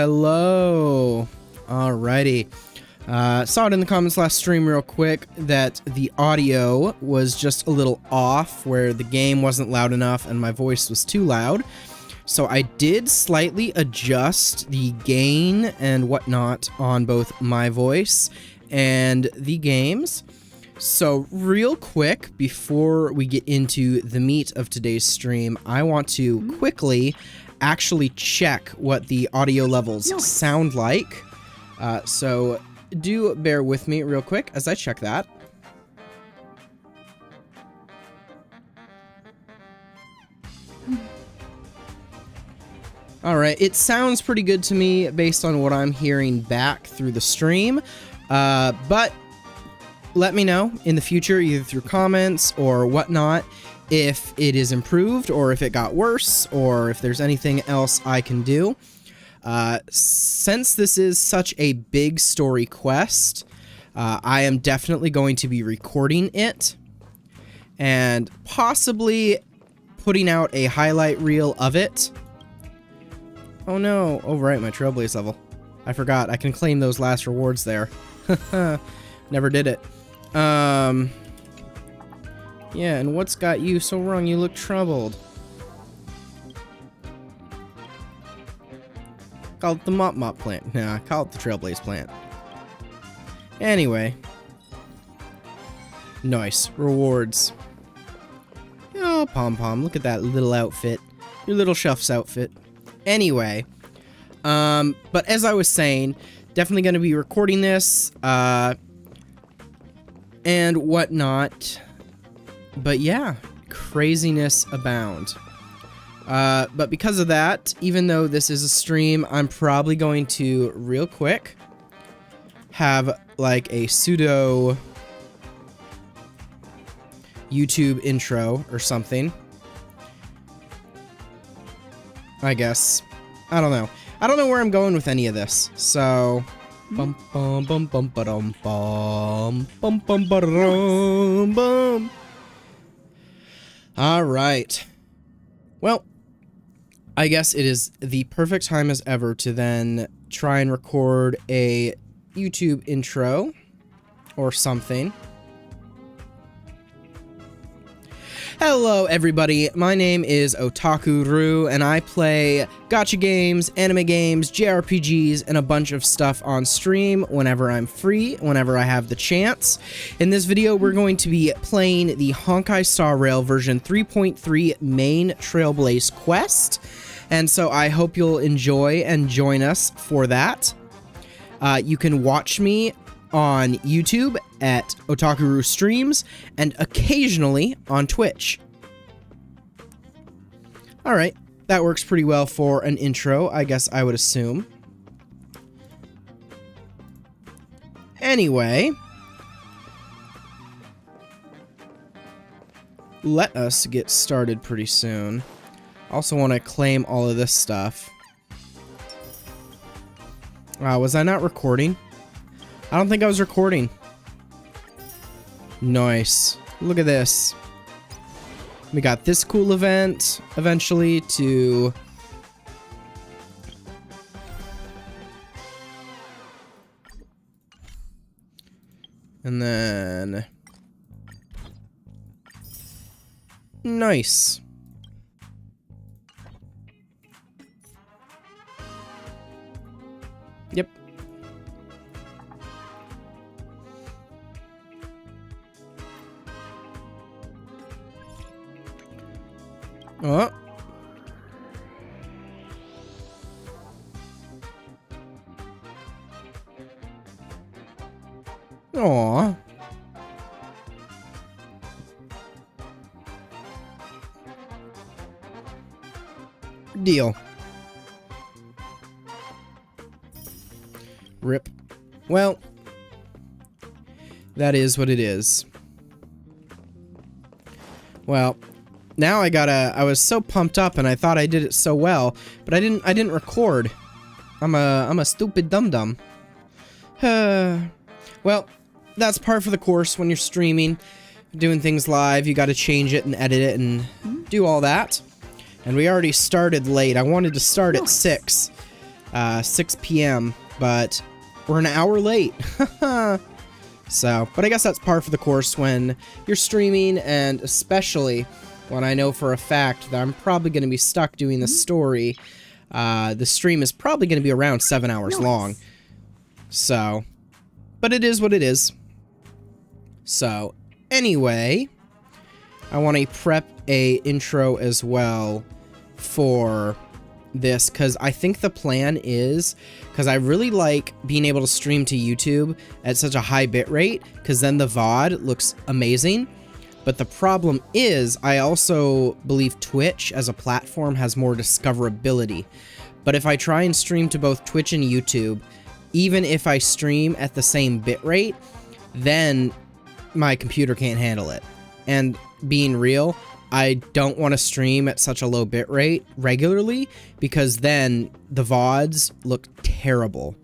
Hello. Alrighty. Saw it in the comments last stream real quick that the audio was just a little off, where the game wasn't loud enough and my voice was too loud. So I did slightly adjust the gain and whatnot on both my voice and the games. So real quick, before we get into the meat of today's stream, I want to quickly actually check what the audio levels sound like. So do bear with me real quick as I check that. All right, it sounds pretty good to me based on what I'm hearing back through the stream, but let me know in the future, either through comments or whatnot, if it is improved or if it got worse or if there's anything else I can do. Since this is such a big story quest, I am definitely going to be recording it. and possibly putting out a highlight reel of it. Oh no, oh right, my Trailblaze level. I forgot, I can claim those last rewards there. Never did it. Yeah, and what's got you so wrong? You look troubled. Call it the Mop plant. Nah, call it the Trailblaze plant. Anyway. Nice. Rewards. Oh, Pom-Pom, look at that little outfit. Your little chef's outfit. Anyway. But as I was saying, definitely going to be recording this, and whatnot. But yeah, craziness abound. But because of that, even though this is a stream, I'm probably going to, real quick, have like a pseudo YouTube intro or something. I guess. I don't know. I don't know where I'm going with any of this, so... Bum bum bum bum ba-dum bum bum bum ba-dum bum. Alright. Well, I guess it is the perfect time as ever to then try and record a YouTube intro or something. Hello everybody, my name is Otaku-Ru, and I play gacha games, anime games, JRPGs, and a bunch of stuff on stream whenever I'm free, whenever I have the chance. In this video, we're going to be playing the Honkai Star Rail version 3.3 main Trailblaze quest, and so I hope you'll enjoy and join us for that. You can watch me on YouTube at Otaku-Ru Streams, and occasionally on Twitch. Alright, that works pretty well for an intro, I guess I would assume. Anyway, let us get started pretty soon. Also want to claim all of this stuff. Wow, was I not recording? I don't think I was recording. Nice. Look at this. We got this cool event eventually to... And then... Nice. Yep. Oh. Aww. Deal. Rip. Well, that is what it is. Well, now I was so pumped up and I thought I did it so well, but I didn't record. I'm a stupid dum-dum. Well, that's par for the course when you're streaming, doing things live. You got to change it and edit it and do all that. And we already started late. I wanted to start at 6 p.m., but we're an hour late. So, but I guess that's par for the course when you're streaming, and especially when I know for a fact that I'm probably going to be stuck doing the story. The stream is probably going to be around 7 hours long. So, but it is what it is. So, anyway, I want to prep a intro as well for this, because I think the plan is, because I really like being able to stream to YouTube at such a high bit rate, because then the VOD looks amazing. But the problem is, I also believe Twitch as a platform has more discoverability. But if I try and stream to both Twitch and YouTube, even if I stream at the same bitrate, then my computer can't handle it. And being real, I don't want to stream at such a low bitrate regularly, because then the VODs look terrible,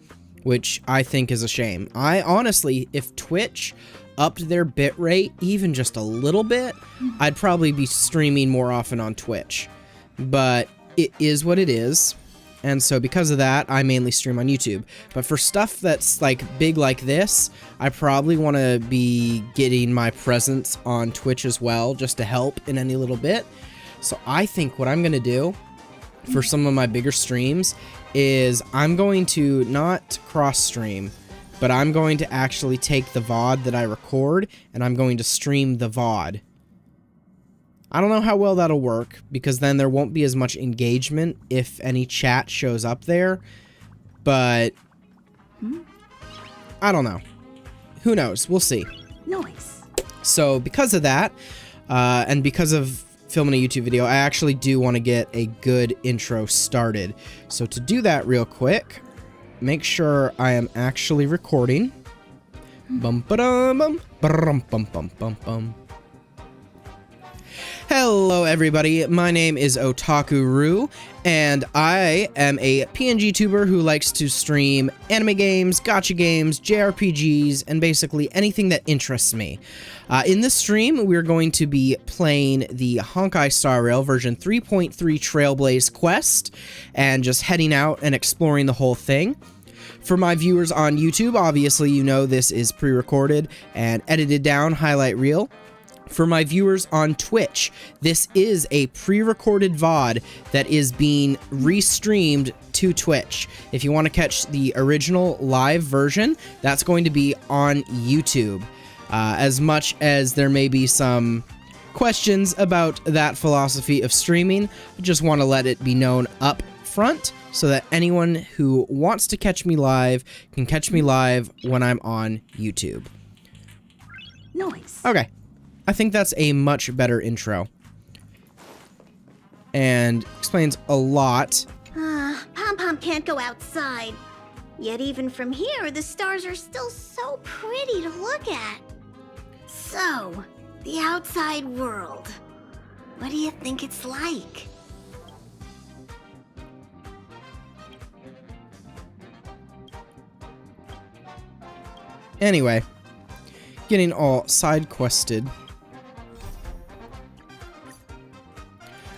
which I think is a shame. I honestly, if Twitch upped their bitrate even just a little bit, I'd probably be streaming more often on Twitch. But it is what it is. And so because of that, I mainly stream on YouTube. But for stuff that's like big like this, I probably want to be getting my presence on Twitch as well, just to help in any little bit. So I think what I'm going to do for some of my bigger streams is I'm going to not cross stream, but I'm going to actually take the VOD that I record and I'm going to stream the VOD. I don't know how well that'll work, because then there won't be as much engagement if any chat shows up there, but I don't know. Who knows? We'll see. Nice. So because of that, and because of filming a YouTube video, I actually do want to get a good intro started. So to do that real quick, make sure I am actually recording. Bum ba dum bum bum bum bum bum bum. Hello everybody, my name is Otaku-Ru, and I am a PNG tuber who likes to stream anime games, gacha games, JRPGs, and basically anything that interests me. In this stream, we're going to be playing the Honkai Star Rail version 3.3 Trailblaze Quest, and just heading out and exploring the whole thing. For my viewers on YouTube, obviously you know this is pre-recorded and edited down highlight reel. For my viewers on Twitch, this is a pre-recorded VOD that is being restreamed to Twitch. If you want to catch the original live version, that's going to be on YouTube. As much as there may be some questions about that philosophy of streaming, I just want to let it be known up front so that anyone who wants to catch me live can catch me live when I'm on YouTube. Nice. Okay. I think that's a much better intro. And explains a lot. Pom-Pom can't go outside. Yet even from here, the stars are still so pretty to look at. So, the outside world. What do you think it's like? Anyway, getting all side-quested.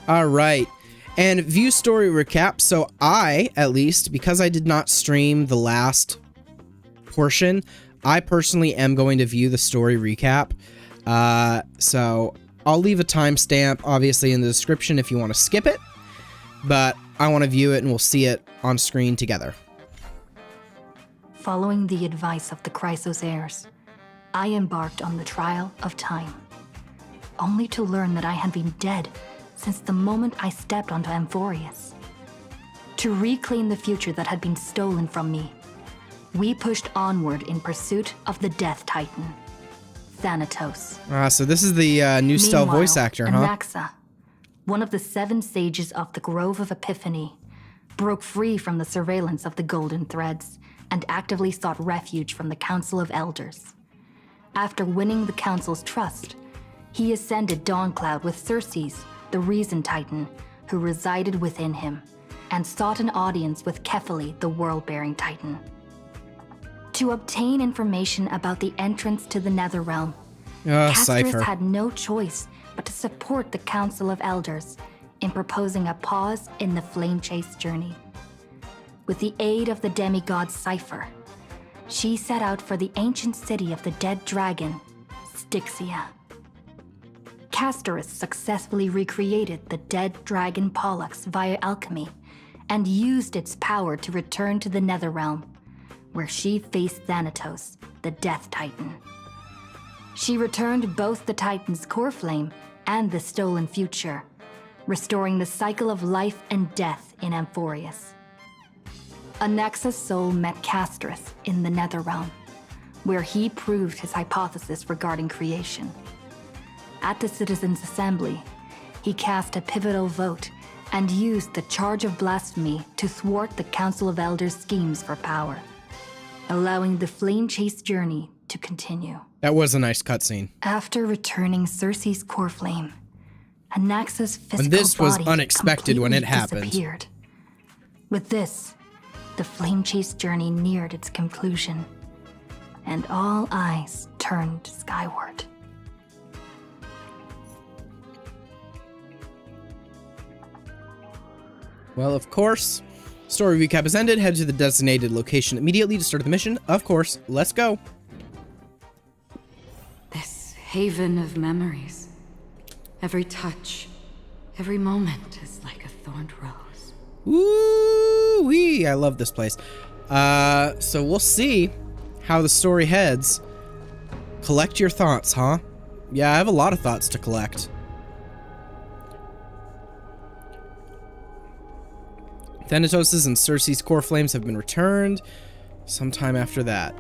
Alright, and view story recap. So I, at least, because I did not stream the last portion, I personally am going to view the story recap. So I'll leave a timestamp, obviously, in the description if you want to skip it. But I want to view it and we'll see it on screen together. Following the advice of the Chrysos heirs, I embarked on the trial of time, only to learn that I had been dead since the moment I stepped onto Amphorius. To reclaim the future that had been stolen from me, we pushed onward in pursuit of the Death Titan, Thanatos. So this is the new style voice actor, huh? Anaxa, one of the 7 sages of the Grove of Epiphany, broke free from the surveillance of the Golden Threads and actively sought refuge from the Council of Elders. After winning the Council's trust, he ascended Dawncloud with Circes, the Reason Titan, who resided within him, and sought an audience with Kefali, the World-Bearing Titan. To obtain information about the entrance to the Netherrealm, Castorus had no choice but to support the Council of Elders in proposing a pause in the Flame Chase journey. With the aid of the demigod Cypher, she set out for the ancient city of the dead dragon, Styxia. Castorus successfully recreated the dead dragon Pollux via alchemy and used its power to return to the Netherrealm, where she faced Thanatos, the Death Titan. She returned both the Titan's core flame and the stolen future, restoring the cycle of life and death in Amphorius. Anaxa's soul met Castorus in the Netherrealm, where he proved his hypothesis regarding creation. At the Citizens' Assembly, he cast a pivotal vote and used the charge of blasphemy to thwart the Council of Elders' schemes for power, allowing the Flame Chase journey to continue. That was a nice cutscene. After returning Circe's core flame, Anaxa's physical and this was body unexpected when it happened. happened. With this, the Flame Chase journey neared its conclusion. and all eyes turned skyward. Well, of course. Story recap has ended. Head to the designated location immediately to start the mission. Of course. Let's go. This haven of memories. Every touch, every moment is like a thorned rose. Woo-wee! I love this place. So we'll see how the story heads. Collect your thoughts, huh? Yeah, I have a lot of thoughts to collect. Thanatos' and Circe's core flames have been returned. Sometime after that.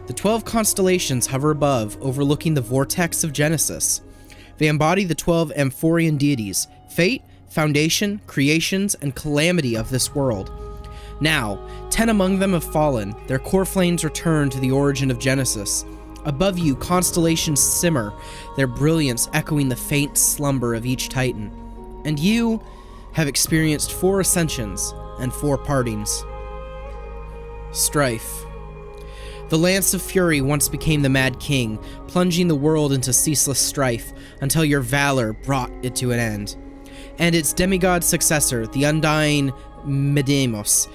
The 12 constellations hover above, overlooking the vortex of Genesis. They embody the 12 Amphorian deities, fate, foundation, creations, and calamity of this world. Now, 10 among them have fallen, their core flames return to the origin of Genesis. Above you, constellations simmer, their brilliance echoing the faint slumber of each titan. And you have experienced 4 ascensions and 4 partings. Strife. The Lance of Fury once became the Mad King, plunging the world into ceaseless strife until your valor brought it to an end. And its demigod successor, the undying Medemos,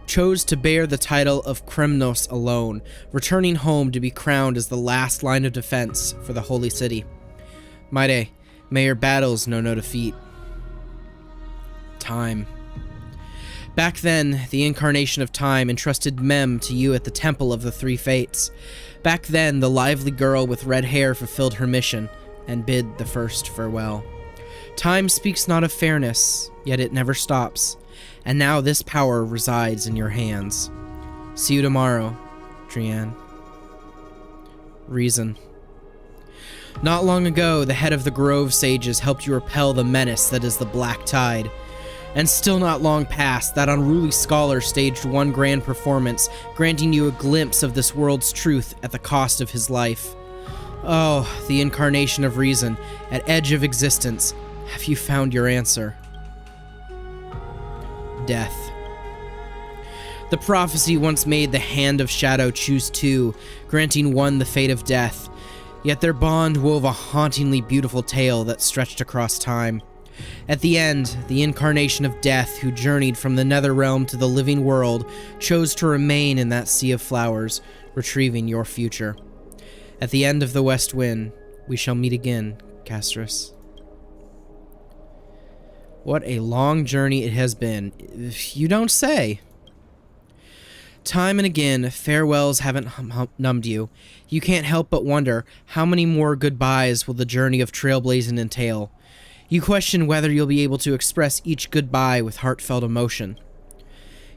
chose to bear the title of Kremnos alone, returning home to be crowned as the last line of defense for the Holy City. Maide, may your battles know no defeat. Time. Back then, the incarnation of time entrusted Mem to you at the Temple of the Three Fates. Back then, the lively girl with red hair fulfilled her mission and bid the first farewell. Time speaks not of fairness, yet it never stops, and now this power resides in your hands. See you tomorrow, Trian. Reason. Not long ago, the head of the Grove Sages helped you repel the menace that is the Black Tide. And still not long past, that unruly scholar staged one grand performance, granting you a glimpse of this world's truth at the cost of his life. Oh, the incarnation of reason, at edge of existence, have you found your answer? Death. The prophecy once made the Hand of Shadow choose 2, granting one the fate of death, yet their bond wove a hauntingly beautiful tale that stretched across time. At the end, the incarnation of death who journeyed from the nether realm to the living world chose to remain in that sea of flowers, retrieving your future. At the end of the West Wind, we shall meet again, Castris. What a long journey it has been, if you don't say. Time and again, farewells haven't numbed you. You can't help but wonder, how many more goodbyes will the journey of trailblazing entail? You question whether you'll be able to express each goodbye with heartfelt emotion.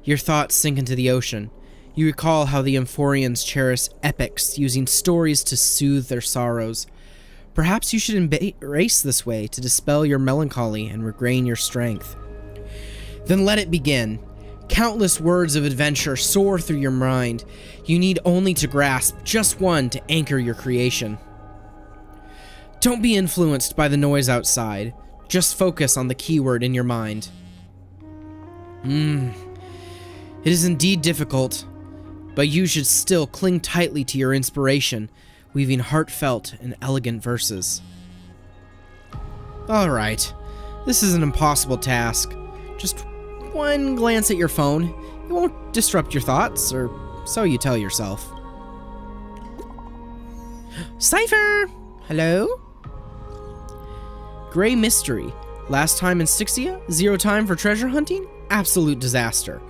Your thoughts sink into the ocean. You recall how the Amphorians cherish epics, using stories to soothe their sorrows. Perhaps you should embrace this way to dispel your melancholy and regain your strength. Then let it begin. Countless words of adventure soar through your mind. You need only to grasp just one to anchor your creation. Don't be influenced by the noise outside. Just focus on the keyword in your mind. It is indeed difficult, but you should still cling tightly to your inspiration, weaving heartfelt and elegant verses. Alright, this is an impossible task. Just one glance at your phone. It won't disrupt your thoughts, or so you tell yourself. Cypher! Hello? Gray Mystery. Last time in Styxia, 0 time for treasure hunting? Absolute disaster.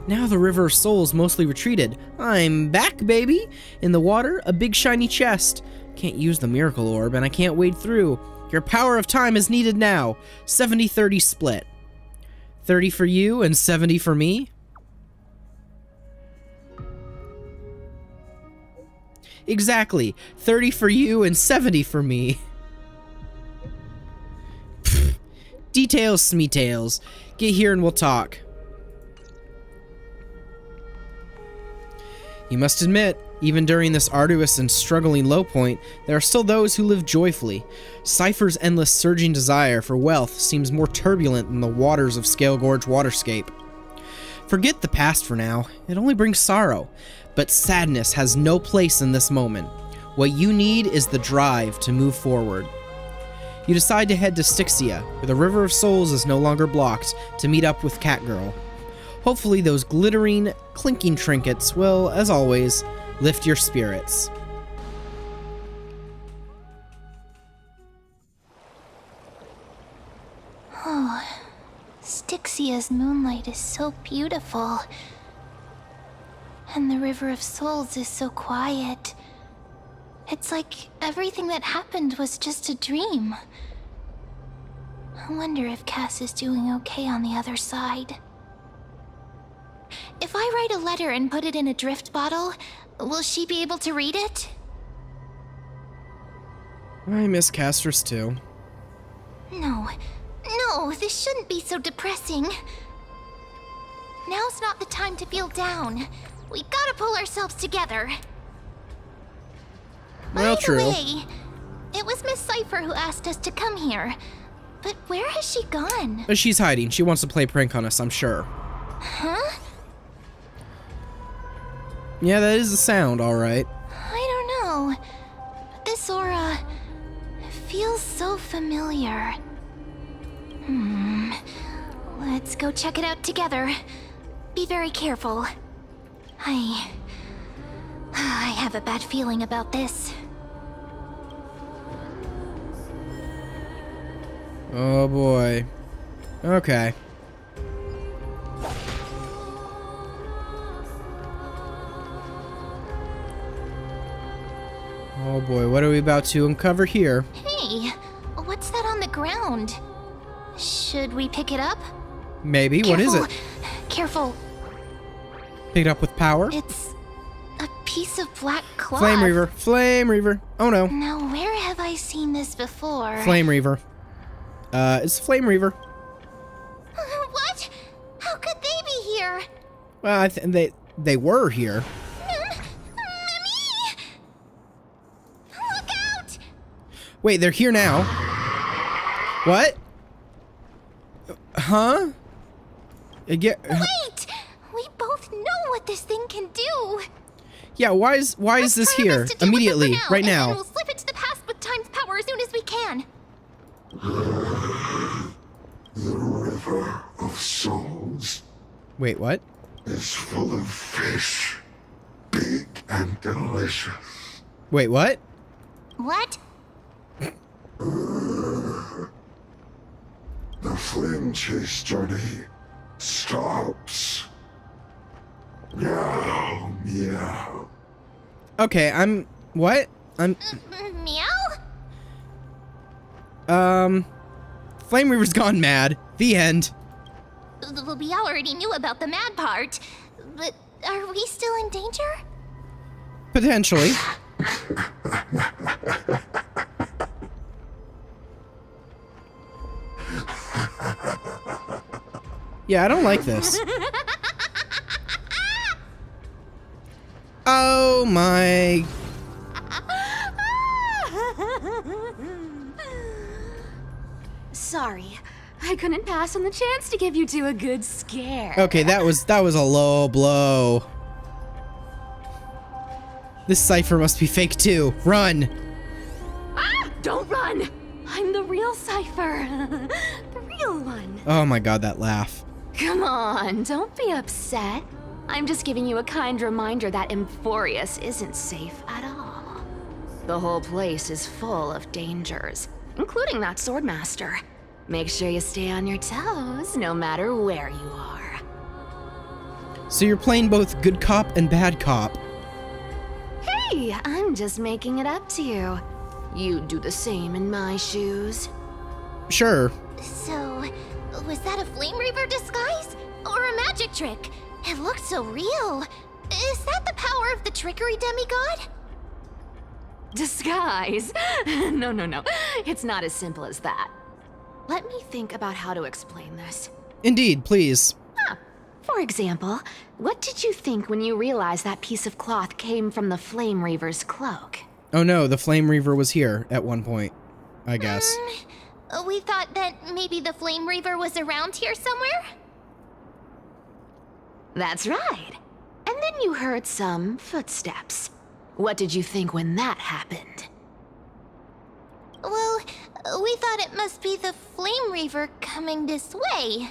Now the River of Souls mostly retreated. I'm back, baby! In the water, a big shiny chest. Can't use the miracle orb, and I can't wade through. Your power of time is needed now. 70-30 split. 30 for you and 70 for me? Exactly. 30 for you and 70 for me. Details, smeetails. Get here and we'll talk. You must admit, even during this arduous and struggling low point, there are still those who live joyfully. Cypher's endless surging desire for wealth seems more turbulent than the waters of Scale Gorge Waterscape. Forget the past for now. It only brings sorrow. But sadness has no place in this moment. What you need is the drive to move forward. You decide to head to Styxia, where the River of Souls is no longer blocked, to meet up with Catgirl. Hopefully those glittering, clinking trinkets will, as always, lift your spirits. Oh, Styxia's moonlight is so beautiful. And the River of Souls is so quiet. It's like everything that happened was just a dream. I wonder if Cass is doing okay on the other side. If I write a letter and put it in a drift bottle, will she be able to read it? I miss Casters too. No, this shouldn't be so depressing. Now's not the time to feel down. We gotta pull ourselves together. Well, true. By the way, it was Miss Cypher who asked us to come here. But where has she gone? She's hiding. She wants to play prank on us, I'm sure. Huh? Yeah, that is a sound, alright. I don't know. But this aura feels so familiar. Let's go check it out together. Be very careful. I have a bad feeling about this. Oh boy. Okay. Oh boy, what are we about to uncover here? Hey, what's that on the ground? Should we pick it up? Maybe. What is it? Careful. Pick it up with power? It's a piece of black cloth. Flame Reaver. Flame Reaver. Oh no. Now, where have I seen this before? Flame Reaver. It's Flame Reaver. What? How could they be here? Well, they were here. Mimi! Look out! Wait, they're here now. What? Huh? Wait! We both know what this thing can do. Yeah, why is this Let's try our here? best to deal with it Immediately, for right and now. then we'll slip it to the past with time's power as soon as we can. The River of Souls Wait, what? is full of fish, big and delicious. Wait, what? What? The flame chase journey stops. Meow, meow. Okay, what? Meow? Flame Reaver's gone mad. The end. We already knew about the mad part, but are we still in danger? Potentially. Yeah, I don't like this. Oh my. Sorry, I couldn't pass on the chance to give you two a good scare. Okay, that was a low blow. This cipher must be fake too. Run. Ah! Don't run! I'm the real Cypher. The real one. Oh my god, that laugh. Come on, don't be upset. I'm just giving you a kind reminder that Emphorius isn't safe at all. The whole place is full of dangers, including that swordmaster. Make sure you stay on your toes, no matter where you are. So you're playing both good cop and bad cop. Hey, I'm just making it up to you. You'd do the same in my shoes. Sure. So, was that a Flame Reaver disguise? Or a magic trick? It looked so real. Is that the power of the trickery demigod? Disguise? No. It's not as simple as that. Let me think about how to explain this. Indeed, please. For example, what did you think when you realized that piece of cloth came from the Flame Reaver's cloak? Oh no, the Flame Reaver was here at one point, I guess. We thought that maybe the Flame Reaver was around here somewhere? That's right. And then you heard some footsteps. What did you think when that happened? Well, we thought it must be the Flame Reaver coming this way.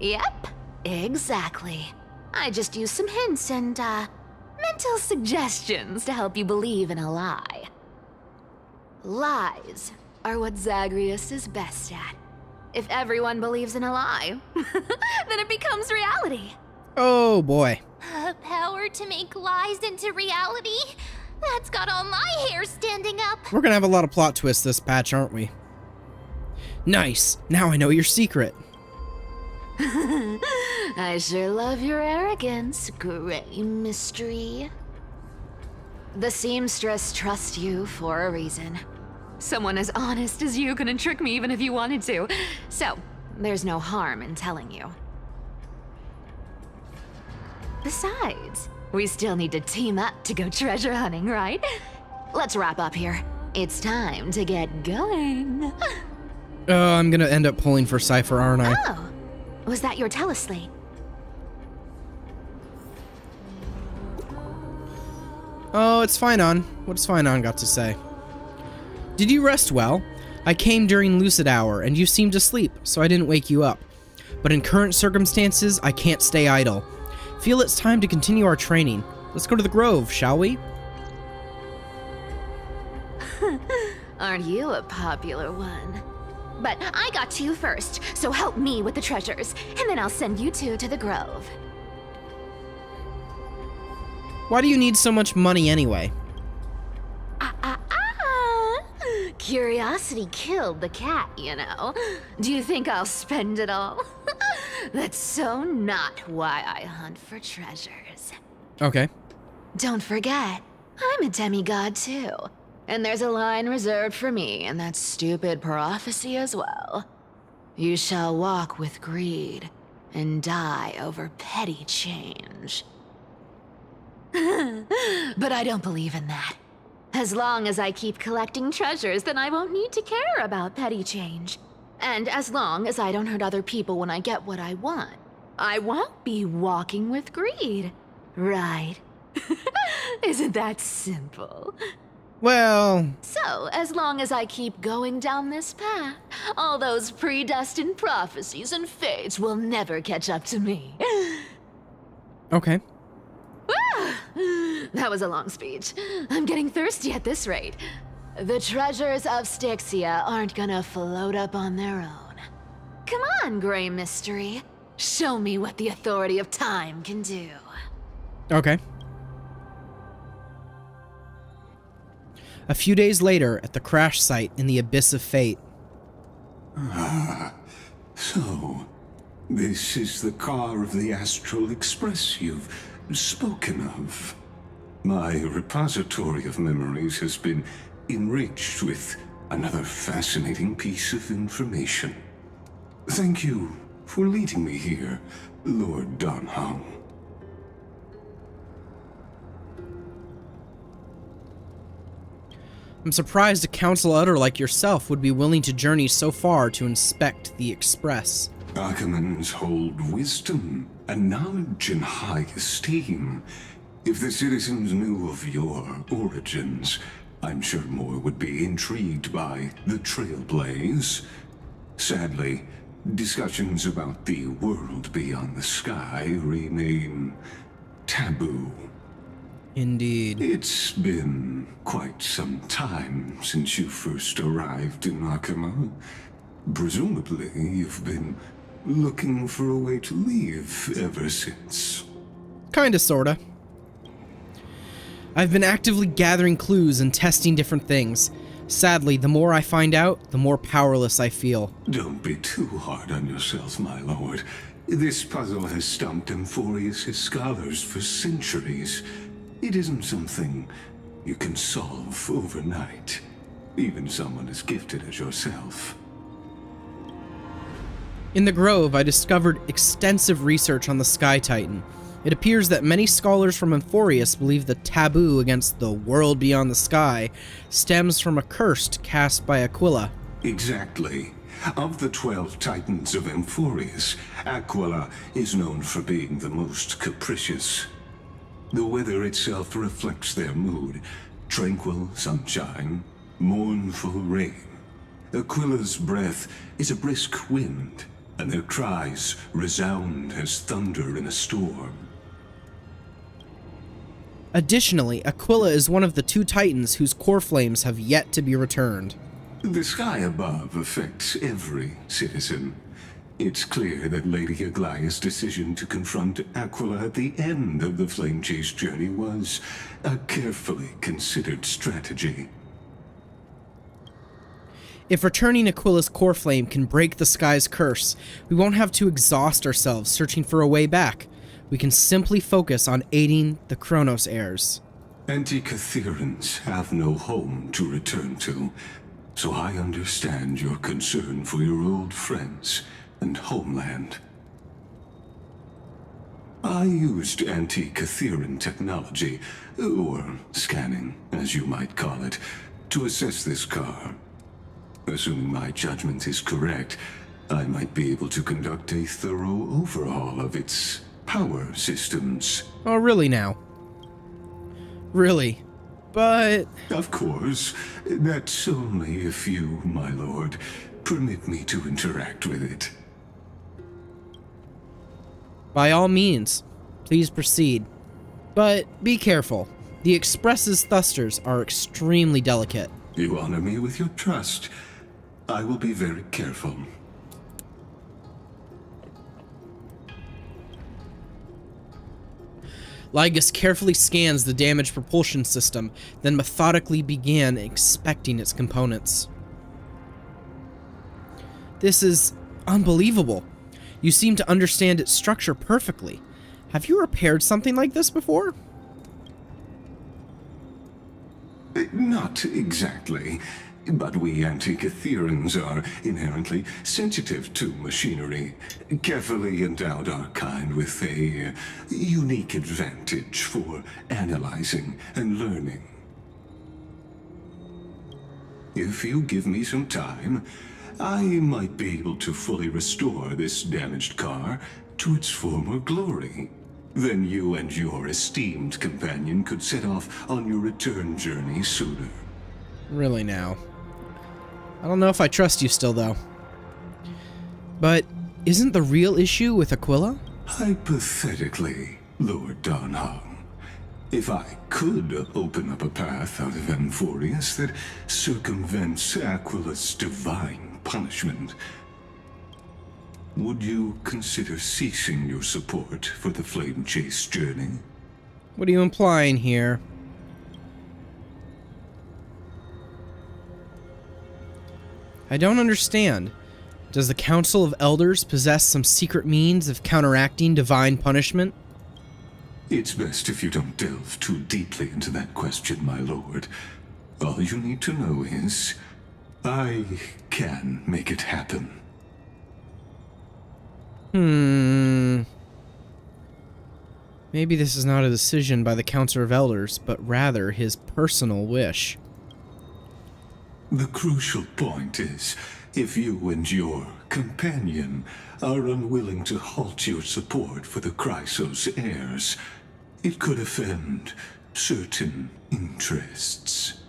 Yep, exactly. I just used some hints and, mental suggestions to help you believe in a lie. Lies are what Zagreus is best at. If everyone believes in a lie, then it becomes reality. Oh boy. Power to make lies into reality? That's got all my hair standing up. We're gonna have a lot of plot twists this patch, aren't we? Nice. Now I know your secret. I sure love your arrogance, Gray Mystery. The seamstress trusts you for a reason. Someone as honest as you couldn't trick me even if you wanted to. So, there's no harm in telling you. Besides, we still need to team up to go treasure hunting, right? Let's wrap up here. It's time to get going. Oh, I'm gonna end up pulling for Cypher, aren't I? Oh, was that your teleslate? Oh, it's fine on. What's fine on got to say? Did you rest well? I came during lucid hour and you seemed asleep, so I didn't wake you up. But in current circumstances, I can't stay idle. Feel it's time to continue our training. Let's go to the Grove, shall we? Aren't you a popular one? But I got to you first, so help me with the treasures, and then I'll send you two to the Grove. Why do you need so much money anyway? Curiosity killed the cat, you know. Do you think I'll spend it all? That's so not why I hunt for treasures. Okay. Don't forget, I'm a demigod too. And there's a line reserved for me in that stupid prophecy as well. You shall walk with greed and die over petty change. But I don't believe in that. As long as I keep collecting treasures, then I won't need to care about petty change. And as long as I don't hurt other people when I get what I want, I won't be walking with greed. Right? Isn't that simple? Well... So, as long as I keep going down this path, all those predestined prophecies and fates will never catch up to me. Okay. That was a long speech. I'm getting thirsty at this rate. The treasures of Styxia aren't gonna float up on their own. Come on, Gray Mystery. Show me what the authority of time can do. Okay. A few days later, at the crash site in the Abyss of Fate. So, this is the car of the Astral Express you've spoken of. My repository of memories has been enriched with another fascinating piece of information. Thank you for leading me here, Lord Donhong. I'm surprised a council elder like yourself would be willing to journey so far to inspect the Express. Archimans hold wisdom and knowledge in high esteem. If the citizens knew of your origins, I'm sure more would be intrigued by the Trailblaze. Sadly, discussions about the world beyond the sky remain taboo. Indeed. It's been quite some time since you first arrived in Akima. Presumably, you've been looking for a way to leave ever since. Kinda, sorta. I've been actively gathering clues and testing different things. Sadly, the more I find out, the more powerless I feel. Don't be too hard on yourself, my lord. This puzzle has stumped Amphorius' scholars for centuries. It isn't something you can solve overnight, even someone as gifted as yourself. In the Grove, I discovered extensive research on the Sky Titan. It appears that many scholars from Amphorius believe the taboo against the world beyond the sky stems from a curse cast by Aquila. Exactly. Of the 12 titans of Amphorius, Aquila is known for being the most capricious. The weather itself reflects their mood. Tranquil sunshine, mournful rain. Aquila's breath is a brisk wind, and their cries resound as thunder in a storm. Additionally, Aquila is one of the 2 titans whose core flames have yet to be returned. The sky above affects every citizen. It's clear that Lady Aglaya's decision to confront Aquila at the end of the Flame Chase journey was a carefully considered strategy. If returning Aquila's core flame can break the sky's curse, we won't have to exhaust ourselves searching for a way back. We can simply focus on aiding the Chronos heirs. Anti-Catherians have no home to return to, so I understand your concern for your old friends and homeland. I used anti-Catherian technology, or scanning, as you might call it, to assess this car. Assuming my judgment is correct, I might be able to conduct a thorough overhaul of its power systems. Oh, really now? Really? But... Of course. That's only if you, my lord, permit me to interact with it. By all means, please proceed. But be careful. The Express's thrusters are extremely delicate. You honor me with your trust. I will be very careful. Lygus carefully scans the damaged propulsion system, then methodically began inspecting its components. This is unbelievable. You seem to understand its structure perfectly. Have you repaired something like this before? Not exactly. But we Anti-Catherians are inherently sensitive to machinery. Carefully endowed our kind with a unique advantage for analyzing and learning. If you give me some time, I might be able to fully restore this damaged car to its former glory. Then you and your esteemed companion could set off on your return journey sooner. Really now. I don't know if I trust you still, though. But isn't the real issue with Aquila? Hypothetically, Lord Donhong, if I could open up a path out of Amphorius that circumvents Aquila's divine punishment, would you consider ceasing your support for the Flame Chase journey? What are you implying here? I don't understand. Does the Council of Elders possess some secret means of counteracting divine punishment? It's best if you don't delve too deeply into that question, my lord. All you need to know is, I can make it happen. Maybe this is not a decision by the Council of Elders, but rather his personal wish. The crucial point is, if you and your companion are unwilling to halt your support for the Chrysos heirs, it could offend certain interests.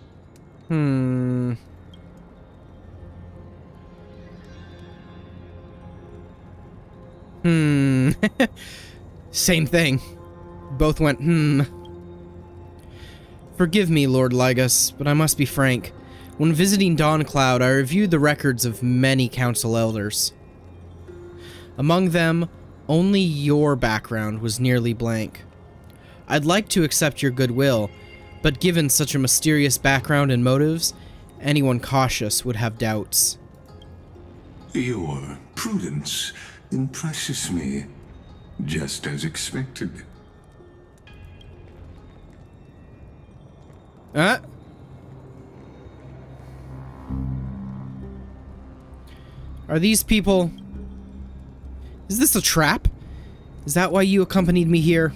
Same thing. Both went, Forgive me, Lord Lygus, but I must be frank. When visiting Dawncloud, I reviewed the records of many council elders. Among them, only your background was nearly blank. I'd like to accept your goodwill, but given such a mysterious background and motives, anyone cautious would have doubts. Your prudence impresses me, just as expected. Are these people... Is this a trap? Is that why you accompanied me here?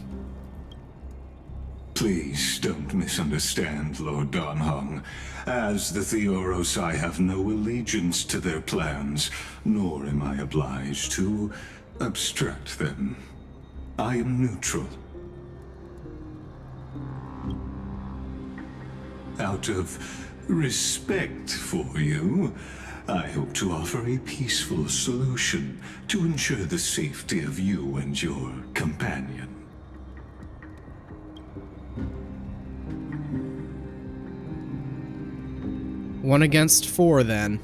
Please don't misunderstand, Lord Donhong. As the Theoros, I have no allegiance to their plans, nor am I obliged to obstruct them. I am neutral. Out of respect for you, I hope to offer a peaceful solution to ensure the safety of you and your companion. One against 4, then.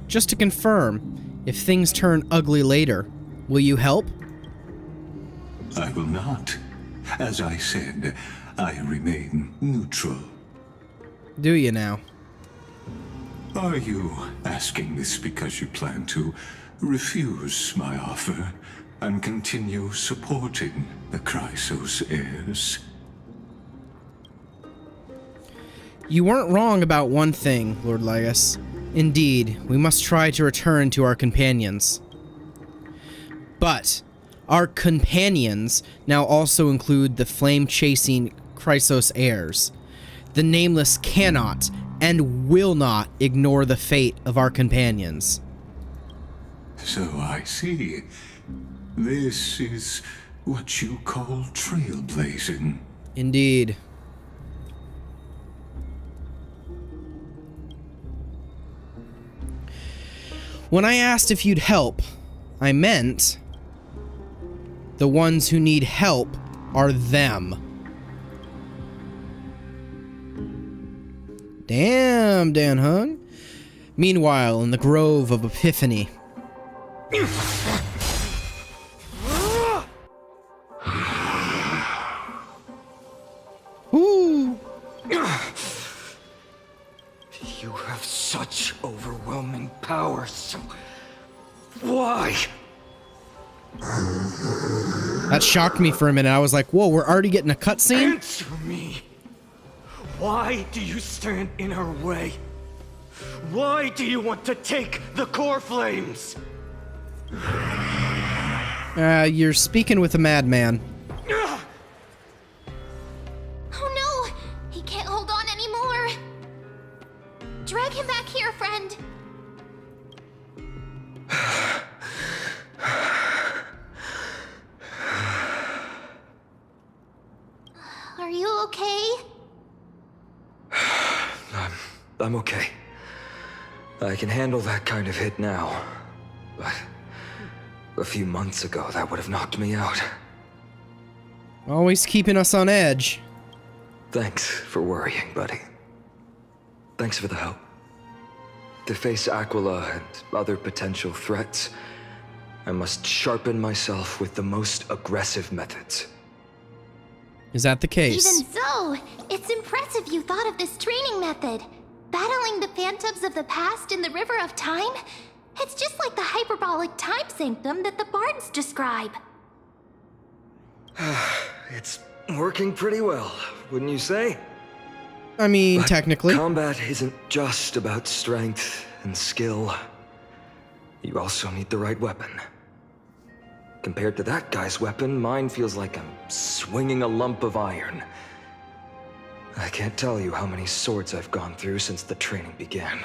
Just to confirm, if things turn ugly later, will you help? I will not. As I said, I remain neutral. Do you now? Are you asking this because you plan to refuse my offer and continue supporting the Chrysos heirs? You weren't wrong about one thing, Lord Legas. Indeed, we must try to return to our companions. But our companions now also include the flame-chasing Chrysos heirs. The Nameless cannot and will not ignore the fate of our companions. So I see. This is what you call trailblazing. Indeed. When I asked if you'd help, I meant the ones who need help are them. Damn, Dan Hung. Meanwhile, in the Grove of Epiphany. Ooh. You have such overwhelming power, so why? That shocked me for a minute. I was like, whoa, we're already getting a cutscene? Answer me! Why do you stand in her way? Why do you want to take the core flames? You're speaking with a madman. Oh no! He can't hold on anymore! Drag him back here, friend! Are you okay? I'm okay. I can handle that kind of hit now. But a few months ago, that would have knocked me out. Always keeping us on edge. Thanks for worrying, buddy. Thanks for the help. To face Aquila and other potential threats, I must sharpen myself with the most aggressive methods. Is that the case? Even so, it's impressive you thought of this training method. Battling the phantoms of the past in the River of Time? It's just like the hyperbolic time sanctum that the bards describe. It's working pretty well, wouldn't you say? I mean, But technically. combat isn't just about strength and skill. You also need the right weapon. Compared to that guy's weapon, mine feels like I'm swinging a lump of iron. I can't tell you how many swords I've gone through since the training began.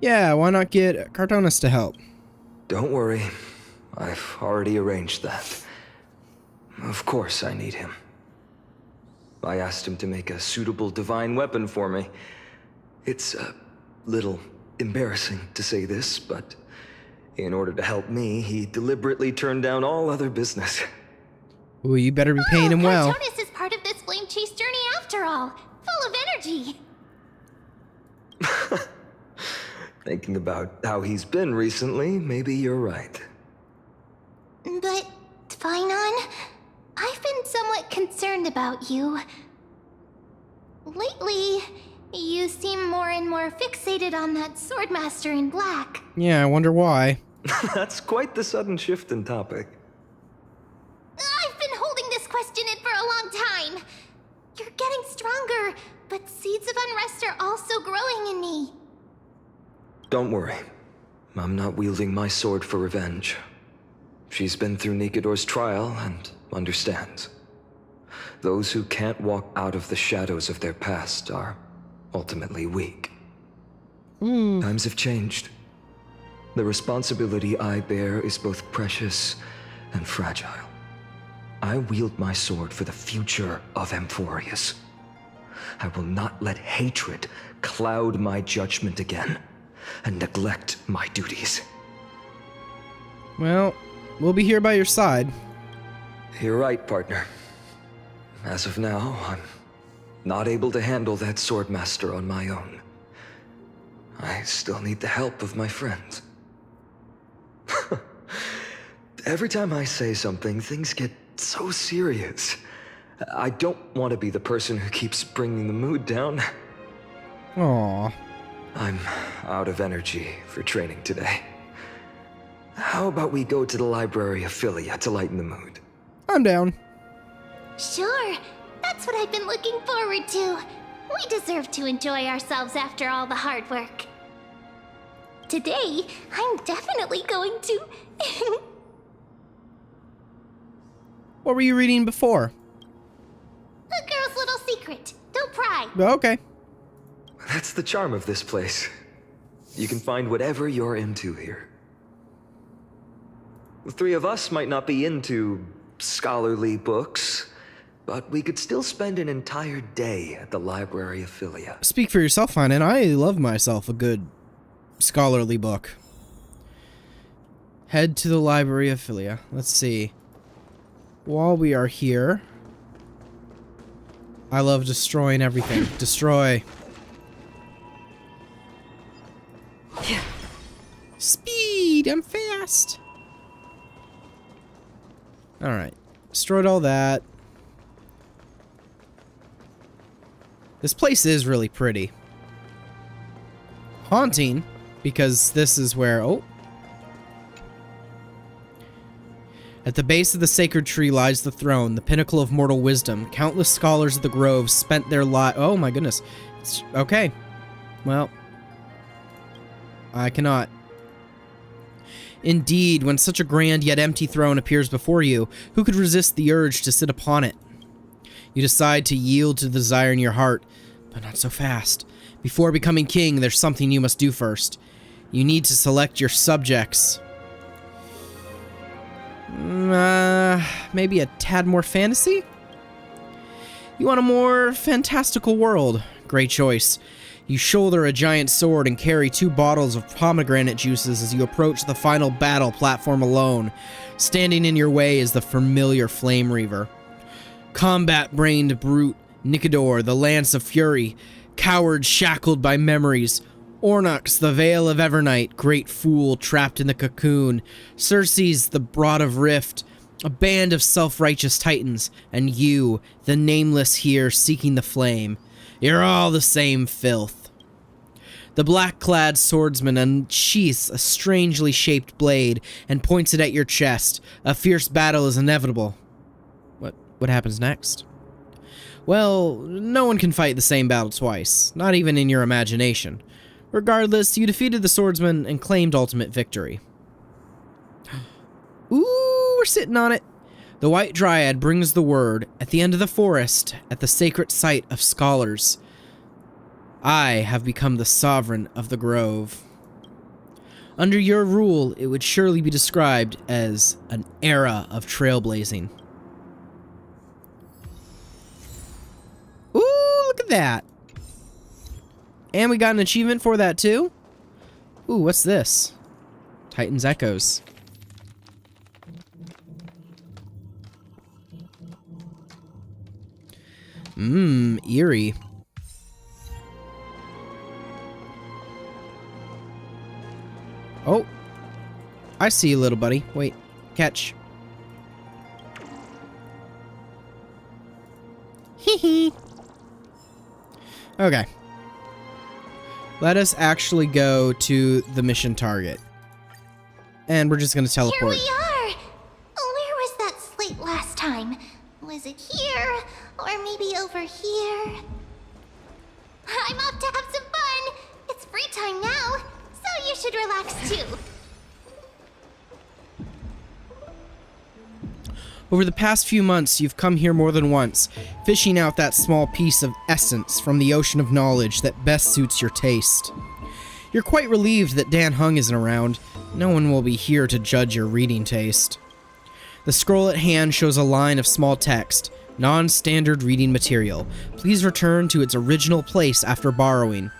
Yeah, why not get Cartonis to help? Don't worry, I've already arranged that. Of course I need him. I asked him to make a suitable divine weapon for me. It's a little embarrassing to say this, but in order to help me, he deliberately turned down all other business. Ooh, you better be paying him well. Cartonis is part of this flame chase journey after all. Full of energy. Thinking about how he's been recently, maybe you're right. But, Tvinon, I've been somewhat concerned about you. Lately, you seem more and more fixated on that swordmaster in black. Yeah, I wonder why. That's quite the sudden shift in topic. I've been holding this question in for a long time. You're getting stronger, but seeds of unrest are also growing in me. Don't worry. I'm not wielding my sword for revenge. She's been through Nikador's trial and understands. Those who can't walk out of the shadows of their past are ultimately weak. Times have changed. The responsibility I bear is both precious and fragile. I wield my sword for the future of Amphorius. I will not let hatred cloud my judgment again and neglect my duties. Well, we'll be here by your side. You're right, partner. As of now, I'm not able to handle that swordmaster on my own. I still need the help of my friends. Every time I say something, things get so serious. I don't want to be the person who keeps bringing the mood down. Aww. I'm out of energy for training today. How about we go to the Library of Philia to lighten the mood? I'm down. Sure, that's what I've been looking forward to. We deserve to enjoy ourselves after all the hard work. Today, I'm definitely going to... What were you reading before? A girl's little secret. Don't pry. Okay. That's the charm of this place. You can find whatever you're into here. The three of us might not be into scholarly books, but we could still spend an entire day at the Library of Philia. Speak for yourself, Hanan. I love myself a good scholarly book. Head to the Library of Philia. Let's see. While we are here, I love destroying everything. Destroy. Speed! I'm fast! Alright. Destroyed all that. This place is really pretty. Haunting, because this is where... Oh. At the base of the sacred tree lies the throne, the pinnacle of mortal wisdom. Countless scholars of the Grove spent their lives... Oh my goodness. Okay. Well. I cannot. Indeed, when such a grand yet empty throne appears before you, who could resist the urge to sit upon it? You decide to yield to the desire in your heart, but not so fast. Before becoming king, there's something you must do first. You need to select your subjects. Maybe a tad more fantasy? You want a more fantastical world? Great choice. You shoulder a giant sword and carry 2 bottles of pomegranate juices as you approach the final battle platform alone. Standing in your way is the familiar Flame Reaver. Combat-brained brute Nikador, the Lance of Fury, coward shackled by memories. Ornox, the Veil of Evernight, great fool trapped in the cocoon. Circes, the Broad of Rift, a band of self-righteous titans. And you, the nameless here seeking the flame. You're all the same filth. The black-clad swordsman unsheaths a strangely shaped blade and points it at your chest. A fierce battle is inevitable. What happens next? Well, no one can fight the same battle twice, not even in your imagination. Regardless, you defeated the swordsman and claimed ultimate victory. Ooh, we're sitting on it. The White Dryad brings the word at the end of the forest, at the sacred site of scholars. I have become the sovereign of the Grove. Under your rule, it would surely be described as an era of trailblazing. Ooh, look at that. And we got an achievement for that too. Ooh, what's this? Titan's Echoes. Eerie. Oh. I see you, little buddy. Wait. Catch. Hee hee. Okay. Let us actually go to the mission target. And we're just gonna teleport. Here we are! Where was that slate last time? Was it here? Or maybe over here? I'm off to have some fun! It's free time now, so you should relax too. Over the past few months, you've come here more than once, fishing out that small piece of essence from the ocean of knowledge that best suits your taste. You're quite relieved that Dan Hung isn't around. No one will be here to judge your reading taste. The scroll at hand shows a line of small text. Non-standard reading material. Please return to its original place after borrowing.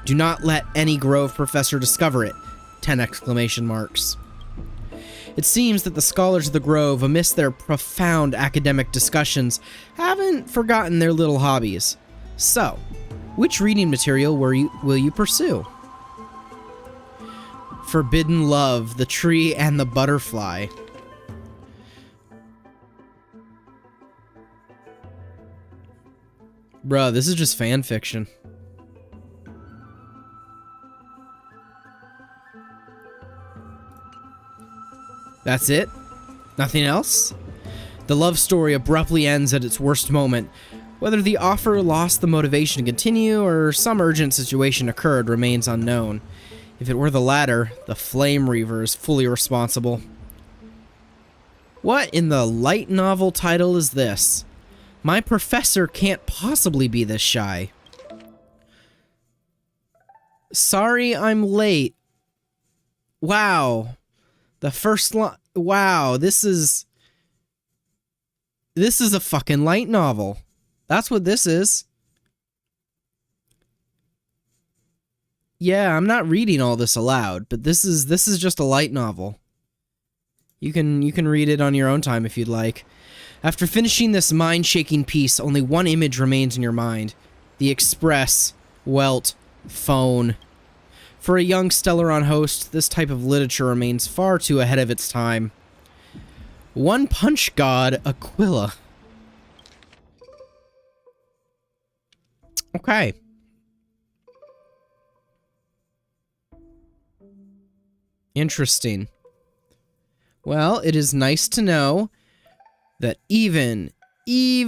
Do not let any Grove professor discover it. 10 exclamation marks. It seems that the scholars of the Grove, amidst their profound academic discussions, haven't forgotten their little hobbies. So, which reading material will you pursue? Forbidden Love, The Tree and the Butterfly. Bruh, this is just fan fiction. That's it? Nothing else? The love story abruptly ends at its worst moment. Whether the offer lost the motivation to continue or some urgent situation occurred remains unknown. If it were the latter, the Flame Reaver is fully responsible. What in the light novel title is this? My professor can't possibly be this shy. Sorry I'm late. Wow. The first line. Wow, this is a fucking light novel. That's what this is. Yeah, I'm not reading all this aloud, but this is just a light novel. You can read it on your own time if you'd like. After finishing this mind-shaking piece, only one image remains in your mind. The Express, Welt, phone. For a young Stellaron host, this type of literature remains far too ahead of its time. One Punch God, Aquila. Okay. Interesting. Well, it is nice to know that even, they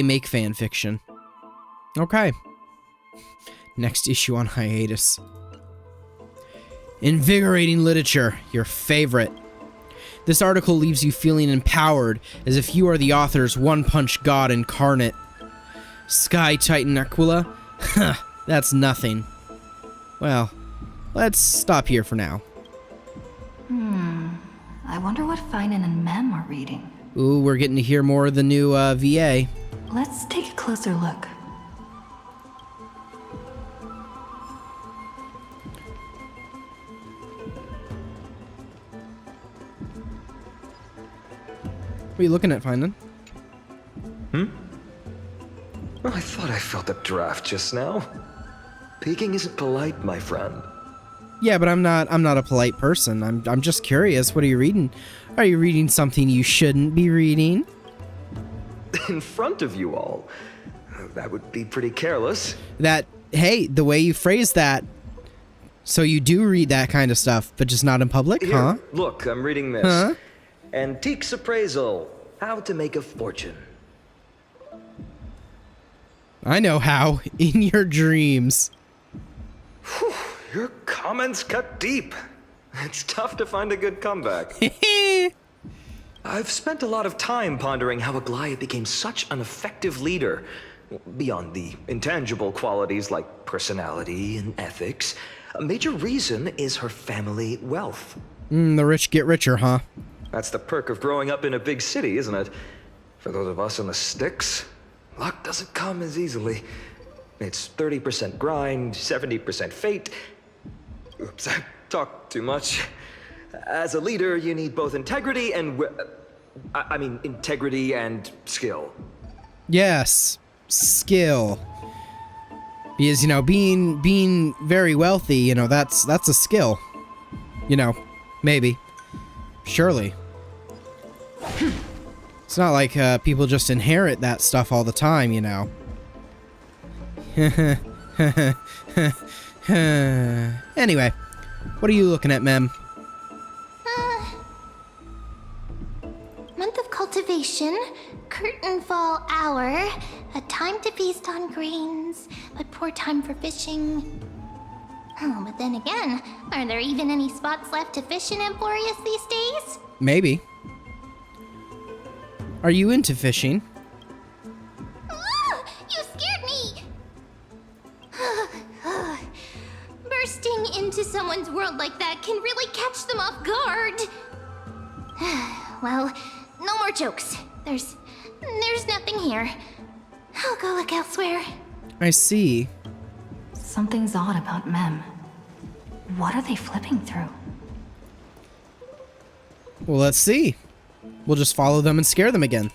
make fan fiction. Okay. Next issue on hiatus. Invigorating literature, your favorite. This article leaves you feeling empowered, as if you are the author's one-punch god incarnate. Sky Titan Aquila? Huh, that's nothing. Well, let's stop here for now. I wonder what Finan and Mem are reading. Ooh, we're getting to hear more of the new VA. Let's take a closer look. What are you looking at, Finan? Well, I thought I felt a draft just now. Peeking isn't polite, my friend. Yeah, but I'm not a polite person. I'm just curious. What are you reading? Are you reading something you shouldn't be reading? In front of you all. That would be pretty careless. Hey, the way you phrase that. So you do read that kind of stuff, but just not in public, Here, huh? Look, I'm reading this. Huh? Antiques Appraisal. How to make a fortune. I know how. In your dreams. Whew, your comments cut deep. It's tough to find a good comeback. I've spent a lot of time pondering how Aglaia became such an effective leader. Beyond the intangible qualities like personality and ethics, a major reason is her family wealth. The rich get richer, huh? That's the perk of growing up in a big city, isn't it? For those of us in the sticks, luck doesn't come as easily. It's 30% grind, 70% fate. Oops, I talked too much. As a leader, you need both integrity and... integrity and skill. Yes. Skill. Because, being very wealthy, that's a skill. Maybe. Surely. It's not like people just inherit that stuff all the time, Anyway, what are you looking at, Mem? Month of cultivation, curtain fall hour, a time to feast on grains, but poor time for fishing. Oh, but then again, are there even any spots left to fish in Emporius these days? Maybe. Are you into fishing? Ah, you scared me! Bursting into someone's world like that can really catch them off guard. Well, no more jokes. There's nothing here. I'll go look elsewhere. I see. Something's odd about Mem. What are they flipping through? Well, let's see. We'll just follow them and scare them again.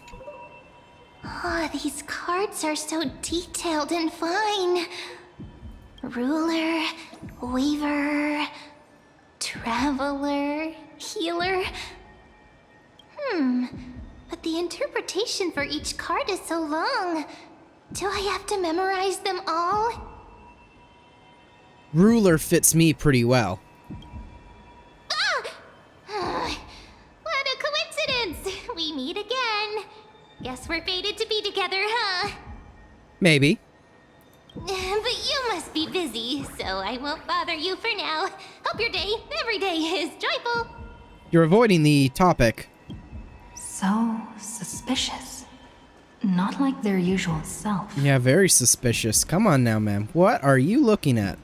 Oh, these cards are so detailed and fine. Ruler, weaver, traveler, healer. But the interpretation for each card is so long. Do I have to memorize them all? Ruler fits me pretty well. What a coincidence! We meet again. Guess we're fated to be together, huh? Maybe. But you must be busy, so I won't bother you for now. Hope your day, every day, is joyful. You're avoiding the topic. So suspicious. Not like their usual self. Yeah, very suspicious. Come on now, ma'am. What are you looking at?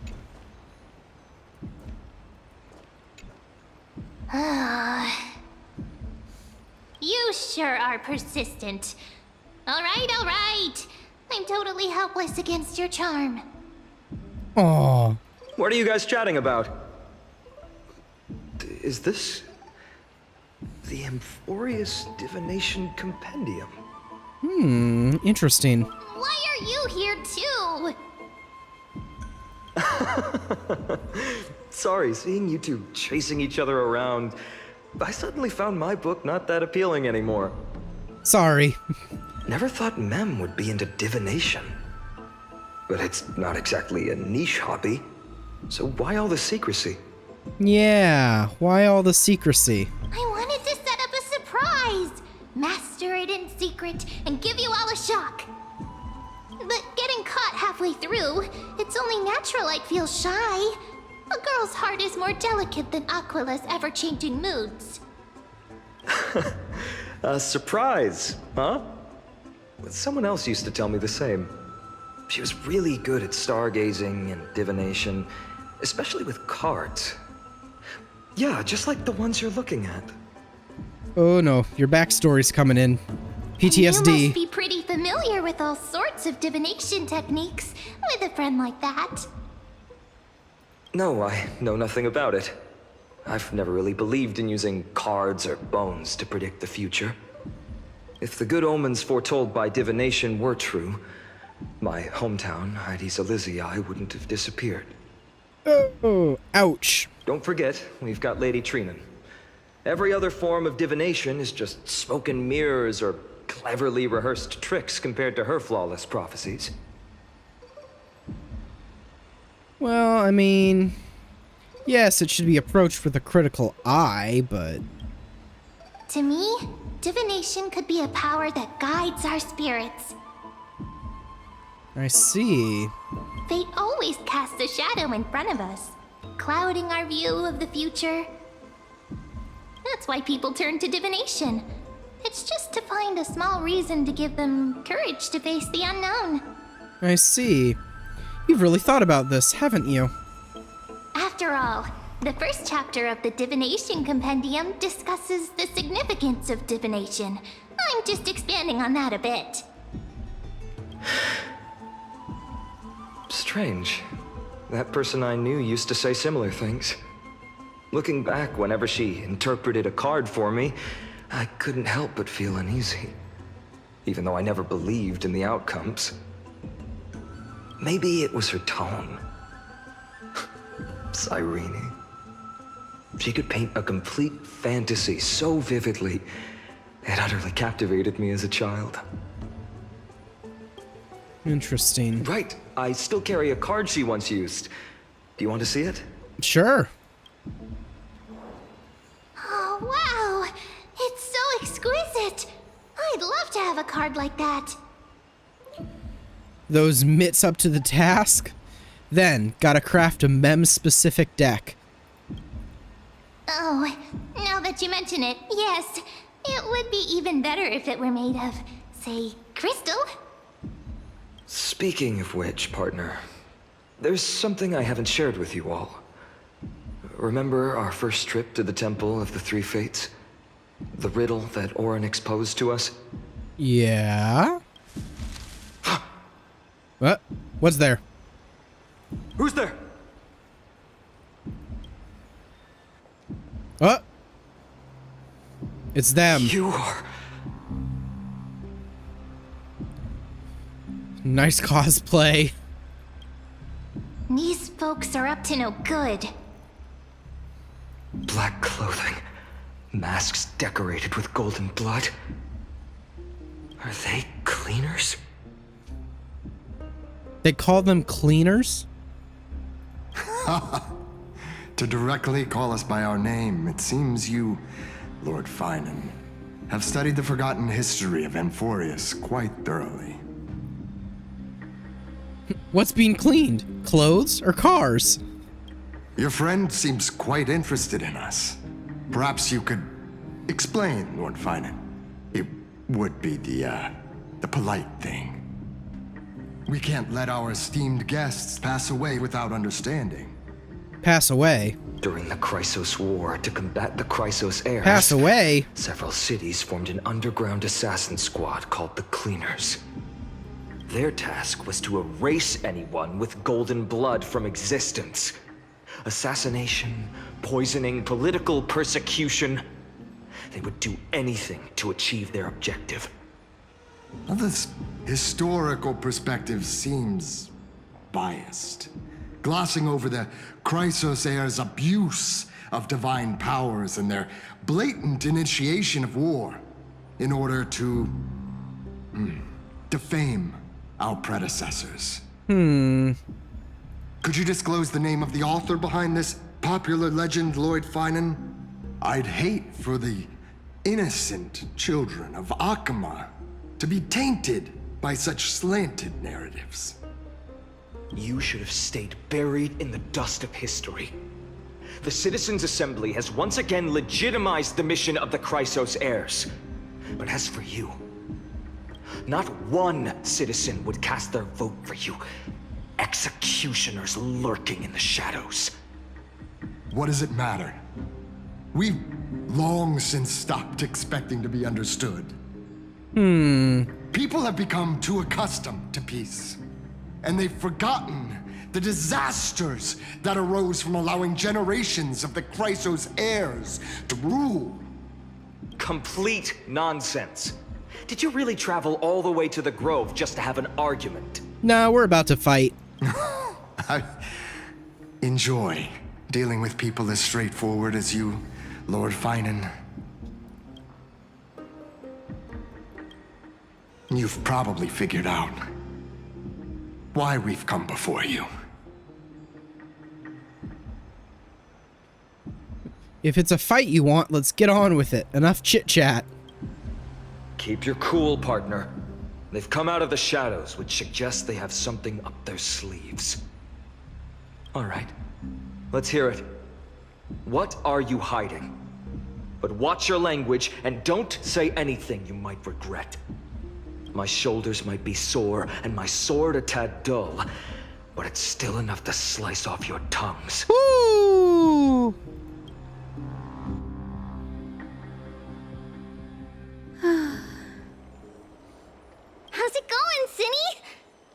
You sure are persistent. All right. I'm totally helpless against your charm. Aww. What are you guys chatting about? Is this the Amphorius Divination Compendium? Interesting. Why are you here too? Sorry, seeing you two chasing each other around, I suddenly found my book not that appealing anymore. Sorry. Never thought Mem would be into divination. But it's not exactly a niche hobby, so why all the secrecy? Yeah, why all the secrecy? I wanted to set up a surprise. Master it in secret and give you all a shock. But getting caught halfway through, it's only natural I'd feel shy. A girl's heart is more delicate than Aquila's ever-changing moods. A surprise, huh? Someone else used to tell me the same. She was really good at stargazing and divination, especially with cards. Yeah, just like the ones you're looking at. Oh no, your backstory's coming in. You PTSD. must be pretty familiar with all sorts of divination techniques with a friend like that. No, I know nothing about it. I've never really believed in using cards or bones to predict the future. If the good omens foretold by divination were true, my hometown, Hydes Elysiae, wouldn't have disappeared. Oh, ouch. Don't forget, we've got Lady Trinan. Every other form of divination is just smoke and mirrors or cleverly rehearsed tricks compared to her flawless prophecies. Well, I mean, yes, it should be approached with a critical eye, but... To me, divination could be a power that guides our spirits. I see. Fate always casts a shadow in front of us, clouding our view of the future. That's why people turn to divination. It's just to find a small reason to give them courage to face the unknown. I see. You've really thought about this, haven't you? After all, the first chapter of the Divination Compendium discusses the significance of divination. I'm just expanding on that a bit. Strange. That person I knew used to say similar things. Looking back, whenever she interpreted a card for me, I couldn't help but feel uneasy. Even though I never believed in the outcomes. Maybe it was her tone. Cyrene. She could paint a complete fantasy so vividly, it utterly captivated me as a child. Interesting. Right, I still carry a card she once used. Do you want to see it? Sure. Oh, wow! It's so exquisite! I'd love to have a card like that. Those mitts up to the task? Then, gotta craft a mem-specific deck. Oh, now that you mention it, yes. It would be even better if it were made of, say, crystal. Speaking of which, partner, there's something I haven't shared with you all. Remember our first trip to the Temple of the Three Fates? The riddle that Orynyx posed to us? Yeah? What? What's there? Who's there? What? It's them. You are... Nice cosplay. These folks are up to no good. Black clothing. Masks decorated with golden blood. Are they cleaners? They call them cleaners? To directly call us by our name, it seems you, Lord Finan, have studied the forgotten history of Amphorius quite thoroughly. What's being cleaned? Clothes or cars? Your friend seems quite interested in us. Perhaps you could explain, Lord Finan. It would be the polite thing. We can't let our esteemed guests pass away without understanding. Pass away? During the Chrysos War, to combat the Chrysos heirs... Pass away? Several cities formed an underground assassin squad called the Cleaners. Their task was to erase anyone with golden blood from existence. Assassination, poisoning, political persecution. They would do anything to achieve their objective. Well, this historical perspective seems biased, glossing over the Chrysos heirs' abuse of divine powers and their blatant initiation of war in order to defame our predecessors. Could you disclose the name of the author behind this popular legend, Lord Finan? I'd hate for the innocent children of Akama to be tainted by such slanted narratives. You should have stayed buried in the dust of history. The Citizens' Assembly has once again legitimized the mission of the Chrysos heirs. But as for you, not one citizen would cast their vote for you. Executioners lurking in the shadows. What does it matter? We've long since stopped expecting to be understood. People have become too accustomed to peace, and they've forgotten the disasters that arose from allowing generations of the Chrysos heirs to rule. Complete nonsense. Did you really travel all the way to the Grove just to have an argument? Nah, we're about to fight. I enjoy dealing with people as straightforward as you, Lord Finan. You've probably figured out why we've come before you. If it's a fight you want, let's get on with it. Enough chit-chat. Keep your cool, partner. They've come out of the shadows, which suggests they have something up their sleeves. All right, let's hear it. What are you hiding? But watch your language and don't say anything you might regret. My shoulders might be sore and my sword a tad dull, but it's still enough to slice off your tongues. Woo! How's it going, Cinny?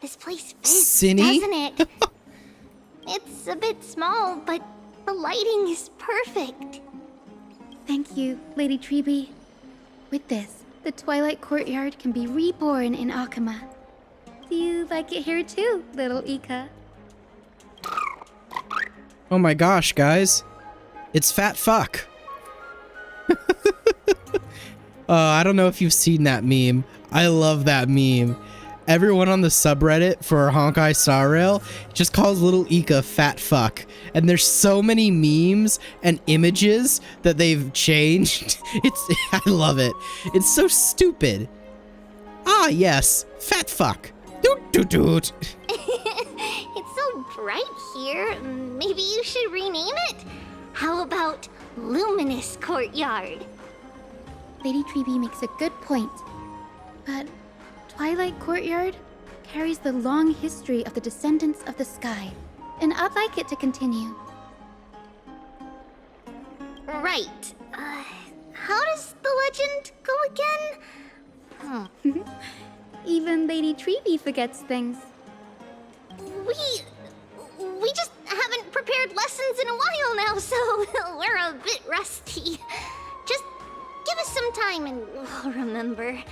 This place fits, Cinny? doesn't it? It's a bit small, but the lighting is perfect. Thank you, Lady Treeby. With this, the Twilight Courtyard can be reborn in Akama. Do you like it here too, little Ika? Oh my gosh, guys. It's Fat Fuck. I don't know if you've seen that meme. I love that meme. Everyone on the subreddit for Honkai Star Rail just calls little Ika Fat Fuck. And there's so many memes and images that they've changed. I love it. It's so stupid. Ah, yes. Fat Fuck. Doot doot doot. It's so bright here. Maybe you should rename it? How about luminous courtyard. Lady Treby makes a good point. But Twilight Courtyard carries the long history of the descendants of the sky, and I'd like it to continue. Right. How does the legend go again? Even Lady Treby forgets things. We just haven't prepared lessons in a while now, so we're a bit rusty. Just give us some time and we'll remember.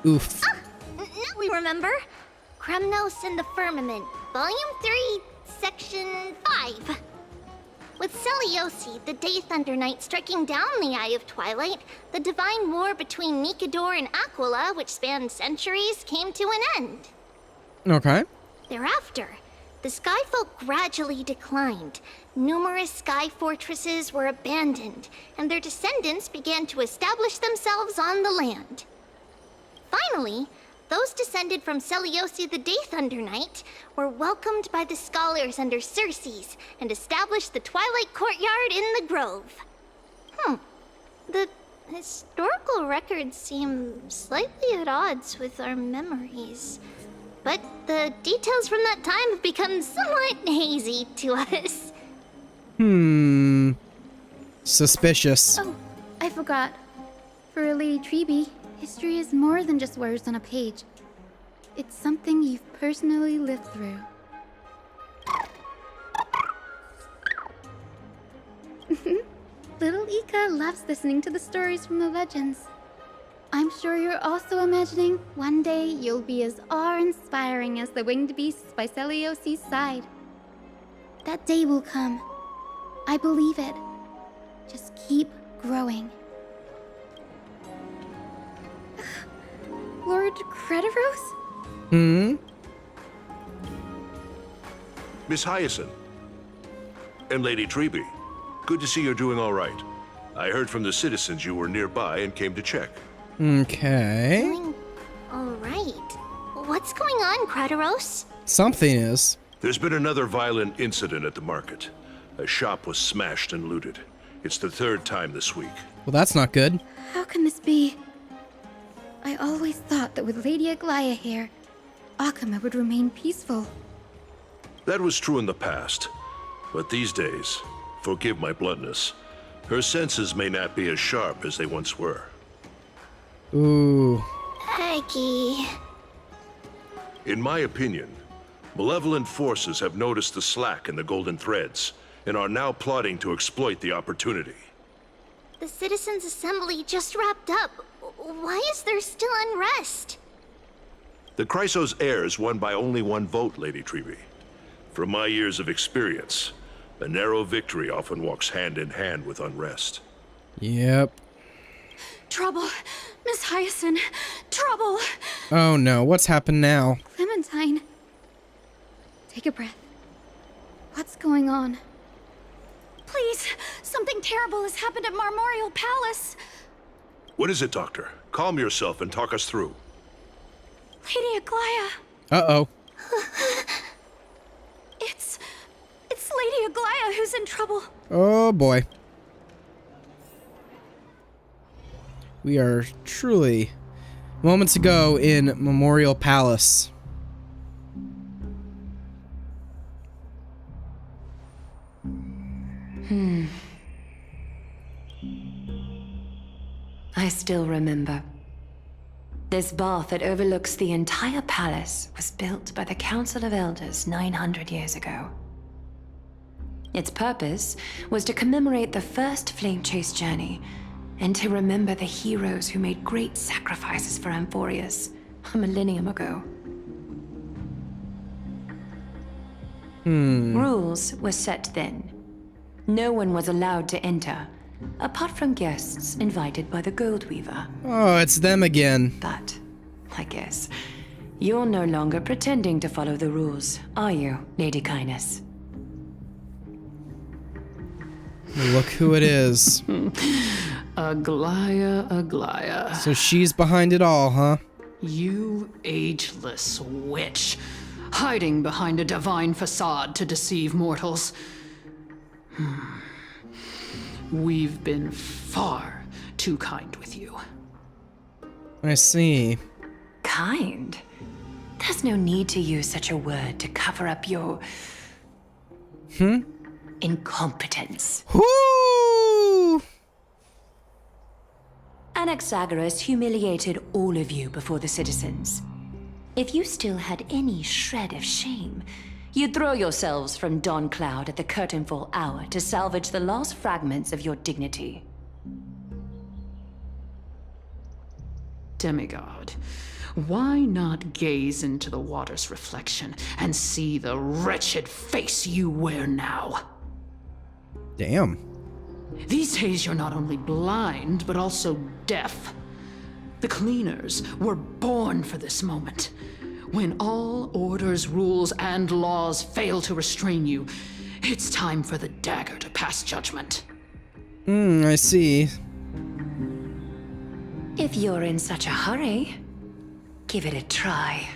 Oof. Now we remember. Kremnos and the Firmament, Volume 3, Section 5. With Celiosi, the Day Thunder Knight, striking down the Eye of Twilight, the divine war between Nikador and Aquila, which spanned centuries, came to an end. Okay. Thereafter, the Skyfolk gradually declined. Numerous sky fortresses were abandoned, and their descendants began to establish themselves on the land. Finally, those descended from Celiosi the Day Thunder Knight were welcomed by the scholars under Circes and established the Twilight Courtyard in the Grove. The historical records seem slightly at odds with our memories. But the details from that time have become somewhat hazy to us. Suspicious. Oh, I forgot. For Lady Treby, history is more than just words on a page. It's something you've personally lived through. Little Ika loves listening to the stories from the legends. I'm sure you're also imagining one day you'll be as awe-inspiring as the winged beasts by Celiosi's side. That day will come. I believe it. Just keep growing. Lord Crediros? Miss Hyacinth. And Lady Treby. Good to see you're doing all right. I heard from the citizens you were nearby and came to check. Okay. Doing all right. What's going on, Crediros? Something is. There's been another violent incident at the market. A shop was smashed and looted. It's the third time this week. Well, that's not good. How can this be? I always thought that with Lady Aglaya here, Akama would remain peaceful. That was true in the past. But these days, forgive my bluntness, her senses may not be as sharp as they once were. Ooh. Aggie. In my opinion, malevolent forces have noticed the slack in the golden threads and are now plotting to exploit the opportunity. The Citizens' Assembly just wrapped up. Why is there still unrest? The Chrysos heirs won by only one vote, Lady Treby. From my years of experience, a narrow victory often walks hand in hand with unrest. Yep. Trouble! Miss Hyacinth! Trouble! Oh no, what's happened now? Clementine. Take a breath. What's going on? Please! Something terrible has happened at Marmorial Palace! What is it, Doctor? Calm yourself and talk us through. Lady Aglaya! Uh-oh. It's Lady Aglaya who's in trouble. Oh boy. We are truly moments ago in Memorial Palace. I still remember. This bath that overlooks the entire palace was built by the Council of Elders 900 years ago. Its purpose was to commemorate the first flame chase journey and to remember the heroes who made great sacrifices for Amphorius a millennium ago. Rules were set then. No one was allowed to enter, apart from guests invited by the Gold Weaver. Oh, it's them again. But, I guess, you're no longer pretending to follow the rules, are you, Lady Kindness? Look who it is. Aglaya. So she's behind it all, huh? You ageless witch. Hiding behind a divine facade to deceive mortals. We've been far too kind with you. I see. Kind? There's no need to use such a word to cover up your... incompetence. Whoo! Anaxagoras humiliated all of you before the citizens. If you still had any shred of shame, you'd throw yourselves from dawn cloud at the curtainfall hour to salvage the last fragments of your dignity. Demigod, why not gaze into the water's reflection and see the wretched face you wear now? Damn. These days you're not only blind, but also deaf. The cleaners were born for this moment. When all orders, rules, and laws fail to restrain you, it's time for the dagger to pass judgment. I see. If you're in such a hurry, give it a try.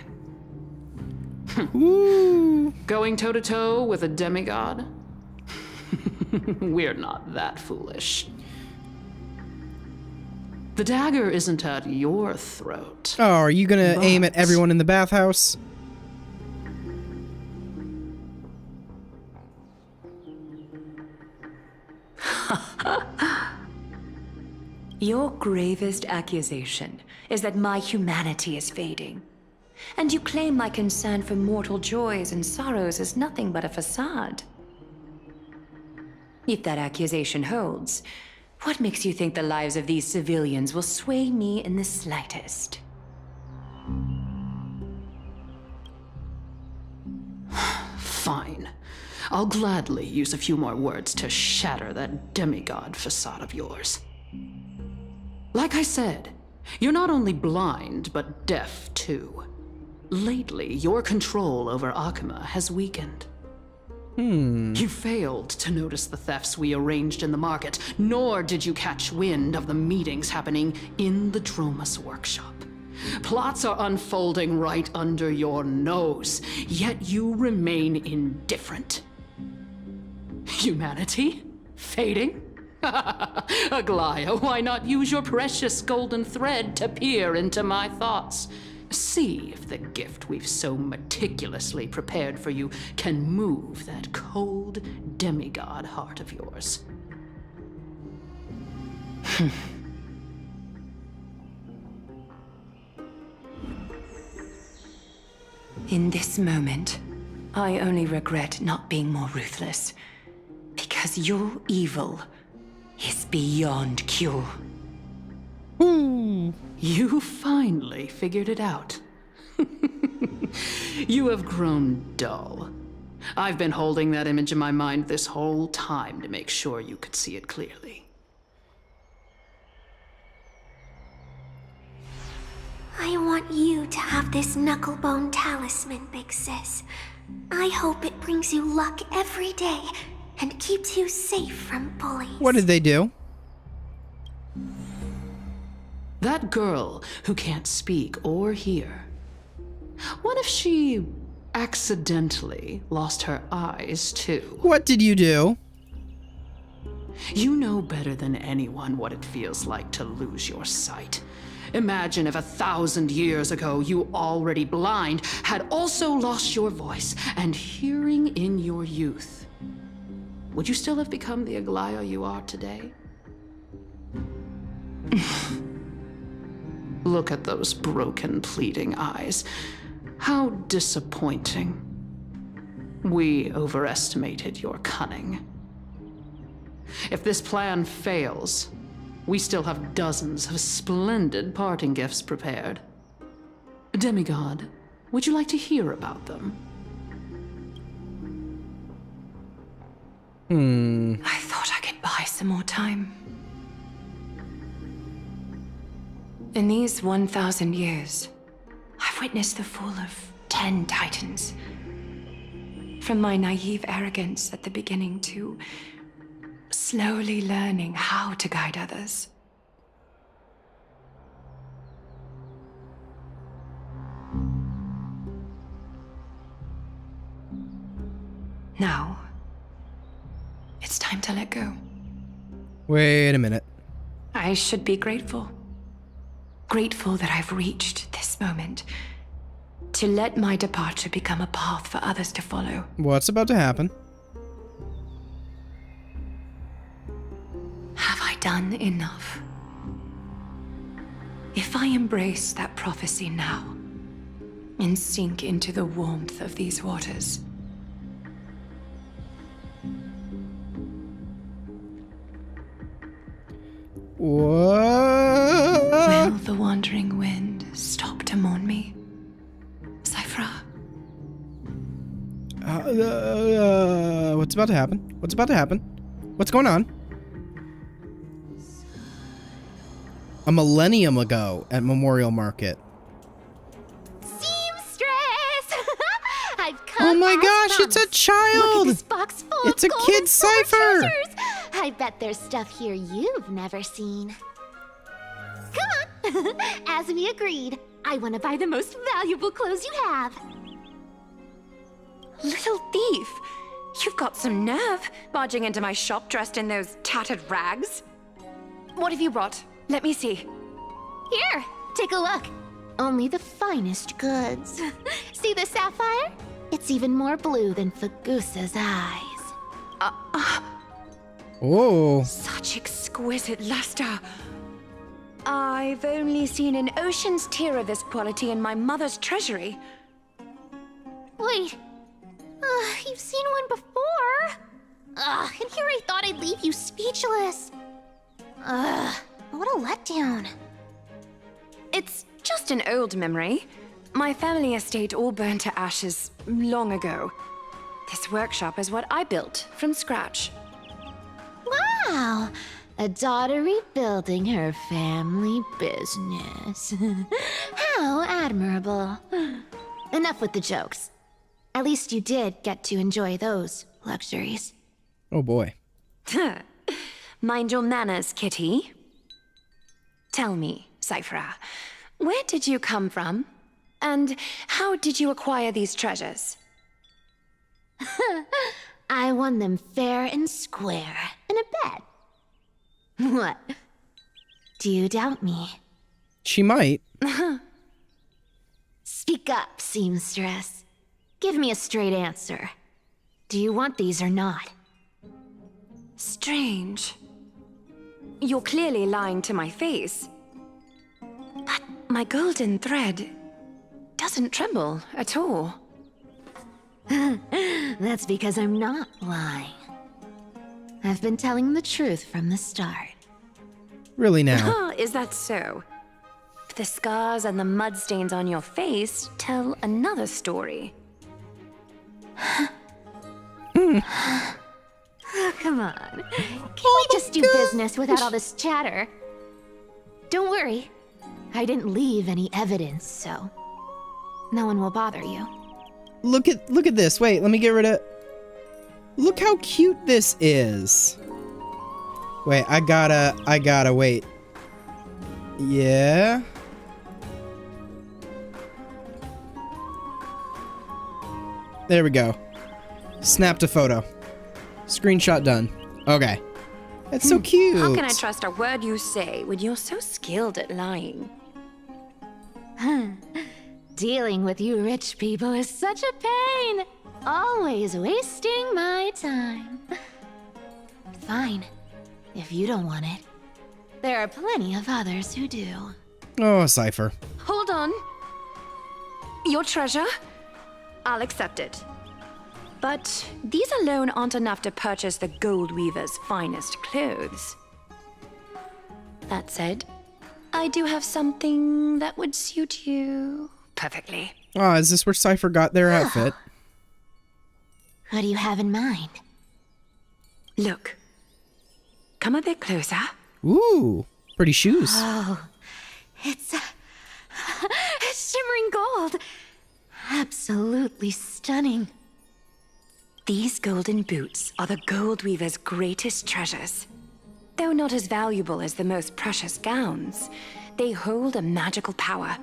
Going toe-to-toe with a demigod? We're not that foolish. The dagger isn't at your throat. Oh, are you gonna aim at But- everyone in the bathhouse? Your gravest accusation is that my humanity is fading. And you claim my concern for mortal joys and sorrows is nothing but a facade. If that accusation holds, what makes you think the lives of these civilians will sway me in the slightest? Fine. I'll gladly use a few more words to shatter that demigod facade of yours. Like I said, you're not only blind, but deaf too. Lately, your control over Akuma has weakened. You failed to notice the thefts we arranged in the market, nor did you catch wind of the meetings happening in the Dromus workshop. Plots are unfolding right under your nose, yet you remain indifferent. Humanity? Fading? Aglaya, why not use your precious golden thread to peer into my thoughts? See if the gift we've so meticulously prepared for you can move that cold demigod heart of yours. In this moment, I only regret not being more ruthless. Because your evil is beyond cure. You finally figured it out. You have grown dull. I've been holding that image in my mind this whole time to make sure you could see it clearly. I want you to have this knucklebone talisman, Big Sis. I hope it brings you luck every day and keeps you safe from bullies. What did they do? That girl who can't speak or hear. What if she accidentally lost her eyes too? What did you do? You know better than anyone what it feels like to lose your sight. Imagine if 1,000 years ago you, already blind, had also lost your voice and hearing in your youth. Would you still have become the Aglaya you are today? Look at those broken, pleading eyes. How disappointing. We overestimated your cunning. If this plan fails, we still have dozens of splendid parting gifts prepared. Demigod, would you like to hear about them? I thought I could buy some more time. In these 1,000 years, I've witnessed the fall of 10 titans. From my naive arrogance at the beginning to slowly learning how to guide others. Now, it's time to let go. Wait a minute. I should be grateful. Grateful that I've reached this moment. To let my departure become a path for others to follow. What's about to happen? Have I done enough? If I embrace that prophecy now, and sink into the warmth of these waters, What? will the wandering wind stop to mourn me? Cyphra? What's about to happen? What's about to happen? What's going on? A millennium ago at Memorial Market. Seamstress! I've come. Oh my as gosh, it's a promised. child! Look at this box full It's of a gold kid and silver Cypher! treasures. I bet there's stuff here you've never seen. Come on! As we agreed, I want to buy the most valuable clothes you have. Little thief! You've got some nerve, barging into my shop dressed in those tattered rags. What have you brought? Let me see. Here, take a look. Only the finest goods. See the sapphire? It's even more blue than Fagusa's eyes. Oh. Such exquisite luster. I've only seen an ocean's tear of this quality in my mother's treasury. Wait. You've seen one before. And here I thought I'd leave you speechless. What a letdown. It's just an old memory. My family estate all burned to ashes long ago. This workshop is what I built from scratch. Wow. A daughter rebuilding her family business. How admirable. Enough with the jokes. At least you did get to enjoy those luxuries. Oh boy. Mind your manners, kitty. Tell me, Cyphra, where did you come from? And how did you acquire these treasures? I won them fair and square in a bet. What? Do you doubt me? She might. Speak up, seamstress. Give me a straight answer. Do you want these or not? Strange. You're clearly lying to my face. But my golden thread doesn't tremble at all. That's because I'm not lying. I've been telling the truth from the start. Really now? Is that so? The scars and the mud stains on your face tell another story. Oh, come on. Can we just do business without all this chatter? Don't worry. I didn't leave any evidence, so no one will bother you. Look at this. Wait, let me get rid of... Look how cute this is. Wait, I gotta wait. Yeah. There we go. Snapped a photo. Screenshot done. Okay. That's so cute. How can I trust a word you say when you're so skilled at lying? Dealing with you rich people is such a pain. Always wasting my time. Fine. If you don't want it, there are plenty of others who do. Oh, Cypher. Hold on. Your treasure? I'll accept it. But these alone aren't enough to purchase the gold weaver's finest clothes. That said, I do have something that would suit you perfectly. Oh, is this where Cypher got their outfit? What do you have in mind? Look. Come a bit closer. Ooh, pretty shoes. Oh, it's shimmering gold. Absolutely stunning. These golden boots are the gold weaver's greatest treasures. Though not as valuable as the most precious gowns, they hold a magical power.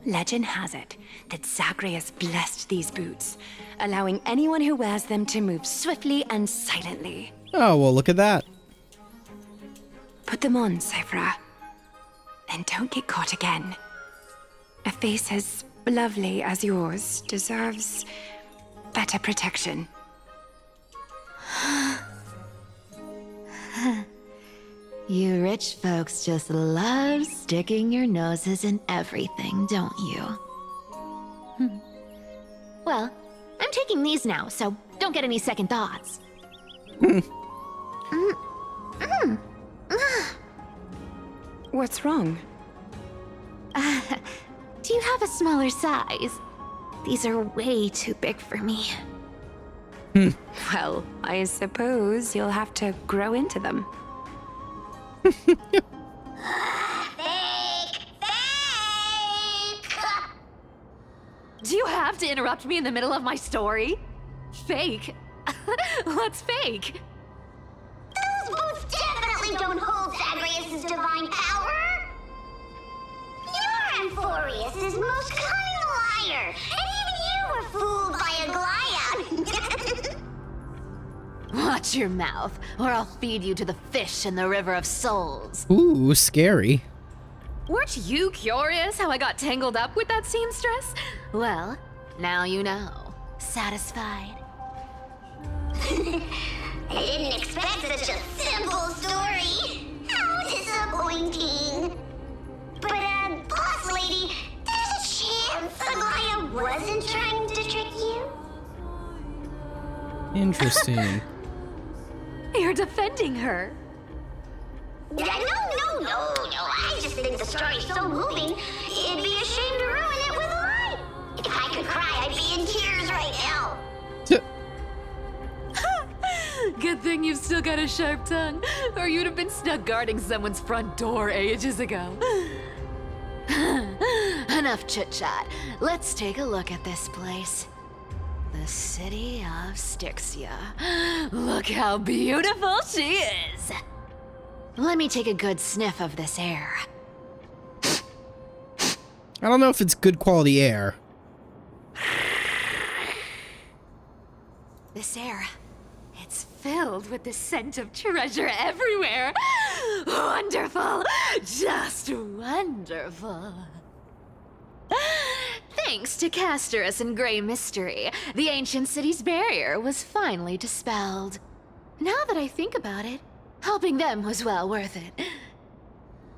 Legend has it that Zagreus blessed these boots, allowing anyone who wears them to move swiftly and silently. Oh, well, look at that. Put them on, Cypher. And don't get caught again. A face as lovely as yours deserves better protection. You rich folks just love sticking your noses in everything, don't you? Well, I'm taking these now, so don't get any second thoughts. What's wrong? Do you have a smaller size? These are way too big for me. Well, I suppose you'll have to grow into them. Fake! Fake! Do you have to interrupt me in the middle of my story? Fake? What's fake? Those boots definitely don't hold Zagreus' divine power! You're Amphorius' most cunning liar, and even you were fooled by a Glyad! Watch your mouth, or I'll feed you to the fish in the River of Souls. Ooh, scary. Weren't you curious how I got tangled up with that seamstress? Well, now you know. Satisfied? I didn't expect such a simple story. How disappointing. But, boss lady, there's a chance Aglaia wasn't trying to trick you? Interesting. You're defending her. No. I just think the story's so moving, it'd be a shame to ruin it with a lie. If I could cry, I'd be in tears right now. Good thing you've still got a sharp tongue, or you'd have been stuck guarding someone's front door ages ago. Enough chit-chat. Let's take a look at this place. The city of Styxia. Look how beautiful she is! Let me take a good sniff of this air. I don't know if it's good quality air. This air, it's filled with the scent of treasure everywhere. Wonderful! Just wonderful. Thanks to Castorus and Grey Mystery, the ancient city's barrier was finally dispelled. Now that I think about it, helping them was well worth it.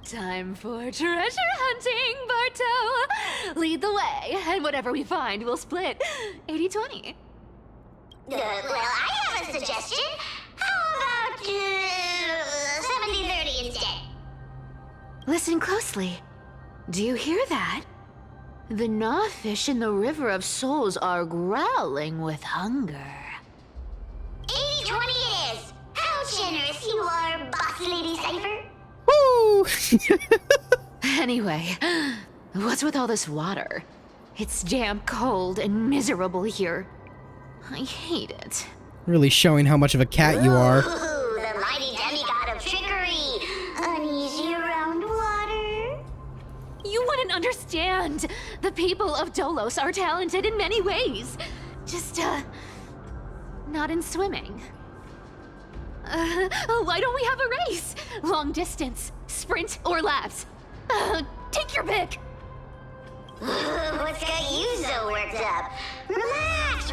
Time for treasure hunting, Barto! Lead the way, and whatever we find, we'll split 80-20. Well, I have a suggestion. How about 70-30 instead? Listen closely. Do you hear that? The gnawfish in the River of Souls are growling with hunger. 80-20 it is. How generous you are, Boss Lady Cypher. Woo! Anyway, what's with all this water? It's damp, cold, and miserable here. I hate it. Really showing how much of a cat you are. Ooh, the mighty demigod of trickery. Uneasy around water. You wouldn't understand. The people of Dolos are talented in many ways. Just, not in swimming. Why don't we have a race? Long distance, sprint, or laps? Take your pick. What's got you so worked up? Relax.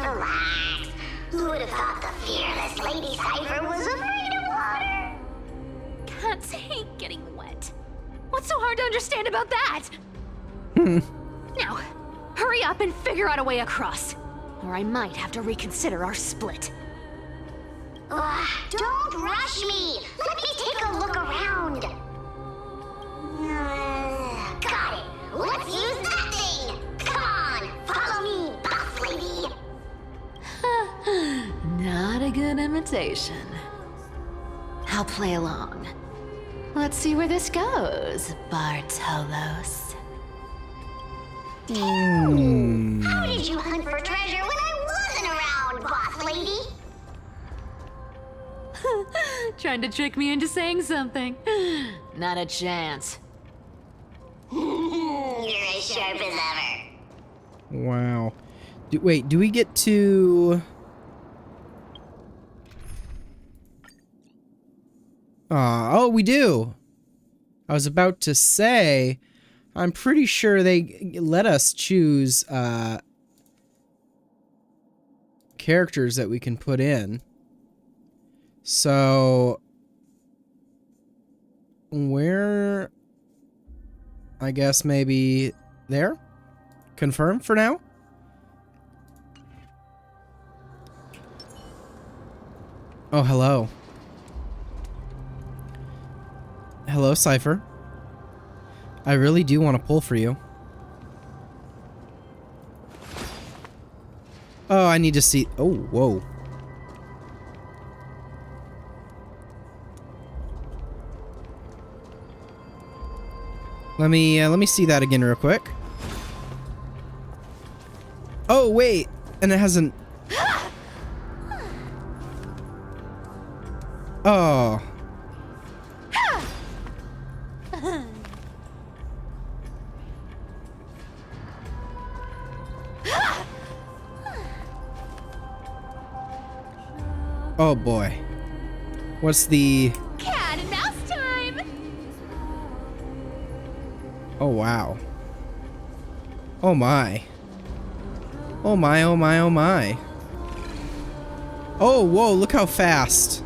Who would have thought the fearless Lady Cypher was afraid of water? Cats hate getting wet. What's so hard to understand about that? Now, hurry up and figure out a way across, or I might have to reconsider our split. Don't rush me. Let me take a look around. Got it. Let's use that thing. Come on, follow me, boss lady. Not a good imitation. I'll play along. Let's see where this goes, Bartolos. How did you hunt for treasure when I wasn't around, boss lady? Trying to trick me into saying something. Not a chance. You're as sharp as ever. Wow. Wait, do we get to... Oh, we do. I was about to say, I'm pretty sure they let us choose characters that we can put in. So, where? I guess maybe there? Confirm for now? Oh, hello. Hello, Cypher. I really do want to pull for you. Oh, I need to see... Oh, whoa. Let me see that again real quick. Oh, wait. And it hasn't... Oh. Oh boy. What's the... Cat and mouse time! Oh wow. Oh my. Oh my, oh my, oh my. Oh, whoa, look how fast.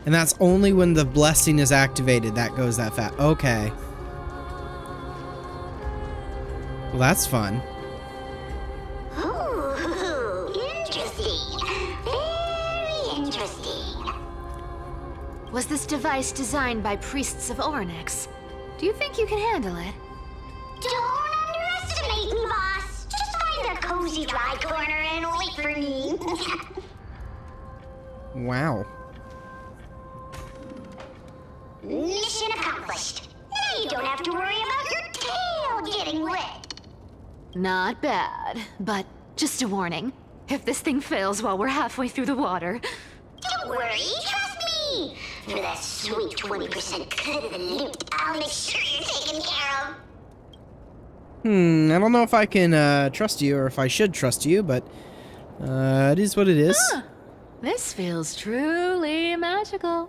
And that's only when the blessing is activated that goes that fast. Okay. Well, that's fun. Was this device designed by priests of Ornyx? Do you think you can handle it? Don't underestimate me, boss. Just find a cozy dry corner and wait for me. Wow. Mission accomplished. Now you don't have to worry about your tail getting wet. Not bad, but just a warning. If this thing fails while we're halfway through the water... Don't worry, trust me. For that sweet 20% cut of the loot, I'll make sure you're taken care of. I don't know if I can trust you or if I should trust you, but it is what it is. Huh. This feels truly magical.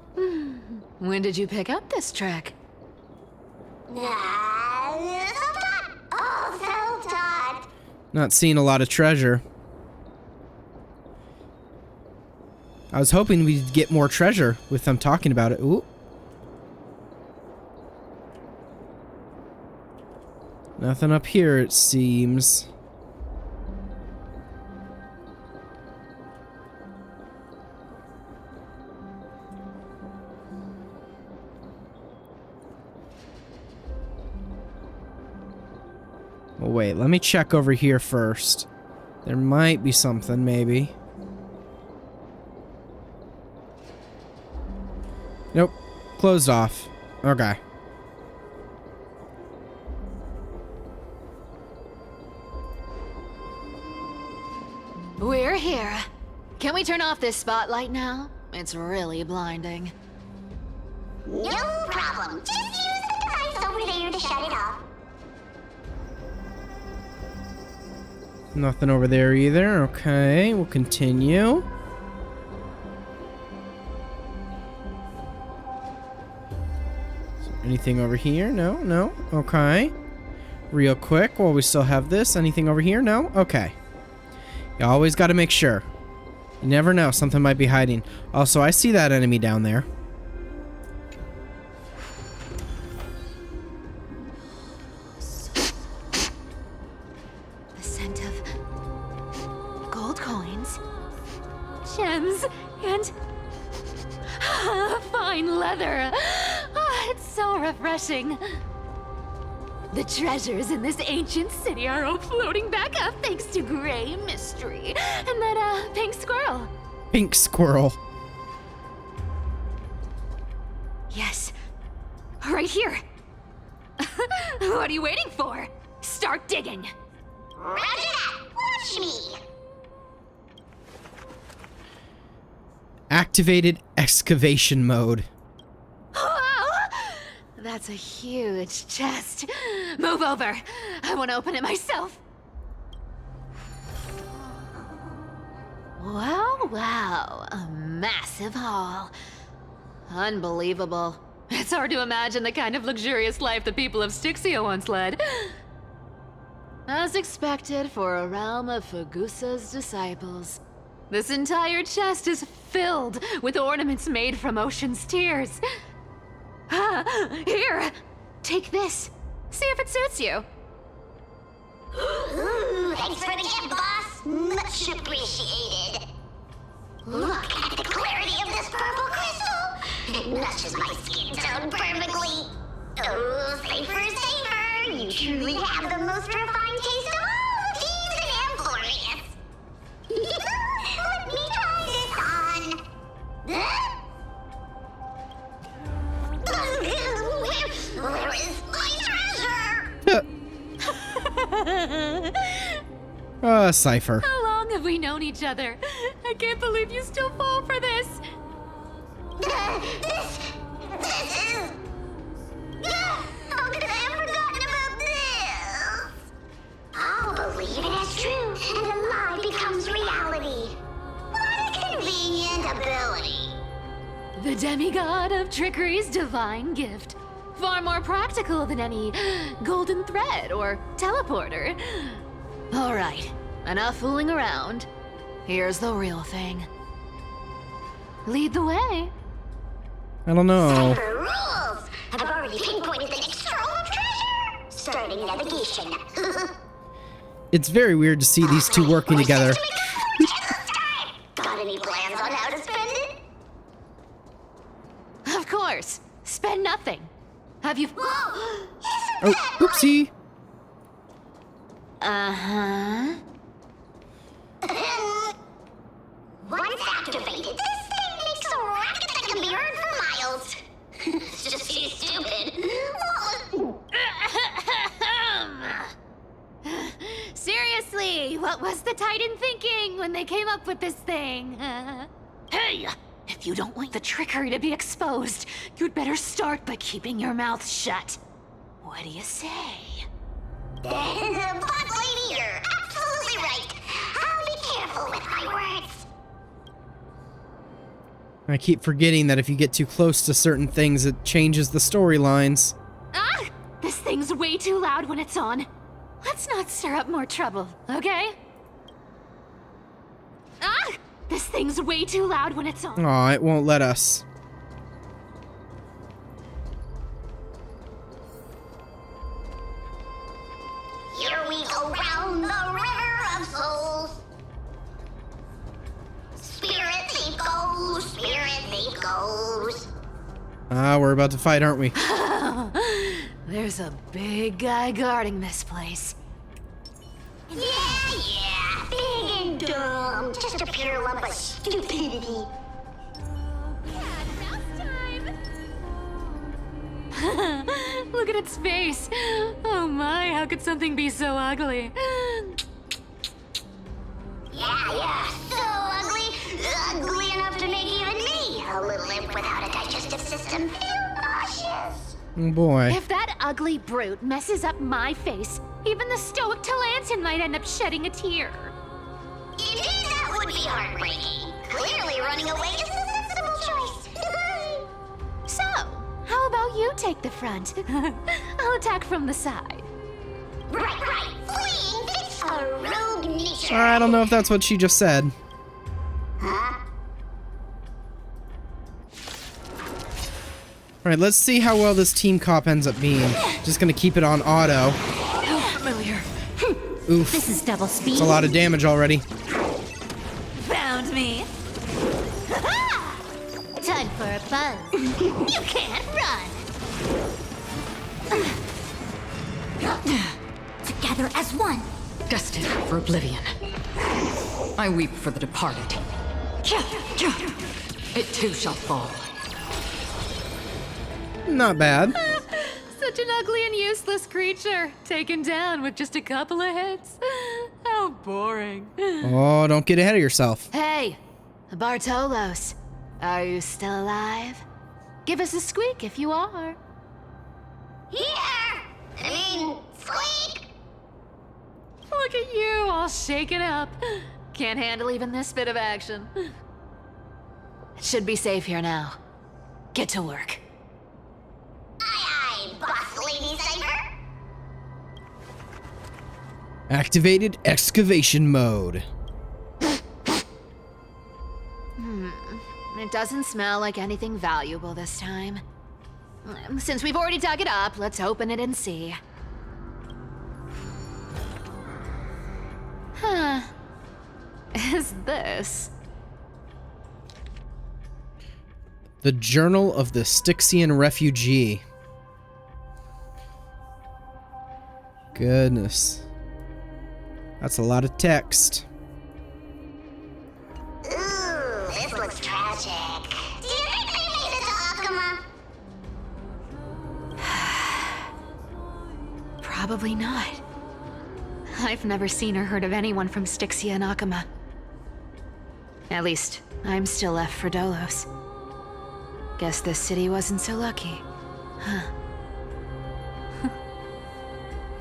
When did you pick up this trick? Self-taught. Oh, self-taught. Not seeing a lot of treasure. I was hoping we'd get more treasure with them talking about it. Ooh. Nothing up here, it seems. Well, wait, let me check over here first. There might be something, maybe. Nope. Closed off. Okay. We're here. Can we turn off this spotlight now? It's really blinding. No problem. Just use the device over there to shut it off. Nothing over there either. Okay, we'll continue. Anything over here? No, no. Okay. Real quick, while we still have this. Anything over here? No? Okay. You always got to make sure. You never know. Something might be hiding. Also, I see that enemy down there. The scent of gold coins, gems, and fine leather. It's so refreshing. The treasures in this ancient city are all floating back up thanks to Grey Mystery and that pink squirrel. Pink squirrel. Yes, right here. What are you waiting for? Start digging. Roger that. Watch me. Activated excavation mode. That's a huge chest. Move over. I want to open it myself. Wow, wow, a massive hall. Unbelievable. It's hard to imagine the kind of luxurious life the people of Styxia once led. As expected for a realm of Fagusa's disciples. This entire chest is filled with ornaments made from ocean's tears. Here, take this. See if it suits you. Ooh, thanks for the gift, boss. Much appreciated. Look at the clarity of this purple crystal. It matches my skin tone perfectly. Oh, safer, safer. You truly have the most refined taste of all thieves and amphorious. Let me try this on. Where is my treasure? Cypher. How long have we known each other? I can't believe you still fall for this. This is... How could I have forgotten about this? I'll believe it as true, and a lie becomes reality. What a convenient ability. The demigod of trickery's divine gift. Far more practical than any golden thread or teleporter. All right, enough fooling around. Here's the real thing. Lead the way. I don't know. Cypher rules! I've already pinpointed the next trove of treasure! Starting navigation. It's very weird to see these two working together. Got any plans on how to spend it? Of course. Spend nothing. Have you... Oh, oopsie. Uh-huh. Once activated, this thing makes a racket that can be heard for miles. It's just too stupid. Seriously, what was the Titan thinking when they came up with this thing? Hey, if you don't want the trickery to be exposed, you'd better start by keeping your mouth shut. What do you say? But lady, you're absolutely right. I'll be careful with my words. I keep forgetting that if you get too close to certain things, it changes the storylines. Ah! This thing's way too loud when it's on. Let's not stir up more trouble, okay? Ah! This thing's way too loud when it's on. Aw, it won't let us. Here we go round the river of souls. Spirit thief goes, spirit thief goes. We're about to fight, aren't we? There's a big guy guarding this place. Yeah, big and dumb. Just a pure lump of stupidity. Look at its face. Oh my, how could something be so ugly? Yeah, so ugly. Ugly enough to make even me, a little imp without a digestive system, feel nauseous. Oh boy. If that ugly brute messes up my face, even the stoic Talantin might end up shedding a tear. Indeed, that would be heartbreaking. Clearly running away is the sensible choice. So, how about you take the front? I'll attack from the side. Right. Fleeing fits a rogue nature. I don't know if that's what she just said. Huh? Alright, let's see how well this team cop ends up being. Just gonna keep it on auto. How familiar. Oof. This is double speed. It's a lot of damage already. Found me. Time for a buzz. You can't run. Together as one. Destined for oblivion. I weep for the departed. It too shall fall. Not bad. Such an ugly and useless creature, taken down with just a couple of hits. How boring. Oh, don't get ahead of yourself. Hey, Bartolos, are you still alive? Give us a squeak if you are. Squeak! Look at you, all shaken up. Can't handle even this bit of action. It should be safe here now. Get to work. Aye, aye, Boss Lady Cypher. Activated excavation mode. It doesn't smell like anything valuable this time. Since we've already dug it up, let's open it and see. Huh. Is this? The Journal of the Styxian Refugee. Goodness. That's a lot of text. Ooh, this looks tragic. Do you think they made it to Akuma? Probably not. I've never seen or heard of anyone from Styxia and Akuma. At least, I'm still left for Dolos. Guess this city wasn't so lucky. Huh.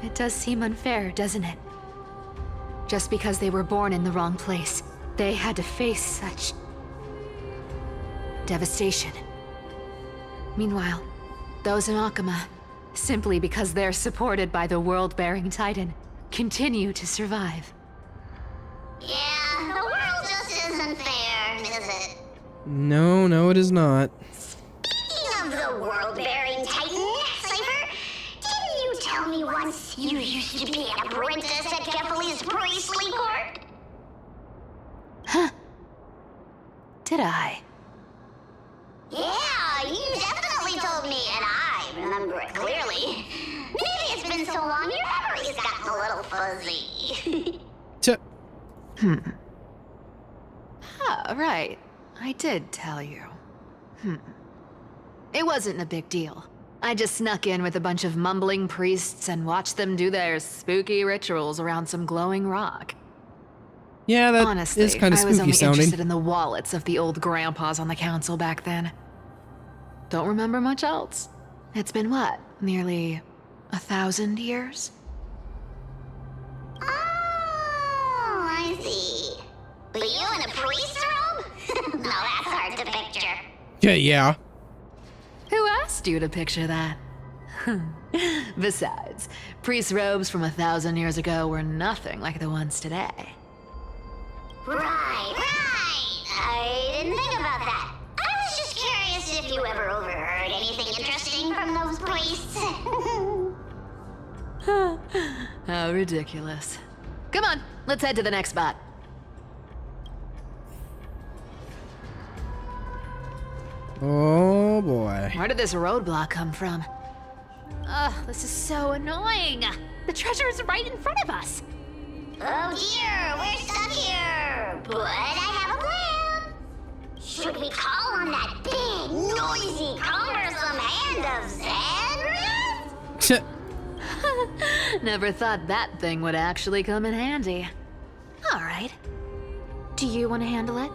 It does seem unfair, doesn't it? Just because they were born in the wrong place, they had to face such devastation. Meanwhile, those in Akuma, simply because they're supported by the world-bearing Titan, continue to survive. Yeah, the world just isn't fair, is it? No, it is not. Speaking of the world-bearing Titan, Cypher, didn't you tell me once you used to be an apprentice at Kephal's priestly court? Huh. Did I? Yeah, you definitely told me, and I remember it clearly. Maybe it's been so long your memory's gotten a little fuzzy. Ah, right. I did tell you. It wasn't a big deal. I just snuck in with a bunch of mumbling priests and watched them do their spooky rituals around some glowing rock. Yeah, that Honestly, is kind of I was spooky only sounding. interested in the wallets of the old grandpas on the council back then. Don't remember much else. It's been what, nearly 1,000 years? Oh, I see. But you in a priest robe? No, that's hard to picture. Yeah. Who asked you to picture that? Besides, priest robes from 1,000 years ago were nothing like the ones today. Right. I didn't think about that. I was just curious if you ever overheard anything interesting from those priests. How ridiculous. Come on, let's head to the next spot. Oh boy. Where did this roadblock come from? Ugh, this is so annoying. The treasure is right in front of us. Oh dear, we're stuck here. But I have a plan. Should we call on that big, noisy, cumbersome hand of Xandrith? Never thought that thing would actually come in handy. All right. Do you want to handle it?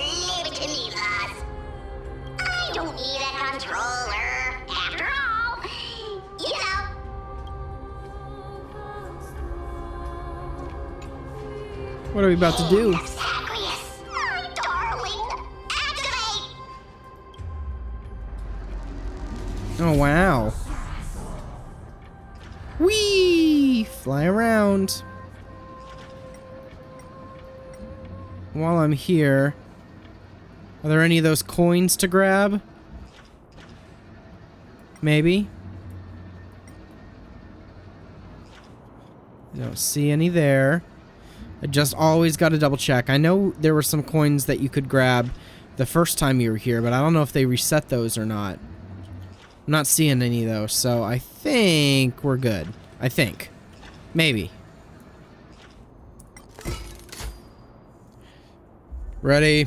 Leave it to me, boss. I don't need a controller. After all, you know. What are we about to do? Zagreus, my darling, activate! Oh wow. Whee! Fly around. While I'm here, are there any of those coins to grab? Maybe. I don't see any there. I just always got to double check. I know there were some coins that you could grab the first time you were here, but I don't know if they reset those or not. I'm not seeing any of those, so I think we're good. I think. Maybe. Ready,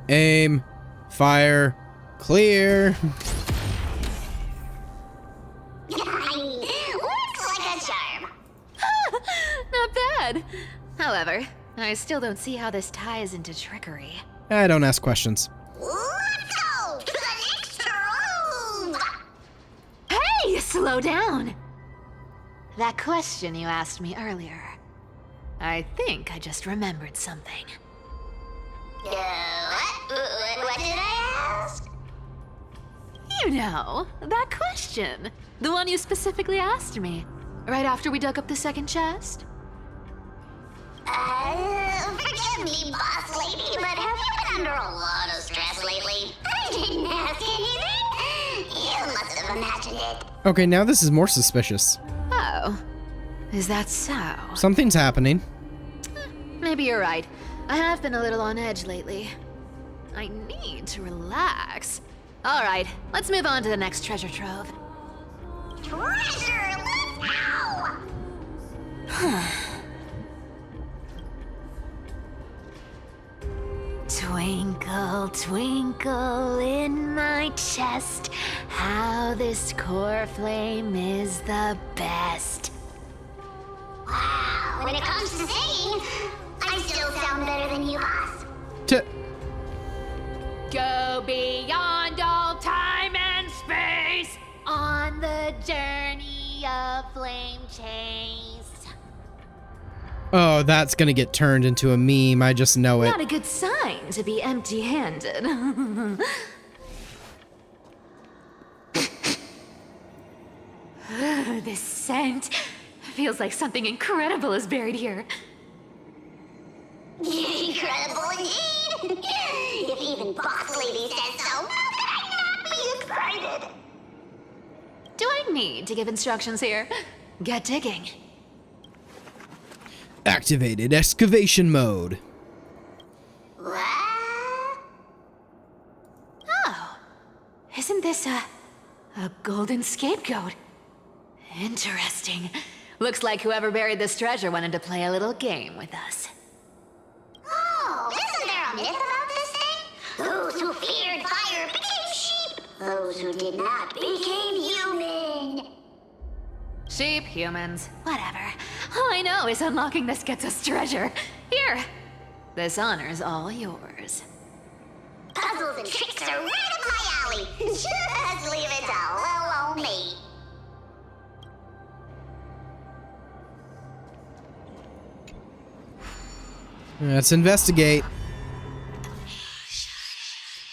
aim, fire, clear. Looks like a charm. Not bad. However, I still don't see how this ties into trickery. I don't ask questions. Let's go to the next room. Hey, slow down. That question you asked me earlier. I think I just remembered something. What did I ask? You know, that question. The one you specifically asked me. Right after we dug up the second chest? Forgive me, boss lady, but have you been under a lot of stress lately? I didn't ask anything. You must have imagined it. Okay, now this is more suspicious. Oh. Is that so? Something's happening. Maybe you're right. I have been a little on edge lately. I need to relax. Alright, let's move on to the next treasure trove. Treasure, let's go! Twinkle, twinkle in my chest, how this core flame is the best. Wow, when it comes to singing, I still sound better than you, boss. Go beyond all time and space on the journey of flame chase. Oh, that's gonna get turned into a meme. I just know it. Not a good sign to be empty-handed. This scent feels like something incredible is buried here. Incredible indeed! If even Boss Lady says so, how could I not be excited? Do I need to give instructions here? Get digging. Activated excavation mode. What? Oh, isn't this a golden scapegoat? Interesting. Looks like whoever buried this treasure wanted to play a little game with us. Oh, isn't there a myth about this thing? Those who feared fire became sheep. Those who did not became human. Sheep, humans, whatever. All I know is unlocking this gets us treasure. Here, this honor's all yours. Puzzles and tricks are right up my alley. Just leave it to little old me. Let's investigate.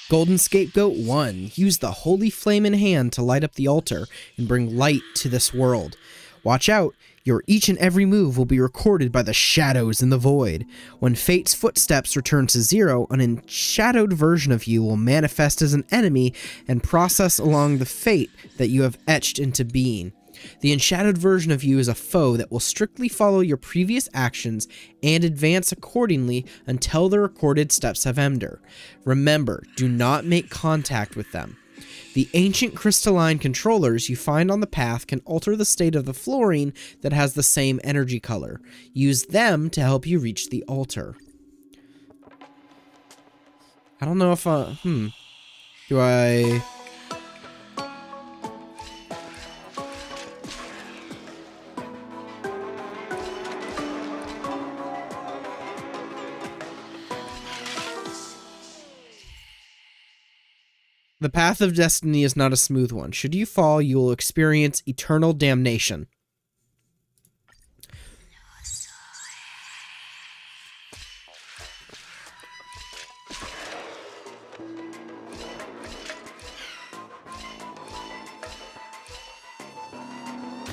Golden Scapegoat 1. Use the holy flame in hand to light up the altar and bring light to this world. Watch out. Your each and every move will be recorded by the shadows in the void. When fate's footsteps return to zero, an enshadowed version of you will manifest as an enemy and process along the fate that you have etched into being. The enshadowed version of you is a foe that will strictly follow your previous actions and advance accordingly until the recorded steps have ended. Remember, do not make contact with them. The ancient crystalline controllers you find on the path can alter the state of the flooring that has the same energy color. Use them to help you reach the altar. I don't know if do I... The path of destiny is not a smooth one. Should you fall, you will experience eternal damnation.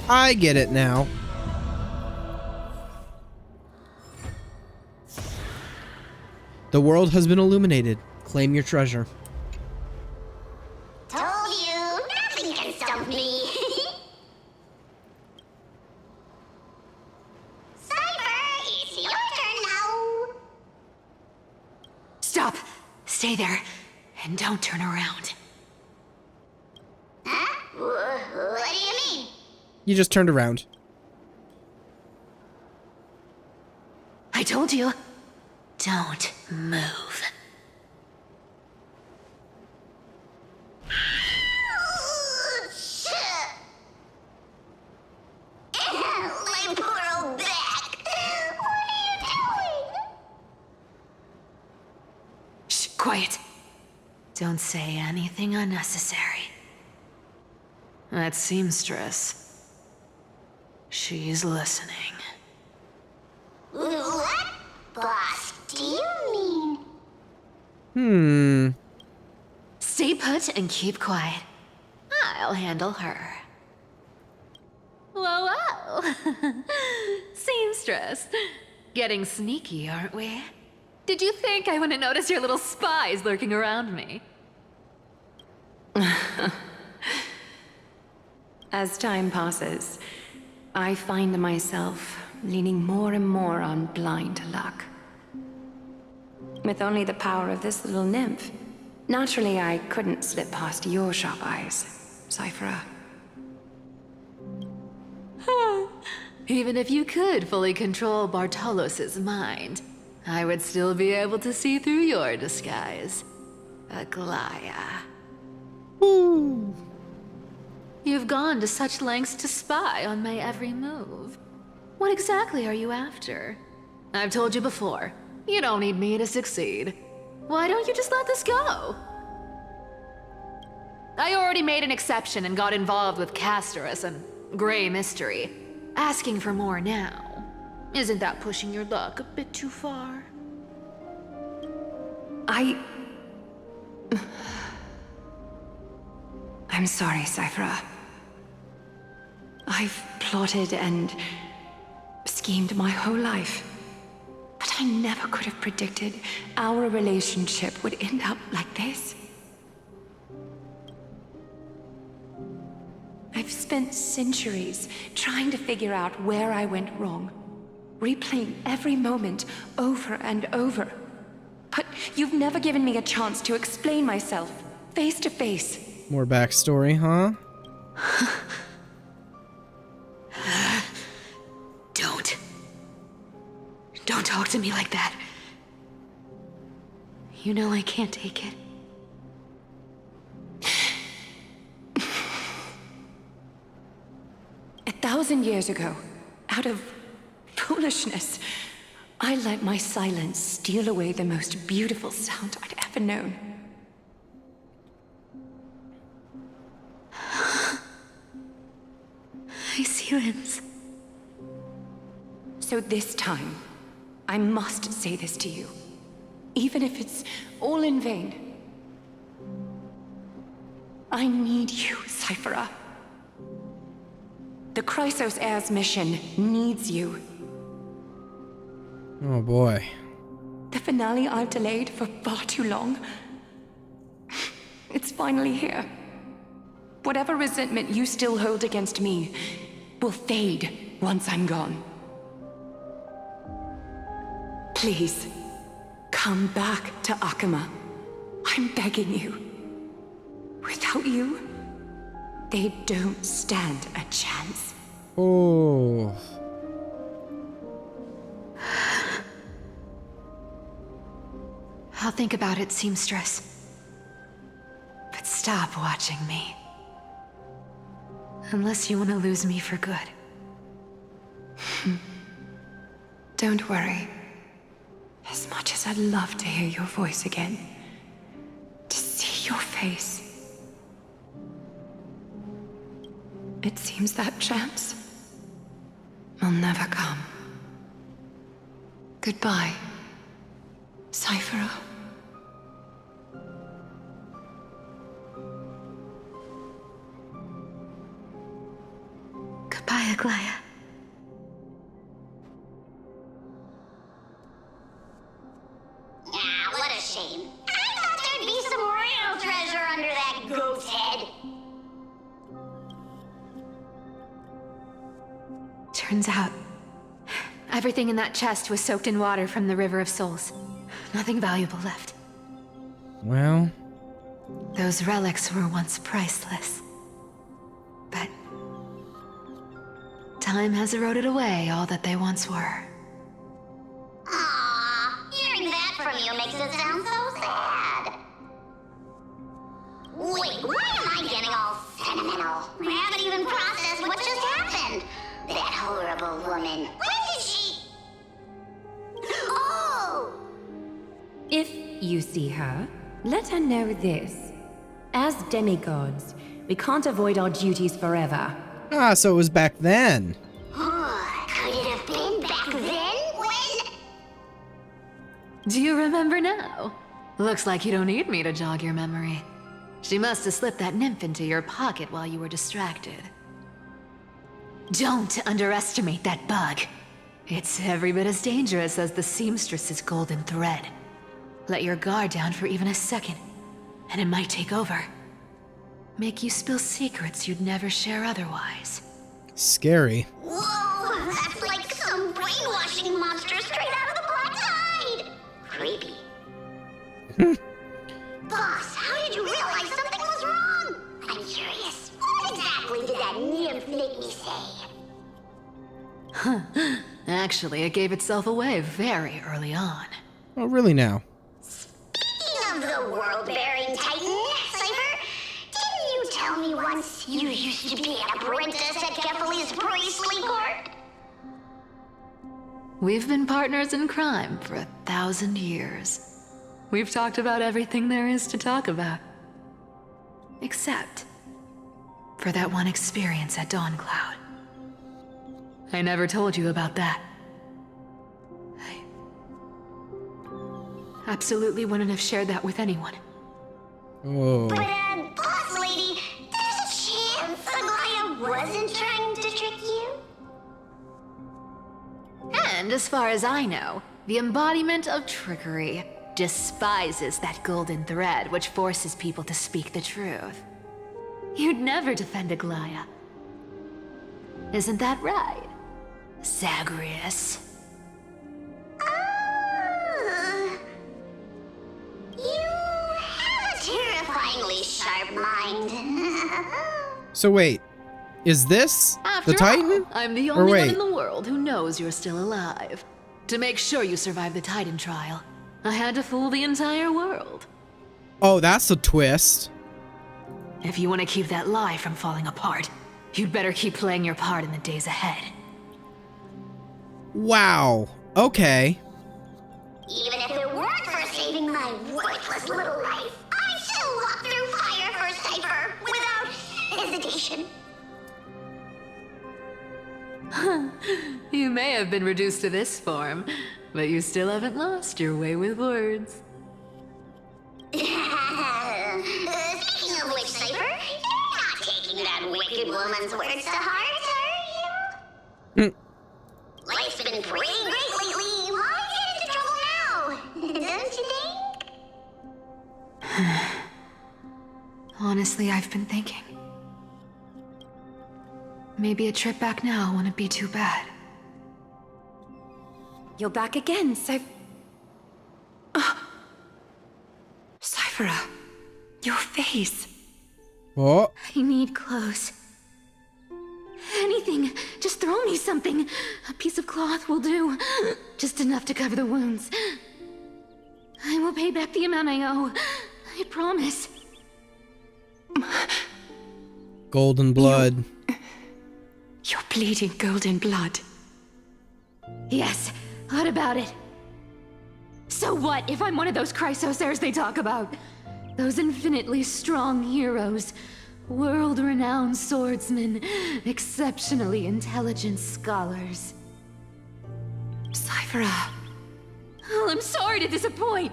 I get it now. The world has been illuminated. Claim your treasure. Told you, nothing can stump me. Cyber, it's your turn now. Stop! Stay there, and don't turn around. Huh? What do you mean? You just turned around. I told you, don't move. My poor old back. What are you doing? Shh, quiet. Don't say anything unnecessary. That seamstress. She's listening. What Stay put and keep quiet. I'll handle her. Whoa, whoa. Seamstress. Getting sneaky, aren't we? Did you think I wouldn't notice your little spies lurking around me? As time passes, I find myself leaning more and more on blind luck. With only the power of this little nymph, naturally I couldn't slip past your sharp eyes, Cyphera. Even if you could fully control Bartolos's mind, I would still be able to see through your disguise. Aglaya. Ooh. You've gone to such lengths to spy on my every move. What exactly are you after? I've told you before, you don't need me to succeed. Why don't you just let this go? I already made an exception and got involved with Castorus and Grey Mystery. Asking for more now. Isn't that pushing your luck a bit too far? I'm sorry, Cyphera. I've plotted and schemed my whole life. But I never could have predicted our relationship would end up like this. I've spent centuries trying to figure out where I went wrong, replaying every moment over and over. But you've never given me a chance to explain myself, face to face. More backstory, huh? Don't talk to me like that. You know I can't take it. 1,000 years ago, out of foolishness, I let my silence steal away the most beautiful sound I'd ever known. I see limbs. So this time, I must say this to you, even if it's all in vain. I need you, Cyphera. The Chrysos Heir's mission needs you. Oh boy. The finale I've delayed for far too long. It's finally here. Whatever resentment you still hold against me will fade once I'm gone. Please, come back to Akama. I'm begging you. Without you, they don't stand a chance. Oh. I'll think about it, seamstress. But stop watching me. Unless you want to lose me for good. Don't worry. As much as I'd love to hear your voice again, to see your face, it seems that chance will never come. Goodbye, Cyphera. Goodbye, Aglaya. Ah, what a shame. I thought there'd be some real treasure under that goat's head. Turns out, everything in that chest was soaked in water from the River of Souls. Nothing valuable left. Well, Those relics were once priceless. But time has eroded away all that they once were. Aww, hearing that from you makes it sound so sad. Wait, why am I getting all sentimental? I haven't even processed what just happened. That horrible woman. When did she... Oh! If you see her, let her know this. As demigods, we can't avoid our duties forever. ah, so it was back then. Could it have been back then when... Do you remember now? Looks like you don't need me to jog your memory. She must have slipped that nymph into your pocket while you were distracted. Don't underestimate that bug. It's every bit as dangerous as the seamstress's golden thread. Let your guard down for even a second, and it might take over. Make you spill secrets you'd never share otherwise. Scary. Whoa, that's like some brainwashing monster straight out of the Black Tide! Creepy. Boss, how did you realize something was wrong? I'm curious. What exactly did that nymph make me say? Actually, it gave itself away very early on. Oh, really now? Speaking of the world-bearing titan, Cypher, didn't you tell me once you used to be an apprentice at Kefali's priestly court? We've been partners in crime for 1,000 years. We've talked about everything there is to talk about. Except for that one experience at Dawncloud. I never told you about that. I absolutely wouldn't have shared that with anyone. Oh. But, boss lady, there's a chance Aglaya wasn't trying to trick you? And as far as I know, the embodiment of trickery despises that golden thread which forces people to speak the truth. You'd never defend Aglaya. Isn't that right, Zagreus? You have a terrifyingly sharp mind. So wait, is this After the Titan? all, I'm the Or only one wait. in the world who knows you're still alive. To make sure you survive the Titan trial, I had to fool the entire world. Oh, that's a twist. If you want to keep that lie from falling apart, you'd better keep playing your part in the days ahead. Wow. Okay. Even if it weren't for saving my worthless little life, I'd still walk through fire for Cypher without hesitation. You may have been reduced to this form, but you still haven't lost your way with words. Speaking of which, Cypher, you're not taking that wicked woman's words to heart, are you? Life's been pretty great lately. Why get into trouble now? Don't you think? Honestly, I've been thinking. Maybe a trip back now wouldn't be too bad. You're back again, Cyphera, your face. Oh. I need clothes. Anything. Just throw me something. A piece of cloth will do. Just enough to cover the wounds. I will pay back the amount I owe. I promise. Golden blood. You're bleeding golden blood. Yes, what about it? So what if I'm one of those Chrysosairs they talk about? Those infinitely strong heroes, world-renowned swordsmen, exceptionally intelligent scholars. Cyphera. Oh, I'm sorry to disappoint.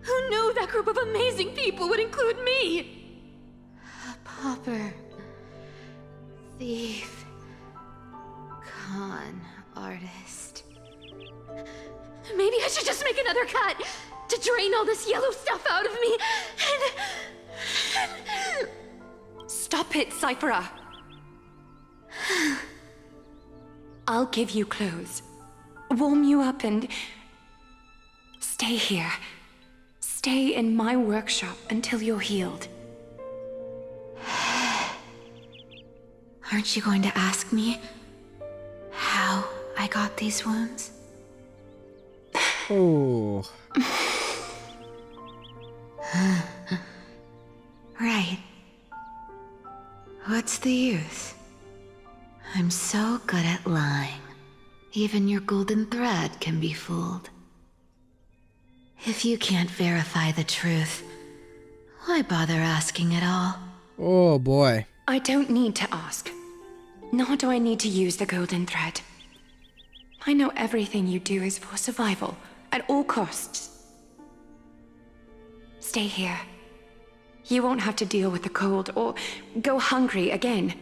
Who knew that group of amazing people would include me? A pauper, thief, con artist. Maybe I should just make another cut to drain all this yellow stuff out of me and... Stop it, Cyphera. I'll give you clothes, warm you up, and stay here. Stay in my workshop until you're healed. Aren't you going to ask me how I got these wounds? Oh. Right. What's the use? I'm so good at lying. Even your golden thread can be fooled. If you can't verify the truth, why bother asking at all? Oh boy. I don't need to ask. Nor do I need to use the golden thread. I know everything you do is for survival, at all costs. Stay here. You won't have to deal with the cold or go hungry again.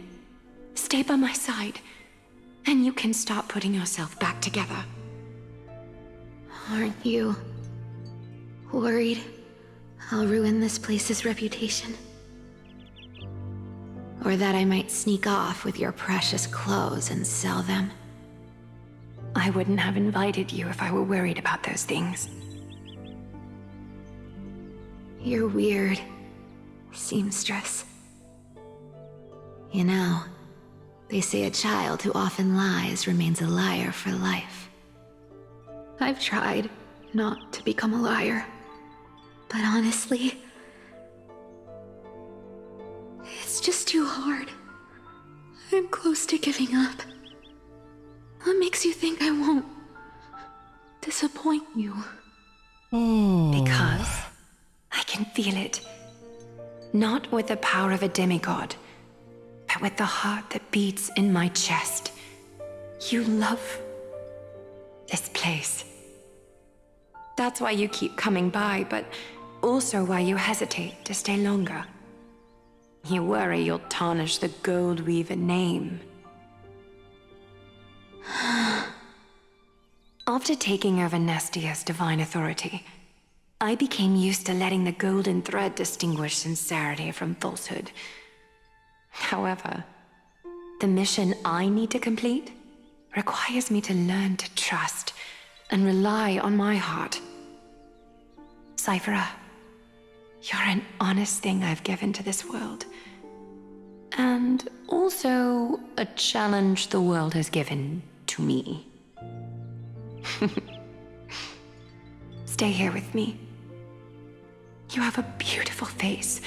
Stay by my side, and you can start putting yourself back together. Aren't you worried I'll ruin this place's reputation? Or that I might sneak off with your precious clothes and sell them? I wouldn't have invited you if I were worried about those things. You're weird, seamstress. You know, they say a child who often lies remains a liar for life. I've tried not to become a liar, but honestly, it's just too hard. I'm close to giving up. What makes you think I won't disappoint you? Because I can feel it. Not with the power of a demigod, but with the heart that beats in my chest. You love this place. That's why you keep coming by, but also why you hesitate to stay longer. You worry you'll tarnish the Gold Weaver name. After taking over Nestia's divine authority, I became used to letting the golden thread distinguish sincerity from falsehood. However, the mission I need to complete requires me to learn to trust and rely on my heart. Cyphera, you're an honest thing I've given to this world. And also a challenge the world has given to me. Stay here with me. You have a beautiful face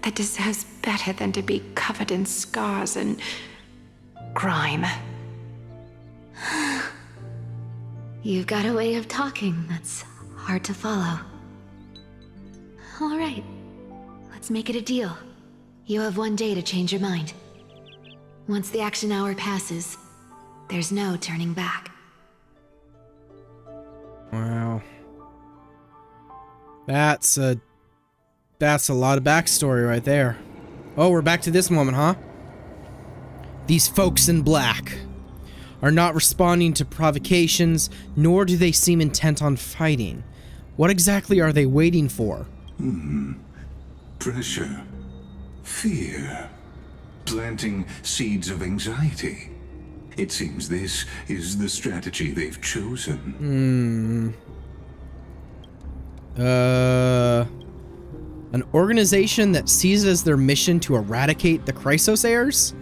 that deserves better than to be covered in scars and grime. You've got a way of talking that's hard to follow. All right, let's make it a deal. You have 1 day to change your mind. Once the action hour passes, there's no turning back. Wow. That's a lot of backstory right there. Oh, we're back to this moment, huh? These folks in black are not responding to provocations, nor do they seem intent on fighting. What exactly are they waiting for? Pressure. Fear. Planting seeds of anxiety. It seems this is the strategy they've chosen. An organization that sees it as their mission to eradicate the Chrysos heirs?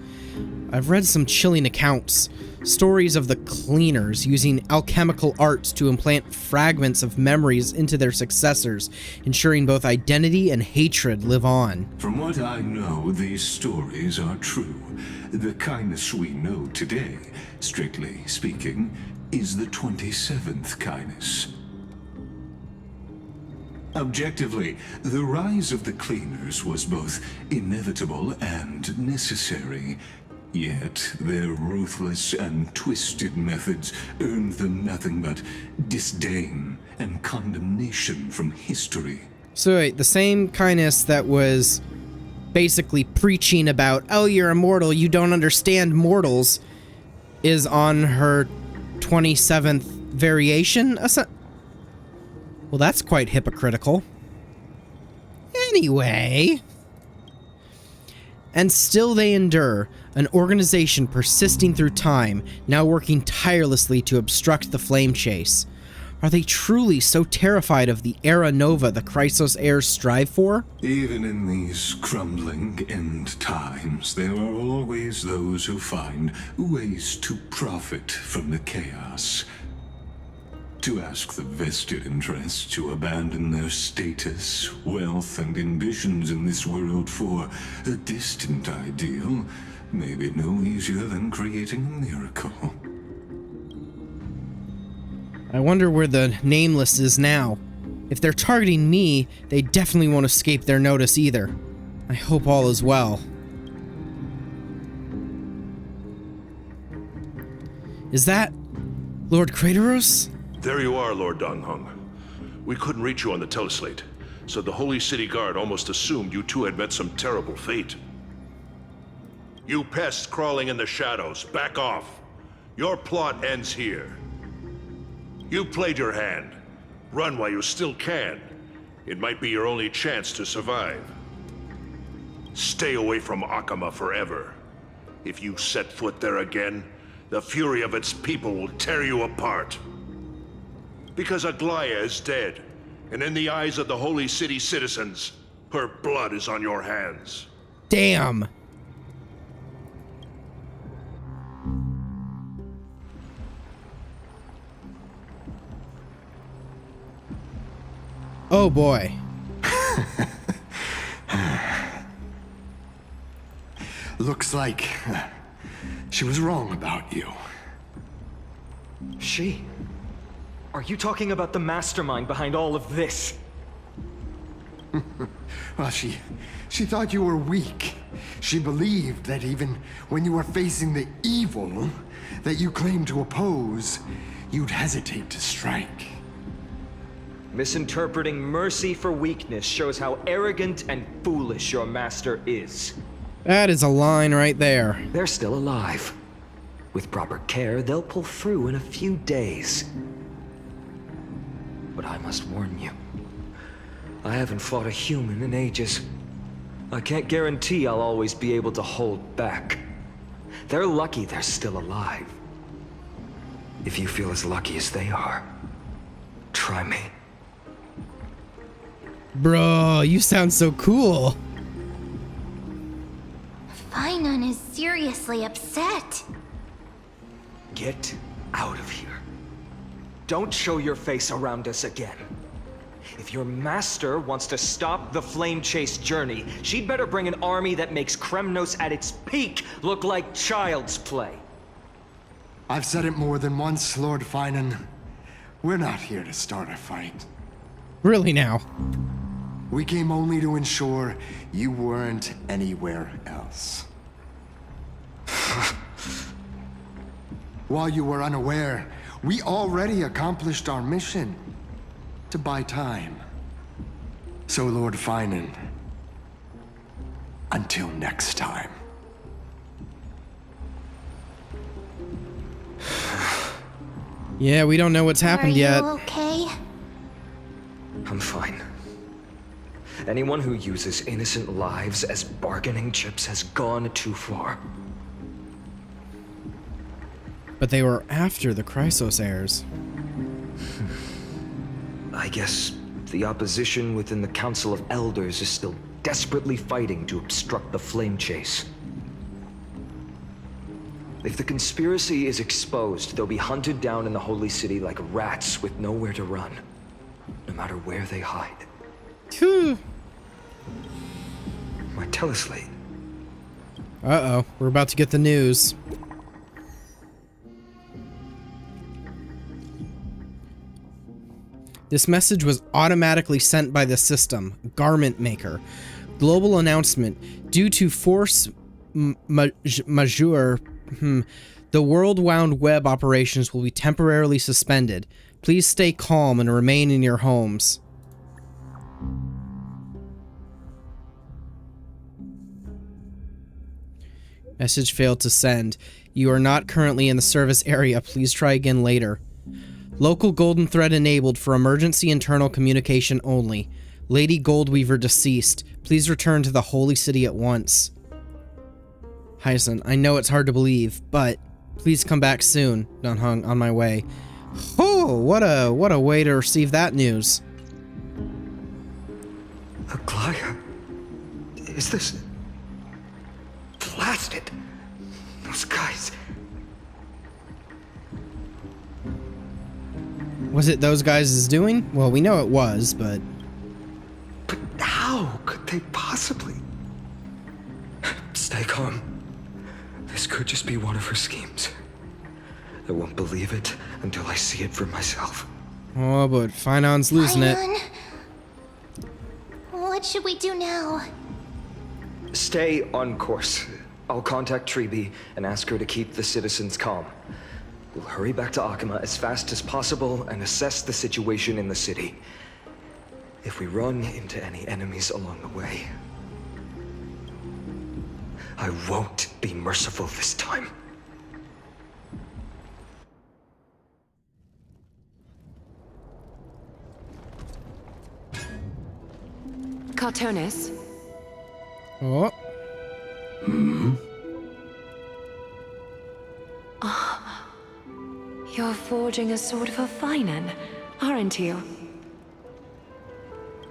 I've read some chilling accounts. Stories of the cleaners using alchemical arts to implant fragments of memories into their successors, ensuring both identity and hatred live on. From what I know, these stories are true. The kindness we know today, strictly speaking, is the 27th kindness. Objectively, the rise of the cleaners was both inevitable and necessary. Yet, their ruthless and twisted methods earned them nothing but disdain and condemnation from history. So wait, the same kindness that was basically preaching about, oh, you're immortal, you don't understand mortals, is on her 27th variation? Well, that's quite hypocritical. Anyway. And still they endure, an organization persisting through time, now working tirelessly to obstruct the flame chase. Are they truly so terrified of the era nova the Chrysos heirs strive for? Even in these crumbling end times, there are always those who find ways to profit from the chaos. To ask the vested interests to abandon their status, wealth, and ambitions in this world for a distant ideal may be no easier than creating a miracle. I wonder where the Nameless is now. If they're targeting me, they definitely won't escape their notice either. I hope all is well. Is that Lord Kratos? There you are, Lord Donghung. We couldn't reach you on the teleslate, so the Holy City Guard almost assumed you two had met some terrible fate. You pests crawling in the shadows, back off. Your plot ends here. You played your hand. Run while you still can. It might be your only chance to survive. Stay away from Akama forever. If you set foot there again, the fury of its people will tear you apart. Because Aglaya is dead, and in the eyes of the Holy City citizens, her blood is on your hands. Damn. Oh boy. Looks like she was wrong about you. She? Are you talking about the mastermind behind all of this? Well, she thought you were weak. She believed that even when you were facing the evil that you claimed to oppose, you'd hesitate to strike. Misinterpreting mercy for weakness shows how arrogant and foolish your master is. That is a line right there. They're still alive. With proper care, they'll pull through in a few days. But I must warn you, I haven't fought a human in ages. I can't guarantee I'll always be able to hold back. They're lucky they're still alive. If you feel as lucky as they are, try me. Bro, you sound so cool. Finon is seriously upset. Get out of here. Don't show your face around us again. If your master wants to stop the Flame Chase journey, she'd better bring an army that makes Kremnos at its peak look like child's play. I've said it more than once, Lord Finon. We're not here to start a fight. Really now? We came only to ensure you weren't anywhere else. While you were unaware, we already accomplished our mission to buy time. So, Lord Finon, until next time. Yeah, we don't know what's happened yet. Are you okay? I'm fine. Anyone who uses innocent lives as bargaining chips has gone too far. But they were after the Chrysos heirs. I guess the opposition within the Council of Elders is still desperately fighting to obstruct the Flame Chase. If the conspiracy is exposed, they'll be hunted down in the Holy City like rats with nowhere to run, no matter where they hide. Phew. My teleslate. Uh-oh, we're about to get the news. This message was automatically sent by the system, Garment Maker. Global announcement. Due to force majeure, the world-wound web operations will be temporarily suspended. Please stay calm and remain in your homes. Message failed to send. You are not currently in the service area. Please try again later. Local golden thread enabled for emergency internal communication only. Lady Goldweaver deceased. Please return to the Holy City at once. Hyson, I know it's hard to believe, but please come back soon. Dunhung, on my way. Oh, what a way to receive that news. Aglaya? Is this... blasted? Those guys... Was it those guys' doing? Well, we know it was, but... But how could they possibly... Stay calm. This could just be one of her schemes. I won't believe it until I see it for myself. Oh, but Finon's losing it. What should we do now? Stay on course. I'll contact Treeby and ask her to keep the citizens calm. We'll hurry back to Akama as fast as possible and assess the situation in the city. if we run into any enemies along the way, I won't be merciful this time. Cartonis, Oh, you're forging a sword for Finan, aren't you?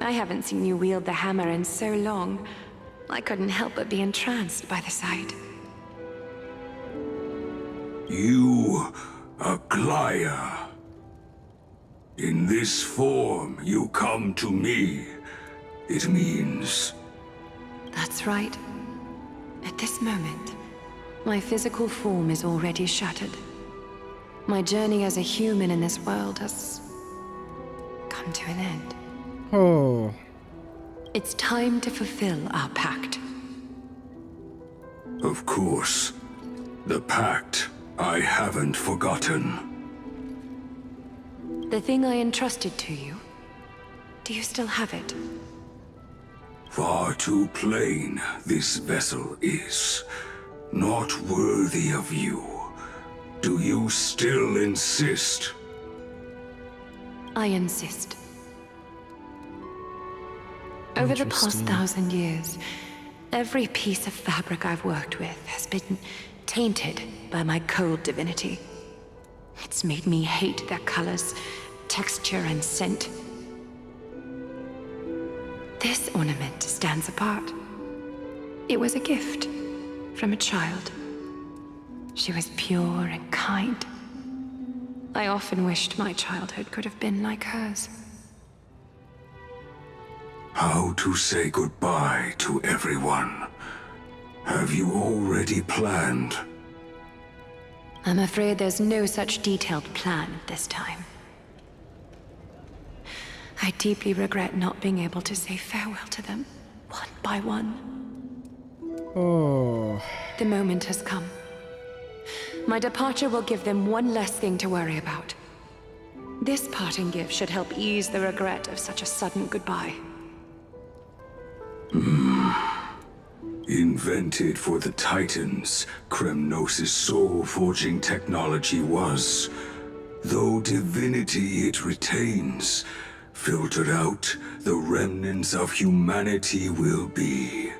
I haven't seen you wield the hammer in so long. I couldn't help but be entranced by the sight. You, Aglaya. In this form, you come to me. It means... That's right. At this moment, my physical form is already shattered. My journey as a human in this world has come to an end. oh. It's time to fulfill our pact. Of course. The pact I haven't forgotten. The thing I entrusted to you, do you still have it? Far too plain this vessel is. Not worthy of you. Do you still insist? I insist. Over the past 1,000 years, every piece of fabric I've worked with has been tainted by my cold divinity. It's made me hate their colors, texture, and scent. This ornament stands apart. It was a gift from a child. She was pure and kind. I often wished my childhood could have been like hers. How to say goodbye to everyone? Have you already planned? I'm afraid there's no such detailed plan this time. I deeply regret not being able to say farewell to them, one by one. Oh. The moment has come. My departure will give them one less thing to worry about. This parting gift should help ease the regret of such a sudden goodbye. Invented for the Titans, Kremnos' soul-forging technology was, though divinity it retains, filtered out, the remnants of humanity will be.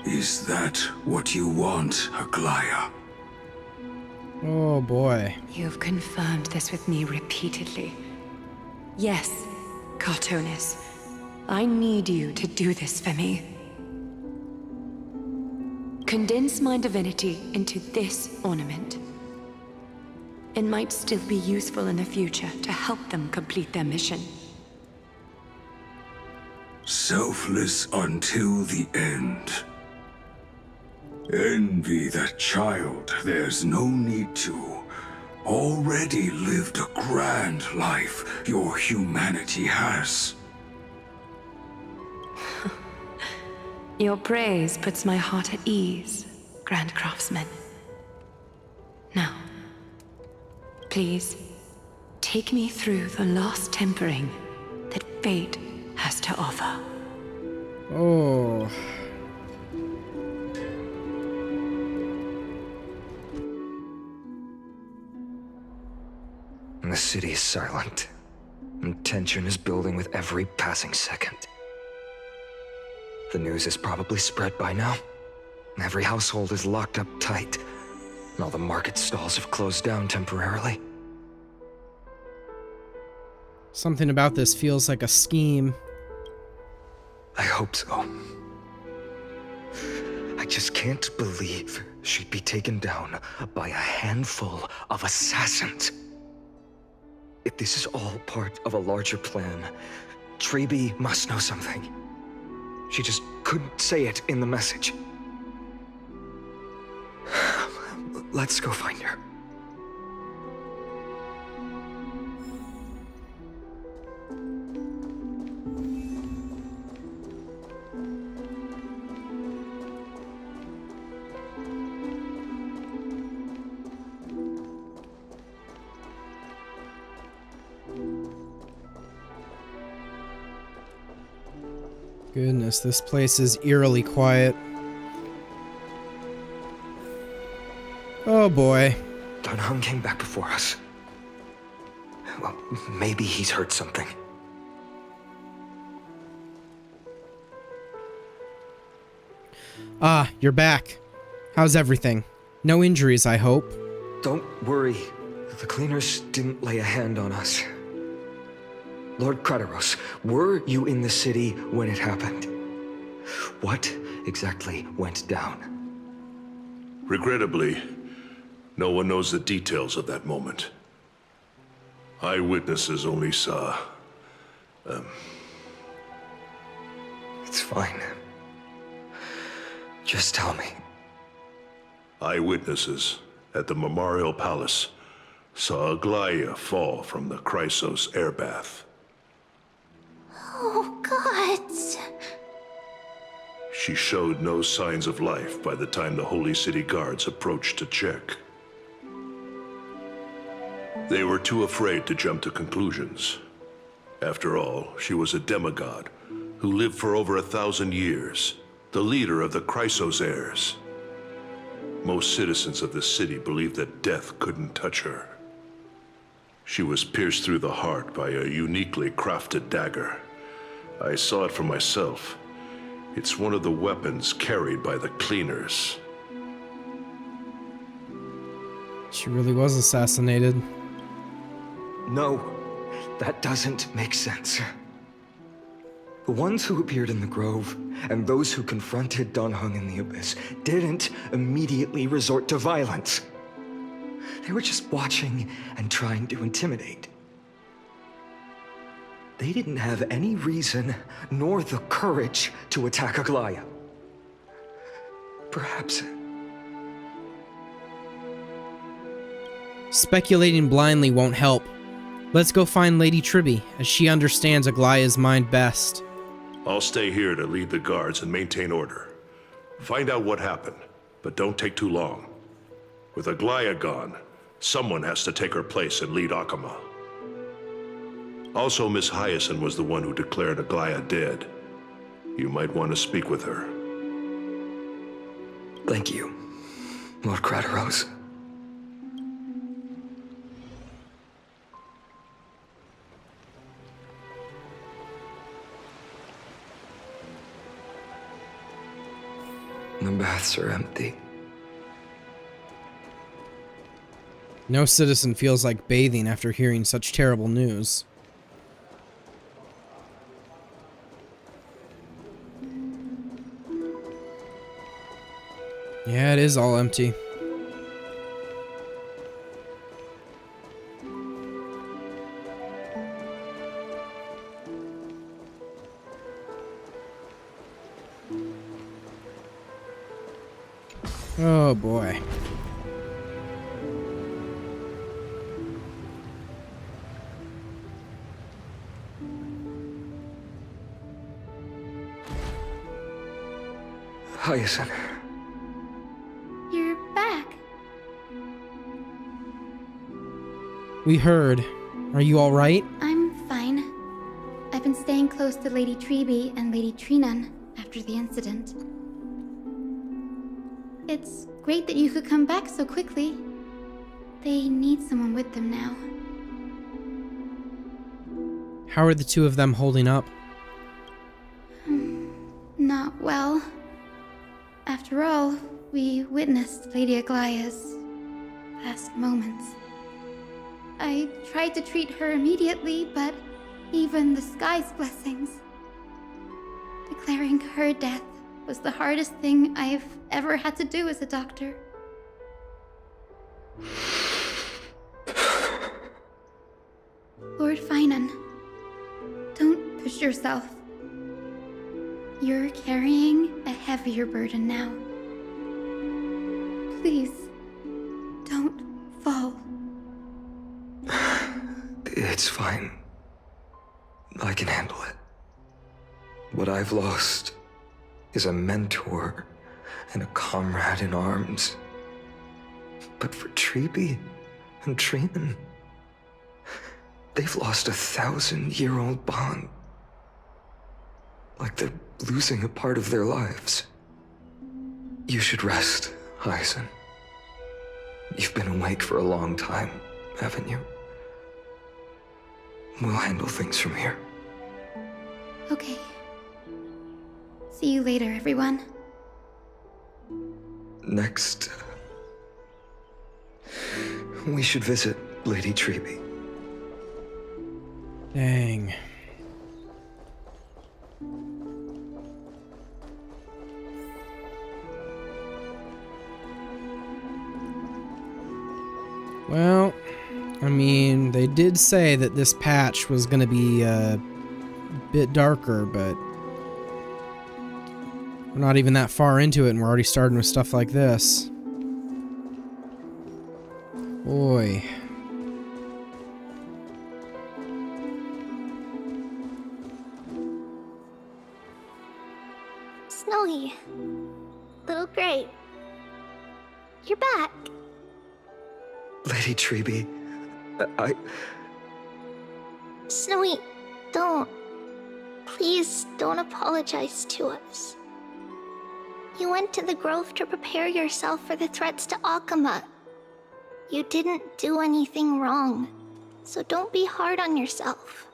Is that what you want, Aglaya? Oh boy. You've confirmed this with me repeatedly. Yes, Cartonis. I need you to do this for me. Condense my divinity into this ornament. It might still be useful in the future to help them complete their mission. Selfless until the end. Envy that child, there's no need to. Already lived a grand life your humanity has. Your praise puts my heart at ease, Grand Craftsman. Now, please, take me through the last tempering that fate has to offer. Oh. The city is silent, and tension is building with every passing second. The news is probably spread by now. Every household is locked up tight, and all the market stalls have closed down temporarily. Something about this feels like a scheme. I hope so. I just can't believe she'd be taken down by a handful of assassins. If this is all part of a larger plan, Treeby must know something. She just couldn't say it in the message. Let's go find her. Goodness, this place is eerily quiet. Oh boy. Dan Heng came back before us. Well, maybe he's heard something. Ah, you're back. How's everything? No injuries, I hope. Don't worry. The cleaners didn't lay a hand on us. Lord Krateros, were you in the city when it happened? What exactly went down? Regrettably, no one knows the details of that moment. Eyewitnesses only saw... It's fine. Just tell me. Eyewitnesses at the Memorial Palace saw Aglaya fall from the Chrysos airbath. Oh, God. She showed no signs of life by the time the Holy City guards approached to check. They were too afraid to jump to conclusions. After all, she was a demigod who lived for over 1,000 years, the leader of the Chrysos heirs. Most citizens of the city believed that death couldn't touch her. She was pierced through the heart by a uniquely crafted dagger. I saw it for myself. It's one of the weapons carried by the cleaners. She really was assassinated. No, that doesn't make sense. The ones who appeared in the grove, and those who confronted Dan Heng in the Abyss, didn't immediately resort to violence. They were just watching and trying to intimidate. They didn't have any reason, nor the courage, to attack Aglaya. Perhaps... Speculating blindly won't help. Let's go find Lady Tribby, as she understands Aglaya's mind best. I'll stay here to lead the guards and maintain order. Find out what happened, but don't take too long. With Aglaya gone, someone has to take her place and lead Akama. Also, Miss Hyacinth was the one who declared Aglaya dead. You might want to speak with her. Thank you, Lord Krateros. The baths are empty. No citizen feels like bathing after hearing such terrible news. Yeah, it is all empty. Oh boy. Hyacinth. You're back. We heard. Are you alright? I'm fine. I've been staying close to Lady Treby and Lady Trinan after the incident. It's great that you could come back so quickly. They need someone with them now. How are the two of them holding up? Not well. After all, we witnessed Lady Aglaya's last moments. I tried to treat her immediately, but even the sky's blessings. Declaring her death was the hardest thing I've ever had to do as a doctor. Lord Finan, don't push yourself. You're carrying a heavier burden now. Please, don't fall. It's fine. I can handle it. What I've lost is a mentor and a comrade in arms. But for Treby and Trinan, they've lost a 1,000-year-old bond. Like they're losing a part of their lives. You should rest, Hyacin. You've been awake for a long time, haven't you? We'll handle things from here. Okay. See you later, everyone. Next, we should visit Lady Treby. Dang. Well, I mean, they did say that this patch was going to be a bit darker, but we're not even that far into it, and we're already starting with stuff like this. Boy. Snowy. Little Gray. You're back. Lady Treby, Snowy, don't. Please don't apologize to us. You went to the Grove to prepare yourself for the threats to Akama. You didn't do anything wrong, so don't be hard on yourself.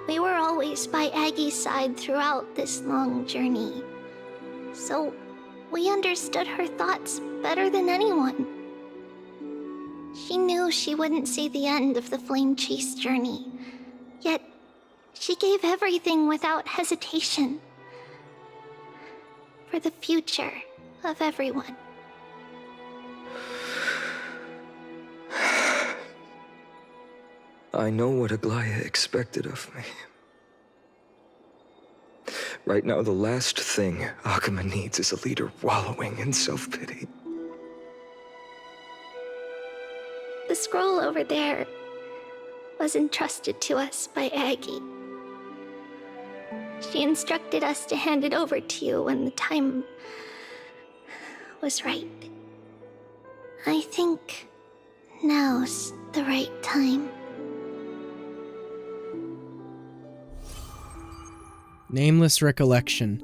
We were always by Aggie's side throughout this long journey, so we understood her thoughts better than anyone. She knew she wouldn't see the end of the Flame Chase journey, yet she gave everything without hesitation. For the future of everyone. I know what Aglaya expected of me. Right now, the last thing Akama needs is a leader wallowing in self-pity. The scroll over there was entrusted to us by Aggie. She instructed us to hand it over to you when the time was right. I think now's the right time. Nameless recollection.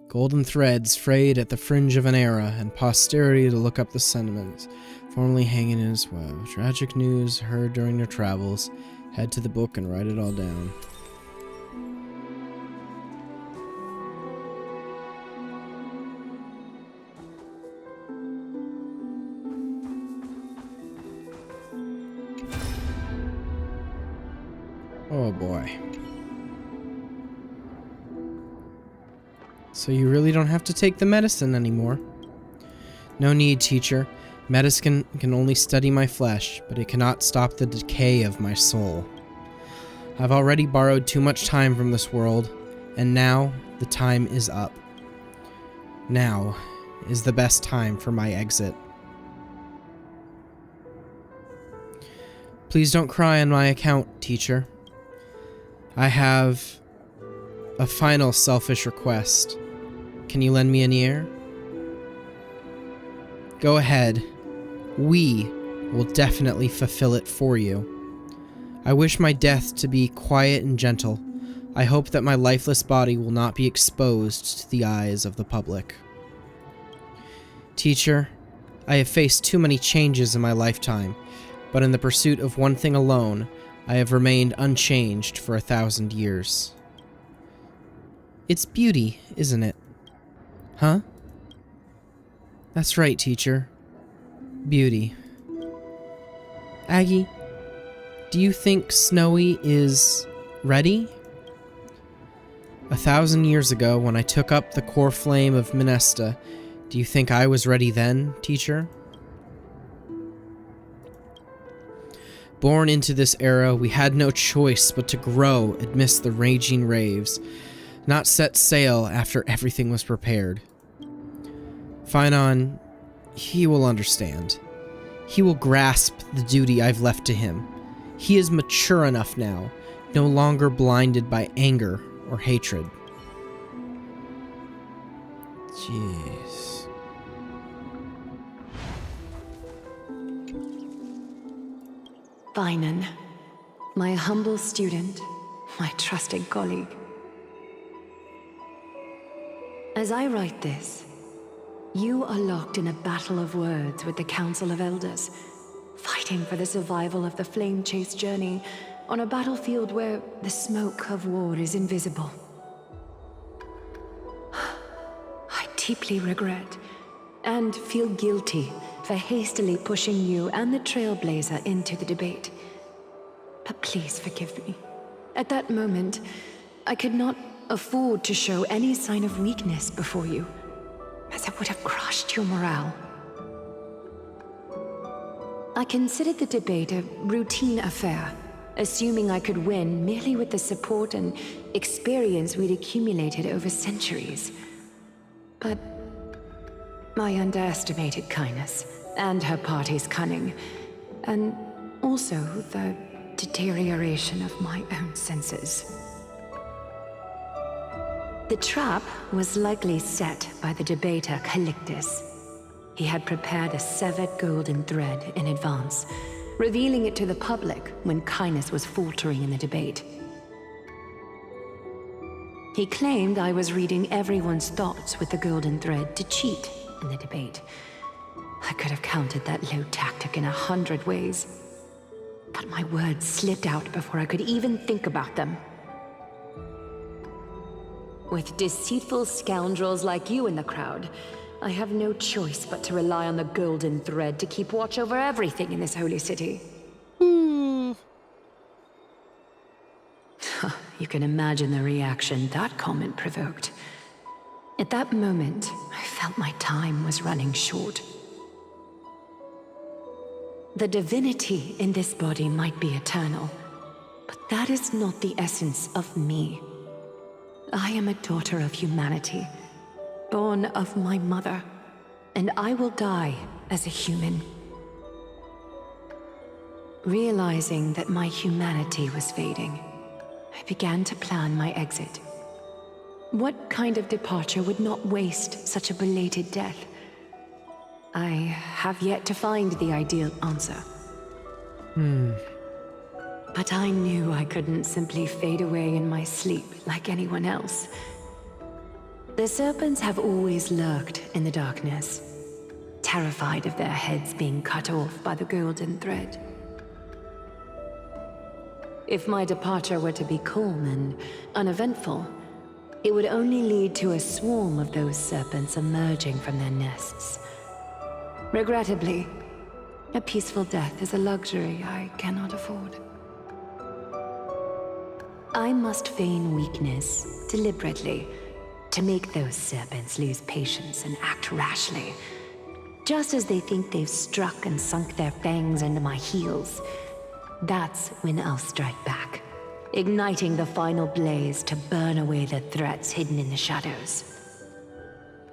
Golden threads frayed at the fringe of an era, and posterity to look up the sentiments formerly hanging in its web. Tragic news heard during their travels. Head to the book and write it all down. Oh boy. So you really don't have to take the medicine anymore. No need, teacher. Medicine can only steady my flesh, but it cannot stop the decay of my soul. I've already borrowed too much time from this world, and now the time is up. Now is the best time for my exit. Please don't cry on my account, teacher. I have a final selfish request. Can you lend me an ear? Go ahead. We will definitely fulfill it for you. I wish my death to be quiet and gentle. I hope that my lifeless body will not be exposed to the eyes of the public. Teacher, I have faced too many changes in my lifetime, but in the pursuit of one thing alone, I have remained unchanged for 1,000 years. It's beauty, isn't it? Huh? That's right, teacher. Beauty. Aggie, do you think Snowy is ready? 1,000 years ago, when I took up the core flame of Minesta, do you think I was ready then, teacher? Born into this era, we had no choice but to grow amidst the raging waves, not set sail after everything was prepared. Finon, he will understand. He will grasp the duty I've left to him. He is mature enough now, no longer blinded by anger or hatred. Jeez. Finon, my humble student, my trusted colleague. As I write this, you are locked in a battle of words with the Council of Elders, fighting for the survival of the flame-chased journey on a battlefield where the smoke of war is invisible. I deeply regret and feel guilty for hastily pushing you and the Trailblazer into the debate. But please forgive me. At that moment, I could not afford to show any sign of weakness before you, as it would have crushed your morale. I considered the debate a routine affair, assuming I could win merely with the support and experience we'd accumulated over centuries. But I underestimated Kindness and her party's cunning, and also the deterioration of my own senses. The trap was likely set by the debater Calictus. He had prepared a severed golden thread in advance, revealing it to the public when Kindness was faltering in the debate. He claimed I was reading everyone's thoughts with the golden thread to cheat in the debate. I could have countered that low tactic in 100 ways, but my words slipped out before I could even think about them. With deceitful scoundrels like you in the crowd, I have no choice but to rely on the golden thread to keep watch over everything in this holy city. You can imagine the reaction that comment provoked. At that moment, I felt my time was running short. The divinity in this body might be eternal, but that is not the essence of me. I am a daughter of humanity, born of my mother, and I will die as a human. Realizing that my humanity was fading, I began to plan my exit. What kind of departure would not waste such a belated death? I have yet to find the ideal answer. But I knew I couldn't simply fade away in my sleep like anyone else. The serpents have always lurked in the darkness, terrified of their heads being cut off by the golden thread. If my departure were to be calm and uneventful, it would only lead to a swarm of those serpents emerging from their nests. Regrettably, a peaceful death is a luxury I cannot afford. I must feign weakness, deliberately, to make those serpents lose patience and act rashly. Just as they think they've struck and sunk their fangs into my heels, that's when I'll strike back, igniting the final blaze to burn away the threats hidden in the shadows.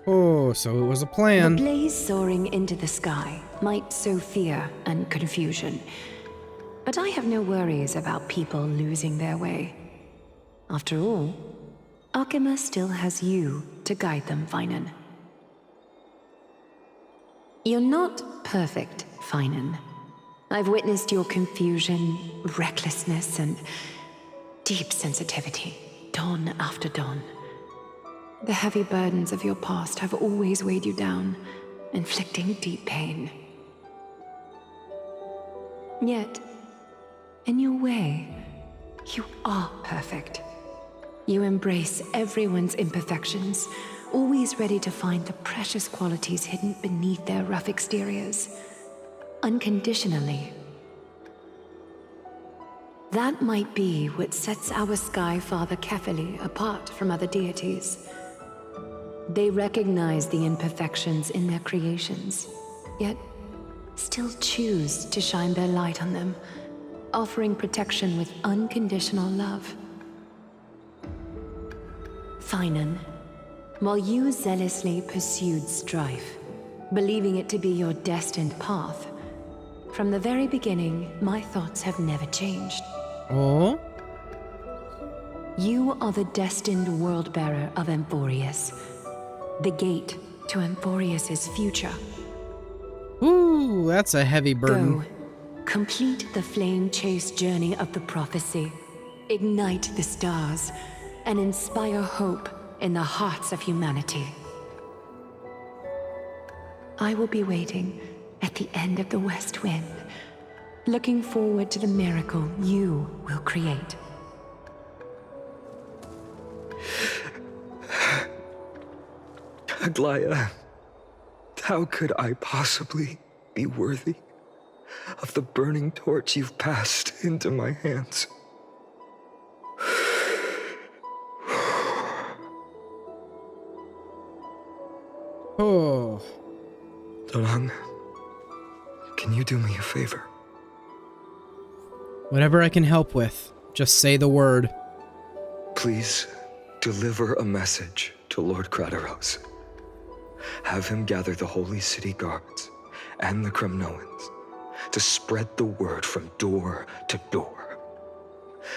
Oh, so it was a plan. The blaze soaring into the sky might sow fear and confusion, but I have no worries about people losing their way. After all, Alchema still has you to guide them, Finan. You're not perfect, Finan. I've witnessed your confusion, recklessness, and deep sensitivity, dawn after dawn. The heavy burdens of your past have always weighed you down, inflicting deep pain. Yet, in your way, you are perfect. You embrace everyone's imperfections, always ready to find the precious qualities hidden beneath their rough exteriors. Unconditionally. That might be what sets our Sky Father Kefili apart from other deities. They recognize the imperfections in their creations, yet still choose to shine their light on them, offering protection with unconditional love. Finan, while you zealously pursued strife, believing it to be your destined path, from the very beginning, my thoughts have never changed. Oh? You are the destined world-bearer of Amphorius, the gate to Amphorius's future. Ooh, that's a heavy burden. Go, complete the flame-chased journey of the prophecy, ignite the stars, and inspire hope in the hearts of humanity. I will be waiting at the end of the West Wind, looking forward to the miracle you will create. Aglaya, how could I possibly be worthy of the burning torch you've passed into my hands? Oh. Dorang, can you do me a favor? Whatever I can help with. Just say the word. Please deliver a message to Lord Krateros. Have him gather the Holy City guards and the Kremnoans to spread the word from door to door.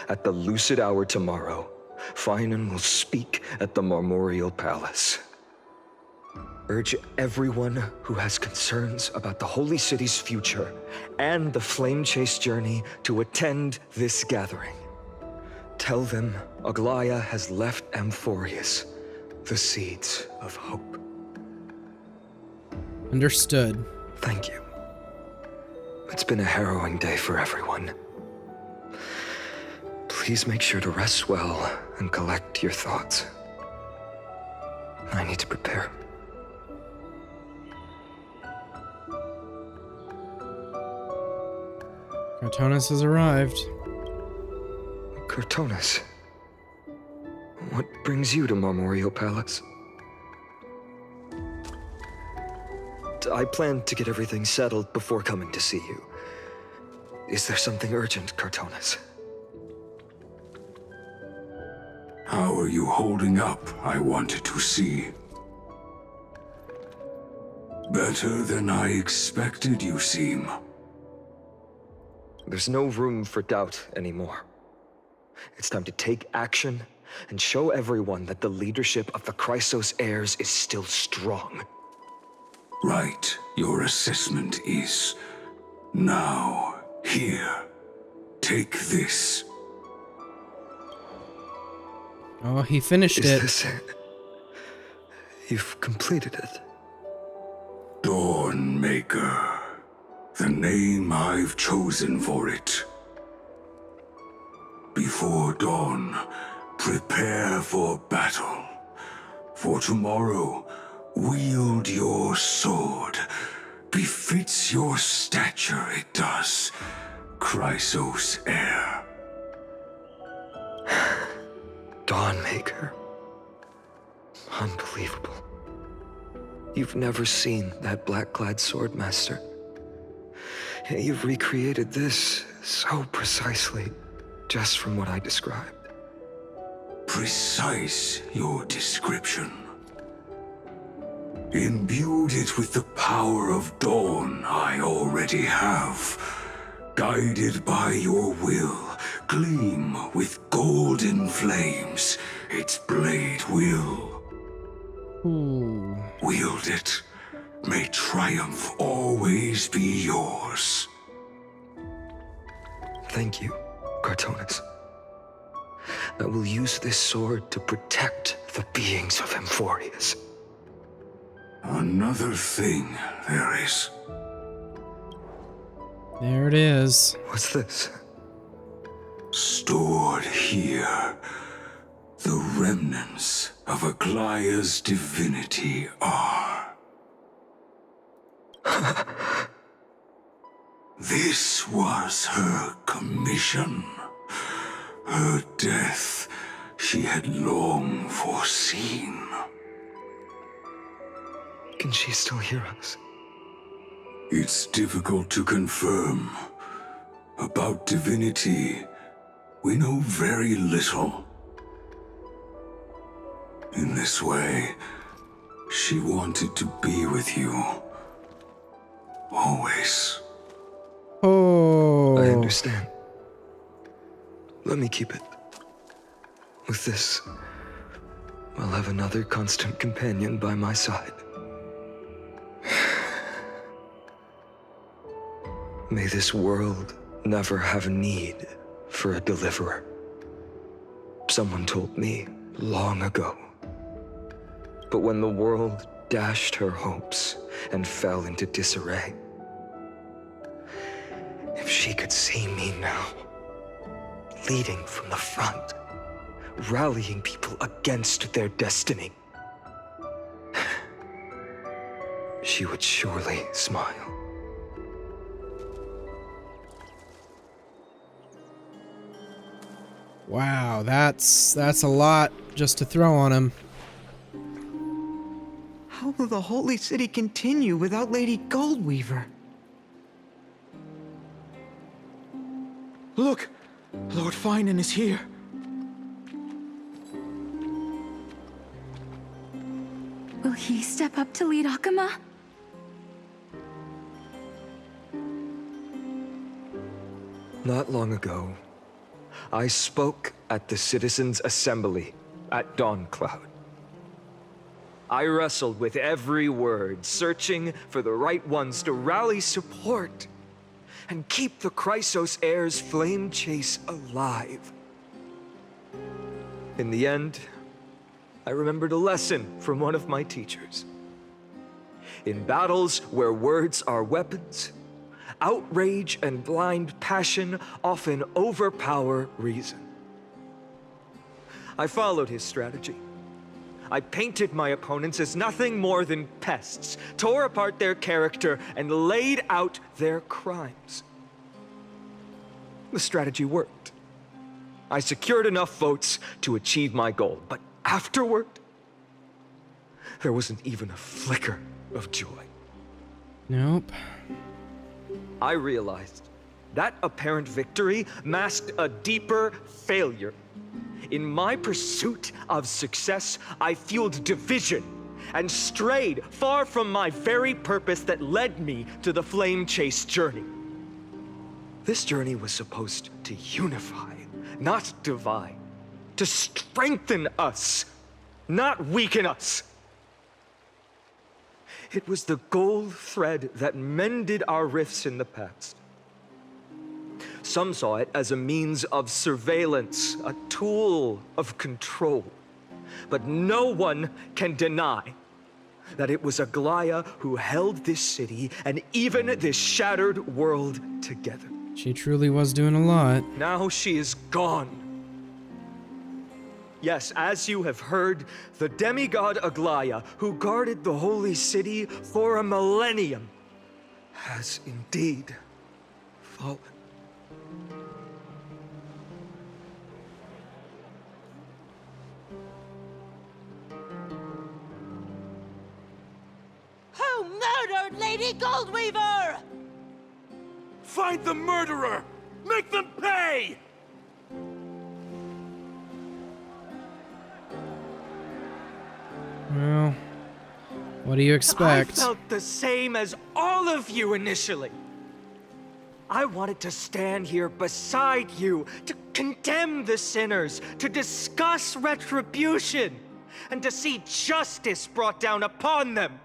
At the lucid hour tomorrow, Finan will speak at the Marmorial Palace. Urge everyone who has concerns about the Holy City's future and the Flame Chase journey to attend this gathering. Tell them Aglaya has left Amphorius the seeds of hope. Understood. Thank you. It's been a harrowing day for everyone. Please make sure to rest well and collect your thoughts. I need to prepare. Cartonis has arrived. Cartonis, what brings you to Marmorial Palace? I planned to get everything settled before coming to see you. Is there something urgent, Cartonis? How are you holding up, I wanted to see. Better than I expected, you seem. There's no room for doubt anymore. It's time to take action and show everyone that the leadership of the Chrysos heirs is still strong. Right, your assessment is. Now, here. Take this. Oh, he finished it. Is this it? You've completed it. Dawnmaker. The name I've chosen for it. Before dawn, prepare for battle. For tomorrow, wield your sword. Befits your stature, it does. Chrysos heir. Dawnmaker. Unbelievable. You've never seen that black-clad swordmaster. You've recreated this so precisely, just from what I described. Precise, your description. Imbued it with the power of dawn I already have. Guided by your will, gleam with golden flames, its blade will. Ooh. Wield it. May triumph always be yours. Thank you, Cartonis. I will use this sword to protect the beings of Amphorius. Another thing there is. There it is. What's this? Stored here, the remnants of Aglaya's divinity are. This was her commission. Her death she had long foreseen. Can she still hear us? It's difficult to confirm. About divinity, we know very little. In this way, she wanted to be with you. Always. Oh. I understand. Let me keep it. With this, I'll have another constant companion by my side. May this world never have need for a deliverer. Someone told me long ago. But when the world dashed her hopes and fell into disarray. If she could see me now, leading from the front, rallying people against their destiny, she would surely smile. Wow, that's a lot just to throw on him. How will the Holy City continue without Lady Goldweaver? Look! Lord Finan is here. Will he step up to lead Akama? Not long ago, I spoke at the Citizens' Assembly at Dawncloud. I wrestled with every word, searching for the right ones to rally support and keep the Chrysos Heir's flame chase alive. In the end, I remembered a lesson from one of my teachers. In battles where words are weapons, outrage and blind passion often overpower reason. I followed his strategy. I painted my opponents as nothing more than pests, tore apart their character, and laid out their crimes. The strategy worked. I secured enough votes to achieve my goal, but afterward, there wasn't even a flicker of joy. Nope. I realized that apparent victory masked a deeper failure. In my pursuit of success, I fueled division and strayed far from my very purpose that led me to the Flame Chase journey. This journey was supposed to unify, not divide, to strengthen us, not weaken us. It was the gold thread that mended our rifts in the past. Some saw it as a means of surveillance, a tool of control. But no one can deny that it was Aglaya who held this city and even this shattered world together. She truly was doing a lot. Now she is gone. Yes, as you have heard, the demigod Aglaya, who guarded the holy city for a millennium, has indeed fallen. Who murdered Lady Goldweaver? Find the murderer! Make them pay! Well, what do you expect? I felt the same as all of you initially. I wanted to stand here beside you, to condemn the sinners, to discuss retribution, and to see justice brought down upon them.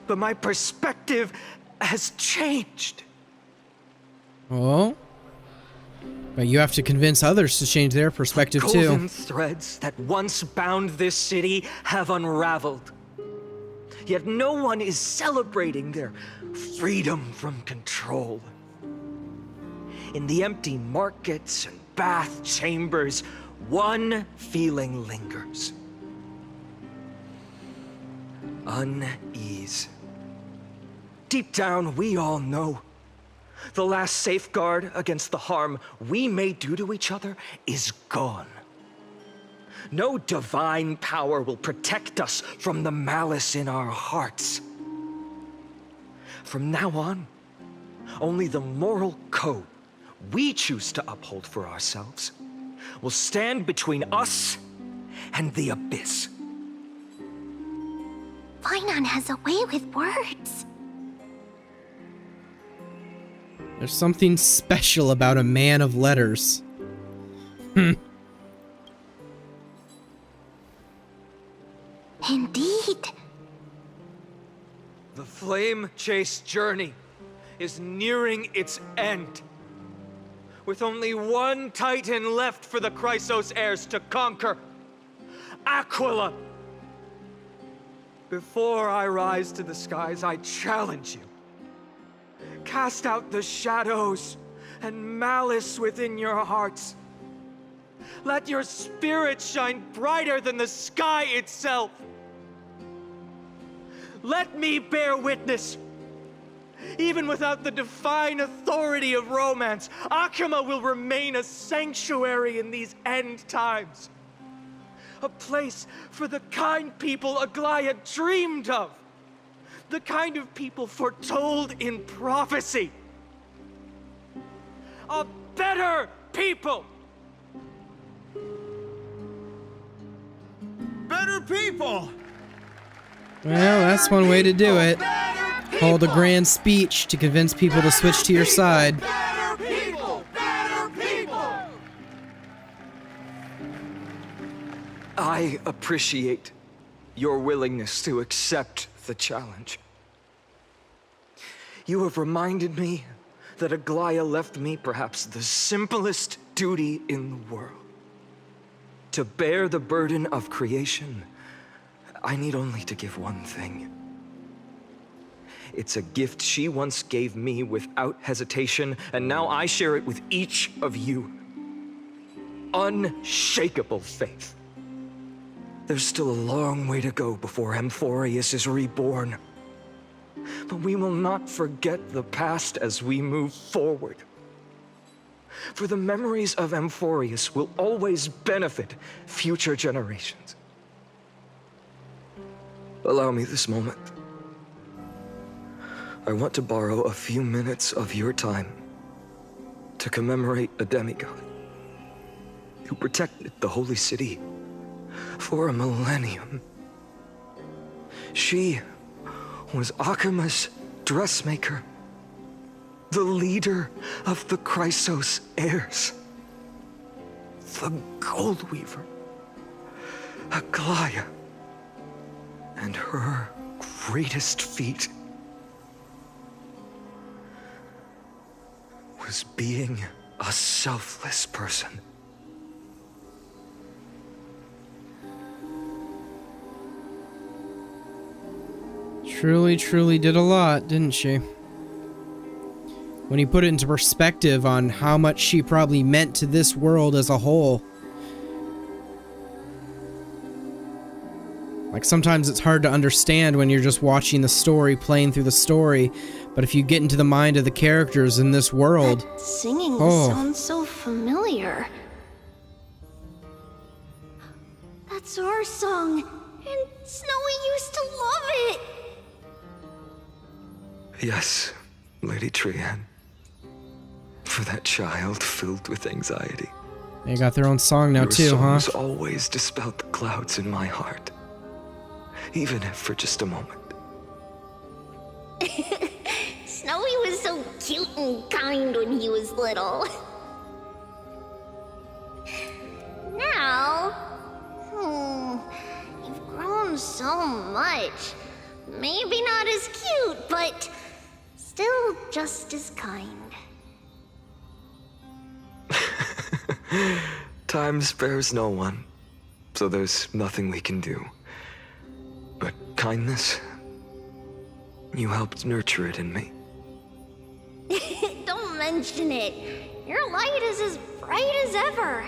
But my perspective has changed. Oh? But you have to convince others to change their perspective The too. golden threads that once bound this city have unraveled. Yet no one is celebrating their freedom from control. In the empty markets and bath chambers, one feeling lingers. Unease. Deep down, we all know the last safeguard against the harm we may do to each other is gone. No divine power will protect us from the malice in our hearts. From now on, only the moral code we choose to uphold for ourselves will stand between us and the abyss. Finan has a way with words. There's something special about a man of letters. Indeed. The Flame Chase journey is nearing its end. With only one Titan left for the Chrysos heirs to conquer, Aquila! Before I rise to the skies, I challenge you. Cast out the shadows and malice within your hearts. Let your spirit shine brighter than the sky itself. Let me bear witness. Even without the divine authority of romance, Akama will remain a sanctuary in these end times. A place for the kind people Aglaya dreamed of. The kind of people foretold in prophecy. A better people! Better people! Well, that's one way to do it. Hold a grand speech to convince people to switch to your side. Better people! Better people! I appreciate your willingness to accept the challenge. You have reminded me that Aglaya left me perhaps the simplest duty in the world. To bear the burden of creation, I need only to give one thing. It's a gift she once gave me without hesitation, and now I share it with each of you. Unshakable faith. There's still a long way to go before Amphorius is reborn. But we will not forget the past as we move forward. For the memories of Amphorius will always benefit future generations. Allow me this moment. I want to borrow a few minutes of your time to commemorate a demigod who protected the holy city for a millennium. She was Akama's dressmaker, the leader of the Chrysos heirs, the Gold Weaver, Aglaya, and her greatest feat was being a selfless person. Truly did a lot, didn't she? When you put it into perspective on how much she probably meant to this world as a whole. Like, sometimes it's hard to understand when you're just watching the story, playing through the story, but if you get into the mind of the characters in this world... That singing Oh. sounds so familiar. That's our song, and Snowy used to love it. Yes, Lady Trian. For that child filled with anxiety. They got their own song now Your too, huh? songs always dispelled the clouds in my heart. Even if for just a moment. Snowy was so cute and kind when he was little. Now, you've grown so much. Maybe not as cute, but still just as kind. Time spares no one, so there's nothing we can do. But kindness, you helped nurture it in me. Don't mention it. Your light is as bright as ever.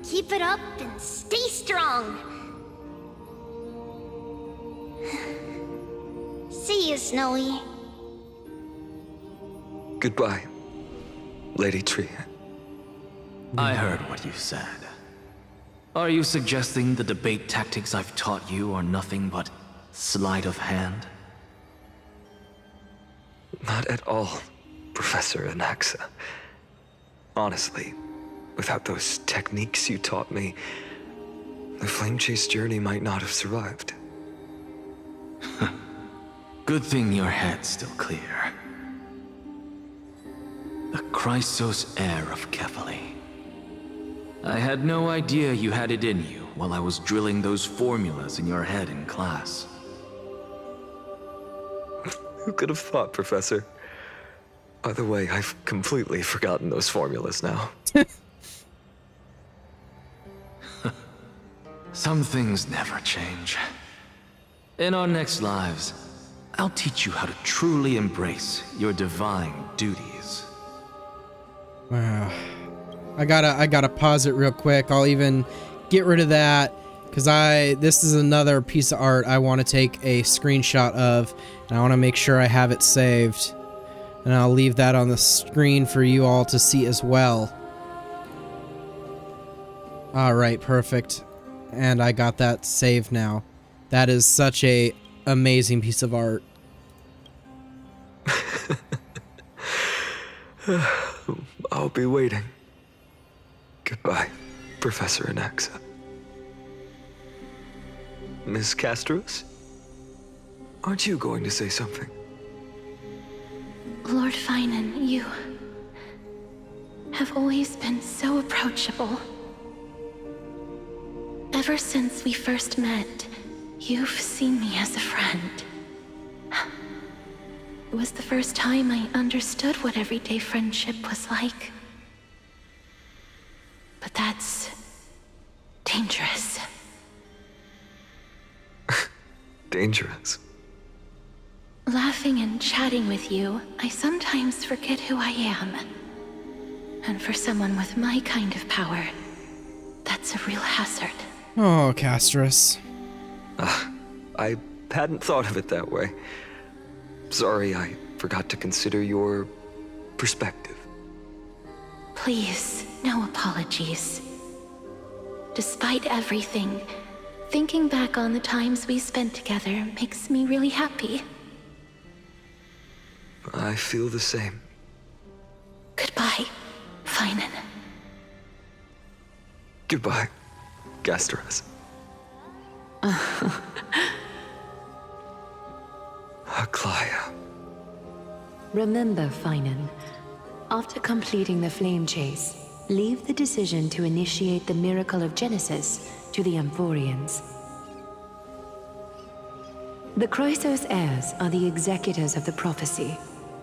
Keep it up and stay strong. See you, Snowy. Goodbye, Lady Trian. I heard what you said. Are you suggesting the debate tactics I've taught you are nothing but sleight of hand? Not at all, Professor Anaxa. Honestly, without those techniques you taught me, the Flame Chase journey might not have survived. Good thing your head's still clear. The Chrysos heir of Kefali. I had no idea you had it in you while I was drilling those formulas in your head in class. Who could have thought, Professor? By the way, I've completely forgotten those formulas now. Some things never change. In our next lives, I'll teach you how to truly embrace your divine duties. Wow. I gotta pause it real quick. I'll even get rid of that because this is another piece of art I want to take a screenshot of, and I want to make sure I have it saved. And I'll leave that on the screen for you all to see as well. Alright, perfect. And I got that saved now. That is such a amazing piece of art. I'll be waiting. Goodbye, Professor Anaxa. Miss Castros? Aren't you going to say something? Lord Finan, you have always been so approachable. Ever since we first met, you've seen me as a friend. It was the first time I understood what everyday friendship was like. But that's dangerous. Dangerous? Laughing and chatting with you, I sometimes forget who I am. And for someone with my kind of power, that's a real hazard. Oh, Castros. I hadn't thought of it that way. Sorry, I forgot to consider your perspective. Please, no apologies. Despite everything, thinking back on the times we spent together makes me really happy. I feel the same. Goodbye, Finan. Goodbye, Castros. Aglaya. Remember, Finan, after completing the flame chase, leave the decision to initiate the miracle of Genesis to the Amphorians. The Chrysos heirs are the executors of the prophecy,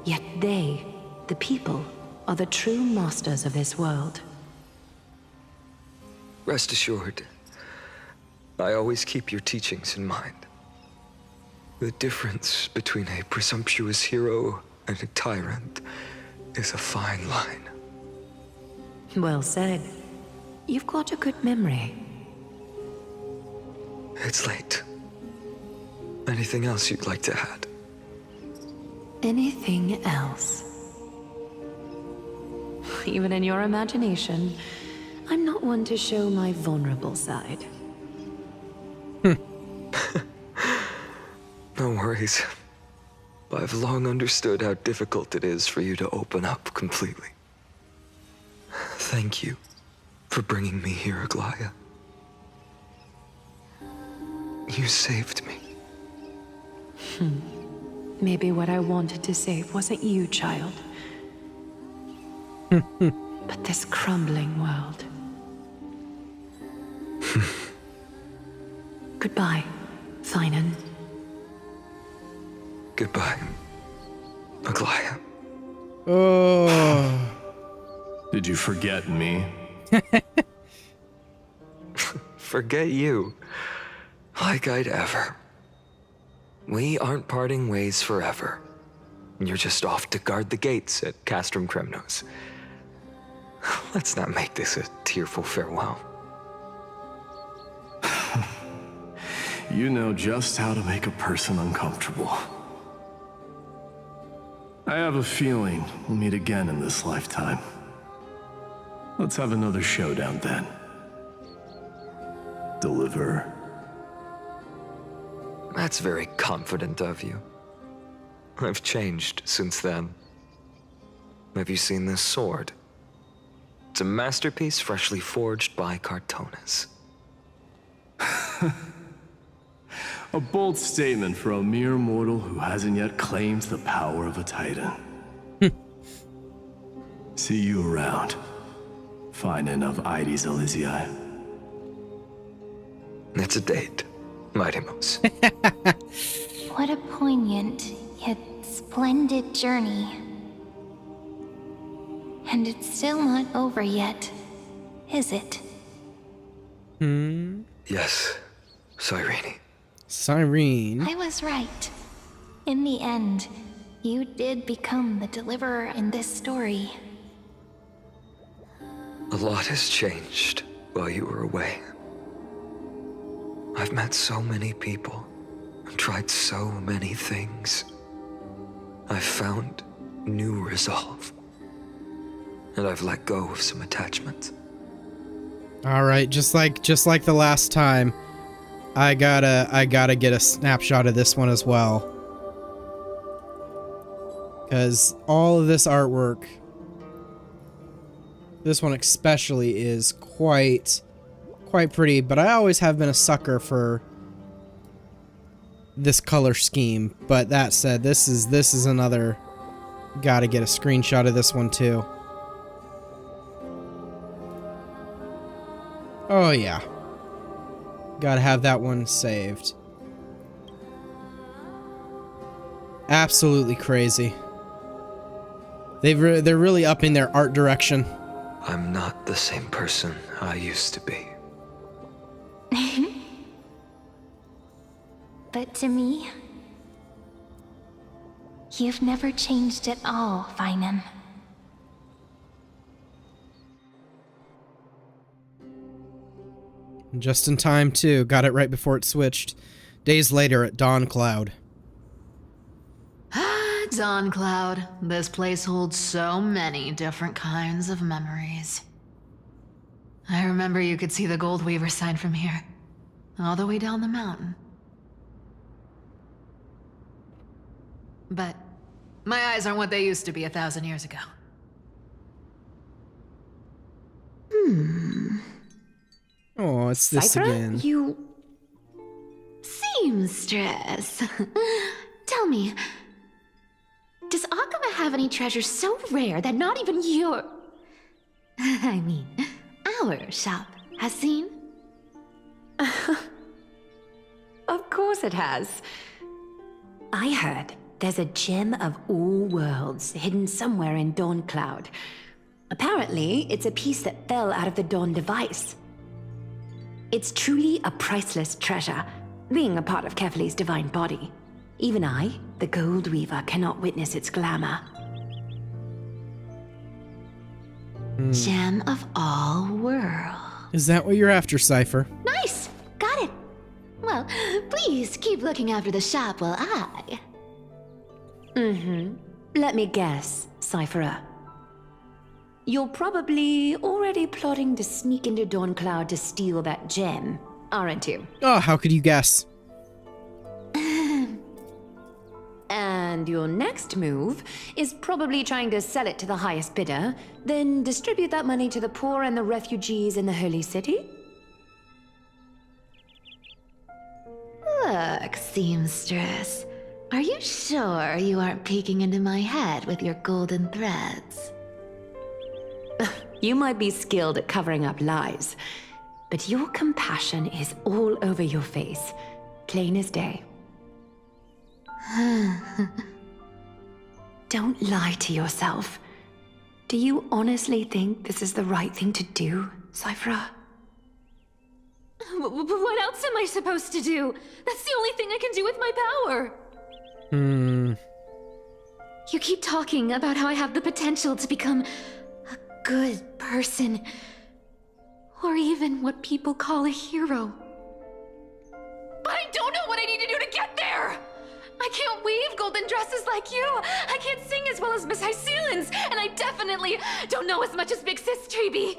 yet they, the people, are the true masters of this world. Rest assured, I always keep your teachings in mind. The difference between a presumptuous hero and a tyrant is a fine line. Well said. You've got a good memory. It's late. Anything else you'd like to add? Anything else? Even in your imagination, I'm not one to show my vulnerable side. No worries. I've long understood how difficult it is for you to open up completely. Thank you for bringing me here, Aglaya. You saved me. Maybe what I wanted to save wasn't you, child. But this crumbling world. Goodbye, Finan. Goodbye, Aglaya. Oh. Did you forget me? Forget you. Like I'd ever. We aren't parting ways forever. You're just off to guard the gates at Castrum Kremnos. Let's not make this a tearful farewell. You know just how to make a person uncomfortable. I have a feeling we'll meet again in this lifetime. Let's have another showdown then. Deliver. That's very confident of you. I've changed since then. Have you seen this sword? It's a masterpiece freshly forged by Cartonis. A bold statement for a mere mortal who hasn't yet claimed the power of a titan. See you around. Finan of Ides Elysiae. It's a date, Mightimos. What a poignant, yet splendid journey. And it's still not over yet, is it? Yes, Cyrene. Cyrene. I was right. In the end, you did become the deliverer in this story. A lot has changed while you were away. I've met so many people and tried so many things. I've found new resolve. And I've let go of some attachments. Alright, just like the last time, I gotta get a snapshot of this one as well. Because all of this artwork, this one especially, is quite pretty, but I always have been a sucker for this color scheme. But that said, this is another, gotta get a screenshot of this one too. Oh yeah. Gotta have that one saved. Absolutely crazy. They're really upping their art direction. I'm not the same person I used to be. But to me, you've never changed at all, Finan. Just in time, too. Got it right before it switched. Days later at Dawn Cloud. Dawn Cloud. This place holds so many different kinds of memories. I remember you could see the Gold Weaver sign from here, all the way down the mountain. But my eyes aren't what they used to be 1,000 years ago. Oh, it's this Cypher, again. You... seamstress. Tell me, does Akama have any treasures so rare that not even your... I mean, our shop has seen? Of course it has. I heard there's a gem of all worlds hidden somewhere in Dawn Cloud. Apparently, it's a piece that fell out of the Dawn device. It's truly a priceless treasure, being a part of Kefali's divine body. Even I, the Gold Weaver, cannot witness its glamour. Gem of all worlds. Is that what you're after, Cypher? Nice! Got it! Well, please keep looking after the shop while I... Let me guess, Cypherer. You're probably already plotting to sneak into Dawn Cloud to steal that gem, aren't you? Oh, how could you guess? And your next move is probably trying to sell it to the highest bidder, then distribute that money to the poor and the refugees in the Holy City? Look, seamstress. Are you sure you aren't peeking into my head with your golden threads? You might be skilled at covering up lies, but your compassion is all over your face, plain as day. Don't lie to yourself. Do you honestly think this is the right thing to do, Cyphra? What else am I supposed to do? That's the only thing I can do with my power. You keep talking about how I have the potential to become a good person, or even what people call a hero. But I don't know what I need to do to get there! I can't weave golden dresses like you! I can't sing as well as Miss Hyceelins! And I definitely don't know as much as Big Sis Treeby!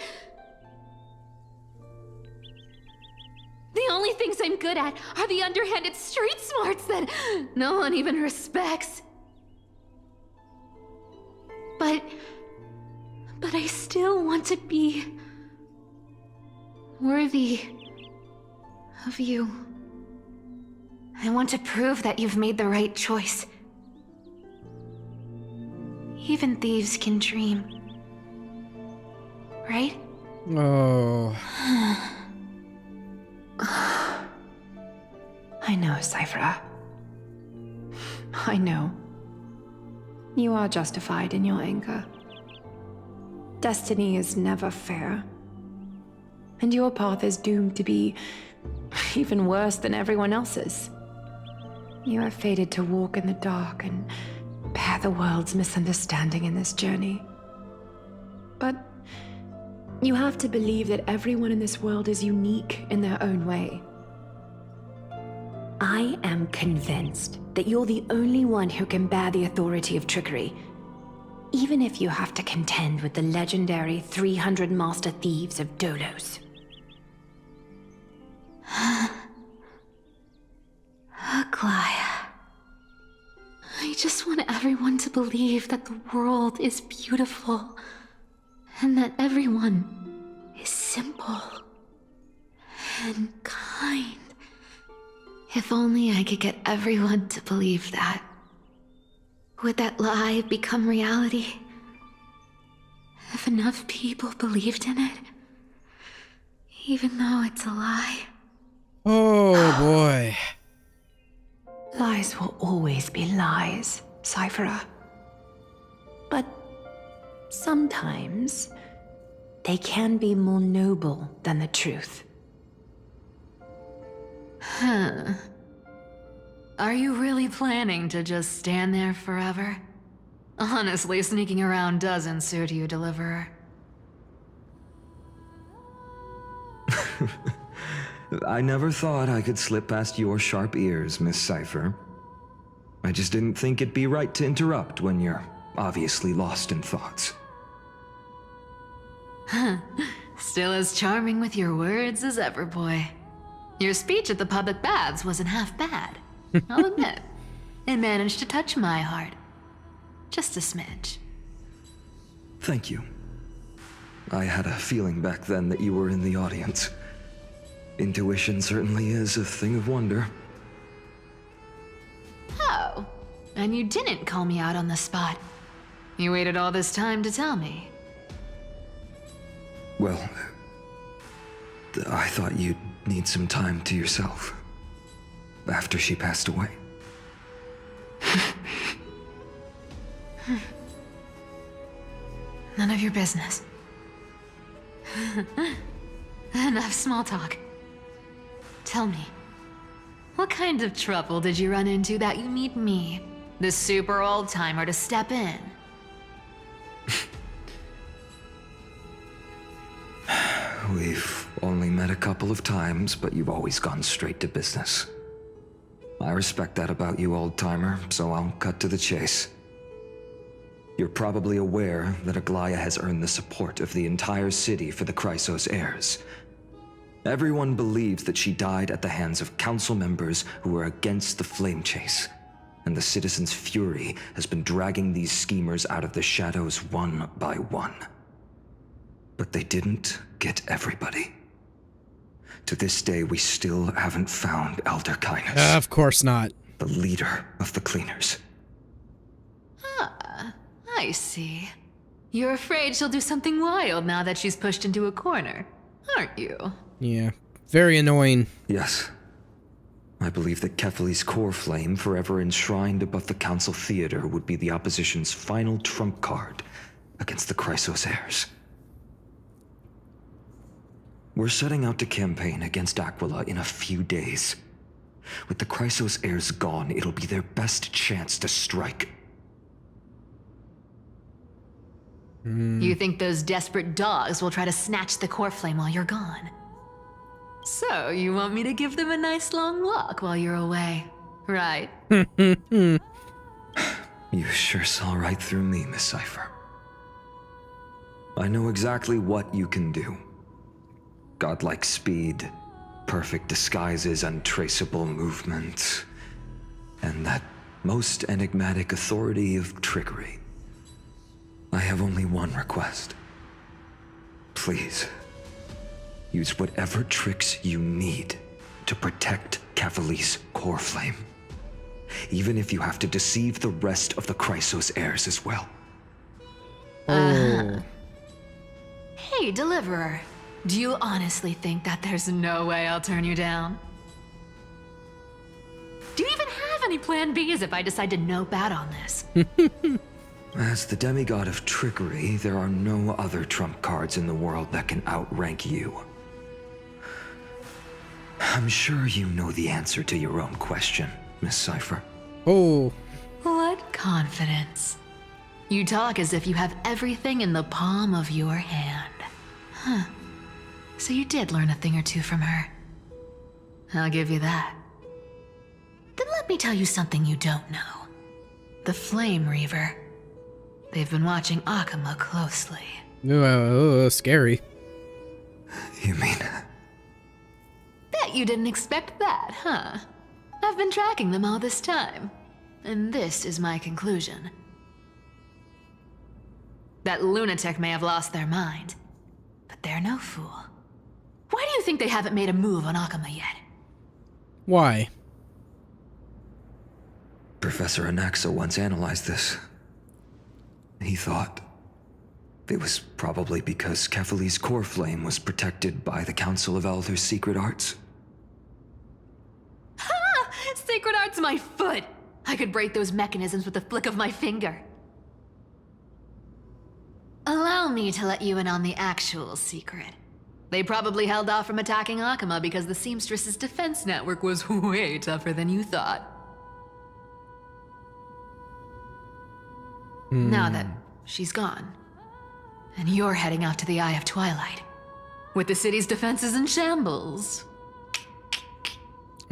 The only things I'm good at are the underhanded street smarts that no one even respects. But I still want to be worthy of you. I want to prove that you've made the right choice. Even thieves can dream. Right? Oh. I know, Cyphra. I know. You are justified in your anger. Destiny is never fair. And your path is doomed to be Even worse than everyone else's. You are fated to walk in the dark and bear the world's misunderstanding in this journey. But you have to believe that everyone in this world is unique in their own way. I am convinced that you're the only one who can bear the authority of trickery, even if you have to contend with the legendary 300 master thieves of Dolos. Aglaya. I just want everyone to believe that the world is beautiful and that everyone is simple and kind. If only I could get everyone to believe that. Would that lie become reality? If enough people believed in it, even though it's a lie. Oh boy. Lies will always be lies, Cyphera. But sometimes they can be more noble than the truth. Huh. Are you really planning to just stand there forever? Honestly, sneaking around doesn't suit you, Deliverer. I never thought I could slip past your sharp ears, Miss Cypher. I just didn't think it'd be right to interrupt when you're obviously lost in thoughts. Huh. Still as charming with your words as ever, boy. Your speech at the public baths wasn't half bad. I'll admit. It managed to touch my heart. Just a smidge. Thank you. I had a feeling back then that you were in the audience. Intuition certainly is a thing of wonder. Oh, and you didn't call me out on the spot. You waited all this time to tell me. Well, I thought you'd need some time to yourself after she passed away. None of your business. Enough small talk. Tell me, what kind of trouble did you run into that you need me, the super old-timer, to step in? We've only met a couple of times, but you've always gone straight to business. I respect that about you, old-timer, so I'll cut to the chase. You're probably aware that Aglaya has earned the support of the entire city for the Chrysos heirs. Everyone believes that she died at the hands of council members who were against the flame chase, and the citizens' fury has been dragging these schemers out of the shadows one by one. But they didn't get everybody. To this day, we still haven't found Elder Kynus. Of course not. The leader of the cleaners. Ah, I see. You're afraid she'll do something wild now that she's pushed into a corner, aren't you? Yeah, very annoying. Yes. I believe that Kefali's core flame, forever enshrined above the council theater, would be the opposition's final trump card against the Chrysos heirs. We're setting out to campaign against Aquila in a few days. With the Chrysos heirs gone, it'll be their best chance to strike. You think those desperate dogs will try to snatch the core flame while you're gone? So, you want me to give them a nice long walk while you're away, right? You sure saw right through me, Miss Cypher. I know exactly what you can do. Godlike speed, perfect disguises, untraceable movement, and that most enigmatic authority of trickery. I have only one request. Please, use whatever tricks you need to protect Kefali's core flame. Even if you have to deceive the rest of the Chrysos heirs as well. Hey, Deliverer. Do you honestly think that there's no way I'll turn you down? Do you even have any plan Bs if I decide to nope out on this? As the demigod of trickery, there are no other trump cards in the world that can outrank you. I'm sure you know the answer to your own question, Miss Cypher. Oh. What confidence. You talk as if you have everything in the palm of your hand. Huh. So you did learn a thing or two from her. I'll give you that. Then let me tell you something you don't know. The Flame Reaver. They've been watching Akuma closely. Scary. You mean... Bet you didn't expect that, huh? I've been tracking them all this time. And this is my conclusion. That lunatic may have lost their mind, but they're no fool. Why do you think they haven't made a move on Akuma yet? Why? Professor Anaxa once analyzed this. He thought it was probably because Kefali's core flame was protected by the Council of Elders' secret arts. Ha! Sacred art's my foot! I could break those mechanisms with the flick of my finger. Allow me to let you in on the actual secret. They probably held off from attacking Akuma because the Seamstress's defense network was way tougher than you thought. Now that she's gone, and you're heading out to the Eye of Twilight, with the city's defenses in shambles.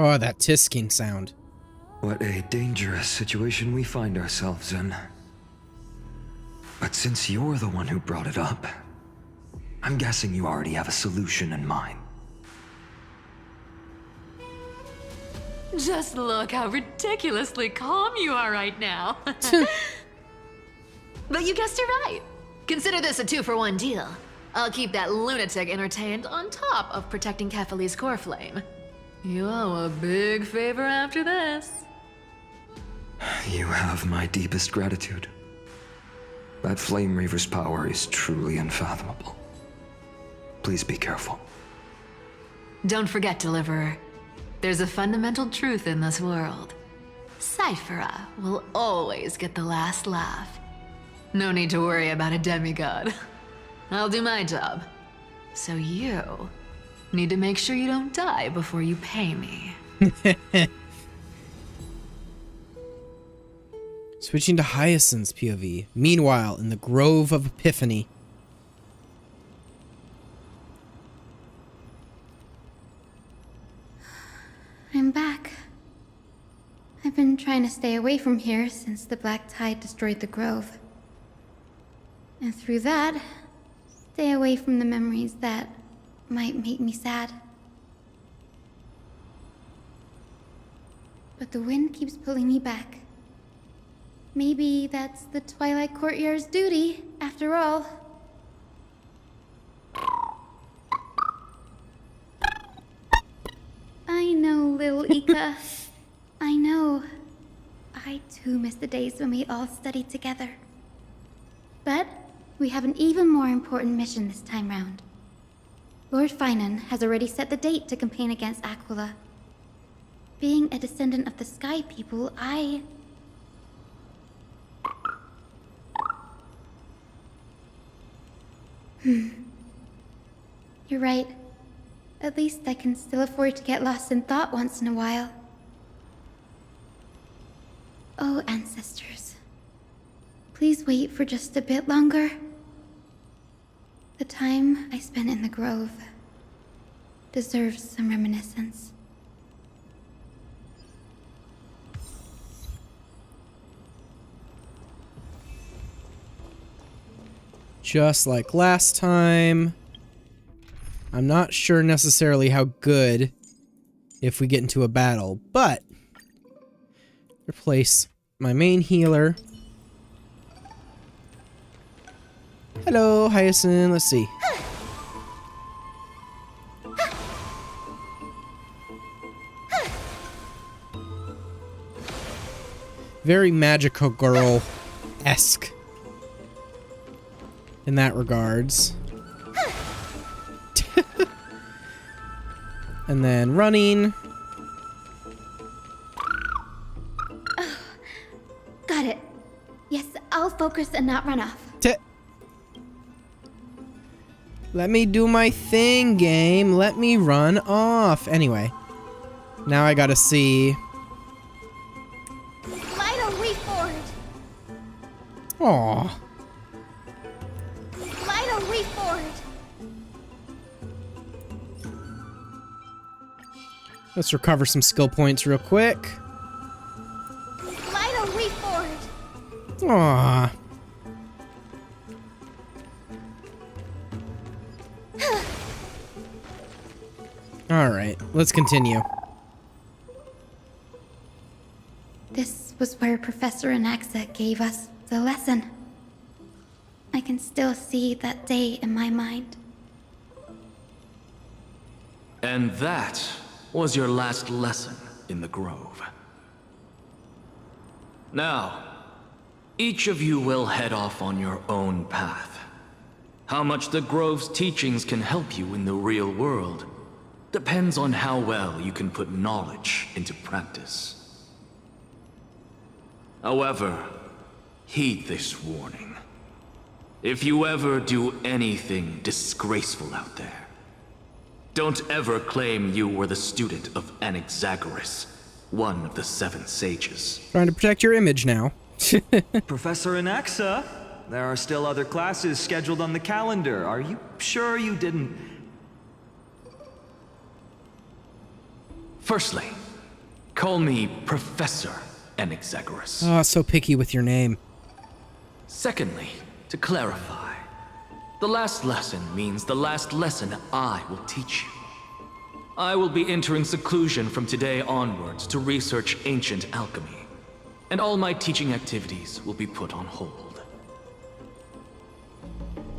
Oh, that tisking sound. What a dangerous situation we find ourselves in. But since you're the one who brought it up, I'm guessing you already have a solution in mind. Just look how ridiculously calm you are right now. But you guessed it right. Consider this a 2-for-1 deal. I'll keep that lunatic entertained on top of protecting Kefali's core flame. You owe a big favor after this. You have my deepest gratitude. That Flame Reaver's power is truly unfathomable. Please be careful. Don't forget, Deliverer. There's a fundamental truth in this world. Cyphera will always get the last laugh. No need to worry about a demigod. I'll do my job. So you need to make sure you don't die before you pay me. Switching to Hyacinth's POV. Meanwhile, in the Grove of Epiphany. I'm back. I've been trying to stay away from here since the Black Tide destroyed the Grove. And through that, stay away from the memories that might make me sad. But the wind keeps pulling me back. Maybe that's the Twilight Courtyard's duty, after all. I know, little Ika. I know. I too miss the days when we all studied together. But we have an even more important mission this time round. Lord Finan has already set the date to campaign against Aquila. Being a descendant of the Sky People, You're right. At least I can still afford to get lost in thought once in a while. Oh, ancestors. Please wait for just a bit longer. The time I spent in the Grove deserves some reminiscence. Just like last time. I'm not sure necessarily how good if we get into a battle, but replace my main healer. Hello, Hyacinth. Let's see. Very magical girl-esque in that regards. And then running. Oh, got it. Yes, I'll focus and not run off. Let me do my thing, game. Let me run off. Anyway. Now I gotta see. Why don't we forward? Aw. Why don't we forward? Let's recover some skill points real quick. Why don't we forward? Aw. Alright, let's continue. This was where Professor Anaxa gave us the lesson. I can still see that day in my mind. And that was your last lesson in the Grove. Now, each of you will head off on your own path. How much the Grove's teachings can help you in the real world depends on how well you can put knowledge into practice. However, heed this warning. If you ever do anything disgraceful out there, don't ever claim you were the student of Anaxagoras, one of the 7 sages. Trying to protect your image now. Professor Anaxa, there are still other classes scheduled on the calendar. Are you sure you didn't... Firstly, call me Professor Anaxagoras. Oh, so picky with your name. Secondly, to clarify, the last lesson means the last lesson I will teach you. I will be entering seclusion from today onwards to research ancient alchemy, and all my teaching activities will be put on hold.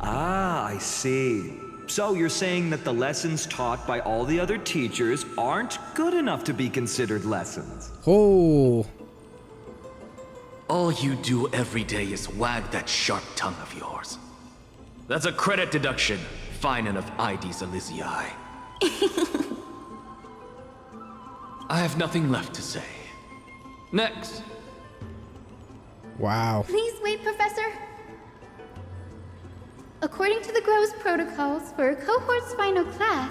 Ah, I see. So you're saying that the lessons taught by all the other teachers aren't good enough to be considered lessons? Oh. All you do every day is wag that sharp tongue of yours. That's a credit deduction, Finan of Ides Elysiae. I have nothing left to say. Next. Wow. Please wait, Professor. According to the Grove's protocols for a cohort's final class,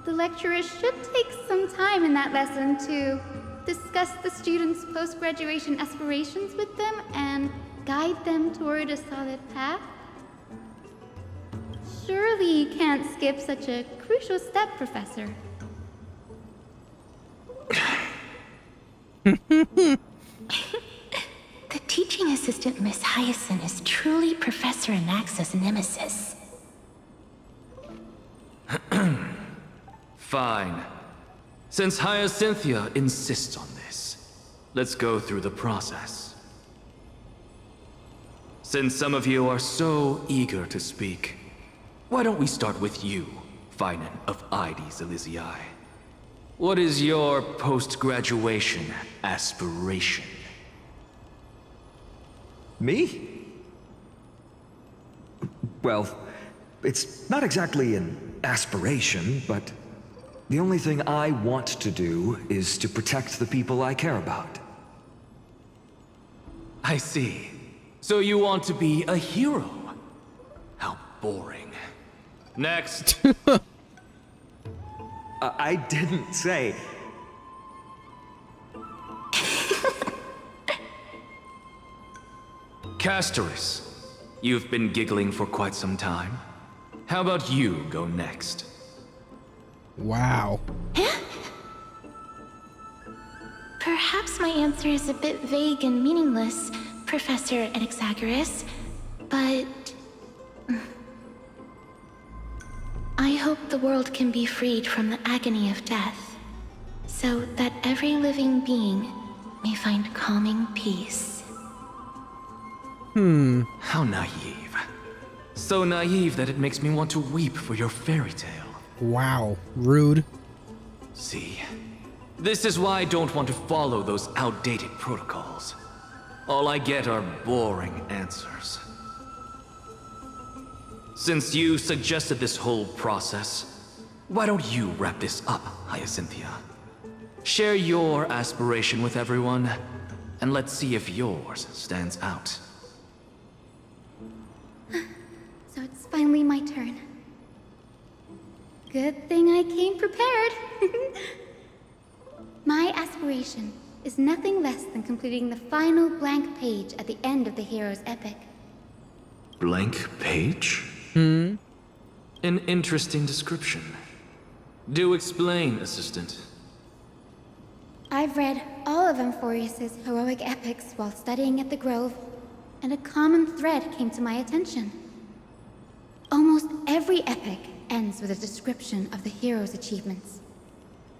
the lecturer should take some time in that lesson to discuss the students' post-graduation aspirations with them and guide them toward a solid path. Surely you can't skip such a crucial step, Professor. The teaching assistant, Miss Hyacinth, is truly Professor Anaxa's nemesis. Fine. Since Hyacinthia insists on this, let's go through the process. Since some of you are so eager to speak, why don't we start with you, Finan of Ides Elysiae? What is your post-graduation aspiration? Me? Well, it's not exactly an aspiration, but the only thing I want to do is to protect the people I care about. I see. So you want to be a hero? How boring. Next. I didn't say... Castorus, you've been giggling for quite some time. How about you go next? Wow. Perhaps my answer is a bit vague and meaningless, Professor Anaxagoras, but... I hope the world can be freed from the agony of death, so that every living being may find calming peace. How naive. So naive that it makes me want to weep for your fairy tale. Wow. Rude. See, this is why I don't want to follow those outdated protocols. All I get are boring answers. Since you suggested this whole process, why don't you wrap this up, Hyacinthia? Share your aspiration with everyone, and let's see if yours stands out. So it's finally my turn. Good thing I came prepared. aspiration is nothing less than completing the final blank page at the end of the hero's epic. Blank page? An interesting description. Do explain, Assistant. I've read all of Amphorius's heroic epics while studying at the Grove, and a common thread came to my attention. Almost every epic ends with a description of the hero's achievements.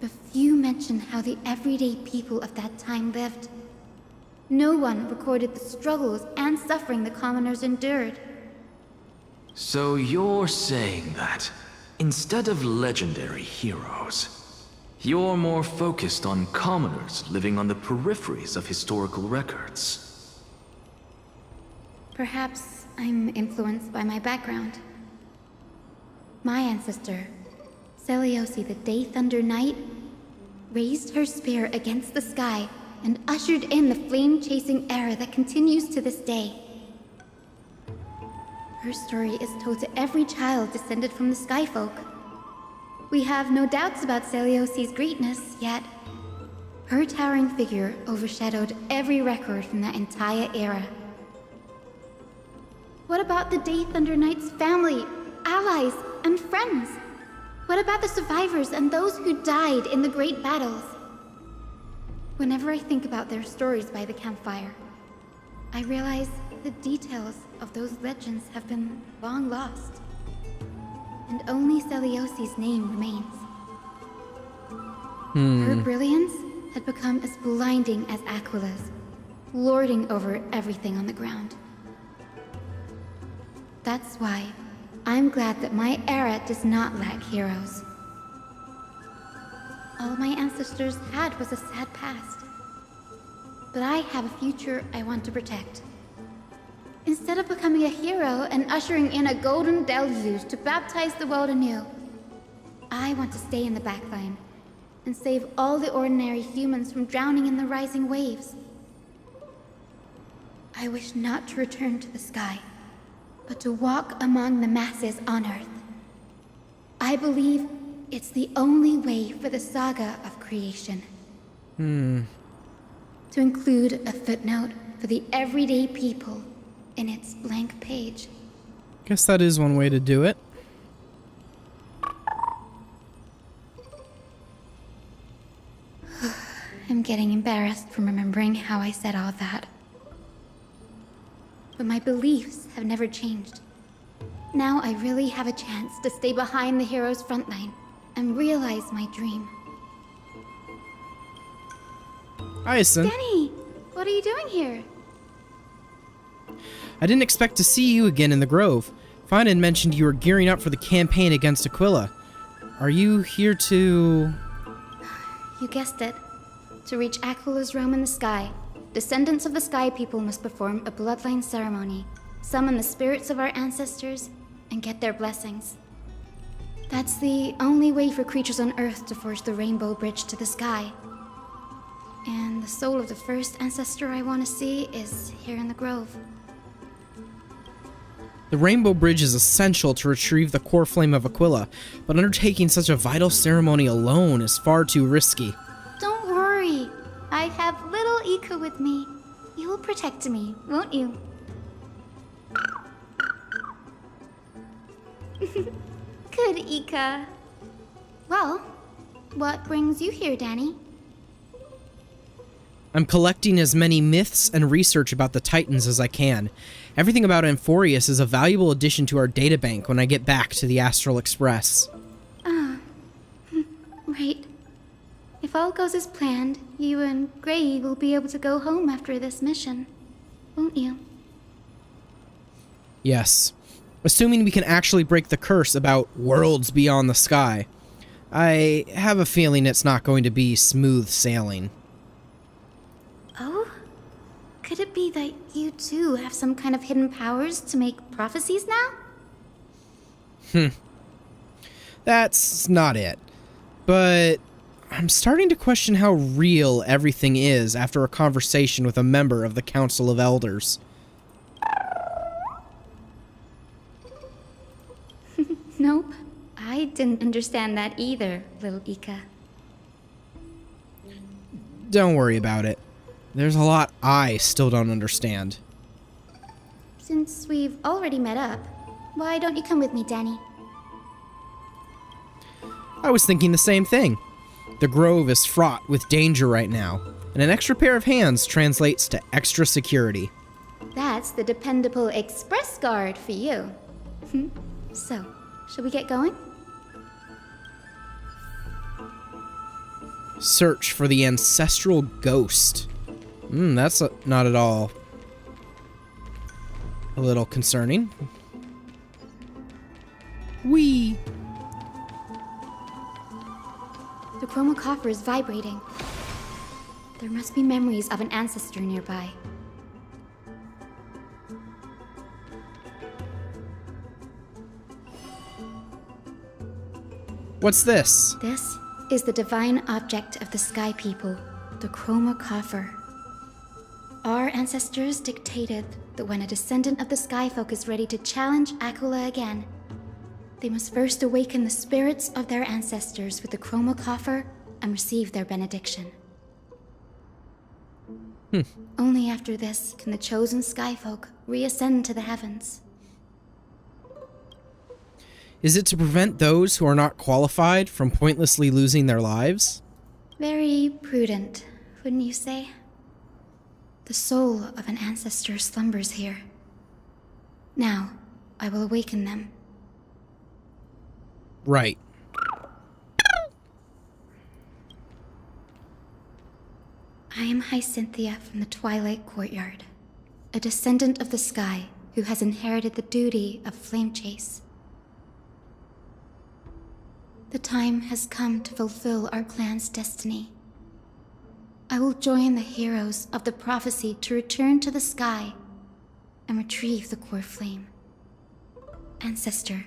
But few mention how the everyday people of that time lived. No one recorded the struggles and suffering the commoners endured. So you're saying that, instead of legendary heroes, you're more focused on commoners living on the peripheries of historical records. Perhaps I'm influenced by my background. My ancestor, Seliosi the Day Thunder Knight, raised her spear against the sky and ushered in the flame-chasing era that continues to this day. Her story is told to every child descended from the Skyfolk. We have no doubts about Seliosi's greatness, yet her towering figure overshadowed every record from that entire era. What about the Day Thunder Knight's family, allies, and friends? What about the survivors and those who died in the great battles? Whenever I think about their stories by the campfire, I realize the details of those legends have been long lost, and only Seliosi's name remains. Her brilliance had become as blinding as Aquila's, lording over everything on the ground. That's why I'm glad that my era does not lack heroes. All my ancestors had was a sad past, but I have a future I want to protect. Instead of becoming a hero and ushering in a golden deluge to baptize the world anew, I want to stay in the backline and save all the ordinary humans from drowning in the rising waves. I wish not to return to the sky, but to walk among the masses on Earth. I believe it's the only way for the saga of creation. To include a footnote for the everyday people in its blank page. Guess that is one way to do it. I'm getting embarrassed from remembering how I said all that. But my beliefs have never changed. Now I really have a chance to stay behind the hero's front line and realize my dream. Hyacinth. Danny, what are you doing here? I didn't expect to see you again in the Grove. Finan mentioned you were gearing up for the campaign against Aquila. Are you here to... You guessed it. To reach Aquila's realm in the sky, descendants of the Sky People must perform a bloodline ceremony, summon the spirits of our ancestors, and get their blessings. That's the only way for creatures on Earth to forge the Rainbow Bridge to the sky. And the soul of the first ancestor I want to see is here in the Grove. The Rainbow Bridge is essential to retrieve the core flame of Aquila, but undertaking such a vital ceremony alone is far too risky. Don't worry. I have little Ika with me. You will protect me, won't you? Good, Ika. Well, what brings you here, Danny? I'm collecting as many myths and research about the Titans as I can. Everything about Amphorius is a valuable addition to our databank when I get back to the Astral Express. Right. If all goes as planned, you and Gray will be able to go home after this mission, won't you? Yes. Assuming we can actually break the curse about worlds beyond the sky. I have a feeling it's not going to be smooth sailing. Oh? Could it be that you too have some kind of hidden powers to make prophecies now? That's not it. But I'm starting to question how real everything is after a conversation with a member of the Council of Elders. Nope. I didn't understand that either, little Ika. Don't worry about it. There's a lot I still don't understand. Since we've already met up, why don't you come with me, Danny? I was thinking the same thing. The grove is fraught with danger right now, and an extra pair of hands translates to extra security. That's the dependable express guard for you. So, shall we get going? Search for the ancestral ghost. That's not at all a little concerning. Whee! The chroma coffer is vibrating. There must be memories of an ancestor nearby. What's this? This is the divine object of the Sky People, the chroma coffer. Our ancestors dictated that when a descendant of the Skyfolk is ready to challenge Aquila again, they must first awaken the spirits of their ancestors with the chroma coffer and receive their benediction. Only after this can the chosen Skyfolk reascend to the heavens. Is it to prevent those who are not qualified from pointlessly losing their lives? Very prudent, wouldn't you say? The soul of an ancestor slumbers here. Now, I will awaken them. Right. I am Hyacinthia from the Twilight Courtyard, a descendant of the sky who has inherited the duty of flame chase. The time has come to fulfill our clan's destiny. I will join the heroes of the prophecy to return to the sky and retrieve the core flame. Ancestor,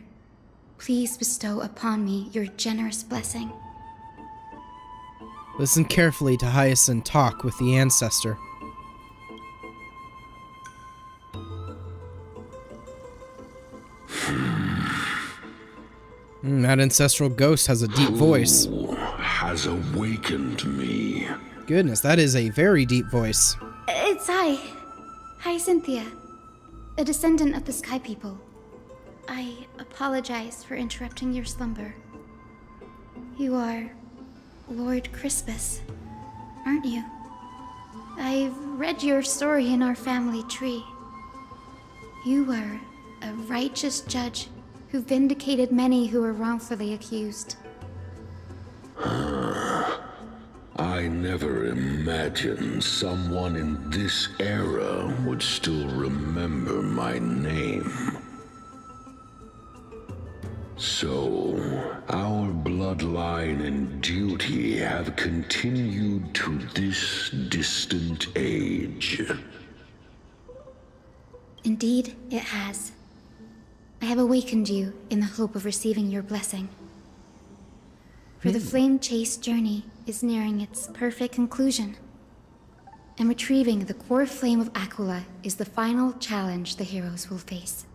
please bestow upon me your generous blessing. Listen carefully to Hyacinth talk with the ancestor. That ancestral ghost has a deep voice. Who has awakened me? Goodness, that is a very deep voice. It's Hyacinthia, a descendant of the Sky People. I apologize for interrupting your slumber. You are Lord Crispus, aren't you? I've read your story in our family tree. You were a righteous judge who vindicated many who were wrongfully accused. I never imagined someone in this era would still remember my name. So, our bloodline and duty have continued to this distant age. Indeed, it has. I have awakened you in the hope of receiving your blessing. For the flame chase journey is nearing its perfect conclusion, and retrieving the core flame of Aquila is the final challenge the heroes will face.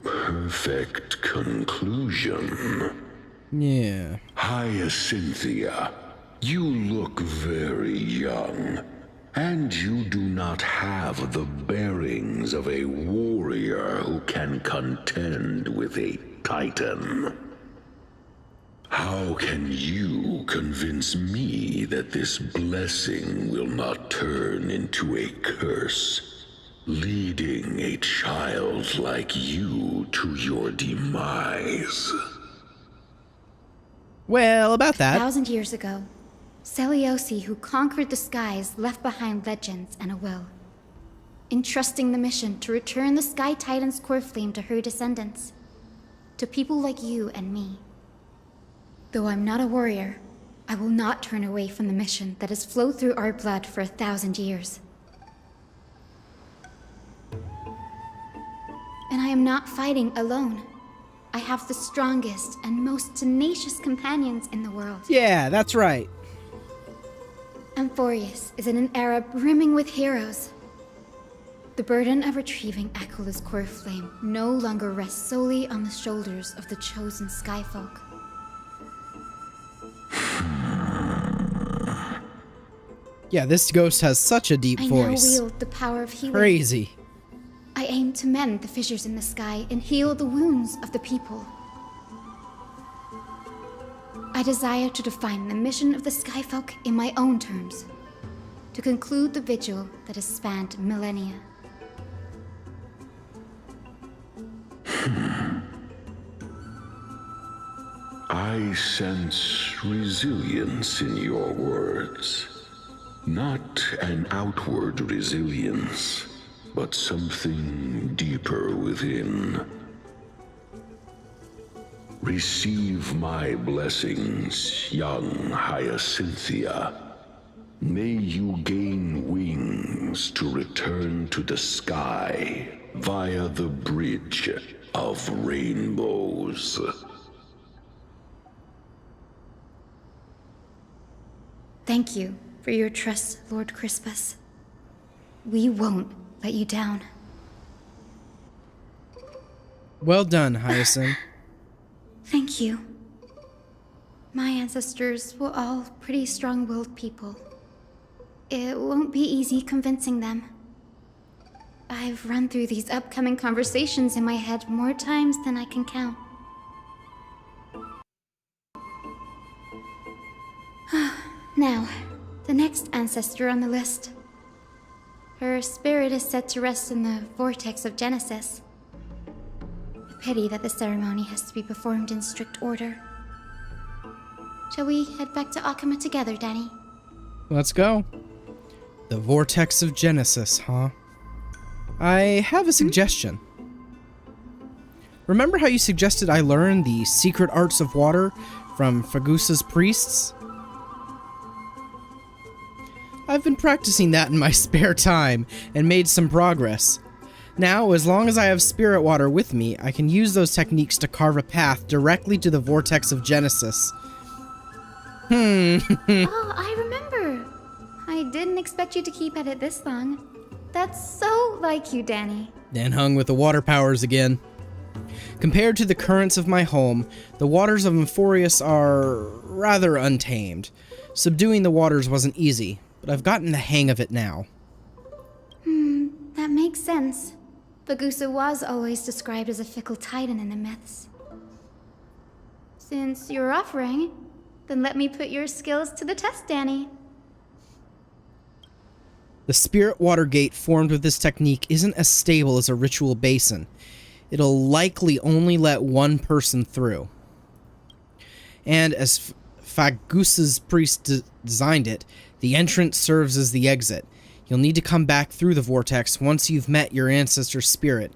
Perfect conclusion. Yeah. Hyacinthia, you look very young, and you do not have the bearings of a warrior who can contend with a titan. How can you convince me that this blessing will not turn into a curse, leading a child like you to your demise? Well, about that. 1,000 years ago, Seliosi, who conquered the skies, left behind legends and a will, entrusting the mission to return the Sky Titan's core flame to her descendants, to people like you and me. Though I'm not a warrior, I will not turn away from the mission that has flowed through our blood for 1,000 years. And I am not fighting alone. I have the strongest and most tenacious companions in the world. Yeah, that's right. Amphorius is in an era brimming with heroes. The burden of retrieving Aquila's core flame no longer rests solely on the shoulders of the chosen Skyfolk. Yeah, this ghost has such a deep voice. I now wield the power of healing. Crazy. I aim to mend the fissures in the sky and heal the wounds of the people. I desire to define the mission of the Skyfolk in my own terms, to conclude the vigil that has spanned millennia. I sense resilience in your words. Not an outward resilience, but something deeper within. Receive my blessings, young Hyacinthia. May you gain wings to return to the sky via the bridge of rainbows. Thank you for your trust, Lord Crispus. We won't let you down. Well done, Hyacinth. Thank you. My ancestors were all pretty strong-willed people. It won't be easy convincing them. I've run through these upcoming conversations in my head more times than I can count. Now, the next ancestor on the list. Her spirit is set to rest in the vortex of Genesis. A pity that the ceremony has to be performed in strict order. Shall we head back to Akama together, Danny? Let's go. The vortex of Genesis, huh? I have a suggestion. Remember how you suggested I learn the secret arts of water from Fagusa's priests? I've been practicing that in my spare time and made some progress. Now, as long as I have spirit water with me, I can use those techniques to carve a path directly to the vortex of Genesis. Oh, I remember. I didn't expect you to keep at it this long. That's so like you, Danny. Dan hung with the water powers again. Compared to the currents of my home, the waters of Euphorius are rather untamed. Subduing the waters wasn't easy, but I've gotten the hang of it now. That makes sense. Fagusa was always described as a fickle titan in the myths. Since you're offering, then let me put your skills to the test, Danny. The spirit water gate formed with this technique isn't as stable as a ritual basin. It'll likely only let one person through. And as Fagusa's priest designed it, the entrance serves as the exit. You'll need to come back through the vortex once you've met your ancestor's spirit.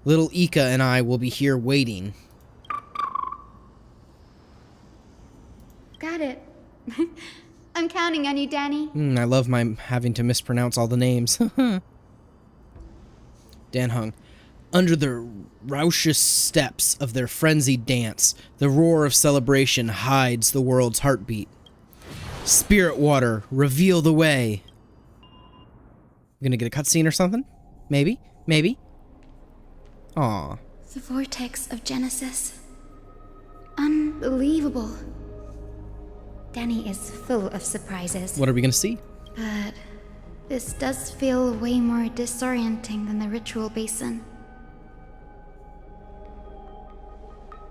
Little Ika and I will be here waiting. Got it. I'm counting on you, Danny. I love my having to mispronounce all the names. Dan hung. Under the raucous steps of their frenzied dance, the roar of celebration hides the world's heartbeat. Spirit water, reveal the way. Gonna get a cutscene or something? Maybe? Maybe? Aw. The vortex of Genesis. Unbelievable. Danny is full of surprises. What are we gonna see? But this does feel way more disorienting than the ritual basin.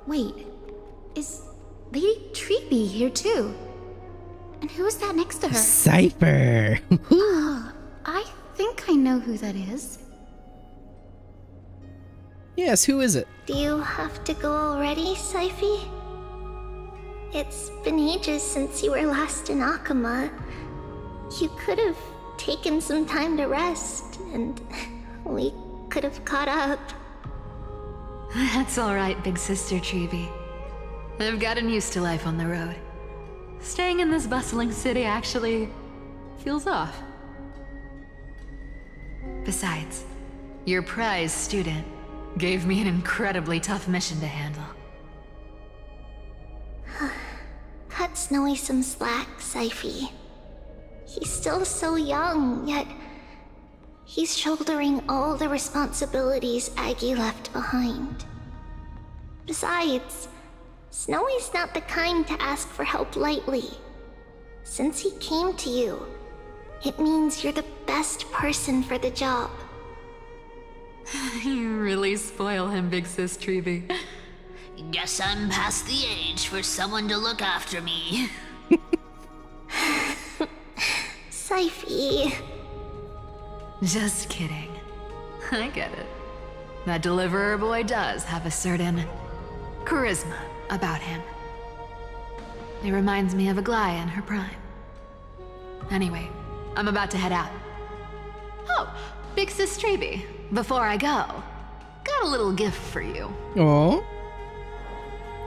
Wait, is Lady Treeby here too? And who is that next to her? Cypher! I think I know who that is. Yes, who is it? Do you have to go already, Syphy? It's been ages since you were last in Akama. You could have taken some time to rest, and we could have caught up. That's alright, big sister Treeby. I've gotten used to life on the road. Staying in this bustling city actually feels off. Besides, your prize student gave me an incredibly tough mission to handle. Cut Snowy some slack, Syphy. He's still so young, yet he's shouldering all the responsibilities Aggie left behind. Besides, Snowy's not the kind to ask for help lightly. Since he came to you, It means you're the best person for the job. You really spoil him, Big Sis Treeby. Guess I'm past the age for someone to look after me. Syphie. Just kidding. I get it. That deliverer boy does have a certain charisma about him. It reminds me of Aglaia in her prime. Anyway, I'm about to head out. Oh, Big Sis Treeby, before I go, got a little gift for you. Oh?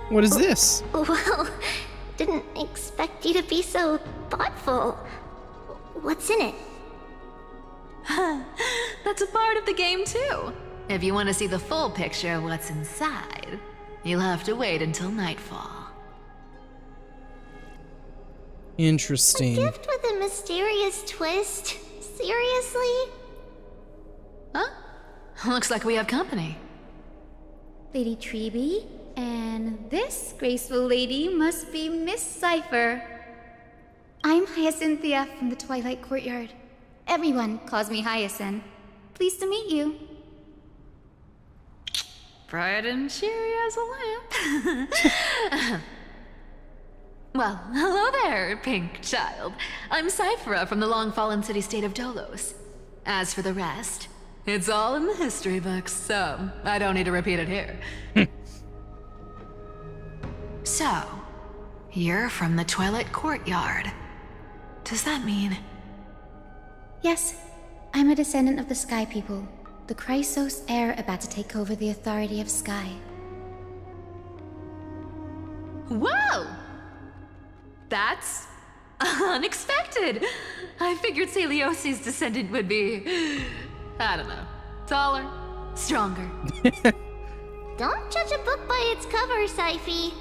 What is this? Well, didn't expect you to be so thoughtful. What's in it? That's a part of the game too. If you want to see the full picture of what's inside, you'll have to wait until nightfall. Interesting. A gift with a mysterious twist? Seriously? Huh? Looks like we have company. Lady Treeby, and this graceful lady must be Miss Cypher. I'm Hyacinthia from the Twilight Courtyard. Everyone calls me Hyacinth. Pleased to meet you. Bright and cheery as a lamp. Well, hello there, pink child. I'm Cyphera from the long-fallen city-state of Dolos. As for the rest, it's all in the history books, so I don't need to repeat it here. So, you're from the Twilight Courtyard. Does that mean... Yes, I'm a descendant of the Sky People, the Chrysos heir about to take over the authority of Sky. Whoa! That's unexpected. I figured Celiosi's descendant would be, I don't know, taller, stronger. Don't judge a book by its cover, Syphie.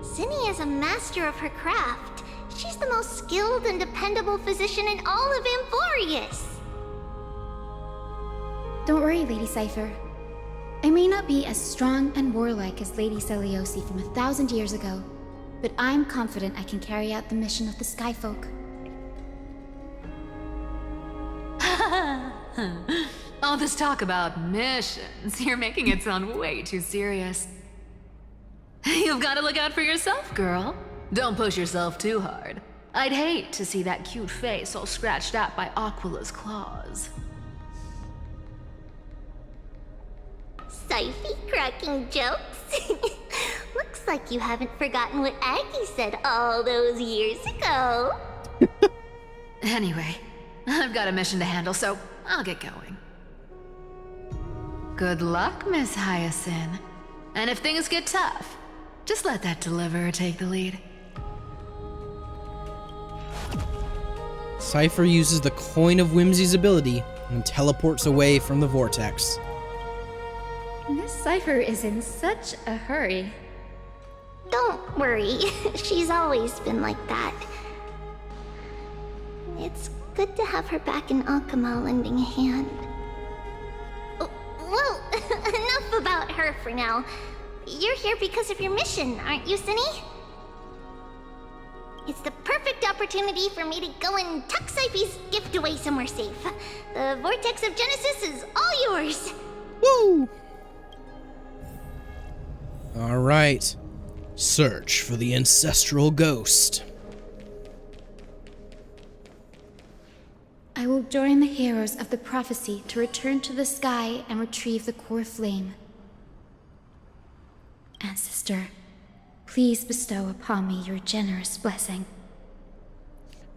Zinni is a master of her craft. She's the most skilled and dependable physician in all of Emporius. Don't worry, Lady Cypher. I may not be as strong and warlike as Lady Celiosi from 1,000 years ago, but I'm confident I can carry out the mission of the Skyfolk. All this talk about missions, you're making it sound way too serious. You've got to look out for yourself, girl. Don't push yourself too hard. I'd hate to see that cute face all scratched out by Aquila's claws. Syphie cracking jokes? Looks like you haven't forgotten what Aggie said all those years ago. Anyway, I've got a mission to handle, so I'll get going. Good luck, Miss Hyacinth. And if things get tough, just let that deliverer take the lead. Cypher uses the Coin of Whimsy's ability and teleports away from the vortex. Miss Cypher is in such a hurry. Don't worry, she's always been like that. It's good to have her back in Akama lending a hand. Well, enough about her for now. You're here because of your mission, aren't you, Zinni? It's the perfect opportunity for me to go and tuck Syphie's gift away somewhere safe. The Vortex of Genesis is all yours. Woo! All right. Search for the ancestral ghost. I will join the heroes of the prophecy to return to the sky and retrieve the core flame. Ancestor, please bestow upon me your generous blessing.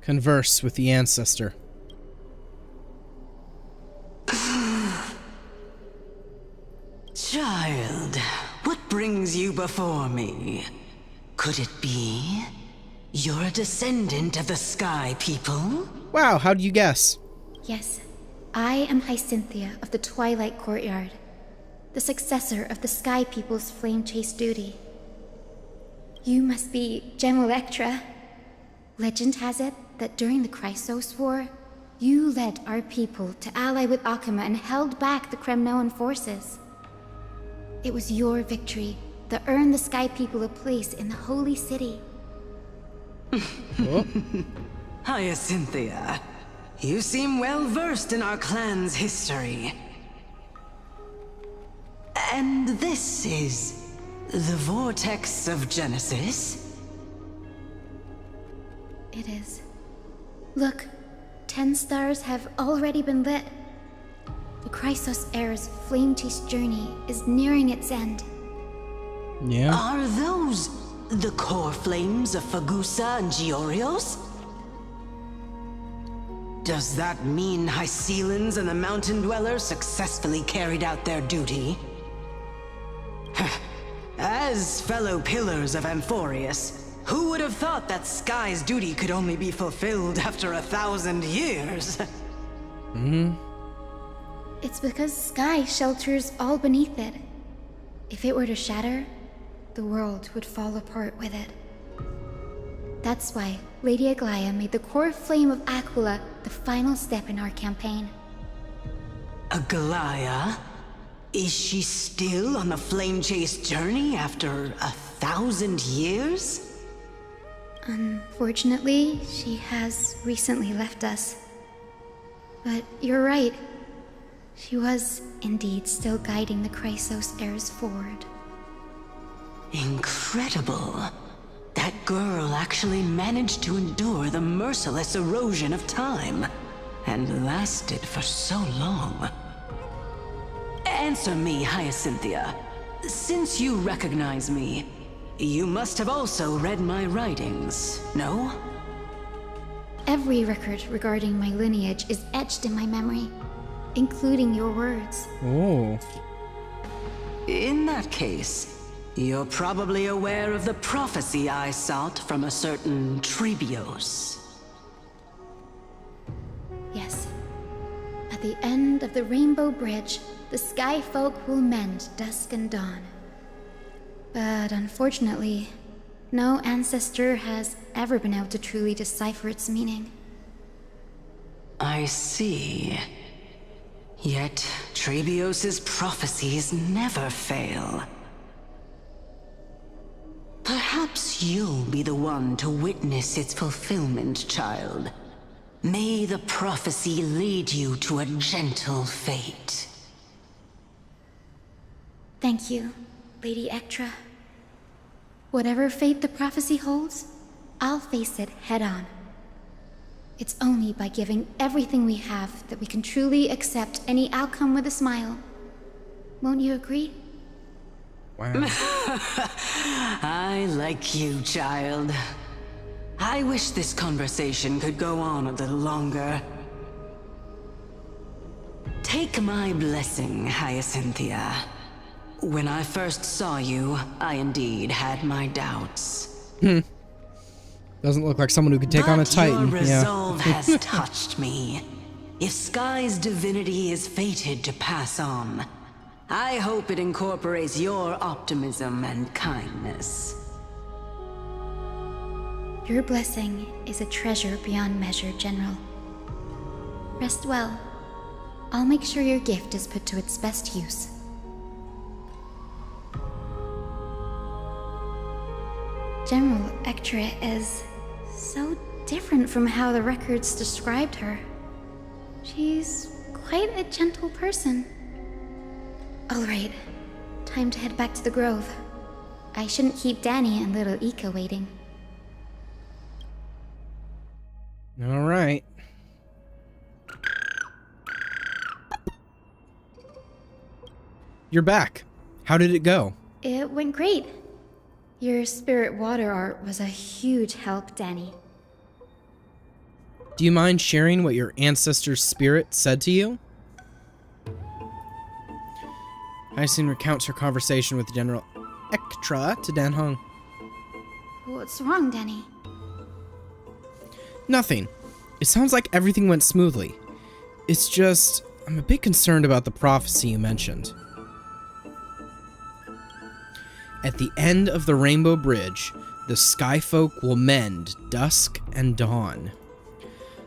Converse with the ancestor. Child, what brings you before me? Could it be you're a descendant of the Sky People? Wow, how'd you guess? Yes, I am Hyacinthia of the Twilight Courtyard, the successor of the Sky People's flame chase duty. You must be Gem Electra. Legend has it that during the Chrysos War, you led our people to ally with Akama and held back the Kremnoan forces. It was your victory that earned the Sky People a place in the Holy City. Hyacinthia, You seem well versed in our clan's history. And this is the Vortex of Genesis? It is. Look, 10 stars have already been lit. The Chrysos Heir's flame-chased journey is nearing its end. Yeah. Are those the core flames of Fagusa and Georios? Does that mean Hycelans and the Mountain Dwellers successfully carried out their duty? As fellow pillars of Amphorius, who would have thought that Sky's duty could only be fulfilled after 1,000 years? It's because Sky shelters all beneath it. If it were to shatter, the world would fall apart with it. That's why Lady Aglaia made the core flame of Aquila the final step in our campaign. Aglaia? Is she still on the flame-chased journey after 1,000 years? Unfortunately, she has recently left us. But you're right. She was indeed still guiding the Chrysos heirs forward. Incredible. That girl actually managed to endure the merciless erosion of time, and lasted for so long. Answer me, Hyacinthia. Since you recognize me, you must have also read my writings, no? Every record regarding my lineage is etched in my memory, including your words. Oh. In that case, you're probably aware of the prophecy I sought from a certain Trebios. Yes. At the end of the Rainbow Bridge, the Sky Folk will mend dusk and dawn. But unfortunately, no ancestor has ever been able to truly decipher its meaning. I see. Yet, Trebios' prophecies never fail. Perhaps you'll be the one to witness its fulfillment, child. May the prophecy lead you to a gentle fate. Thank you, Lady Ectra. Whatever fate the prophecy holds, I'll face it head-on. It's only by giving everything we have that we can truly accept any outcome with a smile. Won't you agree? Wow. I like you, child. I wish this conversation could go on a little longer. Take my blessing, Hyacinthia. When I first saw you, I indeed had my doubts. Doesn't look like someone who could take on a Titan. Your resolve has touched me. If Sky's divinity is fated to pass on, I hope it incorporates your optimism and kindness. Your blessing is a treasure beyond measure, General. Rest well. I'll make sure your gift is put to its best use. General Ectra is so different from how the records described her. She's quite a gentle person. All right, time to head back to the Grove. I shouldn't keep Danny and little Ika waiting. All right. You're back. How did it go? It went great. Your spirit water art was a huge help, Danny. Do you mind sharing what your ancestor's spirit said to you? Hyacinth recounts her conversation with General Ectra to Dan Heng. What's wrong, Danny? Nothing. It sounds like everything went smoothly. It's just, I'm a bit concerned about the prophecy you mentioned. At the end of the Rainbow Bridge, the Skyfolk will mend dusk and dawn.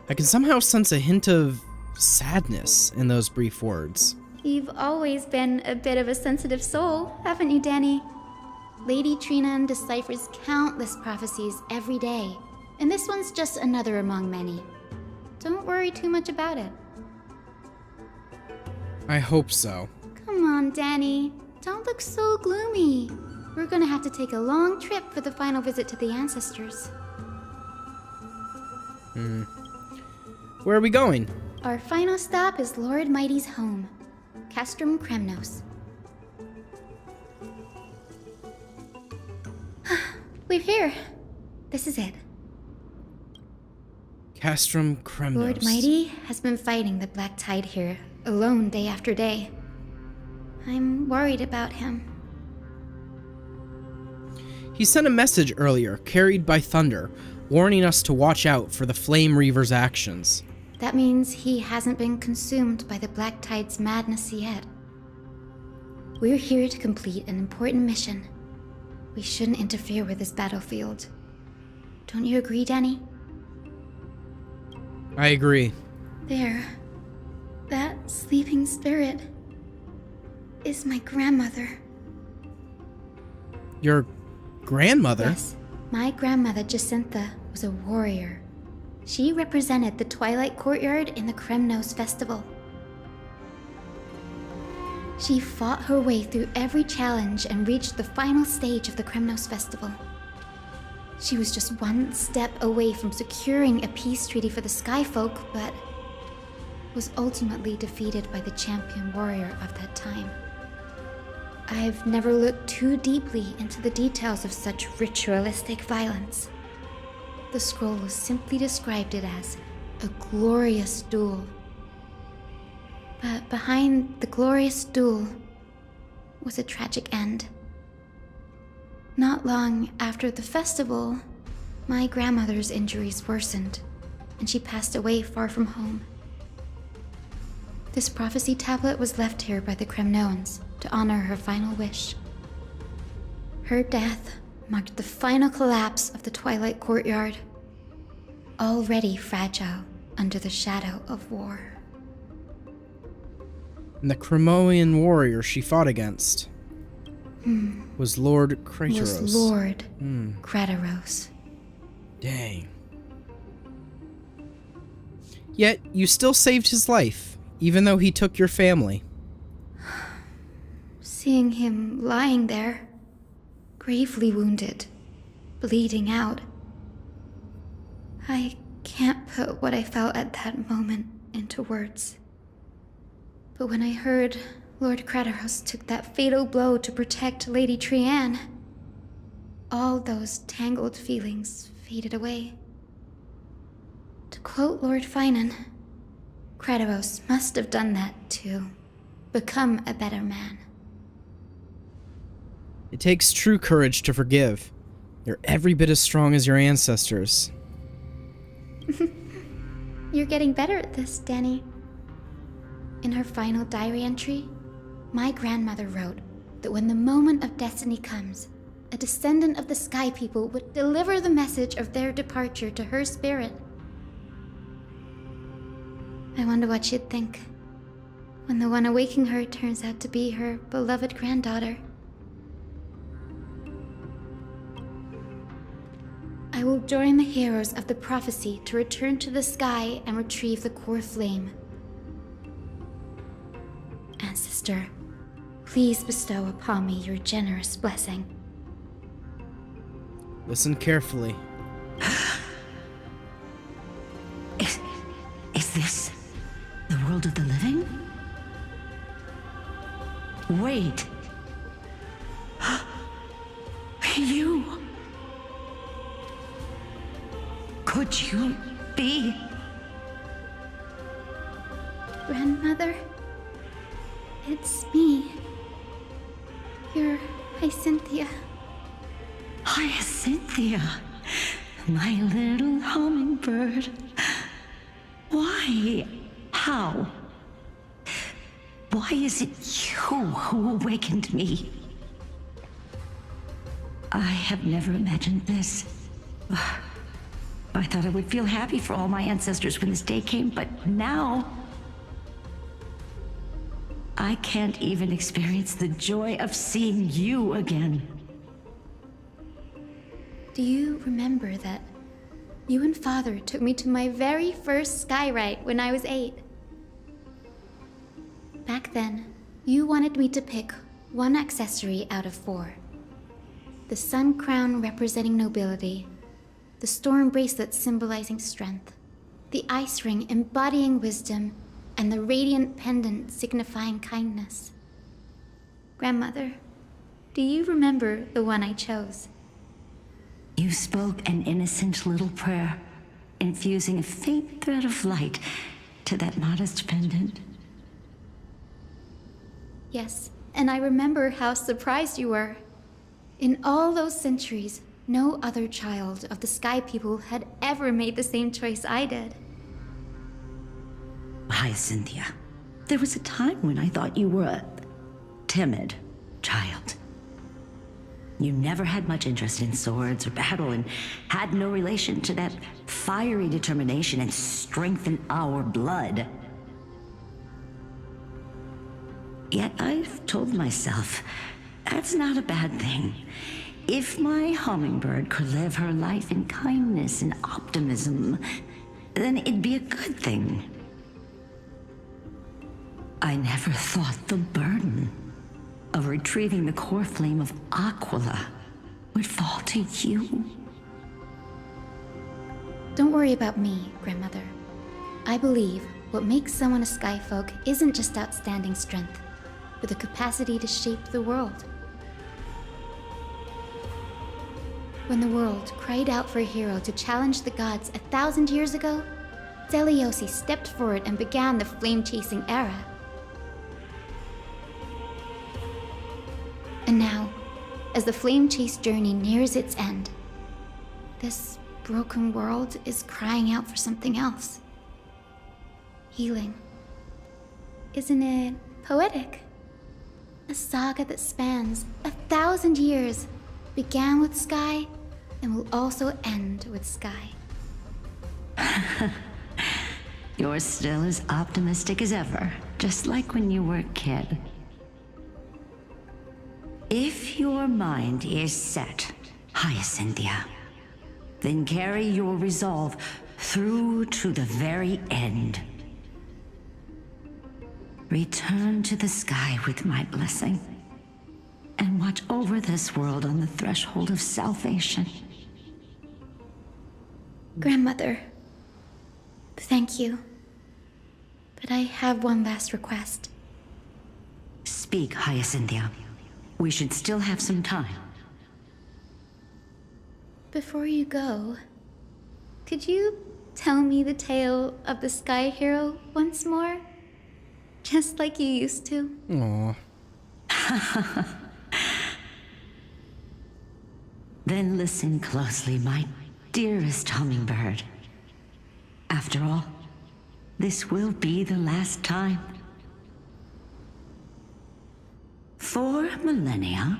I can somehow sense a hint of sadness in those brief words. You've always been a bit of a sensitive soul, haven't you, Danny? Lady Trina deciphers countless prophecies every day, and this one's just another among many. don't worry too much about it. I hope so. Come on, Danny. Don't look so gloomy. We're gonna have to take a long trip for the final visit to the ancestors. Where are we going? Our final stop is Lord Mighty's home, Castrum Kremnos. We're here. This is it. Castrum Kremnos. Lord Mighty has been fighting the Black Tide here, alone day after day. I'm worried about him. He sent a message earlier, carried by thunder, warning us to watch out for the Flame Reaver's actions. That means he hasn't been consumed by the Black Tide's madness yet. We're here to complete an important mission. We shouldn't interfere with this battlefield. Don't you agree, Danny? I agree. There. That sleeping spirit is my grandmother. Your grandmother? Yes. My grandmother, Jacintha, was a warrior. She represented the Twilight Courtyard in the Kremnos Festival. She fought her way through every challenge and reached the final stage of the Kremnos Festival. She was just one step away from securing a peace treaty for the Skyfolk, but was ultimately defeated by the champion warrior of that time. I've never looked too deeply into the details of such ritualistic violence. The scroll simply described it as a glorious duel. But behind the glorious duel was a tragic end. Not long after the festival, my grandmother's injuries worsened, and she passed away far from home. This prophecy tablet was left here by the Kremnoans to honor her final wish. Her death marked the final collapse of the Twilight Courtyard, already fragile under the shadow of war. And the Cremoian warrior she fought against was Lord Kratos. Was Lord Kratos. Dang. Yet, you still saved his life, even though he took your family. Seeing him lying there, gravely wounded, bleeding out, I can't put what I felt at that moment into words. But when I heard Lord Kratos took that fatal blow to protect Lady Trianne, all those tangled feelings faded away. To quote Lord Finan, Kratos must have done that to become a better man. It takes true courage to forgive. You're every bit as strong as your ancestors. You're getting better at this, Danny. In her final diary entry, my grandmother wrote that when the moment of destiny comes, a descendant of the Sky People would deliver the message of their departure to her spirit. I wonder what she'd think when the one awaking her turns out to be her beloved granddaughter. I will join the heroes of the prophecy to return to the sky and retrieve the core flame. Ancestor, please bestow upon me your generous blessing. Listen carefully. Is this the world of the living? Wait. You. Could you be? Grandmother, it's me. You're Hyacinthia. Hyacinthia, my little hummingbird. Why? How? Why is it you who awakened me? I have never imagined this. I thought I would feel happy for all my ancestors when this day came, but now I can't even experience the joy of seeing you again. Do you remember that You and Father took me to my very first skyride when I was 8. Back then, you wanted me to pick one accessory out of 4. The sun crown representing nobility, the storm bracelet symbolizing strength, the ice ring embodying wisdom, and the radiant pendant signifying kindness. Grandmother, do you remember the one I chose? You spoke an innocent little prayer, infusing a faint thread of light to that modest pendant. Yes, and I remember how surprised you were. In all those centuries, no other child of the Sky People had ever made the same choice I did. Hyacinthia, there was a time when I thought you were a timid child. You never had much interest in swords or battle and had no relation to that fiery determination and strength in our blood. Yet I've told myself, that's not a bad thing. If my hummingbird could live her life in kindness and optimism, then it'd be a good thing. I never thought the burden of retrieving the core flame of Aquila would fall to you. Don't worry about me, Grandmother. I believe what makes someone a Skyfolk isn't just outstanding strength, but the capacity to shape the world. When the world cried out for a hero to challenge the gods 1,000 years ago, Zeliosi stepped forward and began the flame-chasing era. And now, as the flame chase journey nears its end, this broken world is crying out for something else. Healing. Isn't it poetic? A saga that spans 1,000 years, began with Sky, and will also end with Sky. You're still as optimistic as ever, just like when you were a kid. If your mind is set, Hyacinthia, then carry your resolve through to the very end. Return to the sky with my blessing, and watch over this world on the threshold of salvation. Grandmother, thank you. But I have one last request. Speak, Hyacinthia. We should still have some time. Before you go, could you tell me the tale of the Sky Hero once more? Just like you used to? Aww. Then listen closely, my dearest hummingbird. After all, this will be the last time. For millennia,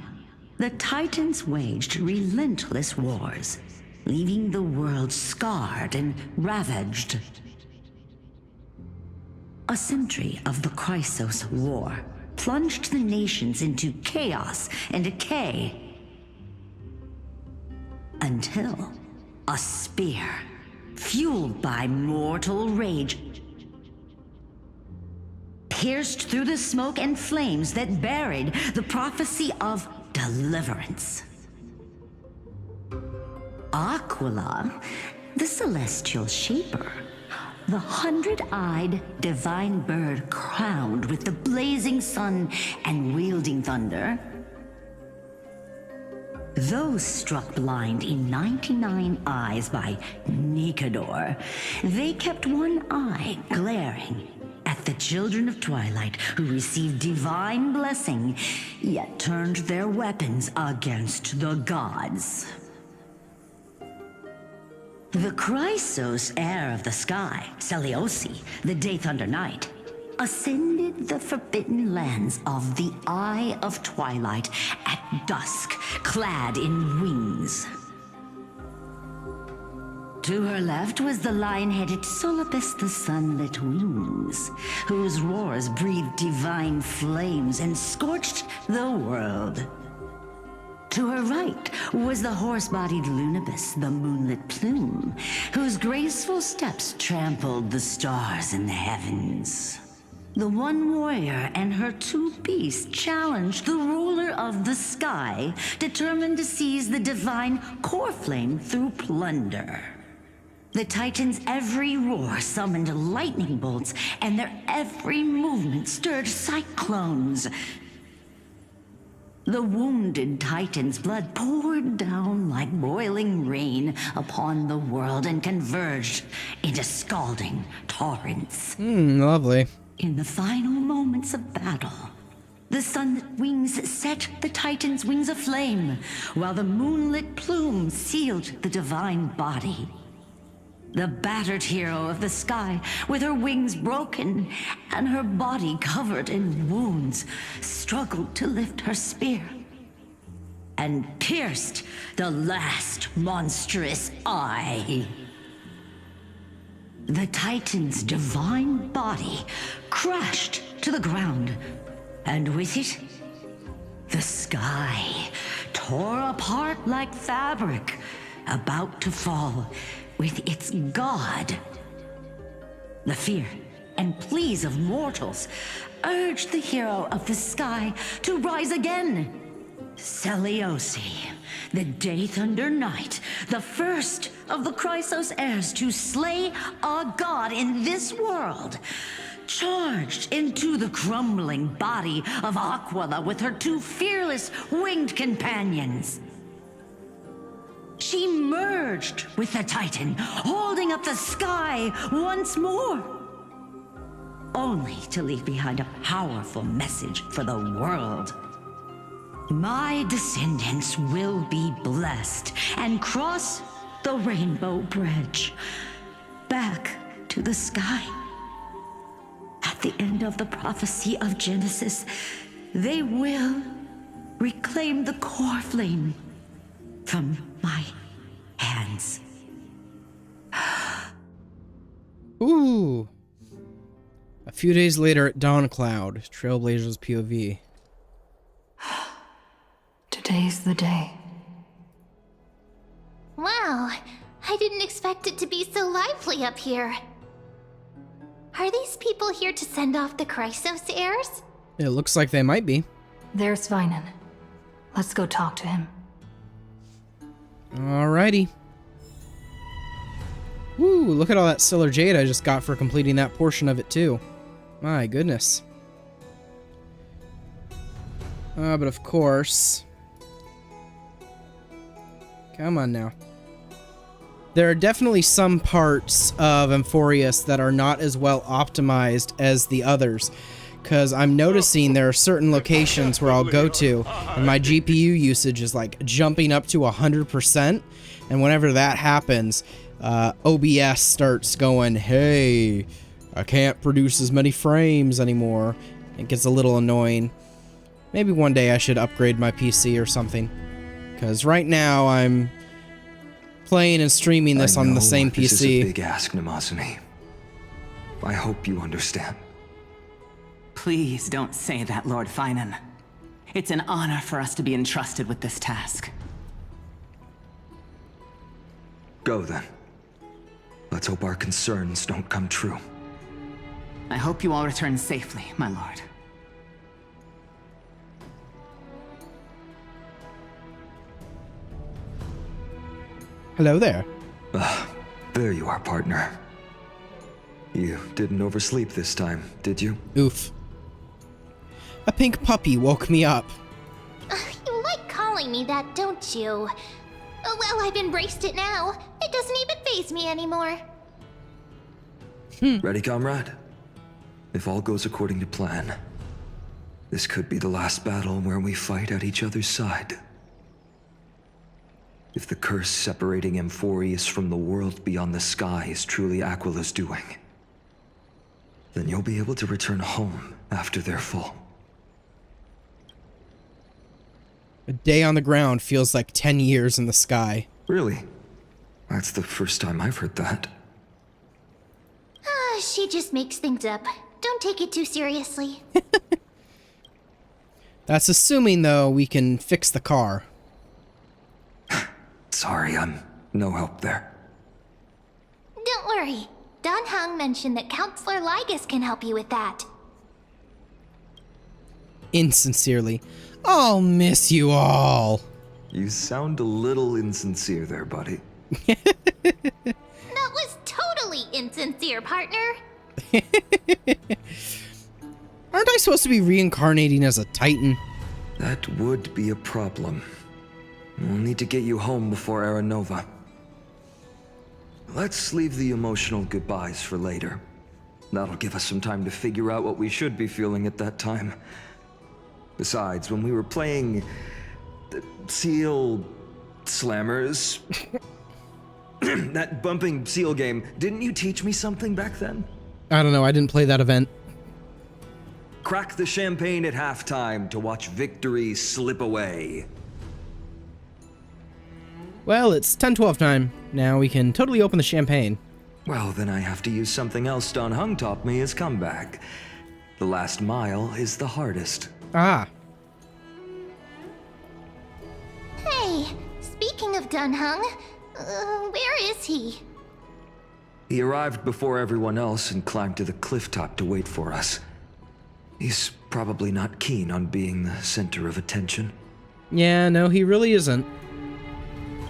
the Titans waged relentless wars, leaving the world scarred and ravaged. A century of the Chrysos War plunged the nations into chaos and decay, until a spear, fueled by mortal rage, pierced through the smoke and flames that buried the prophecy of deliverance. Aquila, the celestial shaper, the 100-eyed divine bird crowned with the blazing sun and wielding thunder, those struck blind in 99 eyes by Nikador, they kept one eye glaring at the children of Twilight who received divine blessing, yet turned their weapons against the gods. The Chrysos heir of the sky, Seliosi, the Day Thunder Knight, ascended the forbidden lands of the Eye of Twilight at dusk, clad in wings. To her left was the lion-headed Solipus the Sunlit Wings, whose roars breathed divine flames and scorched the world. To her right was the horse-bodied Lunibus, the moonlit plume, whose graceful steps trampled the stars in the heavens. The one warrior and her two beasts challenged the ruler of the sky, determined to seize the divine core flame through plunder. The Titan's every roar summoned lightning bolts, and their every movement stirred cyclones. The wounded Titan's blood poured down like boiling rain upon the world and converged into scalding torrents. Lovely. In the final moments of battle, the sunlit wings set the Titan's wings aflame, while the moonlit plume sealed the divine body. The battered hero of the sky, with her wings broken and her body covered in wounds, struggled to lift her spear and pierced the last monstrous eye. The Titan's divine body crashed to the ground, and with it, the sky tore apart like fabric, about to fall with its god. The fear and pleas of mortals urged the hero of the sky to rise again. Seliosi, the Day Thunder Knight, the first of the Chrysos heirs to slay a god in this world, charged into the crumbling body of Aquila with her two fearless winged companions. She merged with the Titan, holding up the sky once more, only to leave behind a powerful message for the world. My descendants will be blessed and cross the Rainbow Bridge back to the sky. At the end of the prophecy of Genesis, they will reclaim the core flame from my hands. Ooh. A few days later at Dawn Cloud, Trailblazers POV. Today's the day. Wow, I didn't expect it to be so lively up here. Are these people here to send off the Chrysos heirs? It looks like they might be. There's Svinen. Let's go talk to him. Alrighty. Woo, look at all that Stellar Jade I just got for completing that portion of it too. My goodness. But of course... Come on now. There are definitely some parts of Amphorius that are not as well optimized as the others, because I'm noticing there are certain locations where I'll go to and my GPU usage is like jumping up to 100%, and whenever that happens, OBS starts going, hey, I can't produce as many frames anymore. It gets a little annoying. Maybe one day I should upgrade my PC or something, because right now I'm playing and streaming this on the same PC. This is a big ask, Namazuni. I hope you understand. Please don't say that, Lord Finan. It's an honor for us to be entrusted with this task. Go then. Let's hope our concerns don't come true. I hope you all return safely, my lord. Hello there. There you are, partner. You didn't oversleep this time, did you? Oof. A pink puppy woke me up. You like calling me that, don't you? Oh, well, I've embraced it now. It doesn't even faze me anymore. Ready, comrade? If all goes according to plan, this could be the last battle where we fight at each other's side. If the curse separating Amphorius from the world beyond the sky is truly Aquila's doing, then you'll be able to return home after their fall. A day on the ground feels like 10 years in the sky. Really? That's the first time I've heard that. She just makes things up. Don't take it too seriously. That's assuming, though, we can fix the car. sorry, I'm no help there. Don't worry. Don Hung mentioned that Counselor Lygus can help you with that. Insincerely. I'll miss you all. You sound a little insincere there, buddy. That was totally insincere, partner. Aren't I supposed to be reincarnating as a Titan? That would be a problem. We'll need to get you home before Aranova. Let's leave the emotional goodbyes for later. That'll give us some time to figure out what we should be feeling at that time. Besides, when we were playing the Seal Slammers, that bumping seal game, didn't you teach me something back then? I don't know, I didn't play that event. Crack the champagne at halftime to watch victory slip away. Well, it's 10:12 time. Now we can totally open the champagne. Well, then I have to use something else Don Hung taught me as comeback. The last mile is the hardest. Ah. Hey, speaking of Don Hung, where is he? He arrived before everyone else and climbed to the cliff top to wait for us. He's probably not keen on being the center of attention. Yeah, no, he really isn't.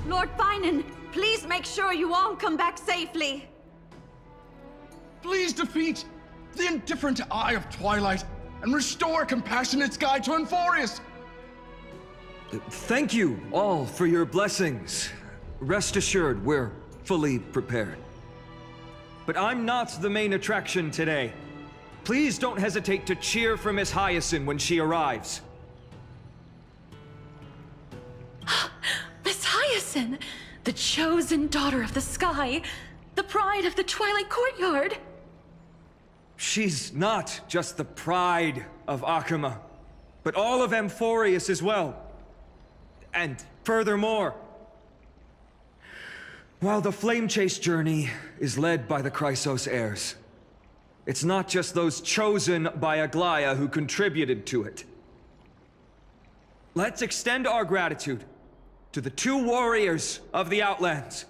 Lord Finan, please make sure you all come back safely. Please defeat the indifferent Eye of Twilight and restore compassionate sky to Enforius. Thank you all for your blessings. Rest assured, we're fully prepared. But I'm not the main attraction today. Please don't hesitate to cheer for Miss Hyacinth when she arrives. Miss Hyacinth, the chosen daughter of the sky, the pride of the Twilight Courtyard. She's not just the pride of Akuma, but all of Amphorius as well. And furthermore, while the Flame Chase journey is led by the Chrysos heirs, it's not just those chosen by Aglaya who contributed to it. Let's extend our gratitude to the 2 warriors of the Outlands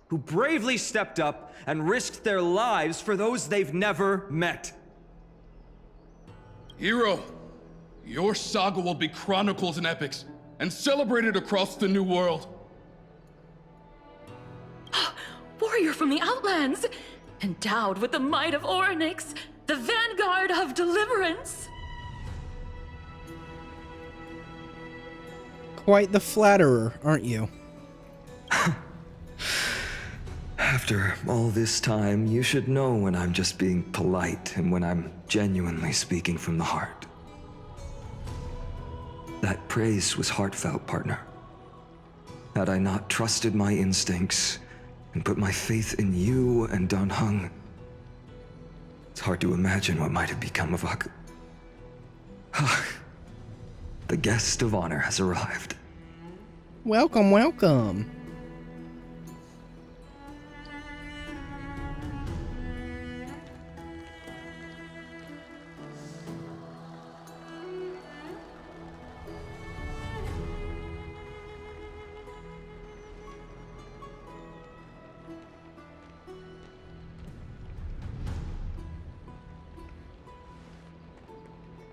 who bravely stepped up and risked their lives for those they've never met. Hero, your saga will be chronicled in epics and celebrated across the New World. Warrior from the Outlands, endowed with the might of Orynyx, the vanguard of deliverance. Quite the flatterer, aren't you? After all this time, you should know when I'm just being polite and when I'm genuinely speaking from the heart. That praise was heartfelt, partner. Had I not trusted my instincts and put my faith in you and Don Hung, it's hard to imagine what might have become of Ak. The guest of honor has arrived. Welcome, welcome.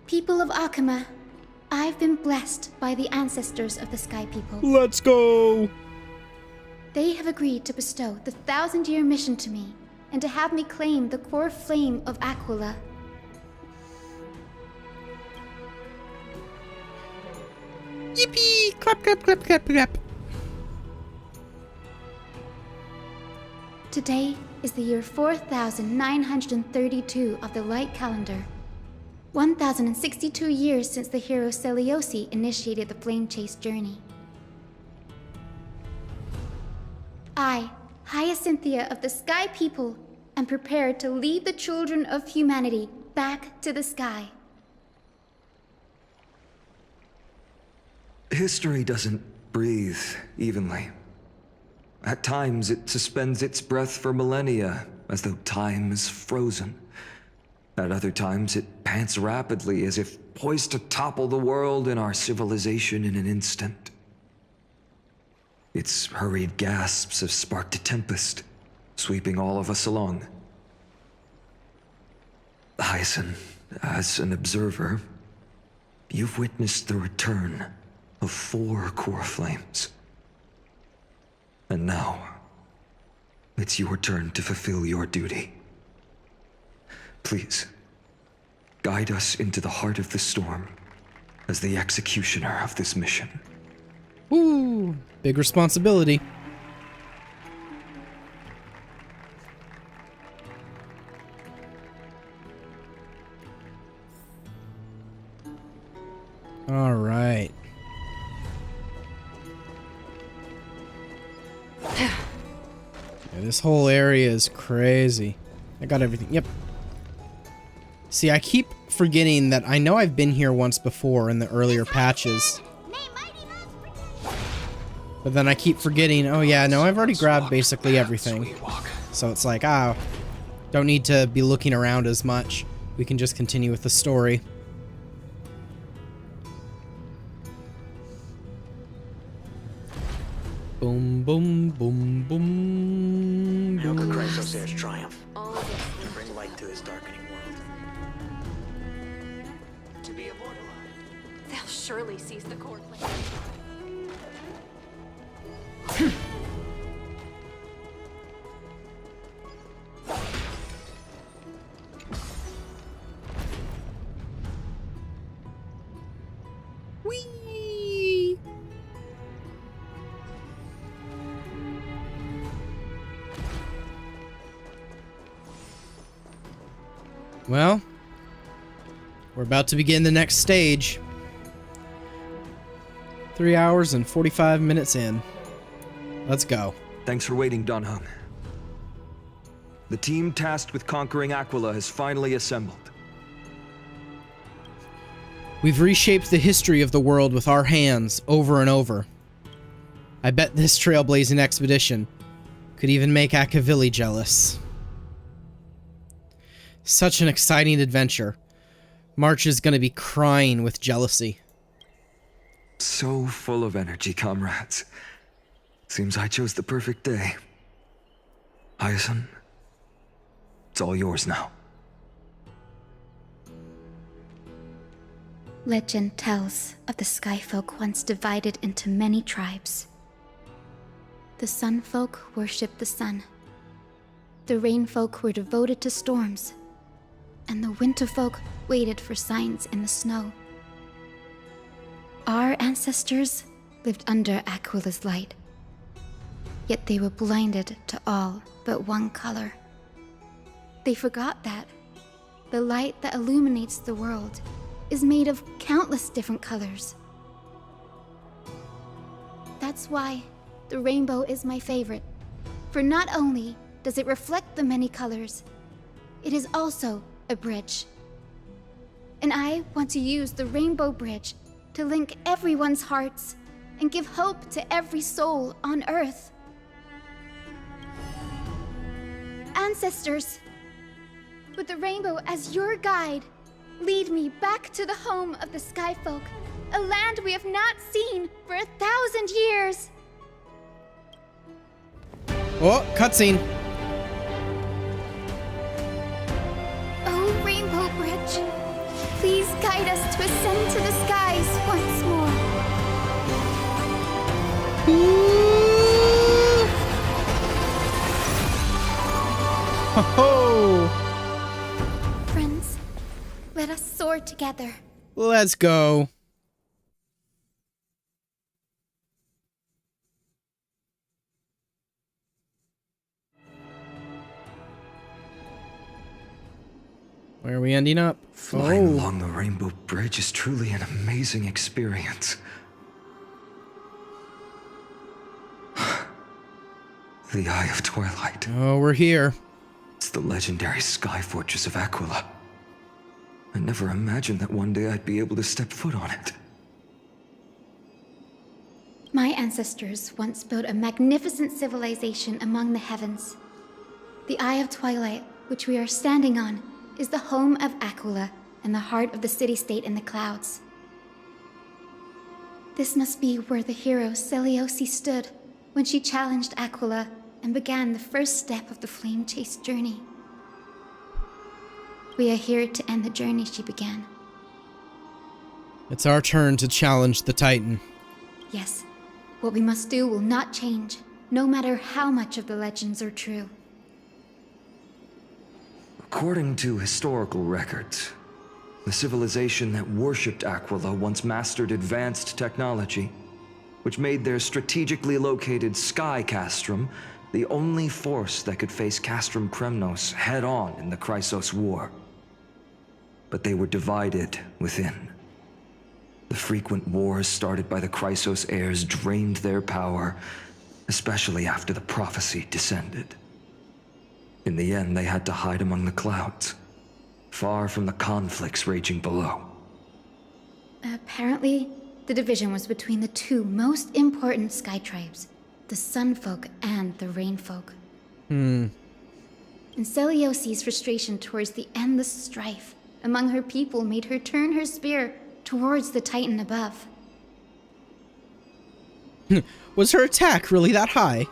People of Akuma, I've been blessed by the ancestors of the Sky People. Let's go! They have agreed to bestow the 1,000-year mission to me, and to have me claim the core flame of Aquila. Yippee! Clap, clap, clap, clap, clap. Today is the year 4932 of the Light Calendar. 1062 years since the hero Seliosi initiated the Flame Chase journey. I, Hyacinthia of the Sky People, am prepared to lead the children of humanity back to the sky. History doesn't breathe evenly. At times, it suspends its breath for millennia, as though time is frozen. At other times, it pants rapidly, as if poised to topple the world and our civilization in an instant. Its hurried gasps have sparked a tempest, sweeping all of us along. Hyacinth, as an observer, you've witnessed the return of 4 core flames. And now, it's your turn to fulfill your duty. Please, guide us into the heart of the storm as the executioner of this mission. Woo! Big responsibility. All right. Yeah, this whole area is crazy. I got everything. Yep. See, I keep forgetting that I know I've been here once before in the earlier patches. But then I keep forgetting, oh yeah, no, I've already grabbed basically everything. So it's like, don't need to be looking around as much. We can just continue with the story. Boom, boom, boom, boom. How could Chrysosaur's triumph to bring light to this darkening world? To be immortalized. They'll surely seize the core flame. Whee! Well, we're about to begin the next stage. 3 hours and 45 minutes in. Let's go. Thanks for waiting, Dan Heng. The team tasked with conquering Aquila has finally assembled. We've reshaped the history of the world with our hands over and over. I bet this trailblazing expedition could even make Akavili jealous. Such an exciting adventure. March is going to be crying with jealousy. So full of energy, comrades. Seems I chose the perfect day. Hyacinth, it's all yours now. Legend tells of the Skyfolk once divided into many tribes. The Sunfolk worshipped the sun. The Rainfolk were devoted to storms. And the Winterfolk waited for signs in the snow. Our ancestors lived under Aquila's light. Yet they were blinded to all but one color. They forgot that the light that illuminates the world is made of countless different colors. That's why the rainbow is my favorite, for not only does it reflect the many colors, it is also a bridge. And I want to use the Rainbow Bridge to link everyone's hearts and give hope to every soul on Earth. Ancestors, with the rainbow as your guide, lead me back to the home of the Skyfolk, a land we have not seen for 1,000 years. Oh, cutscene. Oh, Rainbow Bridge, please guide us to ascend to the skies once more. Ho-ho! Friends, let us soar together. Let's go. Where are we ending up? Flying along the Rainbow Bridge is truly an amazing experience. The Eye of Twilight. Oh, we're here. It's the legendary sky fortress of Aquila. I never imagined that one day I'd be able to step foot on it. My ancestors once built a magnificent civilization among the heavens. The Eye of Twilight, which we are standing on, is the home of Aquila and the heart of the city-state in the clouds. This must be where the hero Seliosi stood when she challenged Aquila and began the first step of the Flame Chase journey. We are here to end the journey she began. It's our turn to challenge the Titan. Yes, what we must do will not change, no matter how much of the legends are true. According to historical records, the civilization that worshipped Aquila once mastered advanced technology, which made their strategically located Sky Castrum the only force that could face Castrum Kremnos head-on in the Chrysos War. But they were divided within. The frequent wars started by the Chrysos heirs drained their power, especially after the prophecy descended. In the end, they had to hide among the clouds, far from the conflicts raging below. Apparently, the division was between the two most important sky tribes, the Sunfolk and the Rainfolk. And Celiosi's frustration towards the endless strife among her people made her turn her spear towards the Titan above. Was her attack really that high?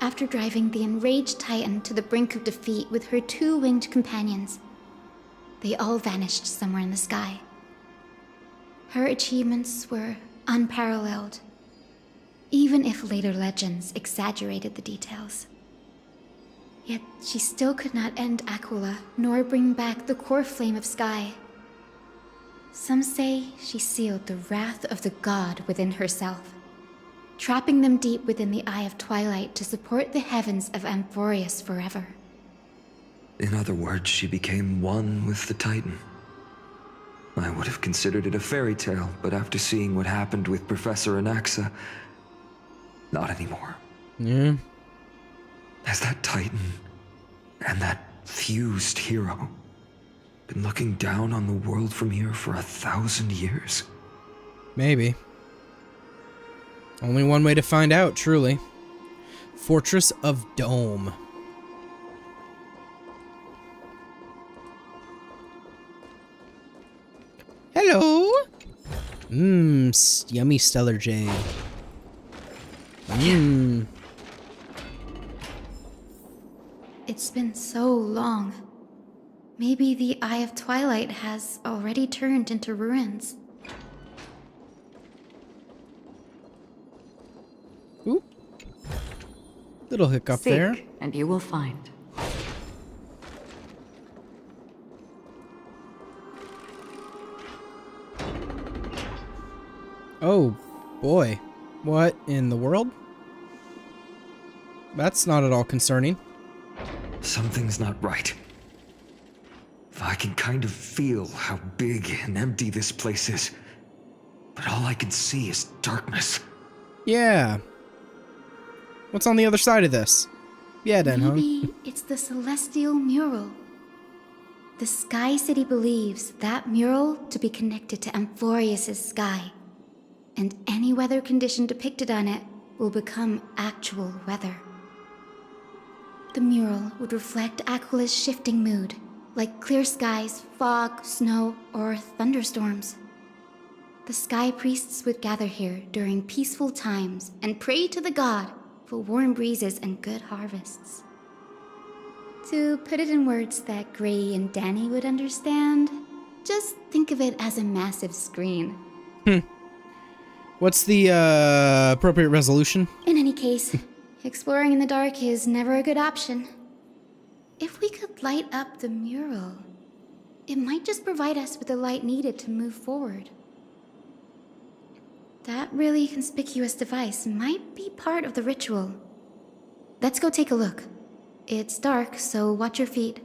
After driving the enraged Titan to the brink of defeat with her two winged companions, they all vanished somewhere in the sky. Her achievements were unparalleled, even if later legends exaggerated the details. Yet she still could not end Aquila, nor bring back the core flame of Sky. Some say she sealed the wrath of the god within herself, trapping them deep within the Eye of Twilight to support the heavens of Amphorius forever. In other words, she became one with the Titan. I would have considered it a fairy tale, but after seeing what happened with Professor Anaxa, not anymore. Yeah. Has that Titan and that fused hero been looking down on the world from here for 1,000 years? Maybe. Only one way to find out, truly. Fortress of Dome. Hello. Yummy Stellar Jade. It's been so long. Maybe the Eye of Twilight has already turned into ruins. Oop. Little hiccup Seek, there. and you will find. Oh, boy. What in the world? That's not at all concerning. Something's not right. I can kind of feel how big and empty this place is, but all I can see is darkness. Yeah. What's on the other side of this? Yeah, Denhong. Maybe it's the Celestial Mural. The Sky City believes that mural to be connected to Amphorius' sky, and any weather condition depicted on it will become actual weather. The mural would reflect Aquila's shifting mood, like clear skies, fog, snow, or thunderstorms. The Sky Priests would gather here during peaceful times and pray to the god for warm breezes and good harvests. To put it in words that Gray and Danny would understand, just think of it as a massive screen. What's the appropriate resolution? In any case, exploring in the dark is never a good option. If we could light up the mural, it might just provide us with the light needed to move forward. That really conspicuous device might be part of the ritual. Let's go take a look. It's dark, so watch your feet.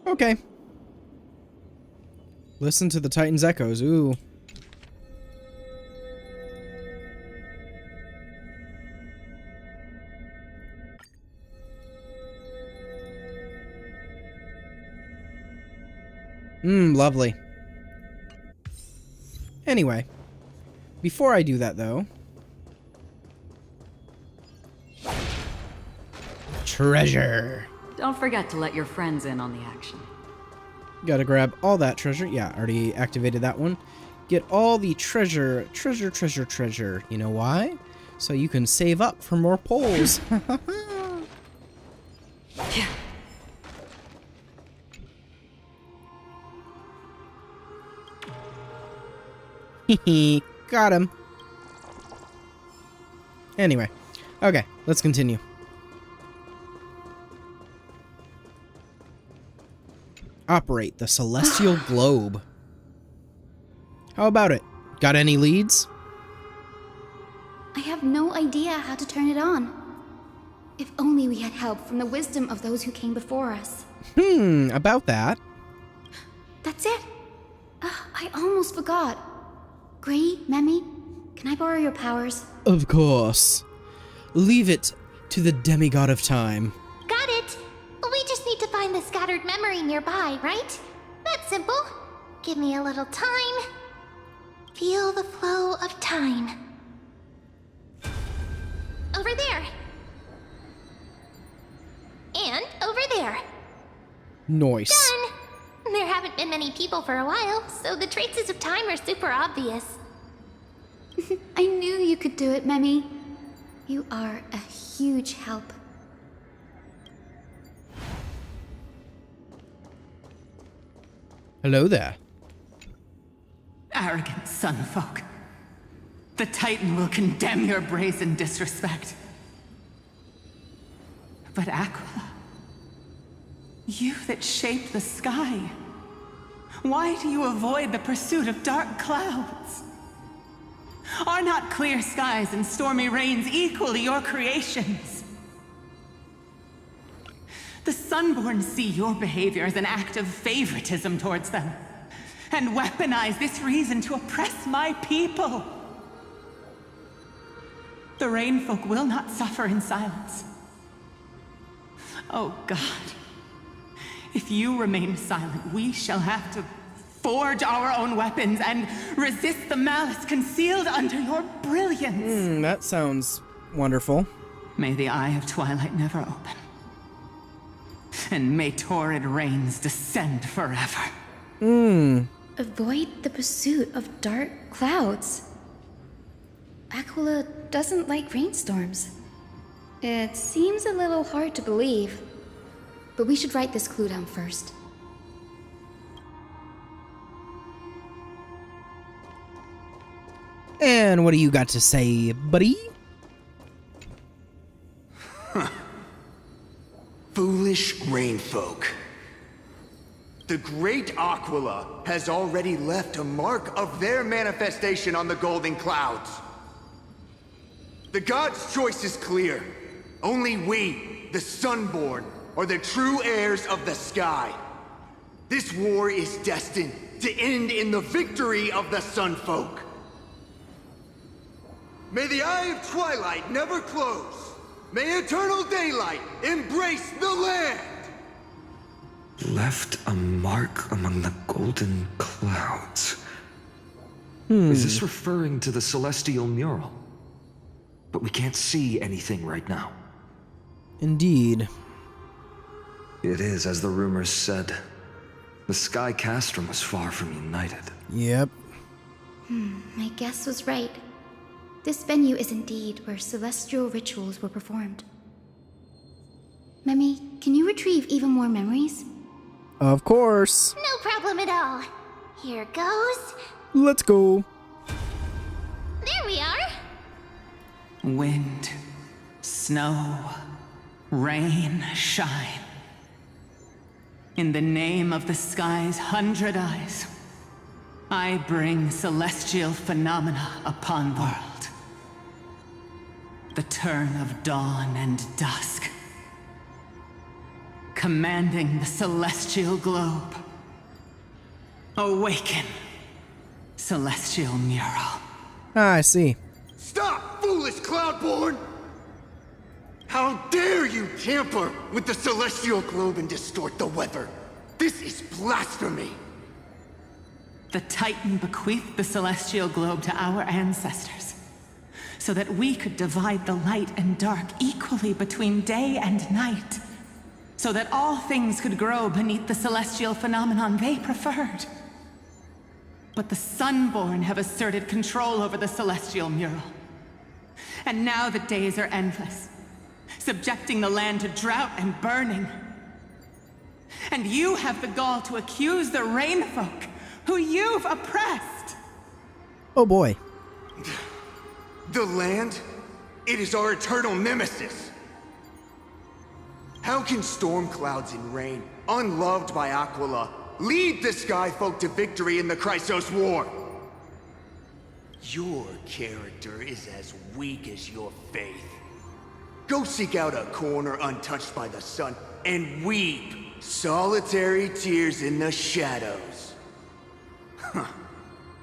Okay. Listen to the Titan's echoes. Ooh. Lovely. Anyway, before I do that though, treasure. Don't forget to let your friends in on the action. Gotta grab all that treasure. Yeah, already activated that one. Get all the treasure. You know why? So you can save up for more poles. Got him. Anyway, okay, let's continue. Operate the celestial globe. How about it? Got any leads? I have no idea how to turn it on. If only we had help from the wisdom of those who came before us. About that. That's it. I almost forgot. Gray, Memmy, can I borrow your powers? Of course. Leave it to the demigod of time. Got it! We just need to find the scattered memory nearby, right? That's simple. Give me a little time. Feel the flow of time. Over there. And over there. Nice. Done! There haven't been many people for a while, so the traces of time are super obvious. I knew you could do it, Memmy. You are a huge help. Hello there. Arrogant sunfolk. The Titan will condemn your brazen disrespect. But Aquila, you that shaped the sky, why do you avoid the pursuit of dark clouds? Are not clear skies and stormy rains equally your creations? The Sunborn see your behavior as an act of favoritism towards them, and weaponize this reason to oppress my people. The Rainfolk will not suffer in silence. Oh God, if you remain silent, we shall have to forge our own weapons and resist the malice concealed under your brilliance. That sounds wonderful. May the Eye of Twilight never open. And may torrid rains descend forever. Avoid the pursuit of dark clouds. Aquila doesn't like rainstorms. It seems a little hard to believe. But we should write this clue down first. And what do you got to say, buddy? Foolish rainfolk. The great Aquila has already left a mark of their manifestation on the golden clouds. The gods' choice is clear. Only we, the Sunborn, are the true heirs of the sky. This war is destined to end in the victory of the Sunfolk. May the Eye of Twilight never close. May eternal daylight embrace the land! Left a mark among the golden clouds. Is this referring to the celestial mural? But we can't see anything right now. Indeed. It is, as the rumors said. The Sky Castrum was far from united. Yep. My guess was right. This venue is indeed where celestial rituals were performed. Memmy, can you retrieve even more memories? Of course. No problem at all. Here goes. Let's go. There we are. Wind, snow, rain, shine. In the name of the sky's 100 eyes, I bring celestial phenomena upon the world. The turn of dawn and dusk, commanding the celestial globe. Awaken, celestial mural. I see. Stop, foolish Cloudborn! How dare you tamper with the celestial globe and distort the weather? This is blasphemy! The Titan bequeathed the celestial globe to our ancestors, so that we could divide the light and dark equally between day and night, so that all things could grow beneath the celestial phenomenon they preferred. But the Sunborn have asserted control over the celestial mural. And now the days are endless, subjecting the land to drought and burning. And you have the gall to accuse the Rainfolk, who you've oppressed! Oh boy. The land? It is our eternal nemesis! How can storm clouds and rain, unloved by Aquila, lead the Skyfolk to victory in the Chrysos War? Your character is as weak as your faith. Go seek out a corner untouched by the sun and weep solitary tears in the shadows. Huh.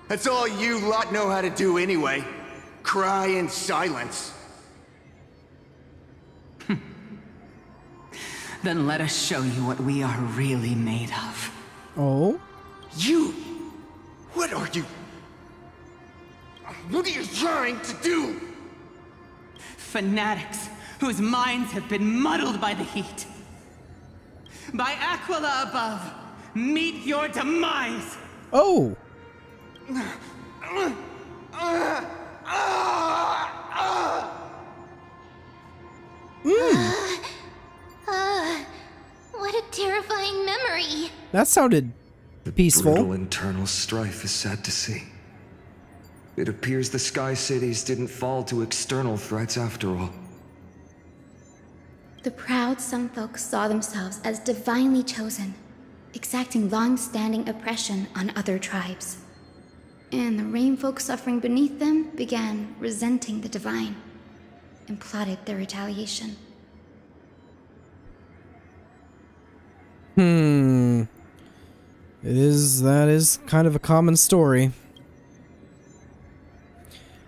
That's all you lot know how to do anyway. Cry in silence. Then let us show you what we are really made of. Oh? You? What are you? What are you trying to do? Fanatics whose minds have been muddled by the heat. By Aquila above, meet your demise! Oh! What a terrifying memory. That sounded peaceful. Brutal internal strife is sad to see. It appears the Sky Cities didn't fall to external threats after all. The proud Sunfolk saw themselves as divinely chosen, exacting long-standing oppression on other tribes. And the Rainfolk suffering beneath them began resenting the divine and plotted their retaliation. That is kind of a common story.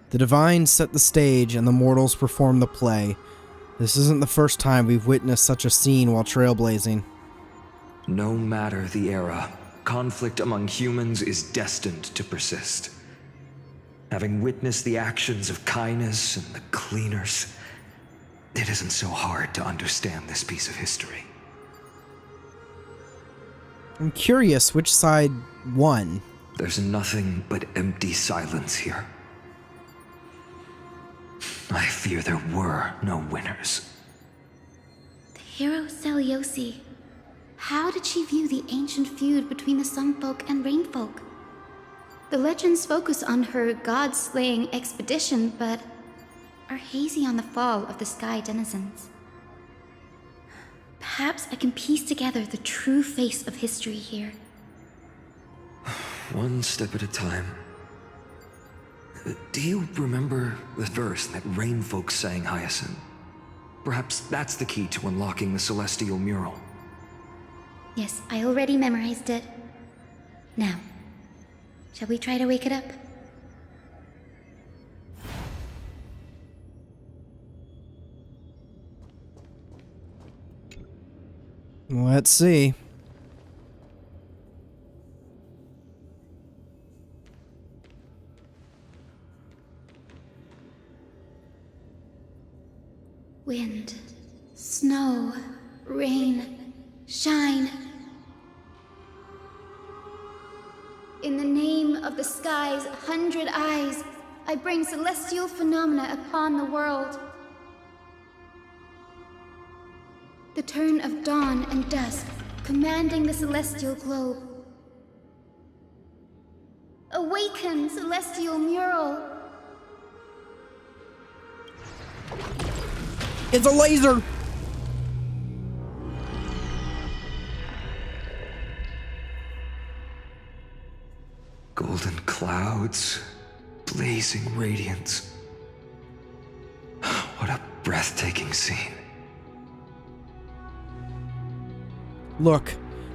The divine set the stage and the mortals perform the play. This isn't the first time we've witnessed such a scene while trailblazing. No matter the era, conflict among humans is destined to persist. Having witnessed the actions of Kindness and the Cleaners, it isn't so hard to understand this piece of history. I'm curious which side won. There's nothing but empty silence here. I fear there were no winners. The hero Seliosi. How did she view the ancient feud between the Sunfolk and Rainfolk? The legends focus on her god-slaying expedition, but are hazy on the fall of the Sky Denizens. Perhaps I can piece together the true face of history here. One step at a time. Do you remember the verse that Rainfolk sang, Hyacinth? Perhaps that's the key to unlocking the celestial mural. Yes, I already memorized it. Now, shall we try to wake it up? Let's see. Wind, snow, rain, shine. In the name of the sky's 100 eyes, I bring celestial phenomena upon the world. The turn of dawn and dusk, commanding the celestial globe. Awaken, celestial mural! It's a laser! Golden clouds, blazing radiance. What a breathtaking scene. Look,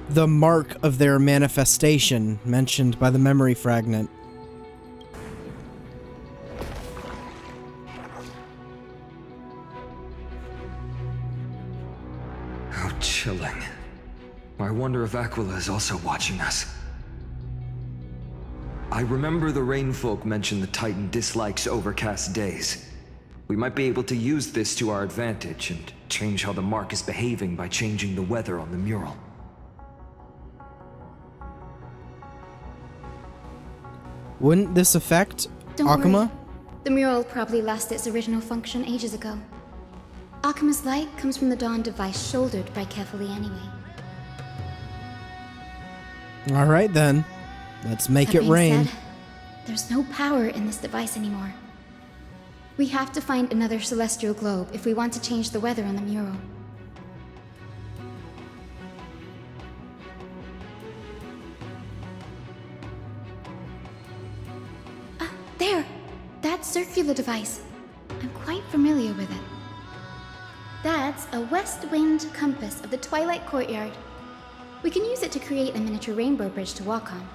the mark of their manifestation mentioned by the memory fragment. How chilling. I wonder if Aquila is also watching us. I remember the Rainfolk mentioned the Titan dislikes overcast days. We might be able to use this to our advantage and change how the mark is behaving by changing the weather on the mural. Wouldn't this affect Don't Akuma? worry. The mural probably lost its original function ages ago. Akuma's light comes from the Dawn device shouldered by Kefali anyway. Alright then. Let's make That it being rain. said, there's no power in this device anymore. We have to find another celestial globe if we want to change the weather on the mural. There! That circular device. I'm quite familiar with it. That's a west wind compass of the Twilight Courtyard. We can use it to create a miniature rainbow bridge to walk on.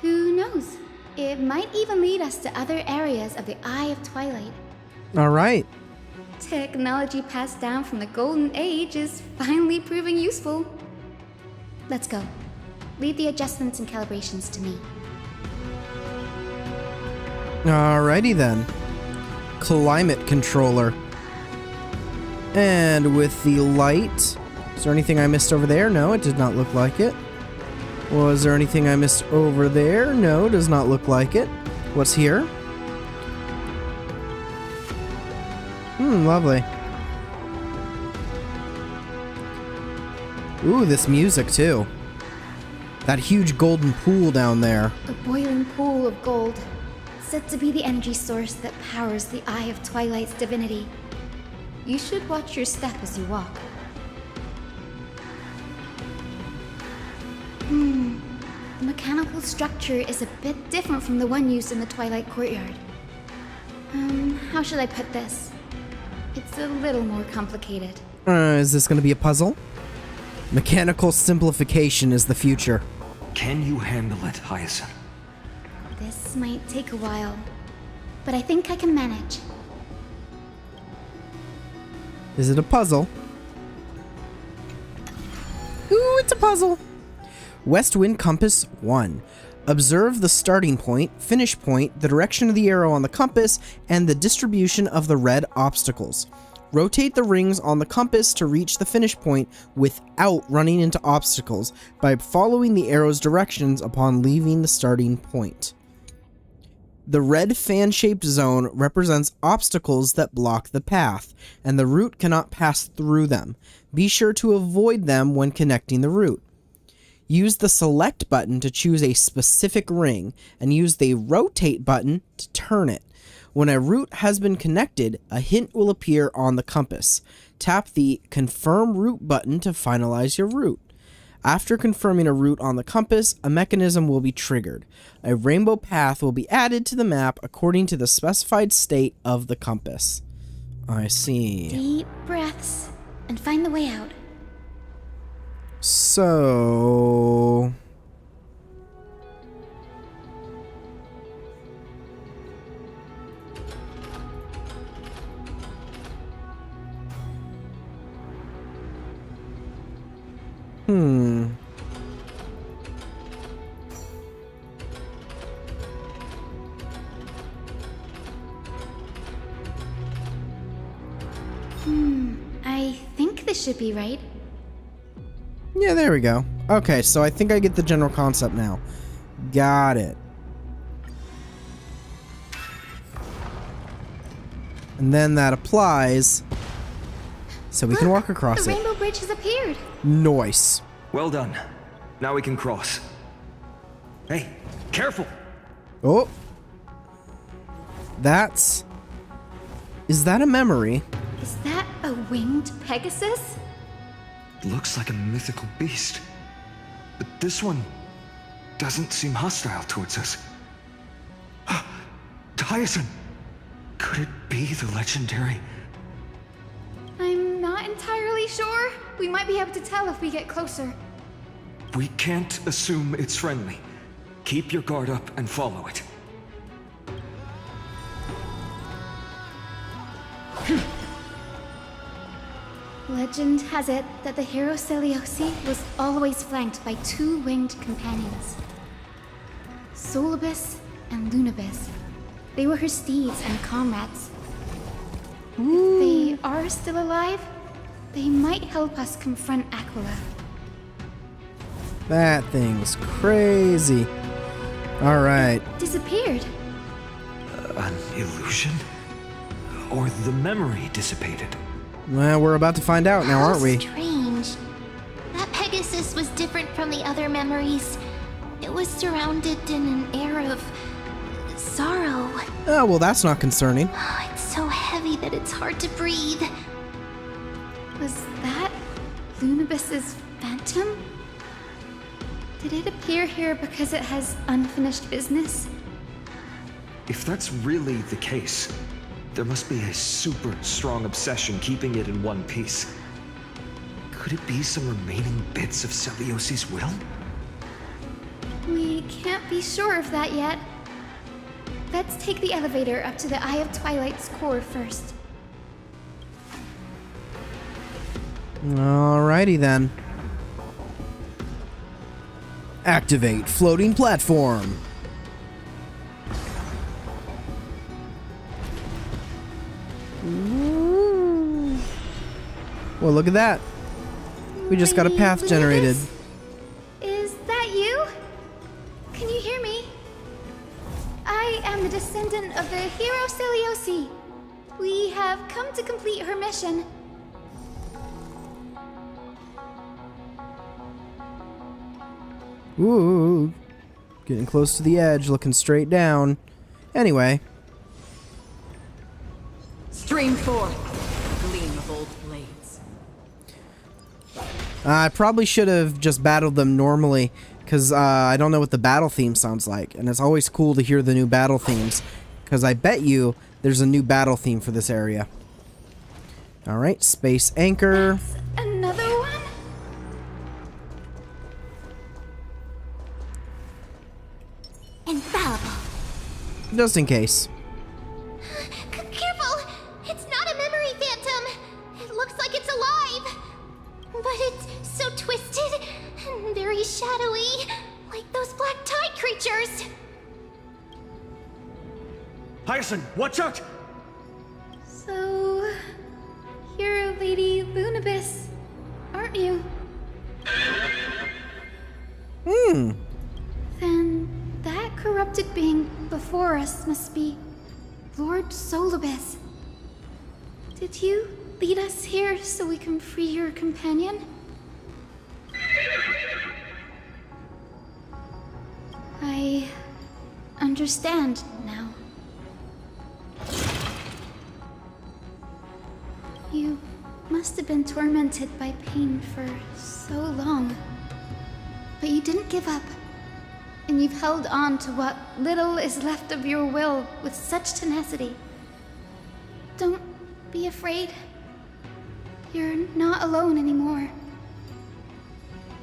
Who knows? It might even lead us to other areas of the Eye of Twilight. Alright. Technology passed down from the Golden Age is finally proving useful. Let's go. Leave the adjustments and calibrations to me. Alrighty then. Climate controller. And with the light... Is there anything I missed over there? No, it did not look like it. Was there anything I missed over there? No, does not look like it. What's here? Lovely. Ooh, this music too. That huge golden pool down there. A boiling pool of gold, said to be the energy source that powers the Eye of Twilight's divinity. You should watch your step as you walk. The mechanical structure is a bit different from the one used in the Twilight Courtyard. How should I put this? It's a little more complicated. Is this gonna be a puzzle? Mechanical simplification is the future. Can you handle it, Hyacinth? This might take a while, but I think I can manage. Is it a puzzle? Ooh, it's a puzzle! West Wind Compass 1. Observe the starting point, finish point, the direction of the arrow on the compass, and the distribution of the red obstacles. Rotate the rings on the compass to reach the finish point without running into obstacles by following the arrow's directions upon leaving the starting point. The red fan-shaped zone represents obstacles that block the path, and the route cannot pass through them. Be sure to avoid them when connecting the route. Use the select button to choose a specific ring, and use the rotate button to turn it. When a route has been connected, a hint will appear on the compass. Tap the confirm route button to finalize your route. After confirming a route on the compass, a mechanism will be triggered. A rainbow path will be added to the map according to the specified state of the compass. I see. Deep breaths and find the way out. So... I think this should be right. Yeah, there we go. Okay, so I think I get the general concept now. Got it. And then that applies, so we can walk across The it. rainbow bridge has appeared. Nice. Well done. Now we can cross. Hey, careful! Oh. That's... Is that a memory? Is that a winged Pegasus? Looks like a mythical beast. But this one doesn't seem hostile towards us. Hyacinth! Could it be the legendary? I'm not entirely sure. We might be able to tell if we get closer. We can't assume it's friendly. Keep your guard up and follow it. Legend has it that the hero Celiosi was always flanked by two winged companions. Solibus and Lunabis. They were her steeds and comrades. If they are still alive, they might help us confront Aquila. That thing's crazy. All right. Disappeared. An illusion? Or the memory dissipated? Well, we're about to find out now, aren't we? Strange. That Pegasus was different from the other memories. It was surrounded in an air of sorrow. Oh, well, that's not concerning. It's so heavy that it's hard to breathe. Was that Lunabis's phantom? Did it appear here because it has unfinished business? If that's really the case, there must be a super strong obsession keeping it in one piece. Could it be some remaining bits of Celiosi's will? We can't be sure of that yet. Let's take the elevator up to the Eye of Twilight's core first. Alrighty then. Activate floating platform. Ooh. Well, look at that. We just got a path generated. Is that you? Can you hear me? I am the descendant of the hero Celiosi. We have come to complete her mission. Ooh. Getting close to the edge, looking straight down. Anyway. Stream forth, gleam of old blades. I probably should have just battled them normally, because I don't know what the battle theme sounds like, and it's always cool to hear the new battle themes, because I bet you there's a new battle theme for this area. Alright, space anchor. That's another one? Infallible. Just in case. Careful! It's not a memory phantom! It looks like it's alive! But it's so twisted and very shadowy, like those black tide creatures! Hyacin, watch out! So, you're Lady Lunabis, aren't you? Then that corrupted being before us must be Lord Solibus. Did you lead us here so we can free your companion? I understand now. You must have been tormented by pain for so long. But you didn't give up. And you've held on to what little is left of your will with such tenacity. Don't be afraid. You're not alone anymore.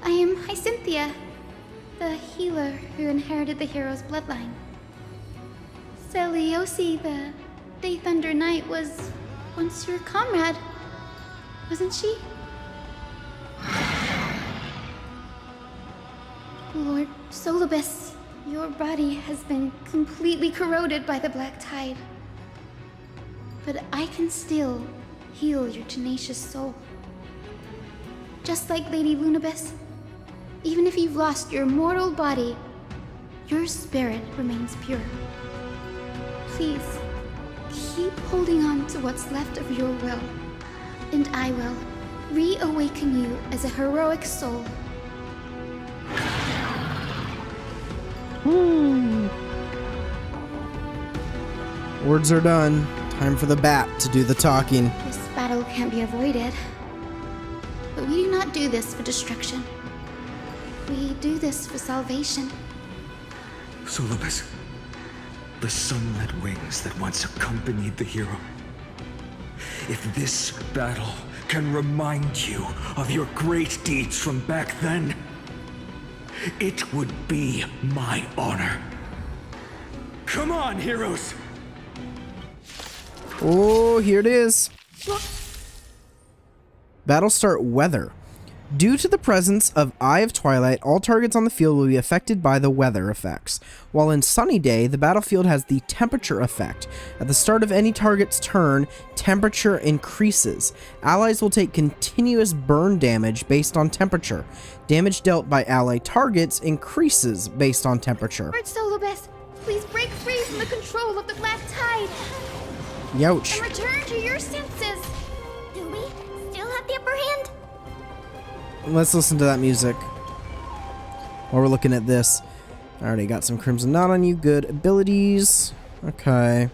I am Hyacinthia, the healer who inherited the hero's bloodline. Celiosi, the Day Thunder Knight, was once your comrade, wasn't she? Lord Solibus, your body has been completely corroded by the black tide. But I can still heal your tenacious soul. Just like Lady Lunabis, even if you've lost your mortal body, your spirit remains pure. Please, keep holding on to what's left of your will, and I will reawaken you as a heroic soul. Words are done. Time for the bat to do the talking. This battle can't be avoided. But we do not do this for destruction. We do this for salvation. Solibus, the sunlit wings that once accompanied the hero. If this battle can remind you of your great deeds from back then, it would be my honor. Come on, heroes! Oh, here it is. Battle start weather. Due to the presence of Eye of Twilight, all targets on the field will be affected by the weather effects. While in Sunny Day, the battlefield has the temperature effect. At the start of any target's turn, temperature increases. Allies will take continuous burn damage based on temperature. Damage dealt by ally targets increases based on temperature. Lord Solobus, please break free from the control of the Black Tide. Youch. And return to your senses. Do we still have the upper hand? Let's listen to that music while we're looking at this. I already got some Crimson Knot on you. Good abilities. Okay.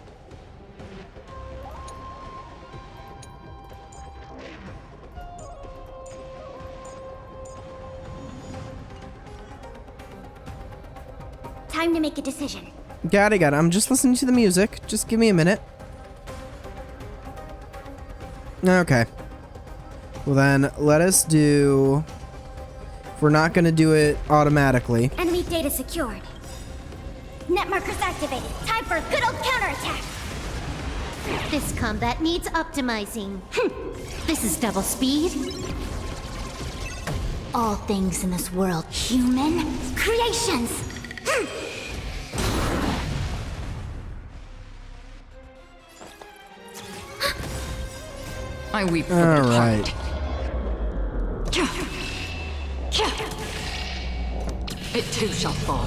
Time to make a decision. Got it. I'm just listening to the music. Just give me a minute. Okay. Well then, let us do... If we're not going to do it automatically. Enemy data secured. Net markers activated. Time for a good old counterattack. This combat needs optimizing. This is double speed. All things in this world, human creations. I weep for the departed. It too shall fall.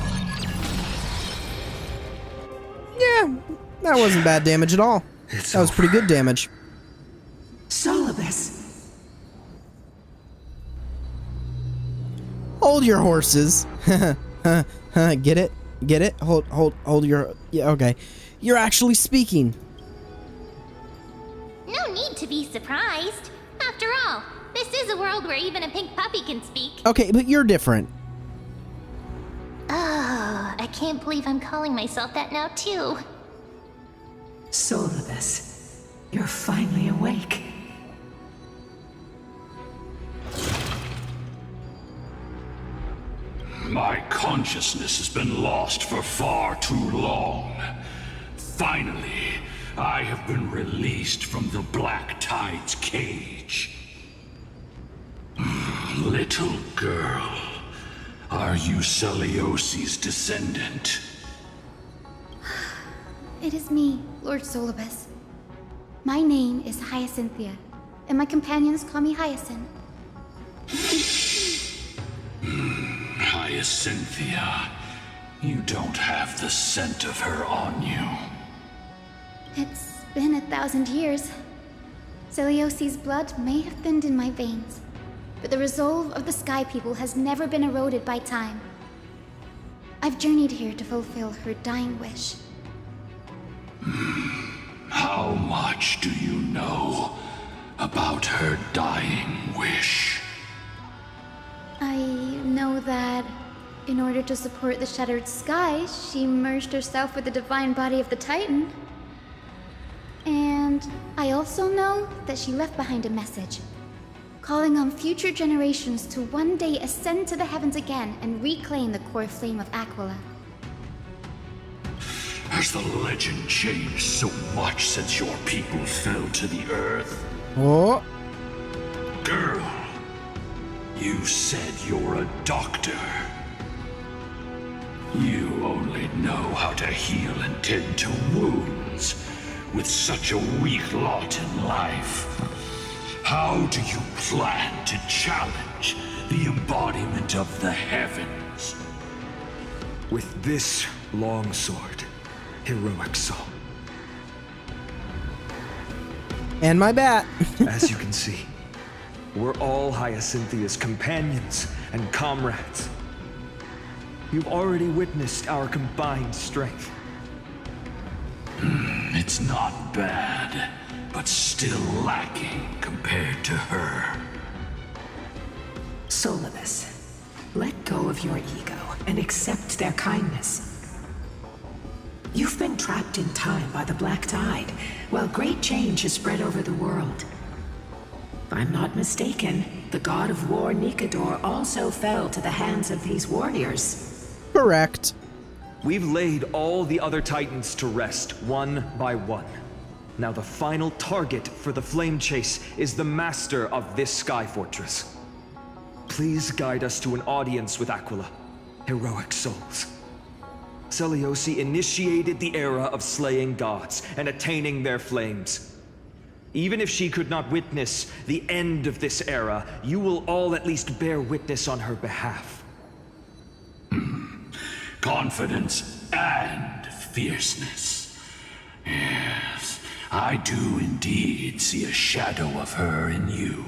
Yeah, that wasn't bad damage at all. That was pretty good damage. Solobus. Hold your horses. Get it? Get it? Hold your... Yeah, okay. You're actually speaking. No need to be surprised. After all, this is a world where even a pink puppy can speak. Okay, but you're different. Oh, I can't believe I'm calling myself that now, too. Solobus, you're finally awake. My consciousness has been lost for far too long. Finally, I have been released from the Black Tide's cage. Little girl, are you Celiosi's descendant? It is me, Lord Solobus. My name is Hyacinthia, and my companions call me Hyacinth. Hyacinthia, you don't have the scent of her on you. It's been 1,000 years. Celiosi's blood may have thinned in my veins, but the resolve of the Sky People has never been eroded by time. I've journeyed here to fulfill her dying wish. How much do you know about her dying wish? I know that in order to support the shattered sky, she merged herself with the divine body of the Titan. And I also know that she left behind a message, calling on future generations to one day ascend to the heavens again and reclaim the core flame of Aquila. Has the legend changed so much since your people fell to the earth? Oh. Girl, you said you're a doctor. You only know how to heal and tend to wounds with such a weak lot in life. How do you plan to challenge the embodiment of the heavens? With this long sword, heroic soul. And my bat. As you can see, we're all Hyacinthia's companions and comrades. You've already witnessed our combined strength. It's not bad, but still lacking compared to her. Solobus, let go of your ego and accept their kindness. You've been trapped in time by the Black Tide, while great change has spread over the world. If I'm not mistaken, the god of war Nikador also fell to the hands of these warriors. Correct. We've laid all the other Titans to rest, one by one. Now the final target for the flame chase is the master of this sky fortress. please guide us to an audience with Aquila, heroic souls. Seliosi initiated the era of slaying gods and attaining their flames. Even if she could not witness the end of this era, you will all at least bear witness on her behalf. Confidence and fierceness. Yes, I do indeed see a shadow of her in you.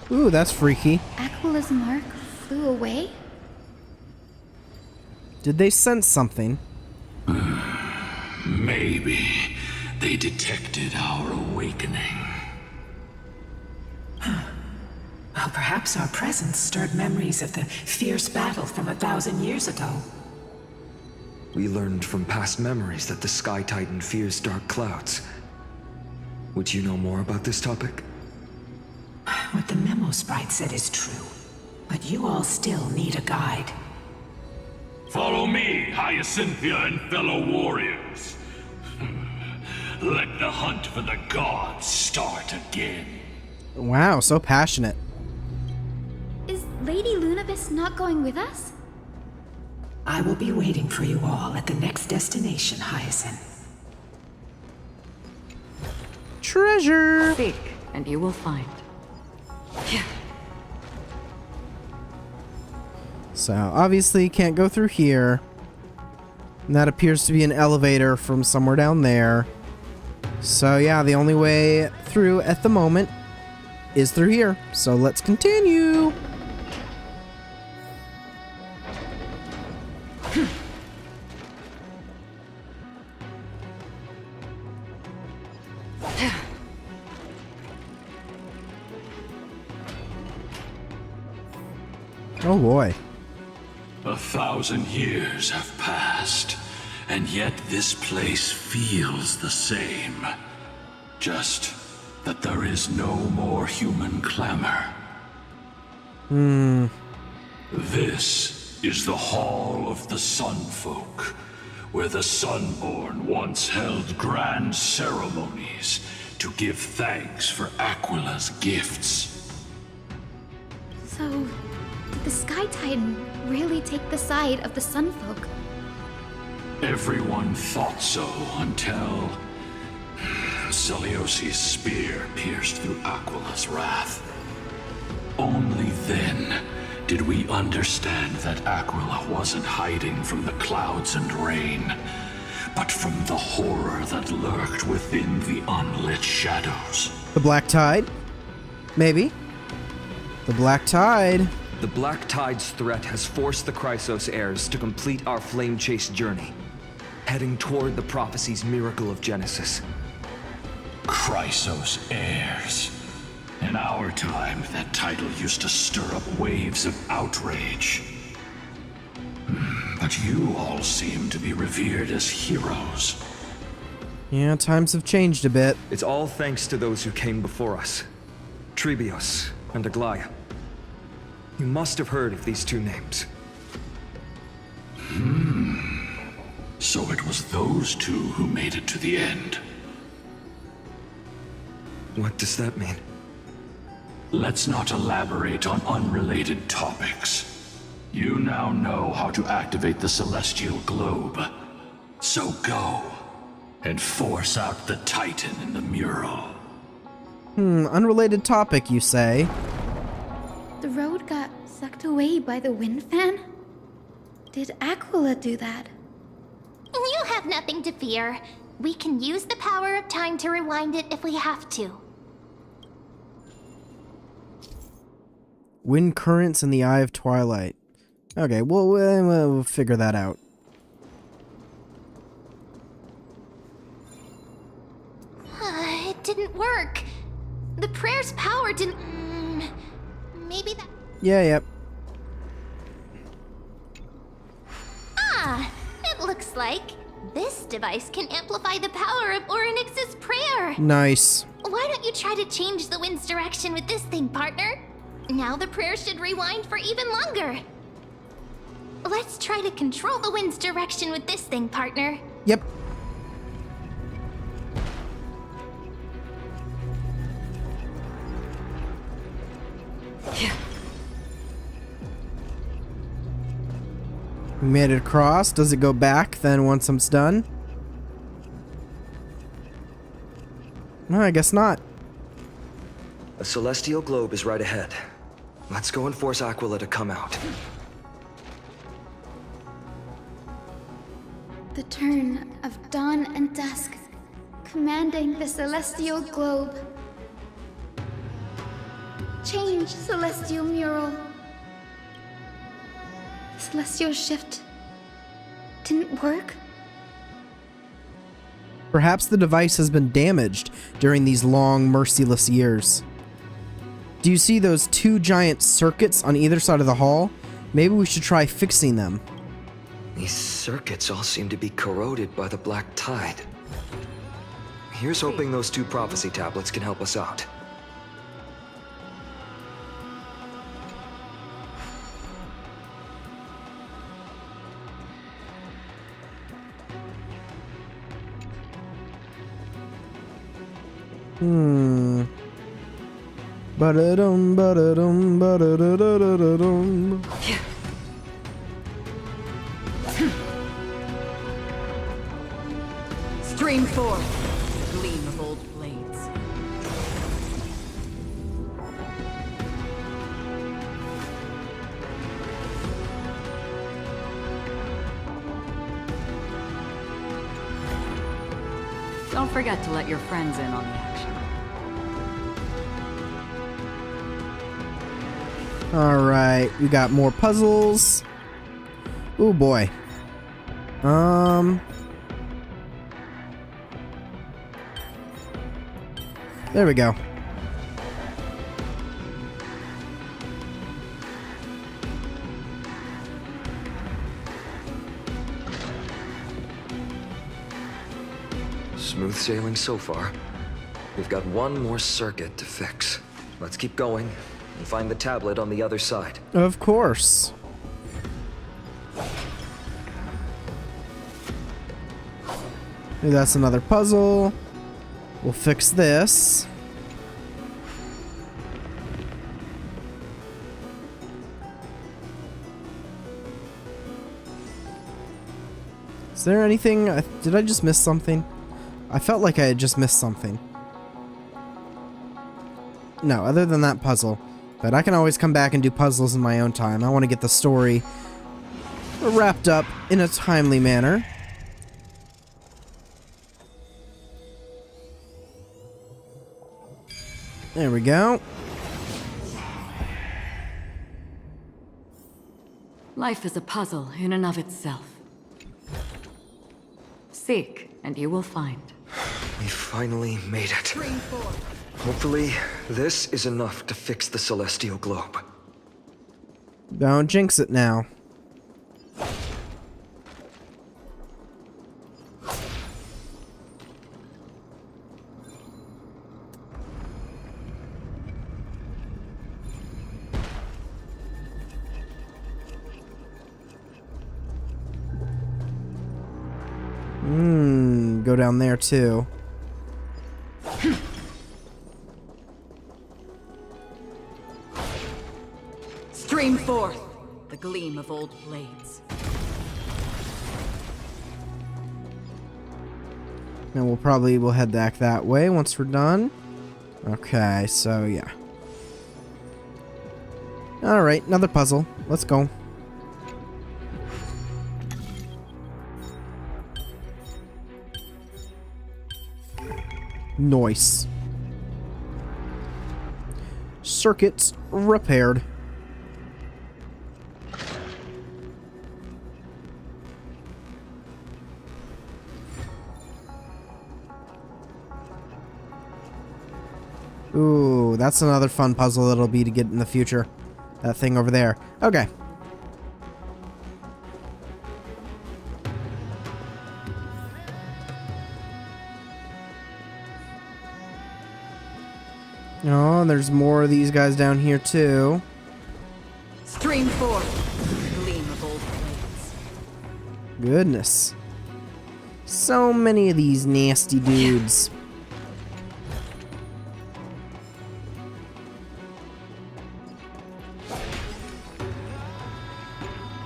Ooh, that's freaky. Aquila's mark flew away? Did they sense something? Maybe they detected our awakening. Well, perhaps our presence stirred memories of the fierce battle from 1,000 years ago. We learned from past memories that the Sky Titan fears dark clouds. Would you know more about this topic? What the memo sprite said is true, but you all still need a guide. Follow me, Hyacinthia and fellow warriors. Let the hunt for the gods start again. Wow, so passionate. Is Lady Lunabis not going with us? I will be waiting for you all at the next destination, Hyacinth. Treasure! Seek, and you will find. So, obviously, can't go through here. And that appears to be an elevator from somewhere down there. So, yeah, the only way through at the moment is through here. So, let's continue. Oh boy. 1,000 years have passed, and yet this place feels the same. Just that there is no more human clamor. This is the Hall of the Sunfolk, where the Sunborn once held grand ceremonies to give thanks for Aquila's gifts. So, did the Sky Titan really take the side of the Sunfolk? Everyone thought so until Seliosi's spear pierced through Aquila's wrath. Only then did we understand that Aquila wasn't hiding from the clouds and rain, but from the horror that lurked within the unlit shadows. The Black Tide? Maybe. The Black Tide. The Black Tide's threat has forced the Chrysos heirs to complete our flame chase journey, heading toward the prophecy's miracle of Genesis. Chrysos heirs. In our time, that title used to stir up waves of outrage. But you all seem to be revered as heroes. Yeah, times have changed a bit. It's all thanks to those who came before us. Trebios and Aglaya. You must have heard of these two names. So it was those two who made it to the end. What does that mean? Let's not elaborate on unrelated topics. You now know how to activate the celestial globe. So go and force out the Titan in the mural. Unrelated topic, you say? The road got sucked away by the wind fan? Did Aquila do that? You have nothing to fear. We can use the power of time to rewind it if we have to. Wind currents in the Eye of Twilight. Okay, we'll figure that out. It didn't work. The prayer's power didn't... maybe that... Yeah, yep. It looks like this device can amplify the power of Orynyx's prayer. Nice. Why don't you try to change the wind's direction with this thing, partner? Now the prayer should rewind for even longer. Let's try to control the wind's direction with this thing, partner. Yep. We made it across. Does it go back then once I'm done? No, I guess not. A celestial globe is right ahead. Let's go and force Aquila to come out. The turn of dawn and dusk, commanding the celestial globe. Change, celestial mural. The celestial shift didn't work? Perhaps the device has been damaged during these long, merciless years. Do you see those two giant circuits on either side of the hall? Maybe we should try fixing them. These circuits all seem to be corroded by the black tide. Here's hoping those two prophecy tablets can help us out. Ba-da-dum, ba-da-dum, ba-da-da-da-da-dum. Stream forth, the gleam of old blades. Don't forget to let your friends in on the action. Alright, we got more puzzles. Oh boy. There we go. Smooth sailing so far. We've got one more circuit to fix. Let's keep going and find the tablet on the other side. Of course. Maybe that's another puzzle. We'll fix this. Is there anything? Did I just miss something? I felt like I had just missed something. No, other than that puzzle. But I can always come back and do puzzles in my own time. I want to get the story wrapped up in a timely manner. There we go. Life is a puzzle in and of itself. Seek, and you will find. We finally made it. Hopefully, this is enough to fix the celestial globe. Don't jinx it now. Go down there too. Stream forth, the gleam of old blades. And we'll head back that way once we're done. Okay, so yeah. Alright, another puzzle. Let's go. Nice. Circuits repaired. Ooh, that's another fun puzzle that'll be to get in the future. That thing over there. Okay. Oh, there's more of these guys down here too. Stream forth, the gleam of old blades. Goodness. So many of these nasty dudes.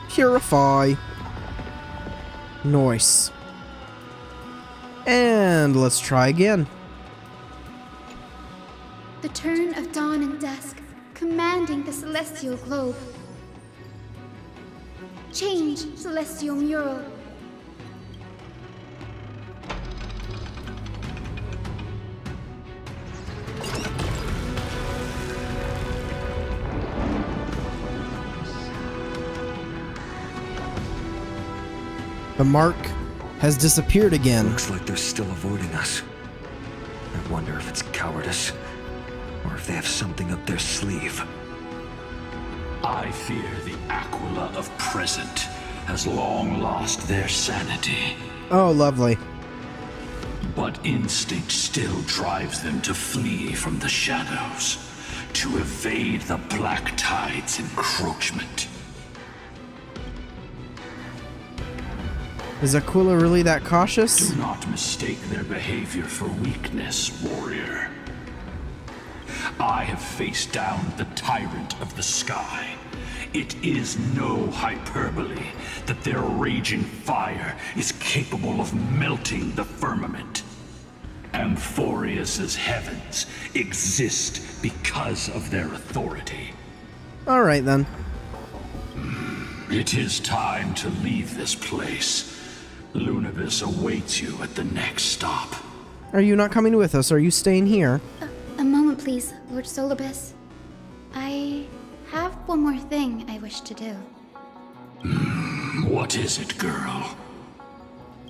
Purify. Nice. And let's try again. The turn of dawn and dusk, commanding the celestial globe. Change, celestial mural. The mark has disappeared again. Looks like they're still avoiding us. I wonder if it's cowardice, or if they have something up their sleeve. I fear the Aquila of present has long lost their sanity. Oh, lovely. But instinct still drives them to flee from the shadows, to evade the Black Tide's encroachment. Is Aquila really that cautious? Do not mistake their behavior for weakness, warrior. I have faced down the tyrant of the sky. It is no hyperbole that their raging fire is capable of melting the firmament. Amphorius's heavens exist because of their authority. All right, then. It is time to leave this place. Lunibus awaits you at the next stop. Are you not coming with us? Are you staying here? A moment, please, Lord Solibus. I have one more thing I wish to do. What is it, girl?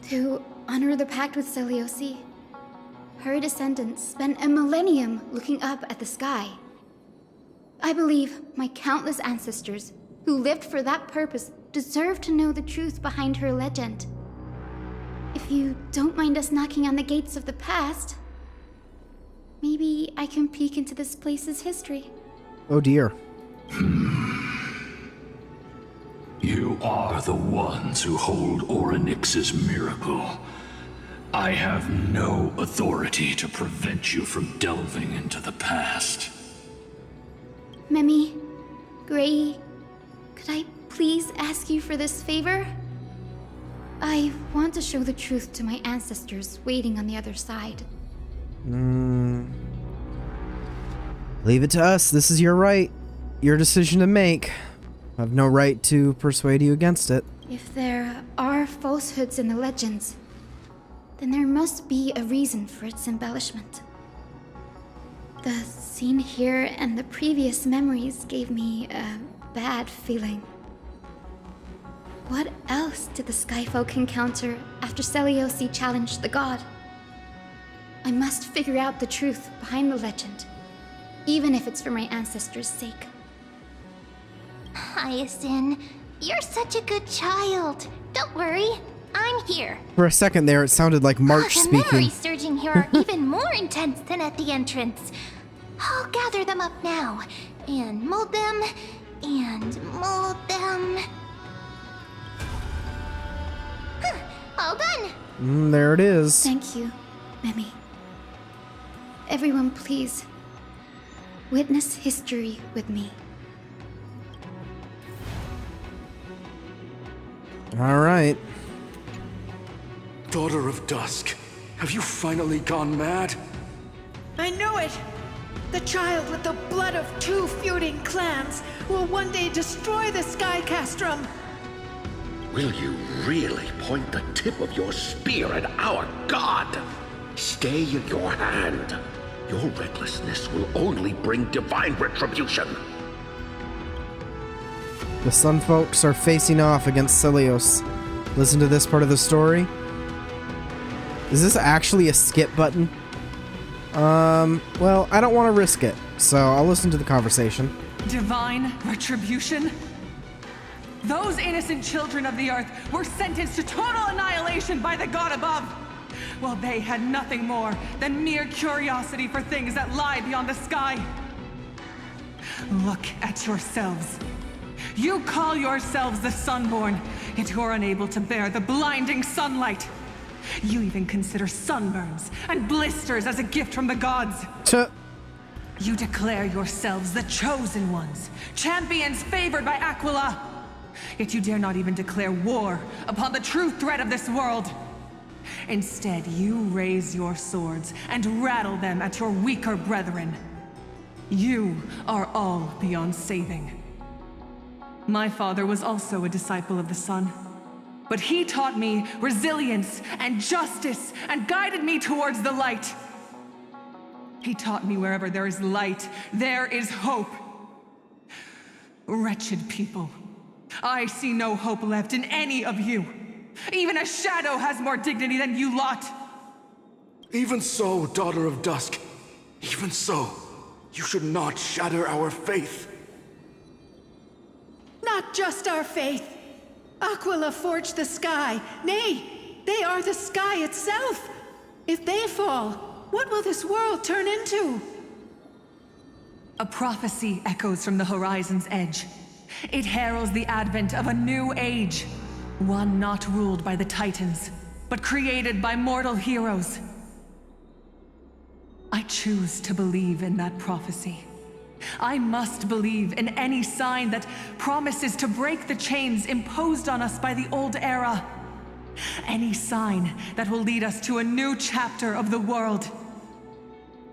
To honor the pact with Selioci. Her descendants spent a millennium looking up at the sky. I believe my countless ancestors who lived for that purpose deserve to know the truth behind her legend. If you don't mind us knocking on the gates of the past, maybe I can peek into this place's history. Oh dear. You are the ones who hold Orynyx's miracle. I have no authority to prevent you from delving into the past. Memi, Gray, could I please ask you for this favor? I want to show the truth to my ancestors waiting on the other side. Leave it to us. This is your right. Your decision to make. I have no right to persuade you against it. If there are falsehoods in the legends, then there must be a reason for its embellishment. The scene here and the previous memories gave me a bad feeling. What else did the Skyfolk encounter after Selioci challenged the god? I must figure out the truth behind the legend, even if it's for my ancestors' sake. Hyacinth, you're such a good child. Don't worry, I'm here. For a second there, it sounded like March The speaking. memories surging here are even more intense than at the entrance. I'll gather them up now, and mold them, and mold them. All done. There it is. Thank you, Memi. Everyone, please, witness history with me. All right. Daughter of Dusk, have you finally gone mad? I know it! The child with the blood of two feuding clans will one day destroy the Sky Castrum! Will you really point the tip of your spear at our god? Stay in your hand. Your recklessness will only bring divine retribution. The Sun folks are facing off against Celios. Listen to this part of the story. Is this actually a skip button? Well, I don't want to risk it, so I'll listen to the conversation. Divine retribution? Those innocent children of the Earth were sentenced to total annihilation by the god above, while they had nothing more than mere curiosity for things that lie beyond the sky. Look at yourselves. You call yourselves the Sunborn, yet you're unable to bear the blinding sunlight. You even consider sunburns and blisters as a gift from the gods. You declare yourselves the chosen ones, champions favored by Aquila. Yet you dare not even declare war upon the true threat of this world. Instead, you raise your swords and rattle them at your weaker brethren. You are all beyond saving. My father was also a disciple of the sun, but he taught me resilience and justice and guided me towards the light. He taught me wherever there is light, there is hope. Wretched people, I see no hope left in any of you. Even a shadow has more dignity than you lot. Even so, Daughter of Dusk, even so, you should not shatter our faith. Not just our faith. Aquila forged the sky. Nay, they are the sky itself. If they fall, what will this world turn into? A prophecy echoes from the horizon's edge. It heralds the advent of a new age. One not ruled by the Titans, but created by mortal heroes. I choose to believe in that prophecy. I must believe in any sign that promises to break the chains imposed on us by the old era. Any sign that will lead us to a new chapter of the world.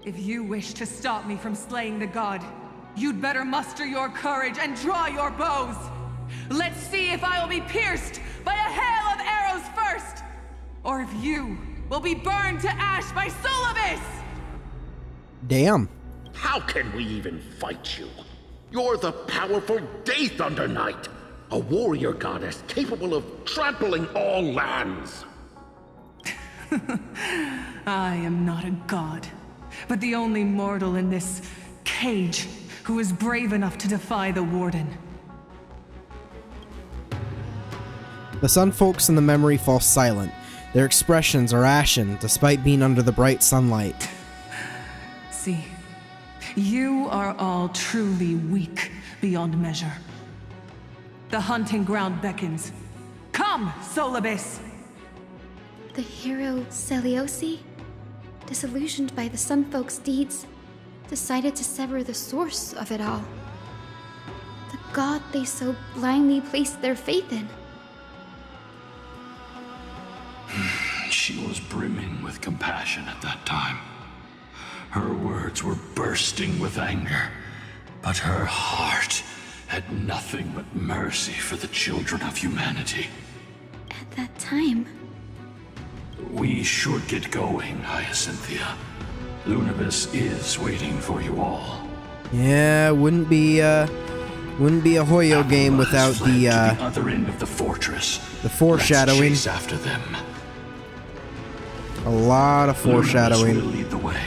If you wish to stop me from slaying the god, you'd better muster your courage and draw your bows. Let's see if I will be pierced by a hail of arrows first, or if you will be burned to ash by Solobis! Damn. How can we even fight you? You're the powerful Day Thunder Knight, a warrior goddess capable of trampling all lands. I am not a god, but the only mortal in this cage who is brave enough to defy the Warden. The Sun folks in the memory fall silent. Their expressions are ashen despite being under the bright sunlight. See, you are all truly weak beyond measure. The hunting ground beckons. Come, Solobis! The hero Seliosi, disillusioned by the Sun Folk's deeds, decided to sever the source of it all. The god they so blindly placed their faith in. She was brimming with compassion at that time. Her words were bursting with anger, but her heart had nothing but mercy for the children of humanity. At that time... We should get going, Hyacinthia. Lunibus is waiting for you all. Yeah, wouldn't be a Hoyo game without the other end of the fortress. The foreshadowing. Let's chase after them. A lot of foreshadowing. Lunibus will lead the way.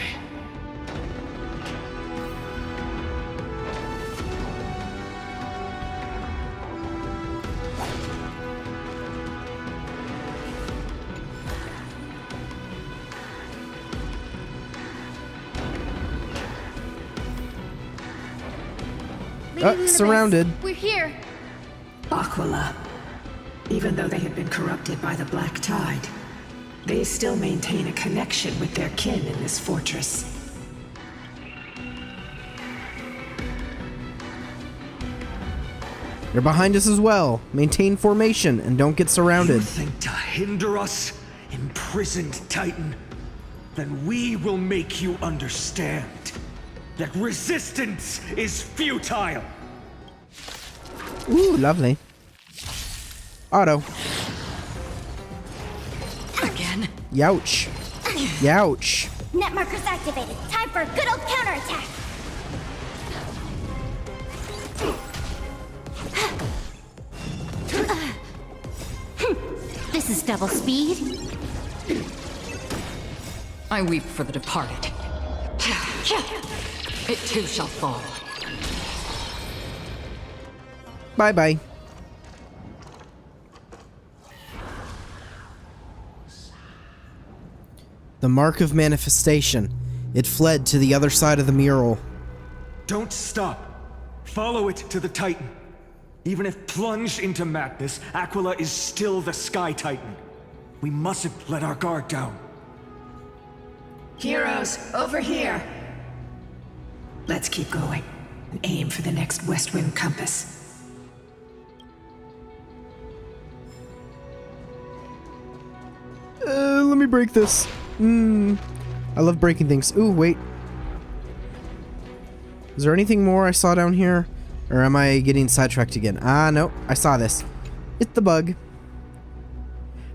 Surrounded. We're here. Aquila. Even though they had been corrupted by the Black Tide, they still maintain a connection with their kin in this fortress. They're behind us as well. Maintain formation and don't get surrounded. You think to hinder us, imprisoned Titan? Then we will make you understand that resistance is futile. Ooh, lovely. Auto. Again. Youch. Youch. Net markers activated. Time for a good old counterattack. This is double speed. I weep for the departed. It too shall fall. Bye-bye. The mark of manifestation. It fled to the other side of the mural. Don't stop. Follow it to the Titan. Even if plunged into madness, Aquila is still the Sky Titan. We mustn't let our guard down. Heroes, over here! Let's keep going and aim for the next West Wind compass. Let me break this. I love breaking things. Ooh, wait. Is there anything more I saw down here? Or am I getting sidetracked again? No. I saw this. It's the bug.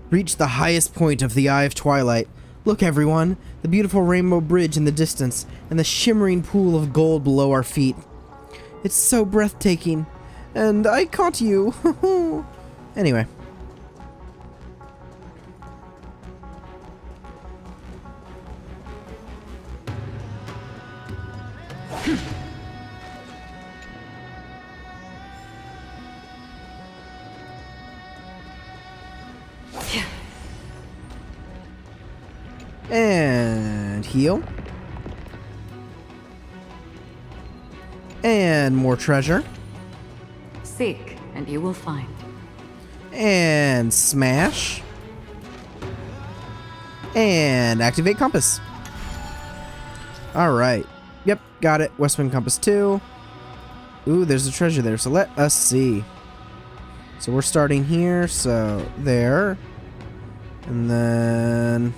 Reach the highest point of the Eye of Twilight. Look, everyone. The beautiful rainbow bridge in the distance, and the shimmering pool of gold below our feet. It's so breathtaking. And I caught you. Anyway. And heal. And more treasure. Seek, and you will find. And smash. And activate compass. Alright. Yep, got it. Westwind compass 2. Ooh, there's a treasure there, so let us see. So we're starting here, so there. And then...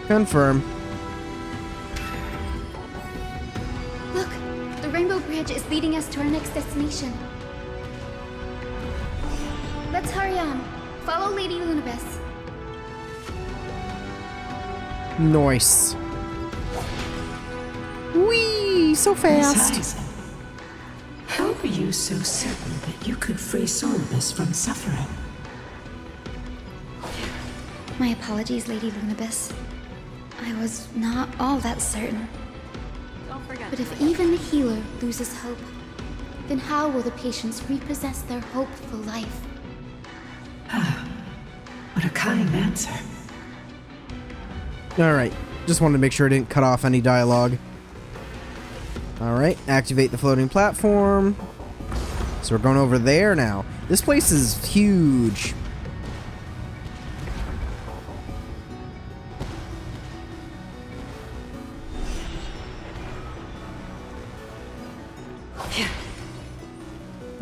confirm. Look, the Rainbow Bridge is leading us to our next destination. Let's hurry on. Follow Lady Lunabis. Nice. Whee! So fast. Miss Eisen, how are you so certain that you could free Solus from suffering? My apologies, Lady Lunabis. I was not all that certain. But if even the healer loses hope, then how will the patients repossess their hopeful life? What a kind answer. Alright, just wanted to make sure I didn't cut off any dialogue. Alright, activate the floating platform. So we're going over there now. This place is huge.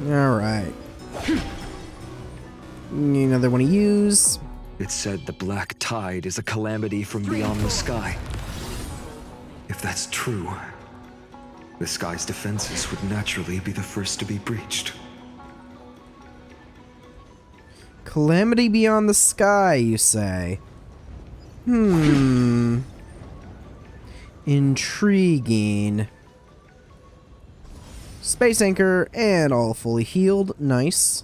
Alright. Another one to use. It said the black tide is a calamity from beyond the sky. If that's true, the sky's defenses would naturally be the first to be breached. Calamity beyond the sky, you say? Intriguing. Space anchor and all fully healed. Nice.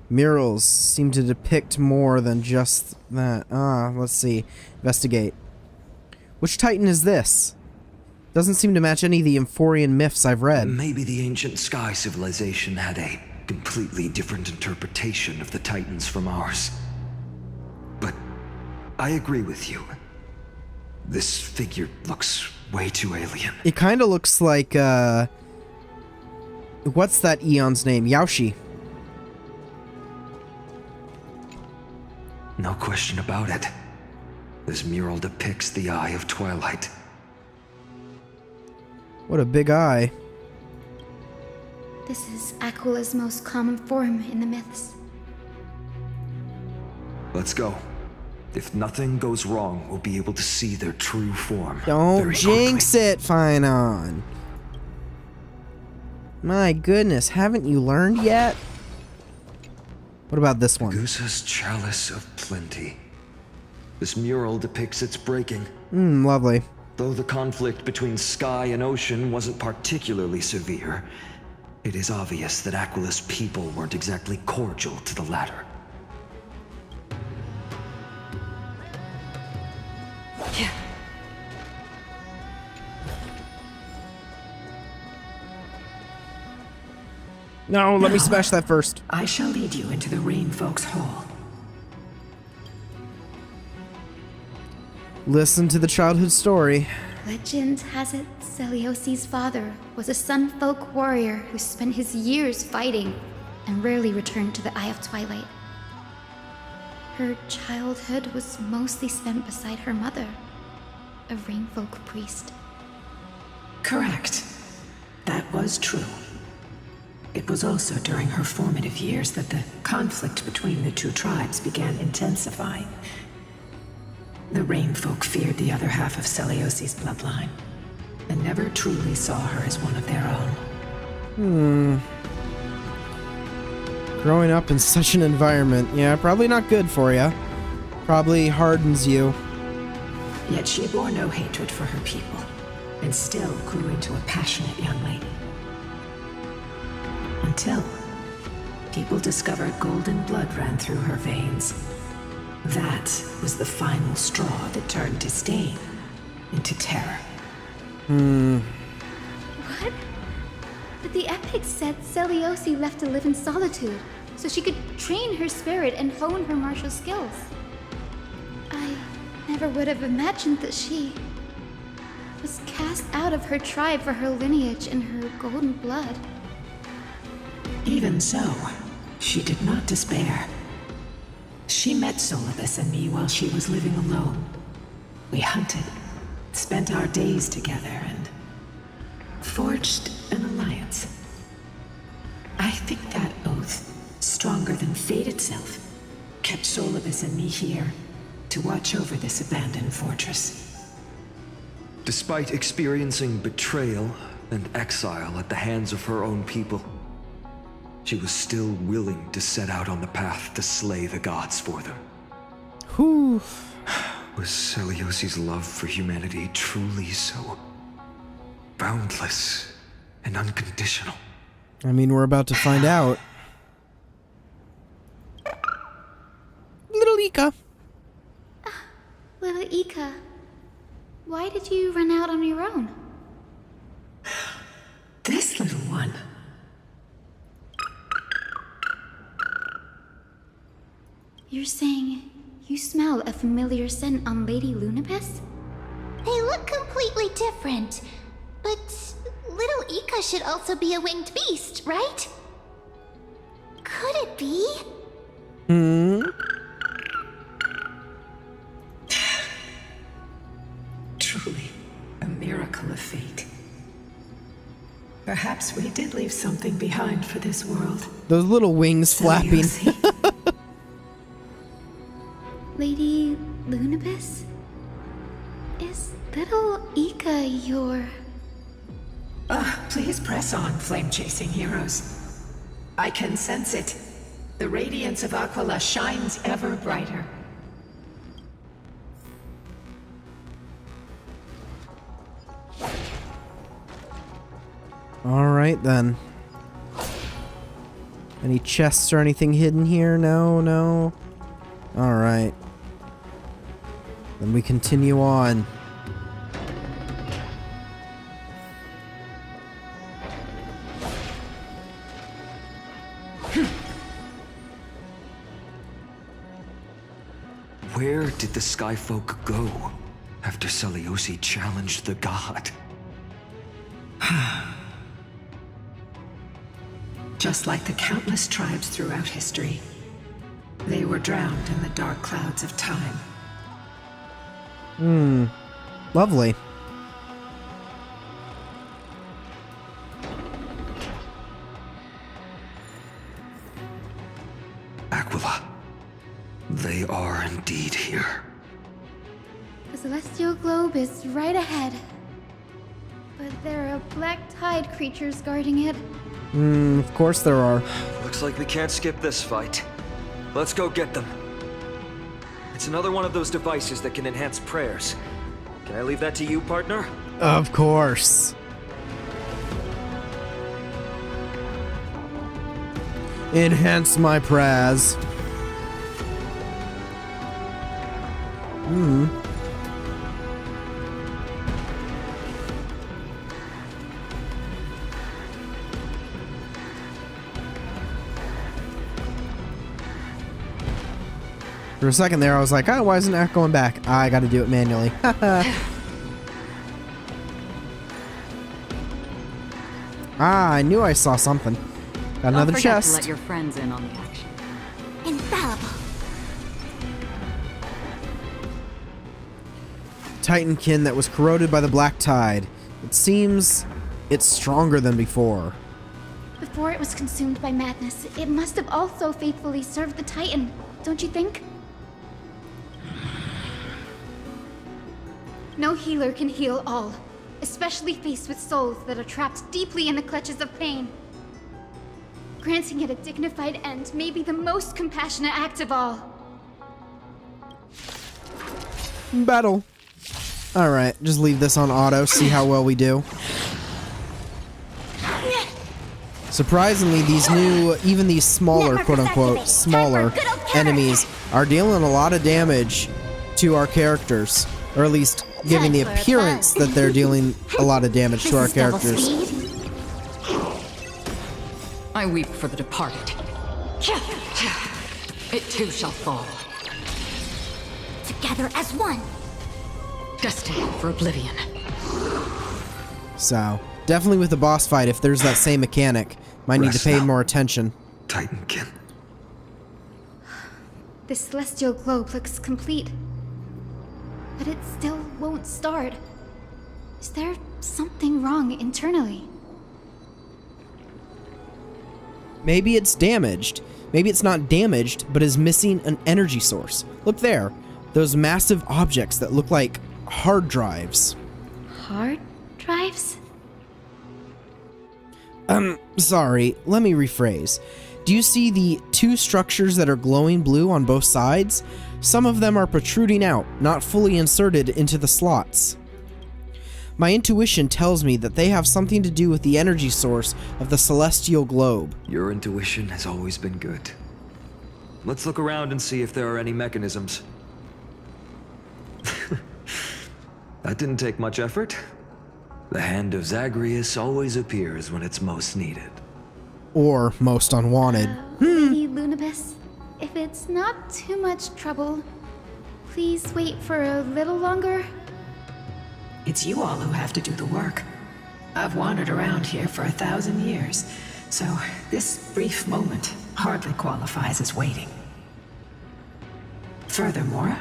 Murals seem to depict more than just that. Let's see. Investigate. Which Titan is this? Doesn't seem to match any of the Emphorian myths I've read. Maybe the ancient sky civilization had a completely different interpretation of the Titans from ours. But I agree with you. This figure looks way too alien. It kind of looks like, what's that Eon's name? Yaoshi. No question about it. This mural depicts the Eye of Twilight. What a big eye. This is Aquala's most common form in the myths. Let's go. If nothing goes wrong, we'll be able to see their true form. Don't jinx it, Finon. My goodness, haven't you learned yet? What about this one? Gusa's Chalice of Plenty. This mural depicts its breaking. Lovely. Though the conflict between sky and ocean wasn't particularly severe, it is obvious that Aquala's people weren't exactly cordial to the latter. No, let me smash that first. I shall lead you into the Rain Folk's Hall. Listen to the childhood story. Legend has it Celiosi's father was a Sun Folk warrior who spent his years fighting and rarely returned to the Eye of Twilight. Her childhood was mostly spent beside her mother, a Rainfolk priest. Correct. That was true. It was also during her formative years that the conflict between the two tribes began intensifying. The Rainfolk feared the other half of Celiosi's bloodline, and never truly saw her as one of their own. Growing up in such an environment, yeah, probably not good for you. Probably hardens you. Yet she bore no hatred for her people, and still grew into a passionate young lady. Until people discovered golden blood ran through her veins. That was the final straw that turned disdain into terror. What? But the epics said Celiosi left to live in solitude, so she could train her spirit and hone her martial skills. I never would have imagined that she was cast out of her tribe for her lineage and her golden blood. Even so, she did not despair. She met Solibus and me while she was living alone. We hunted, spent our days together, and forged an alliance. I think that oath, stronger than fate itself, kept Solibus and me here to watch over this abandoned fortress. Despite experiencing betrayal and exile at the hands of her own people, she was still willing to set out on the path to slay the gods for them. Whew. Was Celiosi's love for humanity truly so boundless and unconditional? I mean, we're about to find out. Little Ika. Little Ika, why did you run out on your own? This little one. You're saying you smell a familiar scent on Lady Lunibus? They look completely different, but little Ika should also be a winged beast, right? Could it be? Truly, a miracle of fate. Perhaps we did leave something behind for this world. Those little wings flapping. Lady Lunibus? Is little Ika your... Please press on, flame-chasing heroes. I can sense it. The radiance of Aquila shines ever brighter. Alright then. Any chests or anything hidden here? No. Alright. Then we continue on. Where did the Skyfolk go after Celiosi challenged the god? Just like the countless tribes throughout history, they were drowned in the dark clouds of time. Lovely. Aquila, they are indeed here. The celestial globe is right ahead. But there are black tide creatures guarding it. Of course there are. Looks like we can't skip this fight. Let's go get them. It's another one of those devices that can enhance prayers. Can I leave that to you, partner? Of course. Enhance my prayers. For a second there, I was like, oh, why isn't that going back? I gotta do it manually. I knew I saw something. Got another Don't forget chest. to let your friends in on the action. Infallible. Titankin that was corroded by the black tide. It seems it's stronger than before. Before it was consumed by madness, it must have also faithfully served the Titan, don't you think? No healer can heal all, especially faced with souls that are trapped deeply in the clutches of pain. Granting it a dignified end may be the most compassionate act of all. Battle. Alright, just leave this on auto, see how well we do. Surprisingly, these new, even these smaller, quote-unquote, smaller enemies are dealing a lot of damage to our characters. Or at least giving the appearance that they're dealing a lot of damage to our characters. I weep for the departed. It too shall fall. Together as one. Destined for oblivion. So, definitely with the boss fight, if there's that same mechanic, might need to pay more attention. Titankin. This celestial globe looks complete. But it still won't start. Is there something wrong internally? Maybe it's damaged. Maybe it's not damaged, but is missing an energy source. Look there. Those massive objects that look like hard drives. Hard drives? Sorry, let me rephrase. Do you see the two structures that are glowing blue on both sides? Some of them are protruding out, not fully inserted into the slots. My intuition tells me that they have something to do with the energy source of the celestial globe. Your intuition has always been good. Let's look around and see if there are any mechanisms. That didn't take much effort. The hand of Zagreus always appears when it's most needed. Or most unwanted. Lady Lunibus, if it's not too much trouble, please wait for a little longer. It's you all who have to do the work. I've wandered around here for 1,000 years, so this brief moment hardly qualifies as waiting. Furthermore,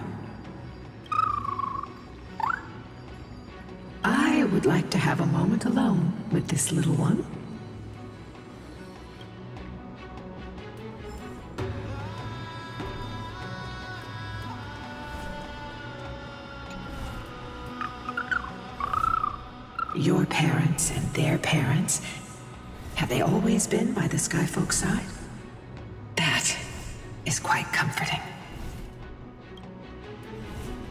I would like to have a moment alone with this little one. Your parents and their parents, have they always been by the Skyfolk's side? That is quite comforting.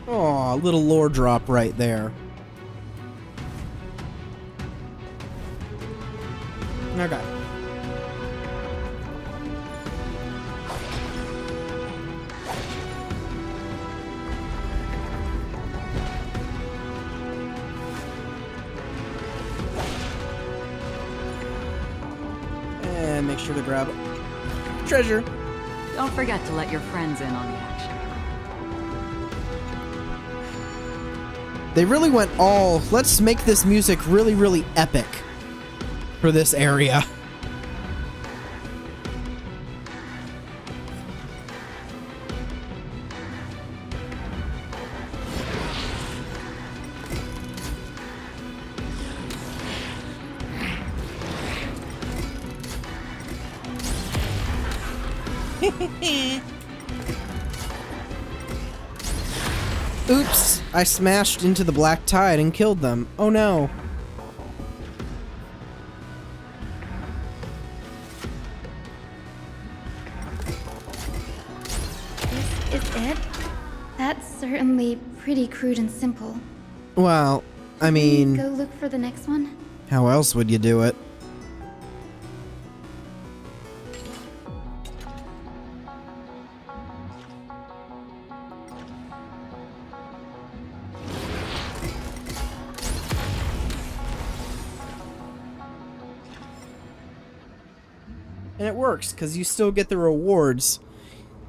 Aw, little lore drop right there. Okay. And make sure to grab treasure. Don't forget to let your friends in on the action. They really went all, let's make this music really, really epic for this area. Oops, I smashed into the black tide and killed them. Oh no. This is it? That's certainly pretty crude and simple. Well, I mean, Go look for the next one. how else would you do it? And it works, because you still get the rewards.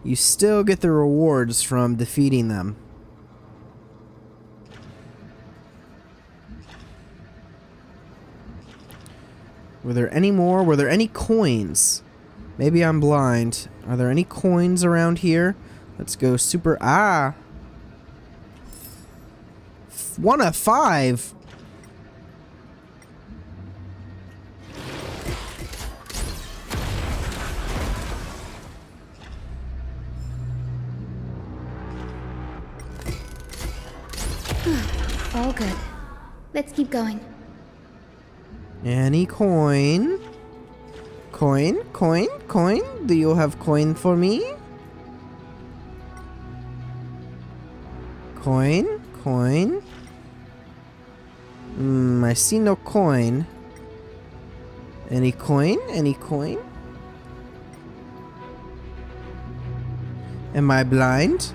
You still get the rewards from defeating them. Were there any more? Were there any coins? Maybe I'm blind. Are there any coins around here? Let's go super... Ah! 1 of 5. All good. Let's keep going. Any coin? Coin? Coin? Coin? Do you have coin for me? Coin? Coin? I see no coin. Any coin? Any coin? Am I blind?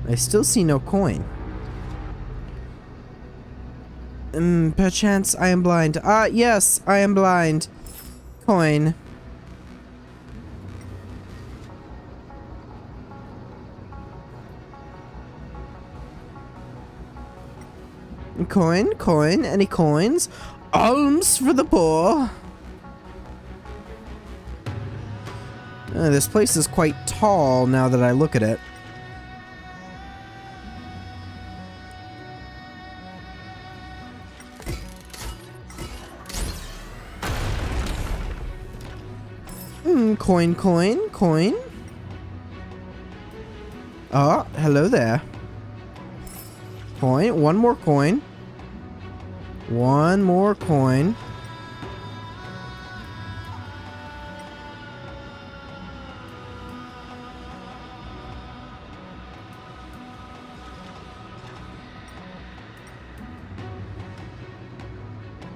I still see no coin. Perchance I am blind. Ah, yes, I am blind. Coin. Coin, coin, any coins? Alms for the poor. This place is quite tall now that I look at it. Coin, coin, coin. Oh, hello there. Coin, one more coin. One more coin.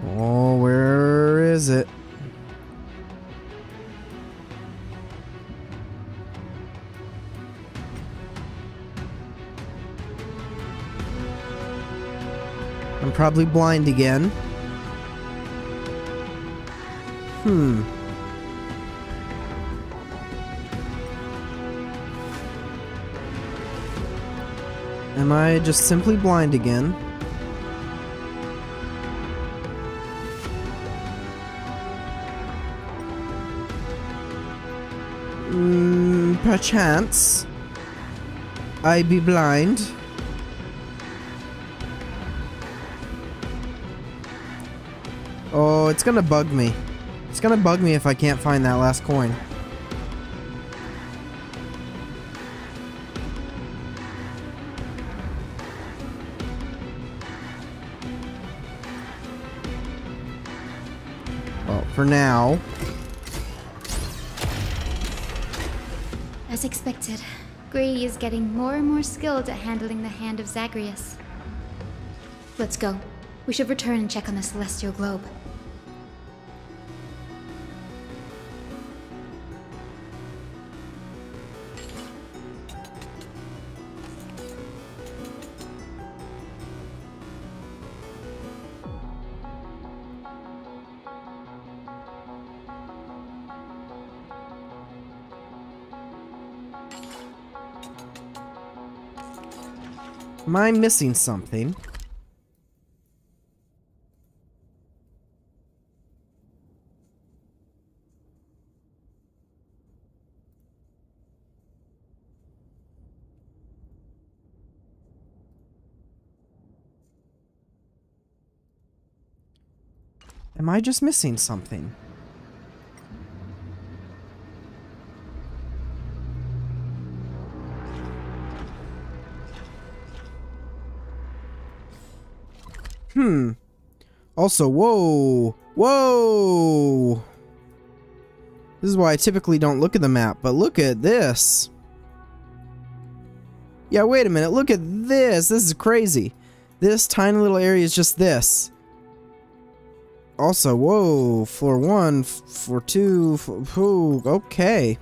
Oh, where is it? I'm probably blind again. Am I just simply blind again? Perchance I be blind. Oh, it's gonna bug me. It's gonna bug me if I can't find that last coin. Well, for now. As expected, Gray is getting more and more skilled at handling the hand of Zagreus. Let's go. We should return and check on the celestial globe. Am I missing something? Am I just missing something? Also, whoa! Whoa! This is why I typically don't look at the map, but look at this. Yeah, wait a minute, look at this. This is crazy. This tiny little area is just this. Also, whoa, floor 1, floor 2, okay.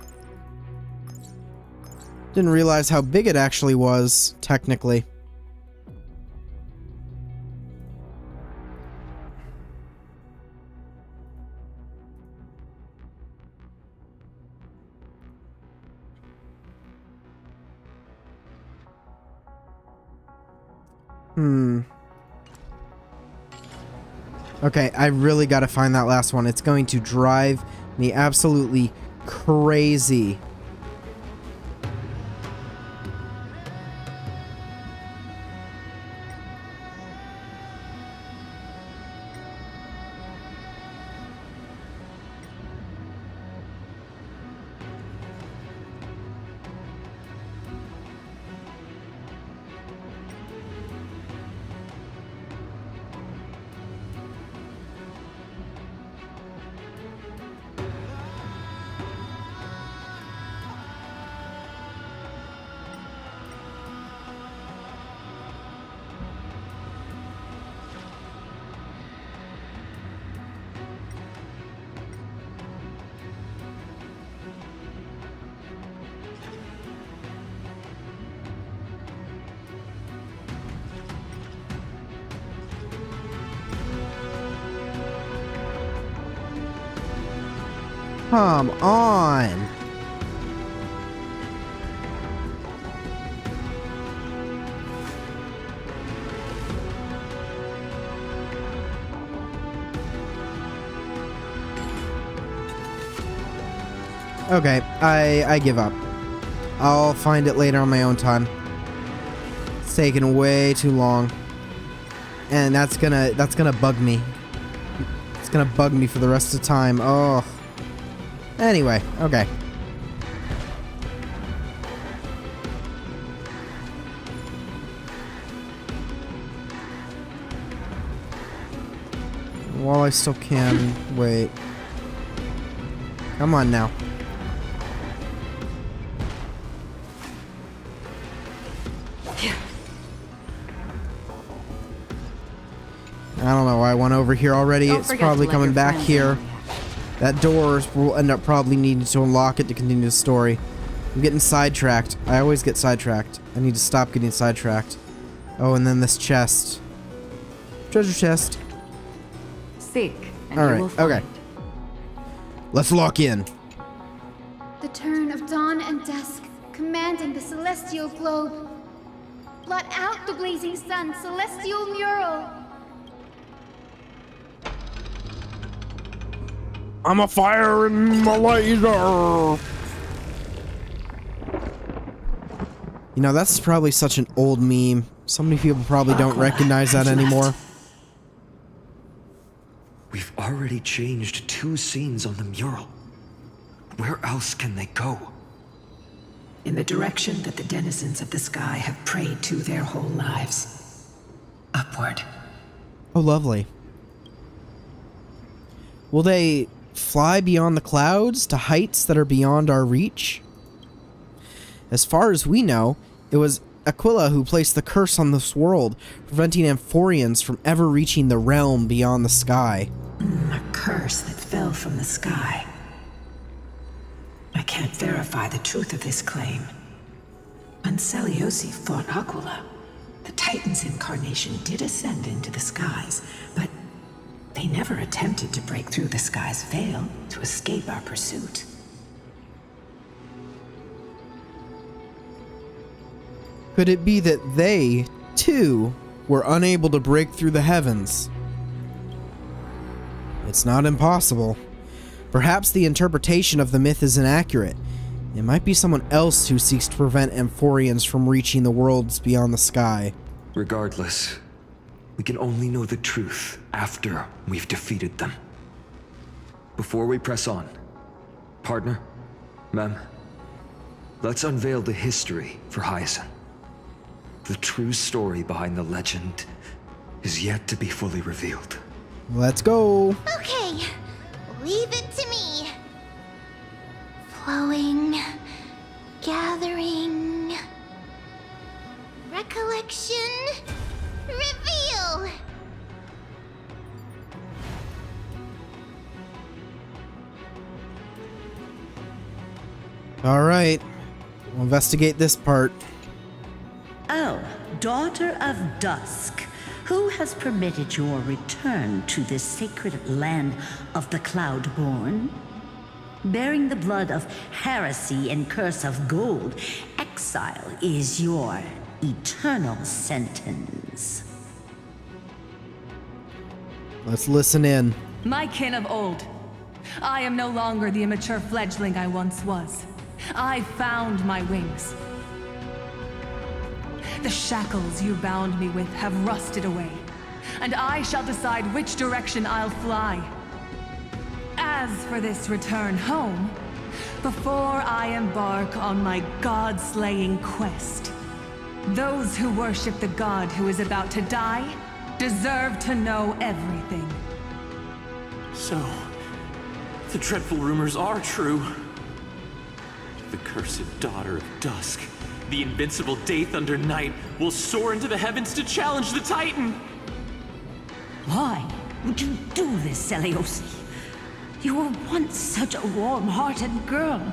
Didn't realize how big it actually was, technically. Okay, I really gotta find that last one. It's going to drive me absolutely crazy. Come on. Okay, I give up. I'll find it later on my own time. It's taking way too long. And that's gonna bug me. It's gonna bug me for the rest of the time. Oh. Anyway, okay. While I still can, wait. Come on now. I don't know, I went over here already. It's probably coming back here. That door will end up probably needing to unlock it to continue the story. I'm getting sidetracked. I always get sidetracked. I need to stop getting sidetracked. Oh, and then this chest. Treasure chest. Seek, and Alright, you will find. okay. Let's lock in. The turn of dawn and dusk, commanding the celestial globe. Blot out the blazing sun, celestial mural. I'm a fire in my laser. You know, that's probably such an old meme. So many people probably don't recognize that anymore. We've already changed 2 scenes on the mural. Where else can they go? In the direction that the denizens of the sky have prayed to their whole lives. Upward. Oh, lovely. Will they fly beyond the clouds to heights that are beyond our reach? As far as we know, it was Aquila who placed the curse on this world, preventing Amphorians from ever reaching the realm beyond the sky. A curse that fell from the sky. I can't verify the truth of this claim. When Seliosi fought Aquila, the Titan's incarnation did ascend into the skies, but they never attempted to break through the sky's veil to escape our pursuit. Could it be that they, too, were unable to break through the heavens? It's not impossible. Perhaps the interpretation of the myth is inaccurate. It might be someone else who seeks to prevent Amphorians from reaching the worlds beyond the sky. Regardless, we can only know the truth after we've defeated them. Before we press on, partner, ma'am, let's unveil the history for Hyacinth. The true story behind the legend is yet to be fully revealed. Let's go. Okay, leave it to me. Flowing, gathering, recollection, reveal. All right, we'll investigate this part. Oh, daughter of dusk, who has permitted your return to this sacred land of the Cloudborn? Bearing the blood of heresy and curse of gold, exile is your eternal sentence. Let's listen in. My kin of old, I am no longer the immature fledgling I once was. I found my wings. The shackles you bound me with have rusted away, and I shall decide which direction I'll fly. As for this return home, before I embark on my god-slaying quest, those who worship the god who is about to die deserve to know everything. So, the dreadful rumors are true. The cursed daughter of dusk, the invincible Day Thunder Knight, will soar into the heavens to challenge the Titan! Why would you do this, Seliosi? You were once such a warm-hearted girl.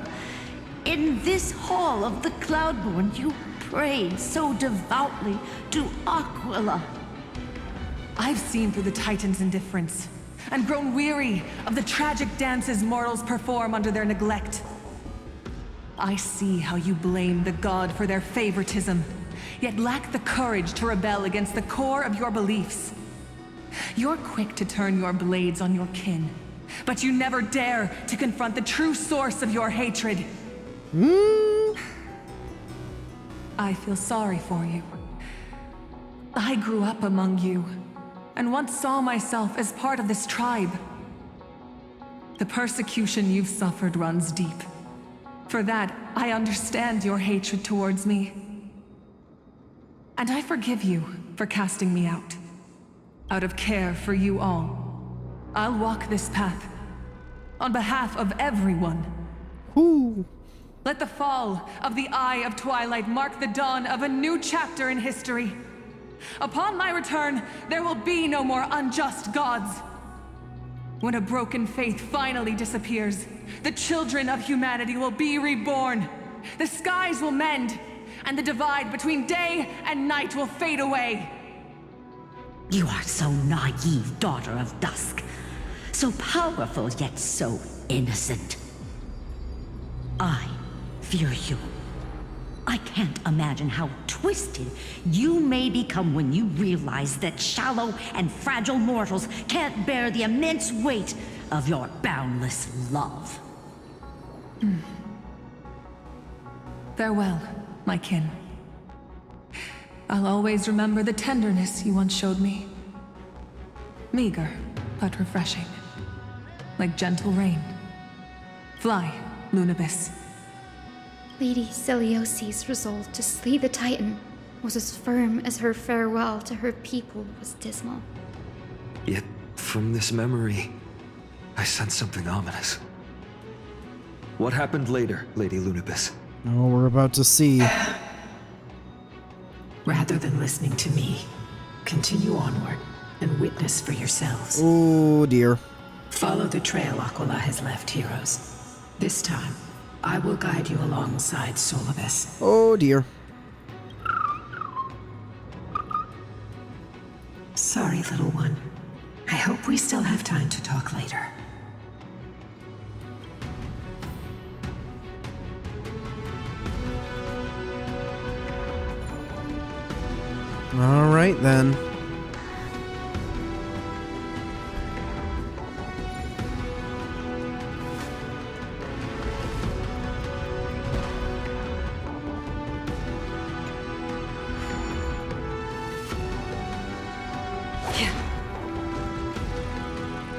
In this hall of the Cloudborn, you prayed so devoutly to Aquila. I've seen through the Titan's indifference. and grown weary of the tragic dances mortals perform under their neglect. I see how you blame the god for their favoritism, yet lack the courage to rebel against the core of your beliefs. You're quick to turn your blades on your kin, but you never dare to confront the true source of your hatred. I feel sorry for you. I grew up among you, and once saw myself as part of this tribe. The persecution you've suffered runs deep. For that, I understand your hatred towards me. And I forgive you for casting me out. Out of care for you all, I'll walk this path on behalf of everyone. Ooh. Let the fall of the Eye of Twilight mark the dawn of a new chapter in history. Upon my return, there will be no more unjust gods. When a broken faith finally disappears, the children of humanity will be reborn. The skies will mend, and the divide between day and night will fade away. You are so naive, daughter of dusk. So powerful, yet so innocent. I fear you. I can't imagine how twisted you may become when you realize that shallow and fragile mortals can't bear the immense weight of your boundless love. Farewell, my kin. I'll always remember the tenderness you once showed me. Meager, but refreshing. Like gentle rain. Fly, Lunibus. Lady Celiosi's resolve to slay the Titan was as firm as her farewell to her people was dismal. Yet, from this memory, I sense something ominous. What happened later, Lady Lunibus? Oh, we're about to see. Rather than listening to me, continue onward and witness for yourselves. Oh, dear. Follow the trail Aquila has left, heroes. This time, I will guide you alongside Solibus. Oh, dear. Sorry, little one. I hope we still have time to talk later. All right, then.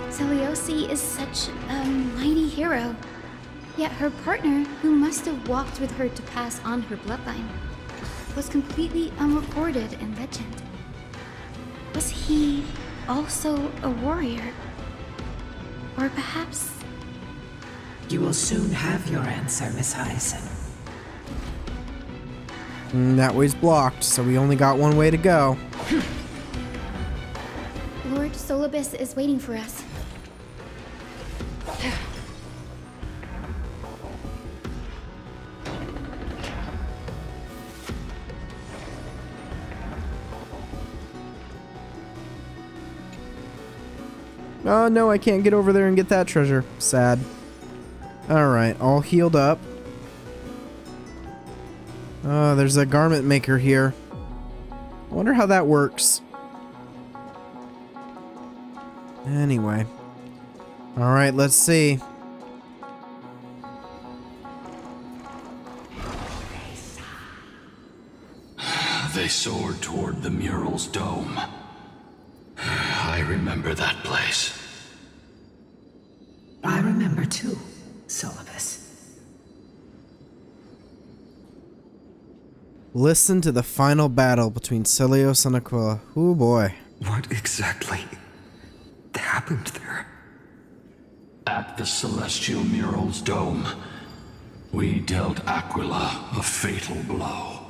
Celiosi is such a mighty hero. Yet her partner, who must have walked with her to pass on her bloodline, was completely unrecorded in legend. Was he also a warrior? Or perhaps... You will soon have your answer, Miss Hyacinth. That way's blocked, so we only got one way to go. Lord Solibus is waiting for us. Oh no, I can't get over there and get that treasure. Sad. Alright, all healed up. Oh, there's a garment maker here. I wonder how that works. Anyway. Alright, let's see. They soared toward the mural's dome. I remember that place. I remember too, Solibus. Listen to the final battle between Celios and Aquila. Oh boy. What exactly happened there? At the celestial mural's dome, we dealt Aquila a fatal blow.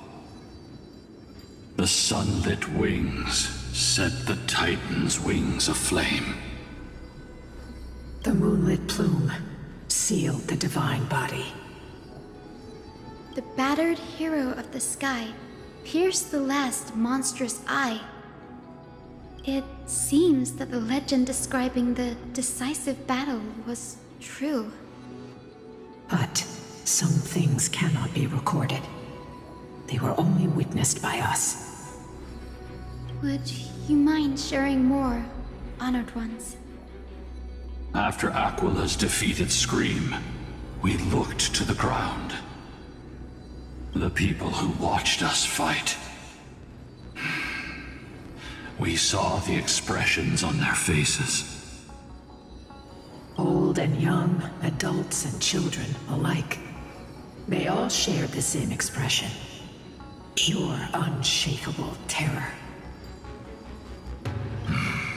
The sunlit wings set the Titan's wings aflame. The moonlit plume sealed the divine body. The battered hero of the sky pierced the last monstrous eye. It seems that the legend describing the decisive battle was true. But some things cannot be recorded. They were only witnessed by us. Would you mind sharing more, Honored Ones? After Aquila's defeated Scream, we looked to the ground. The people who watched us fight. We saw the expressions on their faces. Old and young, adults and children alike. They all shared the same expression. Pure, unshakable terror.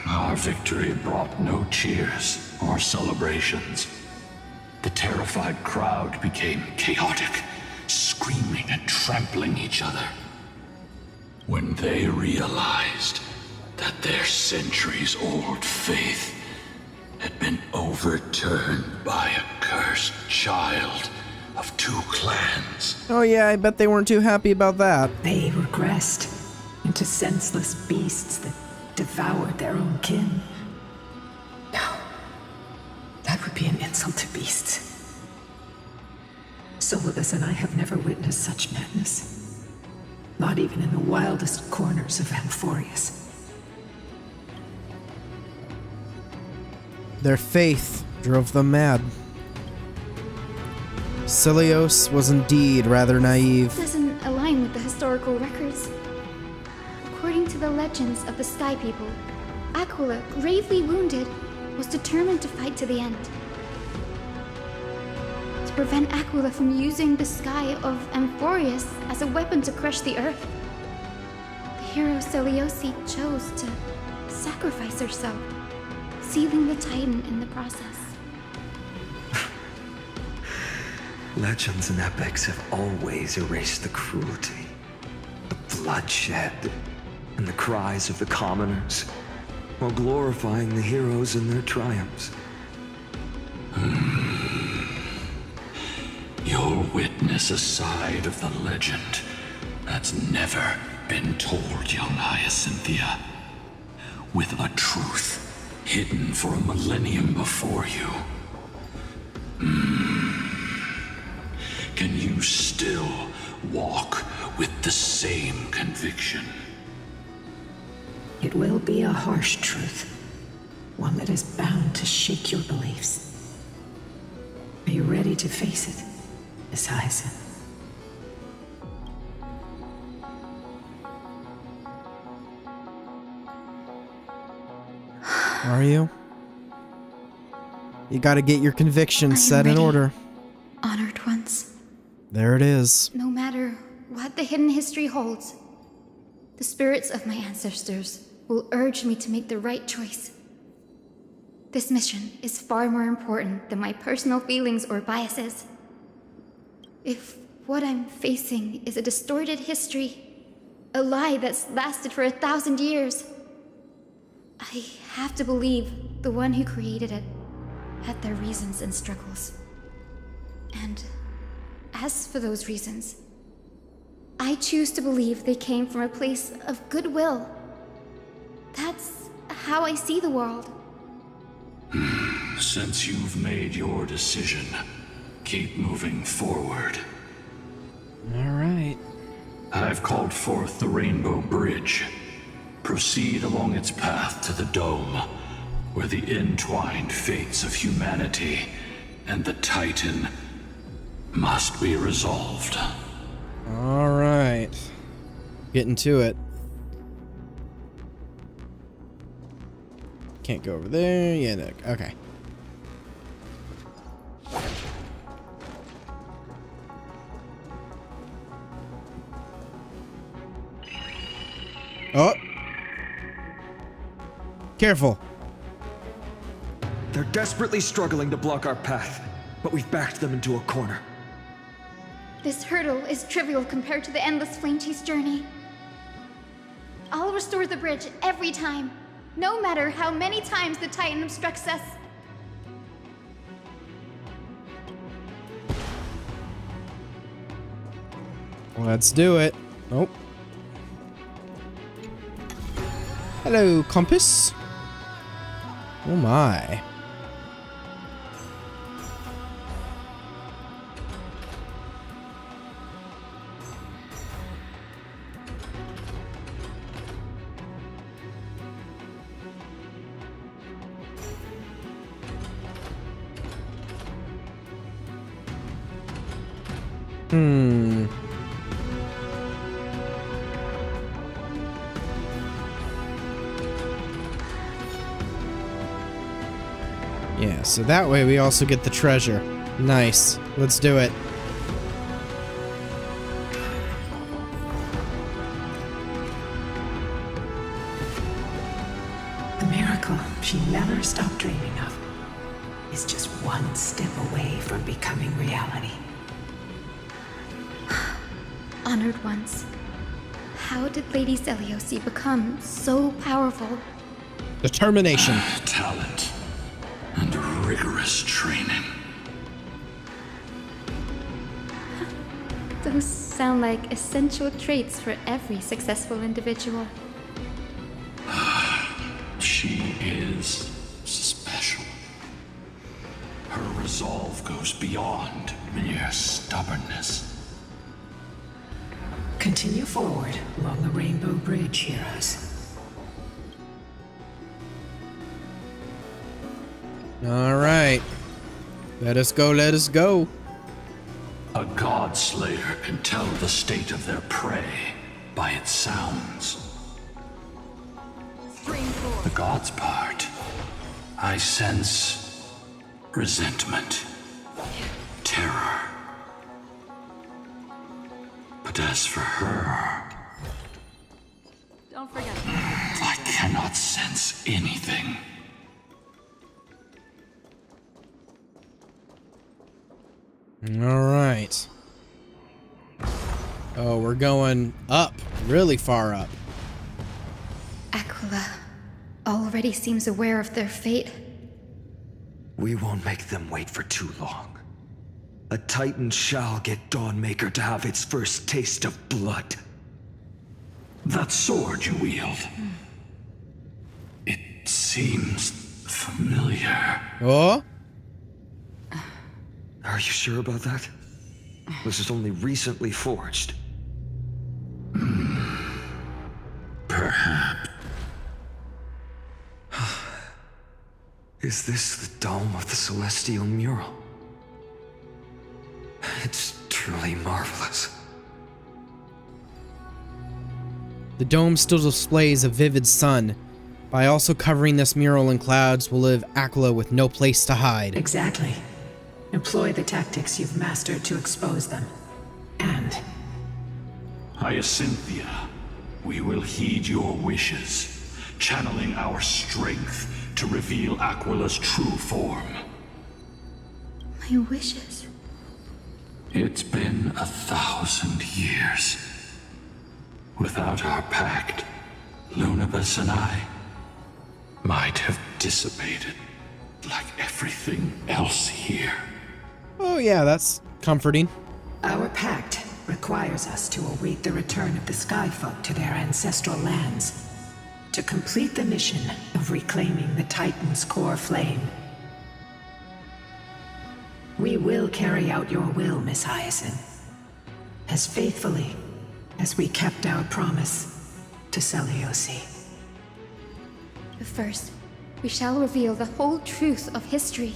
Our victory brought no cheers or celebrations. The terrified crowd became chaotic, screaming and trampling each other. When they realized that their centuries-old faith had been overturned by a cursed child of two clans. Oh yeah, I bet they weren't too happy about that. They regressed into senseless beasts that devoured their own kin. No, that would be an insult to beasts. Solidus and I have never witnessed such madness. Not even in the wildest corners of Amphorius. Their faith drove them mad. Cilios was indeed rather naive. Doesn't align with the historical records. According to the legends of the Sky People, Aquila, gravely wounded, was determined to fight to the end. To prevent Aquila from using the sky of Amphorius as a weapon to crush the earth, the hero Celiosi chose to sacrifice herself, sealing the Titan in the process. Legends and epics have always erased the cruelty, the bloodshed, and the cries of the commoners, while glorifying the heroes and their triumphs. You'll witness a side of the legend that's never been told, young Hyacinthia. With a truth hidden for a millennium before you. Can you still walk with the same conviction? It will be a harsh truth. One that is bound to shake your beliefs. Are you ready to face it, Miss Hyacinth? Are you? You gotta get your convictions set in order. Honored Ones. There it is. No matter what the hidden history holds, the spirits of my ancestors will urge me to make the right choice. This mission is far more important than my personal feelings or biases. If what I'm facing is a distorted history, a lie that's lasted for 1,000 years, I have to believe the one who created it had their reasons and struggles. And as for those reasons, I choose to believe they came from a place of goodwill. That's how I see the world. Since you've made your decision, keep moving forward. All right. I've called forth the Rainbow Bridge. Proceed along its path to the Dome, where the entwined fates of humanity and the Titan must be resolved. All right. Getting to it. Can't go over there. Yeah, no. Okay. Oh. Careful. They're desperately struggling to block our path, but we've backed them into a corner. This hurdle is trivial compared to the endless flame chase journey. I'll restore the bridge every time, no matter how many times the Titan obstructs us. Let's do it. Nope. Hello, compass. Oh my. Yeah, so that way we also get the treasure. Nice. Let's do it. The miracle she never stopped dreaming of is just one step away from becoming reality. Honored ones. How did Lady Seliosi become so powerful? Determination. Talent. And rigorous training. Those sound like essential traits for every successful individual. She is special. Her resolve goes beyond mere stubbornness. Continue forward along the Rainbow Bridge, heroes. All right. Let us go, let us go. A god slayer can tell the state of their prey by its sounds. The god's part, I sense resentment, terror. But as for her, Don't forget. I cannot sense anything. All right. Oh, we're going up, really far up. Aquila already seems aware of their fate. We won't make them wait for too long. A Titan shall get Dawnmaker to have its first taste of blood. That sword you wield. It seems familiar. Oh? Are you sure about that? This is only recently forged. Perhaps. Is this the dome of the celestial mural? It's truly marvelous. The dome still displays a vivid sun. By also covering this mural in clouds will leave Aquila with no place to hide. Exactly. Employ the tactics you've mastered to expose them. And... Hyacinthia, we will heed your wishes, channeling our strength to reveal Aquila's true form. My wishes. It's been 1,000 years. Without our pact, Lunabus and I might have dissipated like everything else here. Oh yeah, that's comforting. Our pact requires us to await the return of the Skyfolk to their ancestral lands, to complete the mission of reclaiming the Titan's core flame. We will carry out your will, Miss Hyacinth, as faithfully as we kept our promise to Seliosi. But first, we shall reveal the whole truth of history.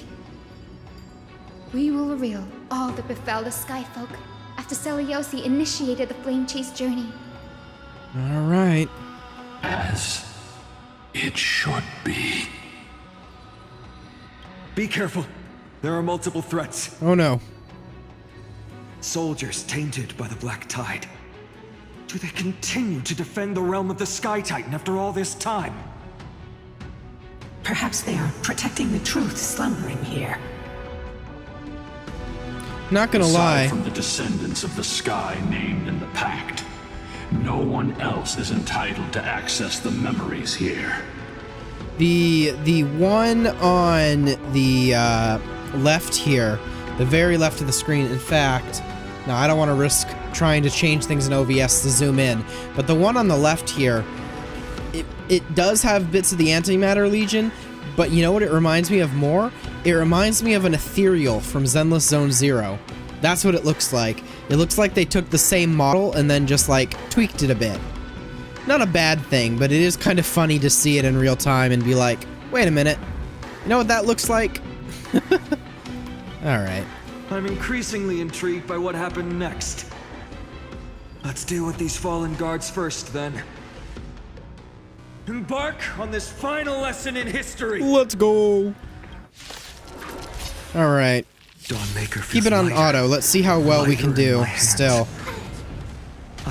We will reveal all that befell the Skyfolk after Seliosi initiated the Flame Chase journey. All right. As it should be. Be careful. There are multiple threats. Oh no. Soldiers tainted by the Black Tide. Do they continue to defend the realm of the Sky Titan after all this time? Perhaps they are protecting the truth slumbering here. Not gonna lie. Aside from the descendants of the sky named in the pact, no one else is entitled to access the memories here. The one on the left here, the very left of the screen, in fact, now I don't want to risk trying to change things in OBS to zoom in, but the one on the left here, it does have bits of the Antimatter Legion, but you know what it reminds me of more? It reminds me of an ethereal from Zenless Zone Zero. That's what it looks like. It looks like they took the same model and then just like tweaked it a bit. Not a bad thing, but it is kind of funny to see it in real time and be like, wait a minute, you know what that looks like? Alright. I'm increasingly intrigued by what happened next. Let's deal with these fallen guards first, then. Embark on this final lesson in history! Let's go! Alright. Keep it on auto. Let's see how well we can do still.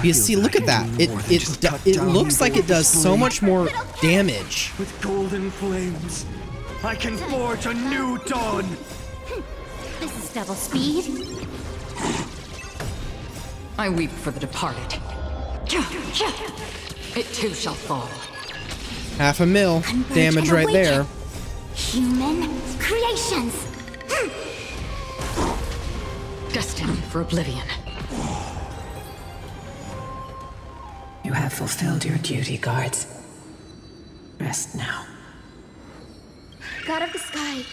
You see, look at that. It looks like it does so much more damage. With golden flames, I can forge a new dawn! This is double speed. I weep for the departed. It too shall fall. 500,000 damage right there. Human creations. Destined for oblivion. You have fulfilled your duty, guards. Rest now. God of the sky,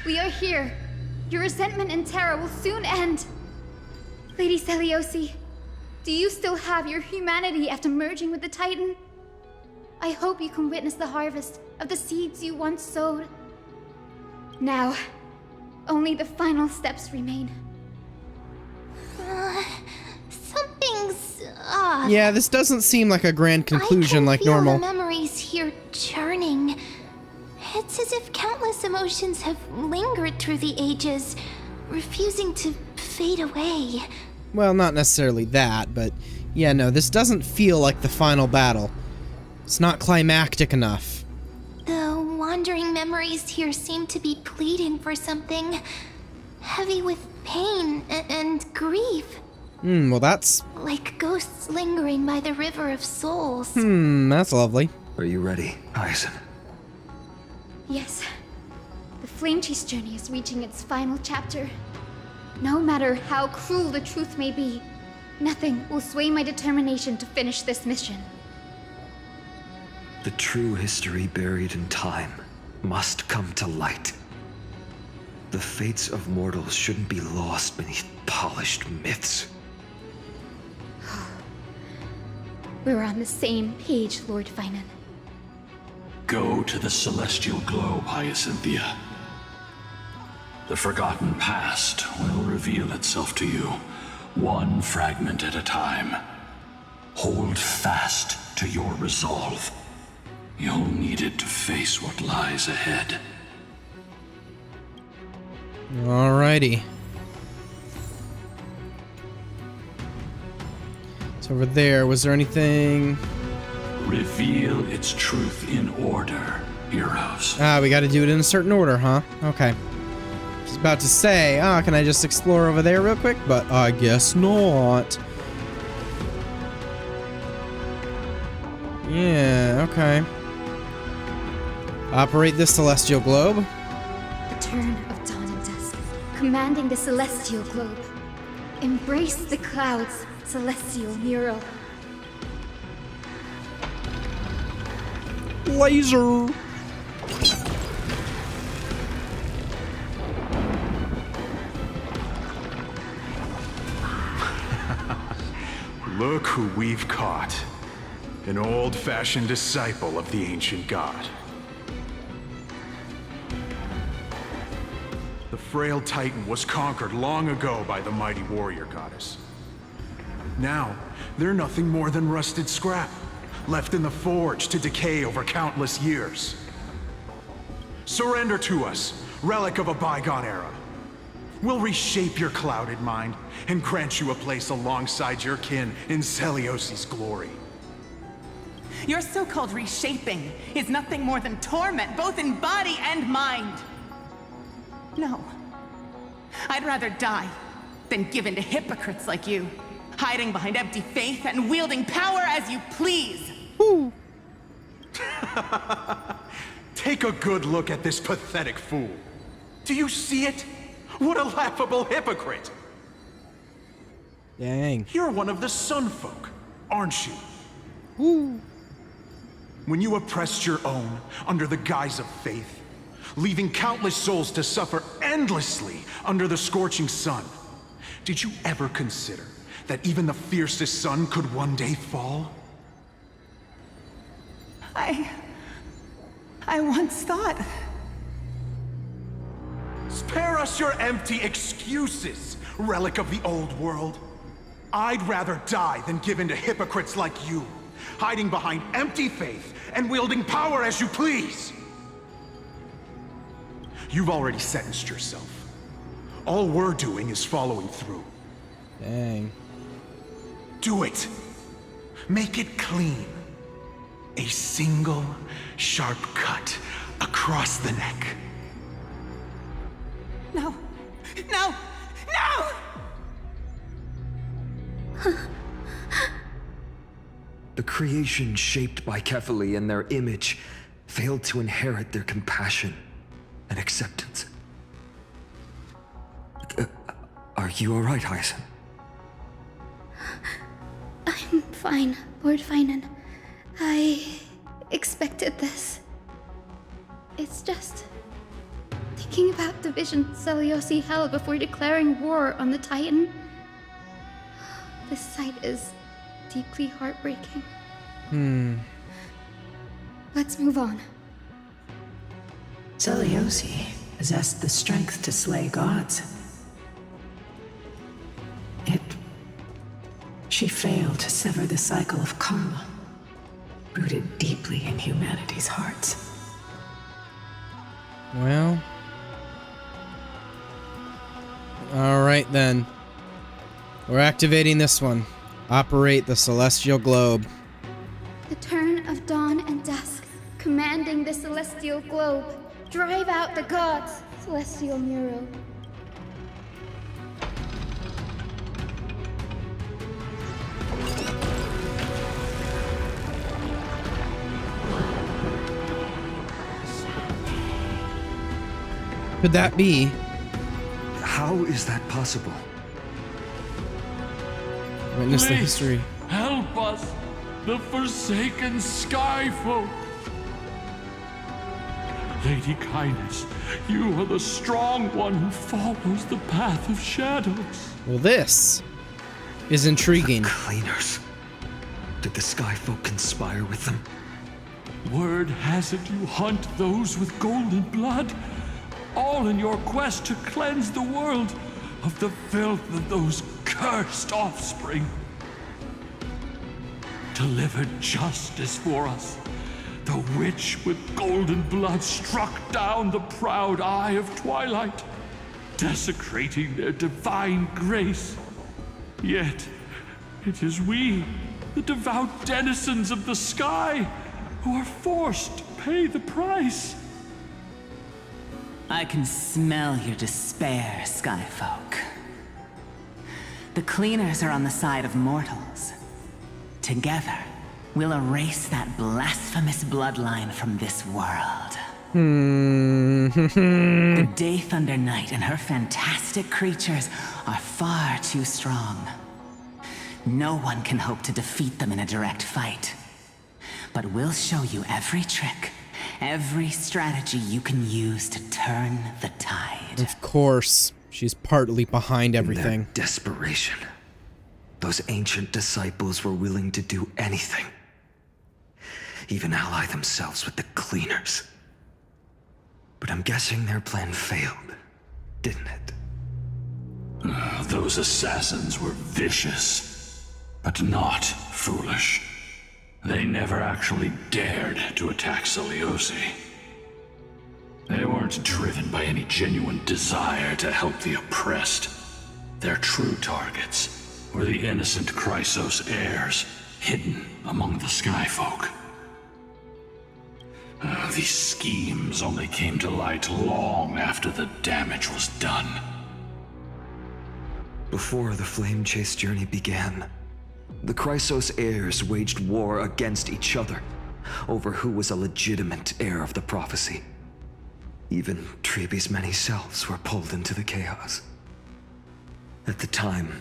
we are here. Your resentment and terror will soon end. Lady Celiosi, do you still have your humanity after merging with the Titan? I hope you can witness the harvest of the seeds you once sowed. Now, only the final steps remain. Something's off. Yeah, this doesn't seem like a grand conclusion like normal. I can feel the memories here churning. It's as if countless emotions have lingered through the ages, refusing to fade away. Well, not necessarily that, but yeah, no, this doesn't feel like the final battle. It's not climactic enough. The wandering memories here seem to be pleading for something heavy with pain and grief. Well that's... Like ghosts lingering by the river of souls. That's lovely. Are you ready, Hyacinth? Yes. The Flame Chase journey is reaching its final chapter. No matter how cruel the truth may be, nothing will sway my determination to finish this mission. The true history buried in time must come to light. The fates of mortals shouldn't be lost beneath polished myths. We're on the same page, Lord Finan. Go to the celestial globe, Hyacinthia. The forgotten past will reveal itself to you, one fragment at a time. Hold fast to your resolve. You'll need it to face what lies ahead. Alrighty. It's over there. Was there anything? Reveal its truth in order, heroes. We gotta do it in a certain order, huh? Okay. I was about to say, can I just explore over there real quick? But I guess not. Yeah, okay. Operate the celestial globe. Return of dawn and dusk, commanding the celestial globe. Embrace the clouds, celestial mural. Laser. Look who we've caught. An old-fashioned disciple of the ancient god. The frail Titan was conquered long ago by the mighty warrior goddess. Now, they're nothing more than rusted scrap, left in the forge to decay over countless years. Surrender to us, relic of a bygone era. We'll reshape your clouded mind and grant you a place alongside your kin in Celiosi's glory. Your so-called reshaping is nothing more than torment, both in body and mind. No. I'd rather die than give in to hypocrites like you, hiding behind empty faith and wielding power as you please. Ooh. Take a good look at this pathetic fool. Do you see it? What a laughable hypocrite! Dang. You're one of the Sun Folk, aren't you? Ooh. when you oppressed your own under the guise of faith, leaving countless souls to suffer endlessly under the scorching sun, did you ever consider that even the fiercest sun could one day fall? I once thought... Spare us your empty excuses, relic of the old world. I'd rather die than give in to hypocrites like you, hiding behind empty faith and wielding power as you please. You've already sentenced yourself. All we're doing is following through. Dang. Do it. Make it clean. A single, sharp cut across the neck. No! No! No! The creation shaped by Kefali and their image failed to inherit their compassion and acceptance. Are you alright, Hyacin? I'm fine, Lord Finan. I expected this. It's just thinking about the vision Seliosi held before declaring war on the Titan. This sight is deeply heartbreaking. Let's move on. Seliosi possessed the strength to slay gods. Yet, she failed to sever the cycle of karma, rooted deeply in humanity's hearts. Well... Alright then. We're activating this one. Operate the Celestial Globe. The turn of dawn and dusk, commanding the celestial globe. Drive out the gods, Celestial Muro. Could that be? How is that possible? Witness the Please, history. help us, the forsaken Skyfolk. Lady Kindness, you are the strong one who follows the path of shadows. Well, this is intriguing. The Cleaners. Did the Skyfolk conspire with them? Word has it you hunt those with golden blood, all in your quest to cleanse the world of the filth of those cursed offspring. Delivered justice for us. The witch with golden blood struck down the proud eye of Twilight, desecrating their divine grace. Yet, it is we, the devout denizens of the sky, who are forced to pay the price. I can smell your despair, Skyfolk. The Cleaners are on the side of mortals. Together, we'll erase that blasphemous bloodline from this world. The Day Thunder Knight and her fantastic creatures are far too strong. No one can hope to defeat them in a direct fight. But we'll show you every trick, every strategy you can use to turn the tide. Of course. She's partly behind everything. In their desperation, those ancient disciples were willing to do anything. Even ally themselves with the Cleaners. But I'm guessing their plan failed, didn't it? Those assassins were vicious, but not foolish. They never actually dared to attack Seliosi. They weren't driven by any genuine desire to help the oppressed. Their true targets were the innocent Chrysos heirs, hidden among the Skyfolk. These schemes only came to light long after the damage was done. Before the Flame Chase journey began, the Chrysos heirs waged war against each other over who was a legitimate heir of the prophecy. Even Trebi's many selves were pulled into the chaos. At the time,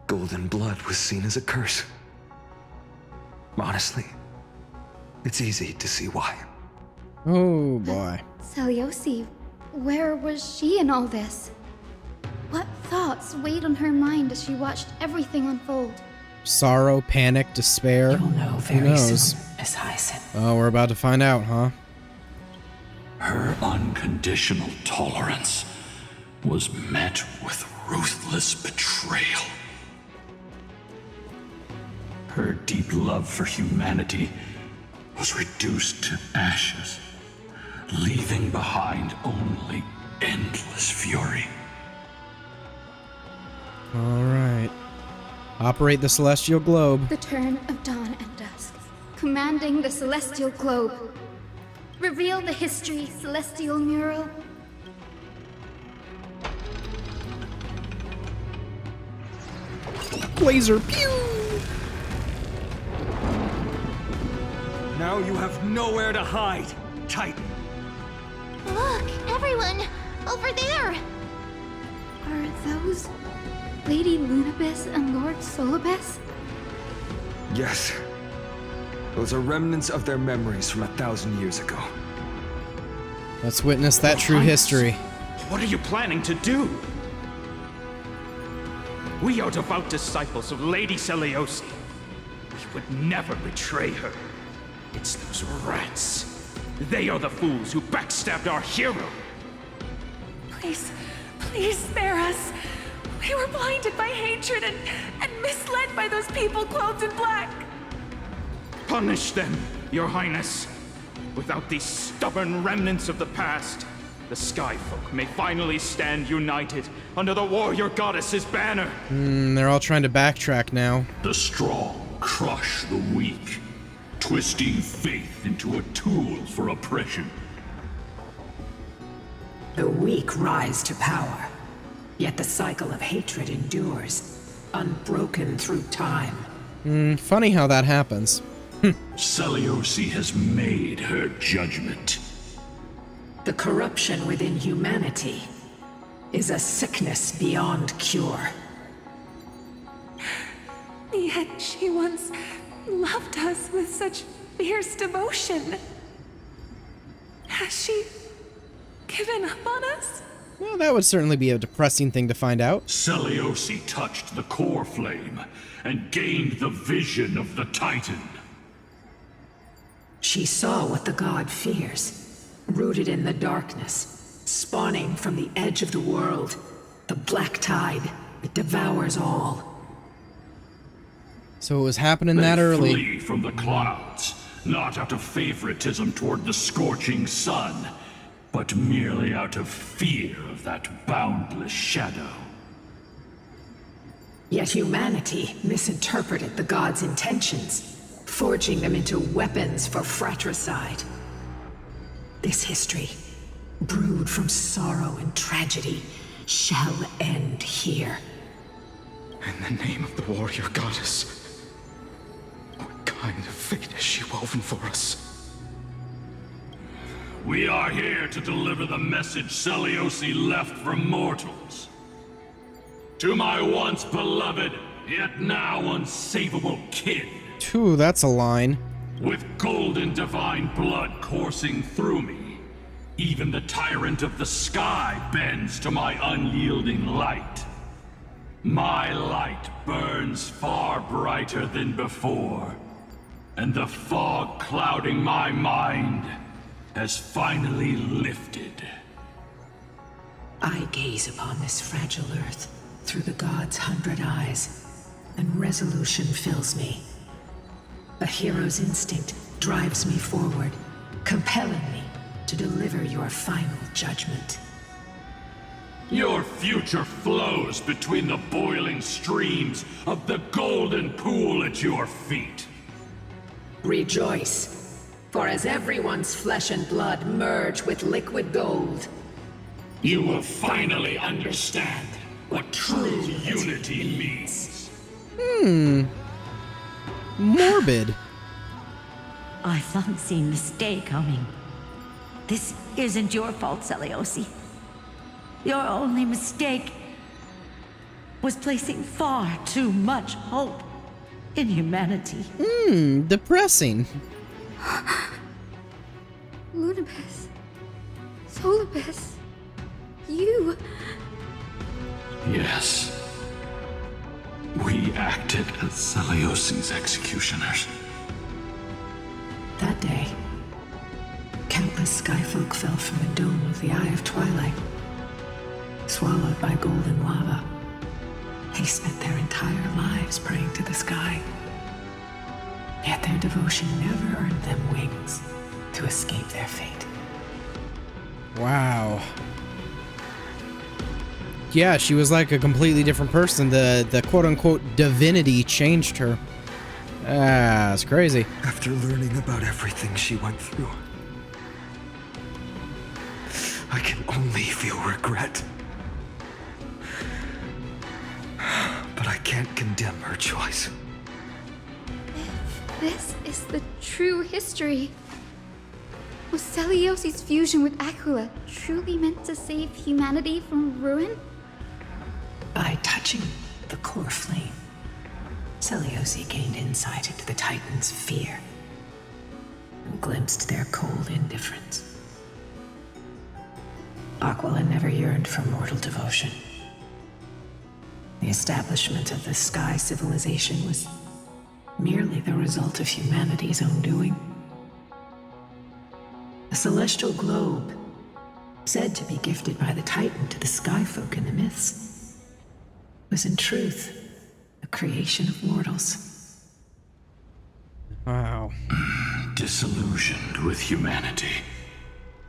golden blood was seen as a curse. Honestly, It's easy to see why. Oh boy. Seliosi, where was she in all this? What thoughts weighed on her mind as she watched everything unfold? Sorrow, panic, despair. You'll know Who very knows? soon, Miss Hyson. Oh, we're about to find out, huh? Her unconditional tolerance was met with ruthless betrayal. Her deep love for humanity was reduced to ashes, leaving behind only endless fury. All right. Operate the celestial globe. The turn of dawn and dusk. Commanding the celestial globe. Reveal the history, celestial mural. Laser pew! Now you have nowhere to hide, Titan. Look, everyone! Over there! Are those Lady Lunabis and Lord Solibus? Yes. Those are remnants of their memories from 1,000 years ago. Let's witness that true history. What are you planning to do? We are devout disciples of Lady Seliosi. We would never betray her. It's those rats. They are the fools who backstabbed our hero. Please, please spare us. We were blinded by hatred and misled by those people clothed in black. Punish them, Your Highness. Without these stubborn remnants of the past, the Skyfolk may finally stand united under the warrior goddess's banner. They're all trying to backtrack now. The strong crush the weak, twisting faith into a tool for oppression. The weak rise to power, yet the cycle of hatred endures, unbroken through time. Funny how that happens. Seliosi has made her judgment. The corruption within humanity is a sickness beyond cure. Yet she once loved us with such fierce devotion. Has she given up on us? Well, that would certainly be a depressing thing to find out. Seliosi touched the core flame and gained the vision of the Titan. She saw what the god fears, rooted in the darkness, spawning from the edge of the world, the black tide that devours all. So it was happening that early. They flee from the clouds, not out of favoritism toward the scorching sun, but merely out of fear of that boundless shadow. Yet humanity misinterpreted the god's intentions, forging them into weapons for fratricide. This history, brewed from sorrow and tragedy, shall end here. In the name of the warrior goddess, what kind of fate has she woven for us? We are here to deliver the message Seliosi left for mortals. To my once beloved, yet now unsavable kin. Ooh, that's a line. With golden divine blood coursing through me, even the tyrant of the sky bends to my unyielding light. My light burns far brighter than before, and the fog clouding my mind has finally lifted. I gaze upon this fragile earth through the god's 100 eyes, and resolution fills me. A hero's instinct drives me forward, compelling me to deliver your final judgment. Your future flows between the boiling streams of the golden pool at your feet. Rejoice, for as everyone's flesh and blood merge with liquid gold, you will finally understand what true unity means. Morbid. I thought seen this day coming. This isn't your fault, Seliosi. Your only mistake was placing far too much hope in humanity. Depressing. Lunabis. Solibus. You. Yes. We acted as Celiosi's executioners. That day, countless skyfolk fell from the dome of the Eye of Twilight, swallowed by golden lava. They spent their entire lives praying to the sky. Yet their devotion never earned them wings to escape their fate. Wow. Yeah, she was like a completely different person. The quote-unquote divinity changed her. Ah, it's crazy. After learning about everything she went through, I can only feel regret. But I can't condemn her choice. If this is the true history, was Celiosi's fusion with Aquila truly meant to save humanity from ruin? By touching the core flame, Celiosi gained insight into the Titans' fear and glimpsed their cold indifference. Aquila never yearned for mortal devotion. The establishment of the Sky civilization was merely the result of humanity's own doing. The celestial globe, said to be gifted by the Titan to the Skyfolk in the myths, was in truth a creation of mortals. Wow. Disillusioned with humanity,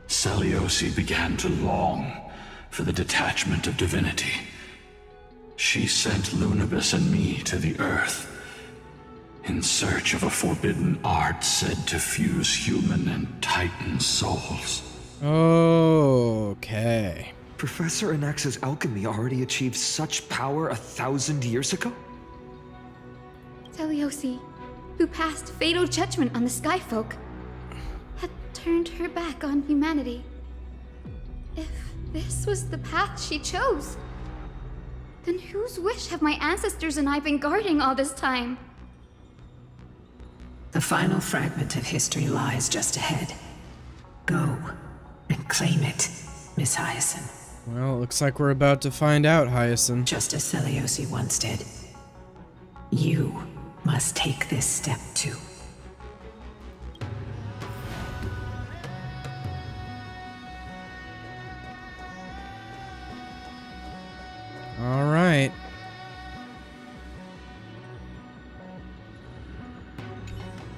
Celiosi began to long for the detachment of divinity. She sent Lunabis and me to the Earth in search of a forbidden art said to fuse human and Titan souls. Okay. Professor Anax's alchemy already achieved such power 1,000 years ago? Celiosi, who passed fatal judgment on the Skyfolk, had turned her back on humanity. If this was the path she chose, then whose wish have my ancestors and I been guarding all this time? The final fragment of history lies just ahead. Go and claim it, Miss Hyacinth. Well, it looks like we're about to find out, Hyacinth. Just as Celiosi once did. You must take this step too. All right.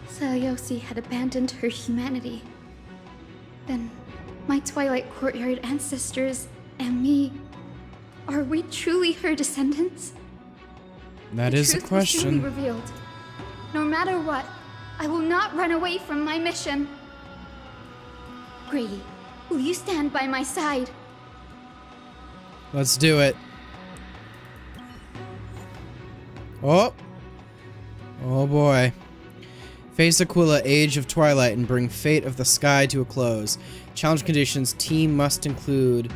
Celiosi had abandoned her humanity. Then, my Twilight Courtyard ancestors and me, are we truly her descendants? That is a The truth will soon be question. revealed. No matter what, I will not run away from my mission. Grady, will you stand by my side? Let's do it. Oh. Oh boy. Face Aquila, Age of Twilight, and bring Fate of the Sky to a close. Challenge conditions, team must include...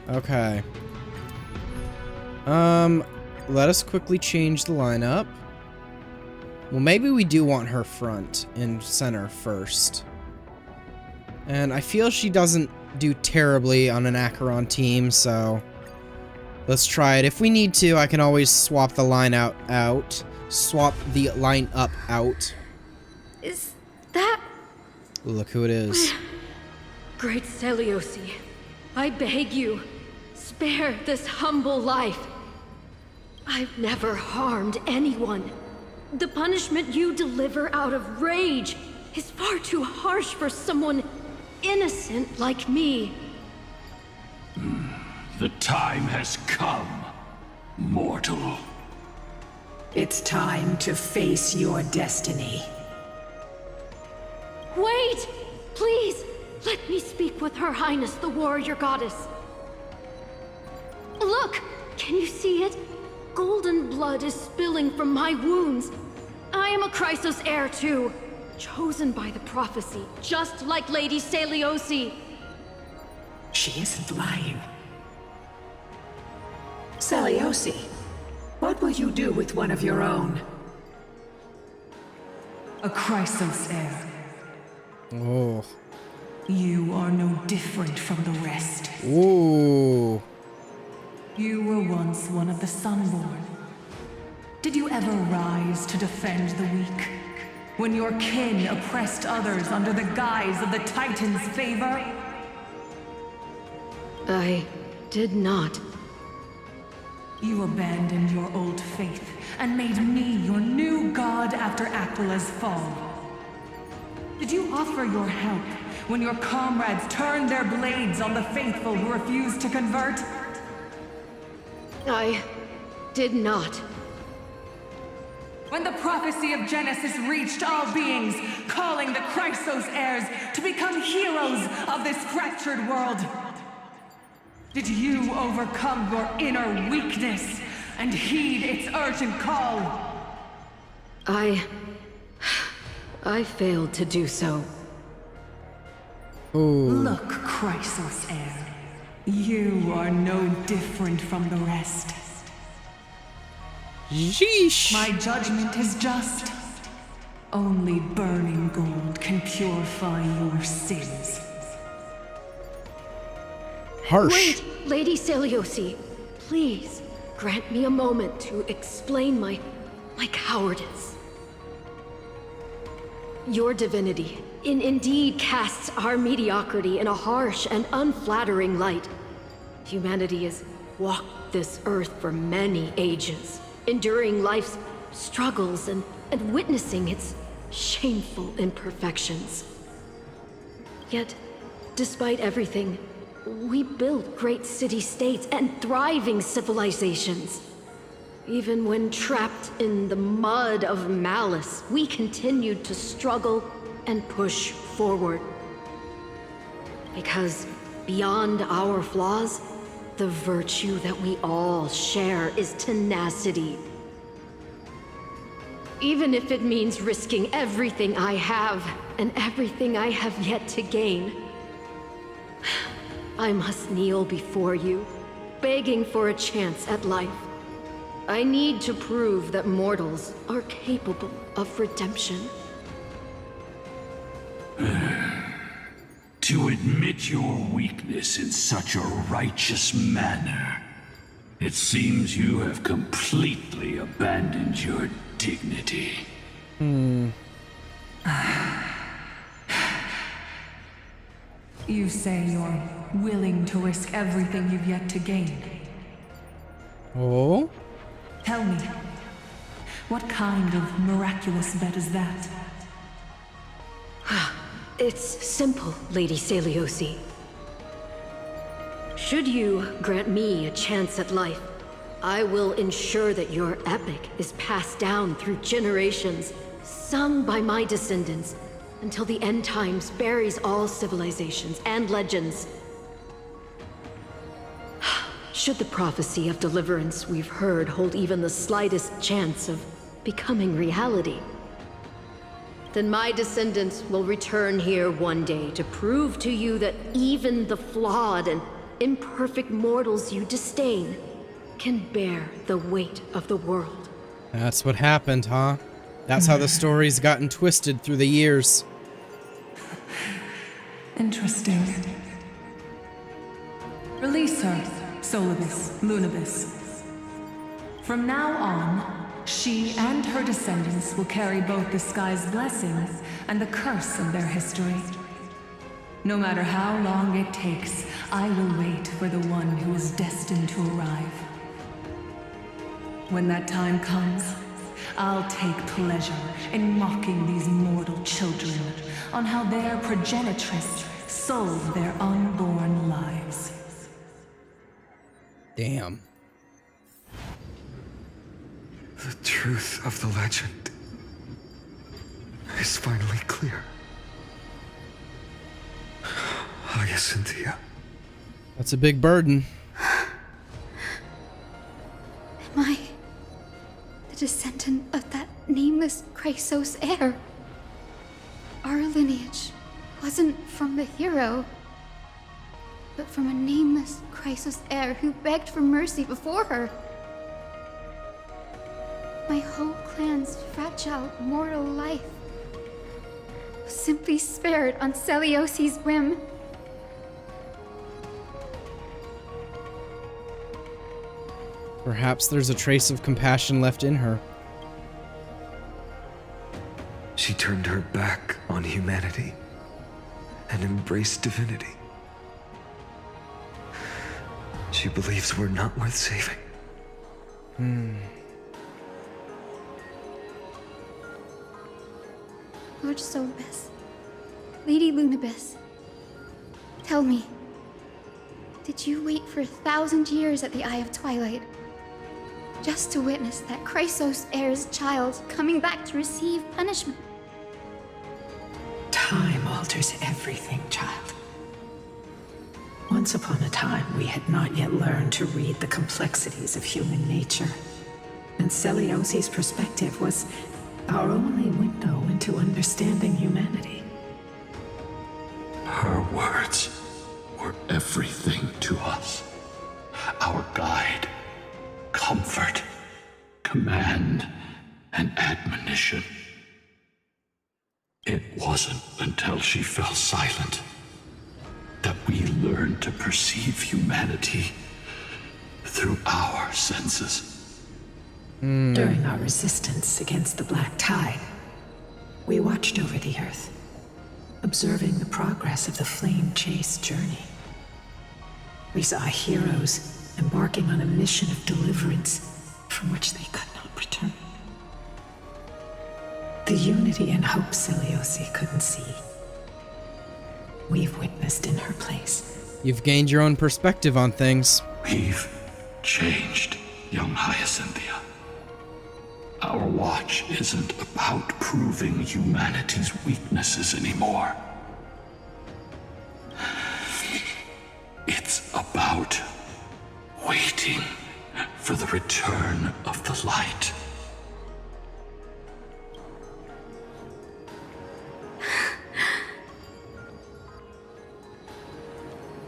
Okay. Let us quickly change the lineup. Well, maybe we do want her front and center first. And I feel she doesn't do terribly on an Acheron team, so... Let's try it. If we need to, I can always swap the line out. Swap the line up out. Is that... Look who it is. Great Celiosi, I beg you, spare this humble life. I've never harmed anyone. The punishment you deliver out of rage is far too harsh for someone innocent like me. The time has come, mortal. It's time to face your destiny. Wait! Please, let me speak with Her Highness, the warrior goddess. Look! Can you see it? Golden blood is spilling from my wounds. I am a Chrysos heir too, chosen by the prophecy, just like Lady Celiosi. She isn't lying. Celiosi, what will you do with one of your own? A Chrysos heir. Oh. You are no different from the rest. Ooh. You were once one of the Sunborn. Did you ever rise to defend the weak? When your kin oppressed others under the guise of the Titan's favor? I did not. You abandoned your old faith and made me your new god after Aquila's fall. Did you offer your help when your comrades turned their blades on the faithful who refused to convert? I did not. When the prophecy of Genesis reached all beings, calling the Chrysos heirs to become heroes of this fractured world, did you overcome your inner weakness and heed its urgent call? I failed to do so. Ooh. Look, Chrysos heir, you are no different from the rest. Yeesh. My judgment is just. Only burning gold can purify your sins. Harsh. Wait, Lady Celiosi. Please, grant me a moment to explain my cowardice. Your divinity indeed casts our mediocrity in a harsh and unflattering light. Humanity has walked this earth for many ages, enduring life's struggles and witnessing its shameful imperfections. Yet, despite everything, we built great city-states and thriving civilizations. Even when trapped in the mud of malice, we continued to struggle and push forward. Because beyond our flaws, the virtue that we all share is tenacity. Even if it means risking everything I have and everything I have yet to gain, I must kneel before you, begging for a chance at life. I need to prove that mortals are capable of redemption. To admit your weakness in such a righteous manner, it seems you have completely abandoned your dignity. You say you're willing to risk everything you've yet to gain. Oh? Tell me, what kind of miraculous bet is that? It's simple, Lady Celiosi. Should you grant me a chance at life, I will ensure that your epic is passed down through generations, sung by my descendants, until the end times buries all civilizations and legends. Should the prophecy of deliverance we've heard hold even the slightest chance of becoming reality, then my descendants will return here one day to prove to you that even the flawed and imperfect mortals you disdain can bear the weight of the world. That's what happened, huh? That's how the story's gotten twisted through the years. Interesting. Release her, Solibus, Lunibus. From now on, she and her descendants will carry both the sky's blessings and the curse of their history. No matter how long it takes, I will wait for the one who is destined to arrive. When that time comes, I'll take pleasure in mocking these mortal children on how their progenitress sold their unborn lives. Damn. The truth of the legend is finally clear. Hyacinthia. That's a big burden. Am I the descendant of that nameless Chrysos heir? Our lineage wasn't from the hero, but from a nameless Chrysos heir who begged for mercy before her. My whole clan's fragile mortal life was simply spared on Celiosi's whim. Perhaps there's a trace of compassion left in her. She turned her back on humanity and embraced divinity. She believes we're not worth saving. Lord Solibus, Lady Lunibus, tell me, did you wait for 1,000 years at the Eye of Twilight just to witness that Chrysos heir's child coming back to receive punishment? Time alters everything, child. Once upon a time, we had not yet learned to read the complexities of human nature. And Celiosi's perspective was our only window into understanding humanity. Her words were everything to us. Our guide, comfort, command, and admonition. It wasn't until she fell silent that we learned to perceive humanity through our senses. During our resistance against the Black Tide, we watched over the Earth, observing the progress of the Flame Chase journey. We saw heroes embarking on a mission of deliverance from which they could not return. The unity and hope Celiosi couldn't see, we've witnessed in her place. You've gained your own perspective on things. We've changed, young Hyacinthia. Our watch isn't about proving humanity's weaknesses anymore. It's about waiting for the return of the light.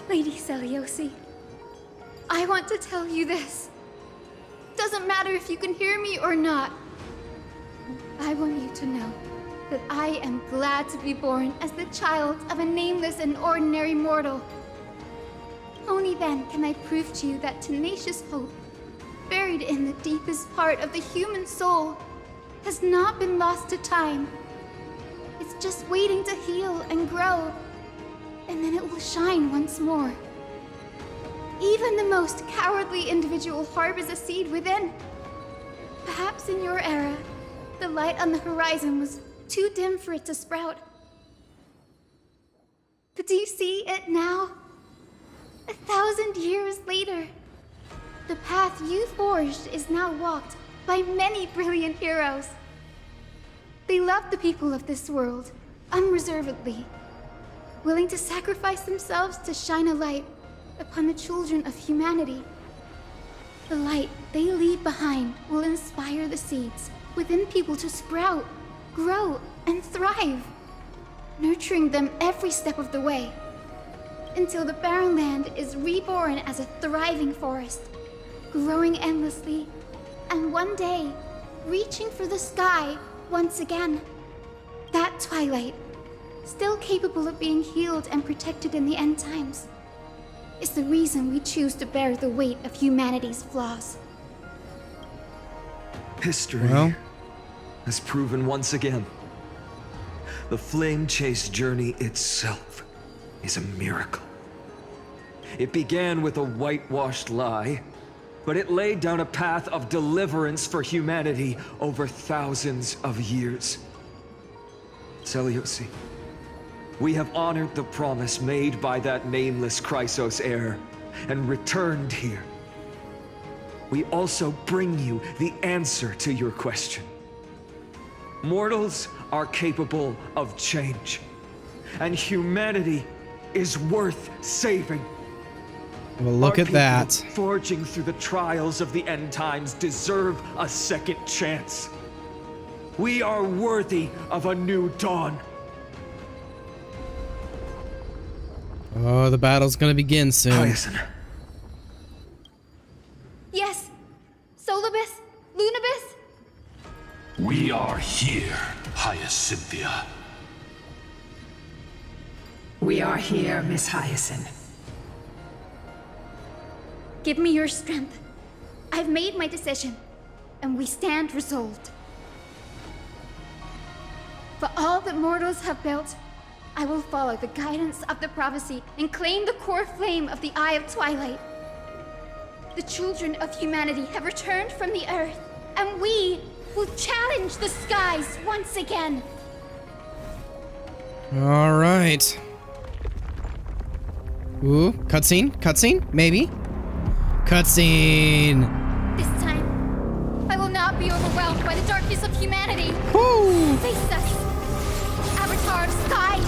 Lady Celiosi, I want to tell you this. Doesn't matter if you can hear me or not. I want you to know that I am glad to be born as the child of a nameless and ordinary mortal. Only then can I prove to you that tenacious hope, buried in the deepest part of the human soul, has not been lost to time. It's just waiting to heal and grow, and then it will shine once more. Even the most cowardly individual harbors a seed within. Perhaps in your era, the light on the horizon was too dim for it to sprout. But do you see it now? 1,000 years later, the path you forged is now walked by many brilliant heroes. They love the people of this world, unreservedly, willing to sacrifice themselves to shine a light upon the children of humanity. The light they leave behind will inspire the seeds within people to sprout, grow, and thrive, nurturing them every step of the way, until the barren land is reborn as a thriving forest, growing endlessly, and one day, reaching for the sky once again. That twilight, still capable of being healed and protected in the end times, is the reason we choose to bear the weight of humanity's flaws. History has proven once again, the Flame Chase journey itself is a miracle. It began with a whitewashed lie, but it laid down a path of deliverance for humanity over thousands of years. Celiosi, we have honored the promise made by that nameless Chrysos heir and returned here. We also bring you the answer to your question. Mortals are capable of change, and humanity is worth saving. Well, look at that. Forging through the trials of the end times deserve a second chance. We are worthy of a new dawn. Oh, the battle's gonna begin soon. Hyacinth. Yes! Solibus? Lunibus? We are here, Hyacinthia. We are here, Miss Hyacinth. Give me your strength. I've made my decision, and we stand resolved. For all that mortals have built, I will follow the guidance of the prophecy and claim the core flame of the Eye of Twilight. The children of humanity have returned from the earth, and we will challenge the skies once again. All right. Ooh, cutscene, maybe. Cutscene. This time, I will not be overwhelmed by the darkness of humanity. Woo! Face us, Avatar of Sky.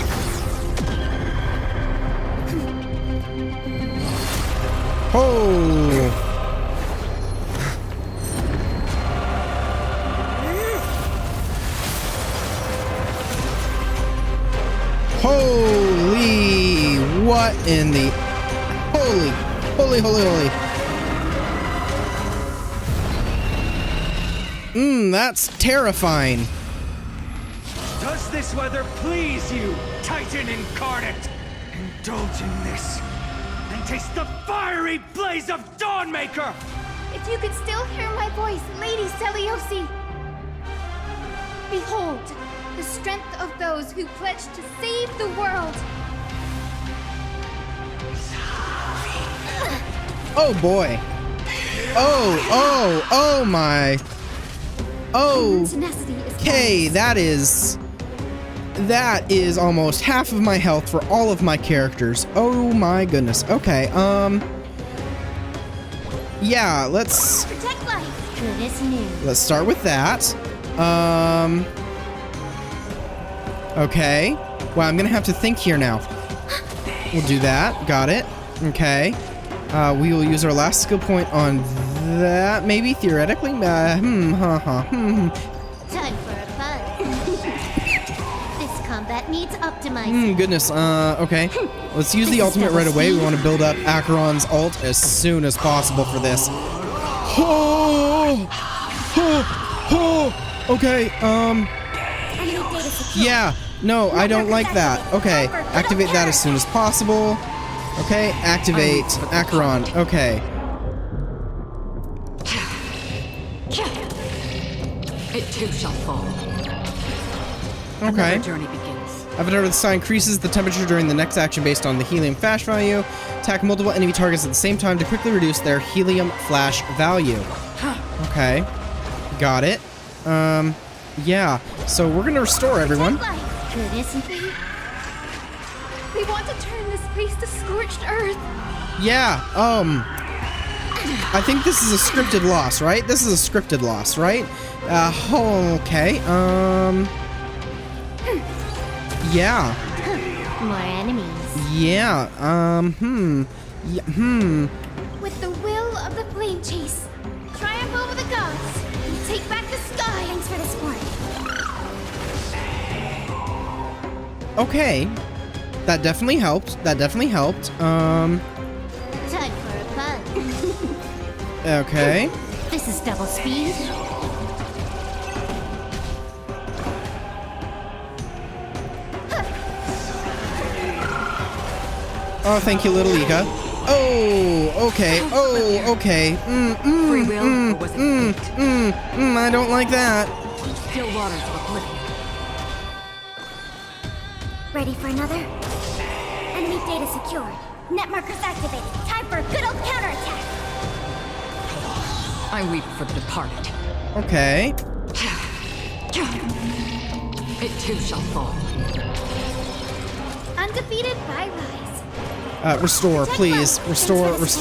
Oh. Holy, what in the... Holy. That's terrifying. Does this weather please you, Titan incarnate? Indulge in this, and taste the fiery blaze of Dawnmaker! If you could still hear my voice, Lady Seliosi. Behold, the strength of those who pledge to save the world. Oh boy. Oh my. Oh. Okay, that is almost half of my health for all of my characters. Oh my goodness. Okay, yeah, let's start with that. Okay. Wow, I'm gonna have to think here now. We'll do that. Got it. Okay. We will use our last skill point on that, maybe, theoretically. Time for a fun. This combat needs optimizing. Goodness, okay. Let's use the ultimate right away. We want to build up Acheron's ult as soon as possible for this. Okay, yeah, no, I don't like that. Okay, activate that as soon as possible. Okay, activate Acheron. Okay. It too shall fall. Okay. Another journey begins. Avatar of the Sky increases the temperature during the next action based on the helium flash value. Attack multiple enemy targets at the same time to quickly reduce their helium flash value. Okay. Got it. Yeah. So we're gonna restore everyone. Good, isn't it? We want to turn this place to scorched earth. Yeah, I think this is a scripted loss, right? This is a scripted loss, right? Okay, yeah. More enemies. Yeah, With the will of the flame chase, triumph over the gods, and take back the sky. Thanks for the support. Okay. That definitely helped. Time for a fun. Okay. This is double speed. Oh, thank you, little Ika. Oh, okay. Oh, okay. Free will, or was it fate? I don't like that. Still waters of oblivion. Ready for another? Enemy data secured. Net markers activated. Time for a good old counterattack. I weep for the departed. Okay. It too shall fall. Undefeated by rise. Restore, please. Restore. This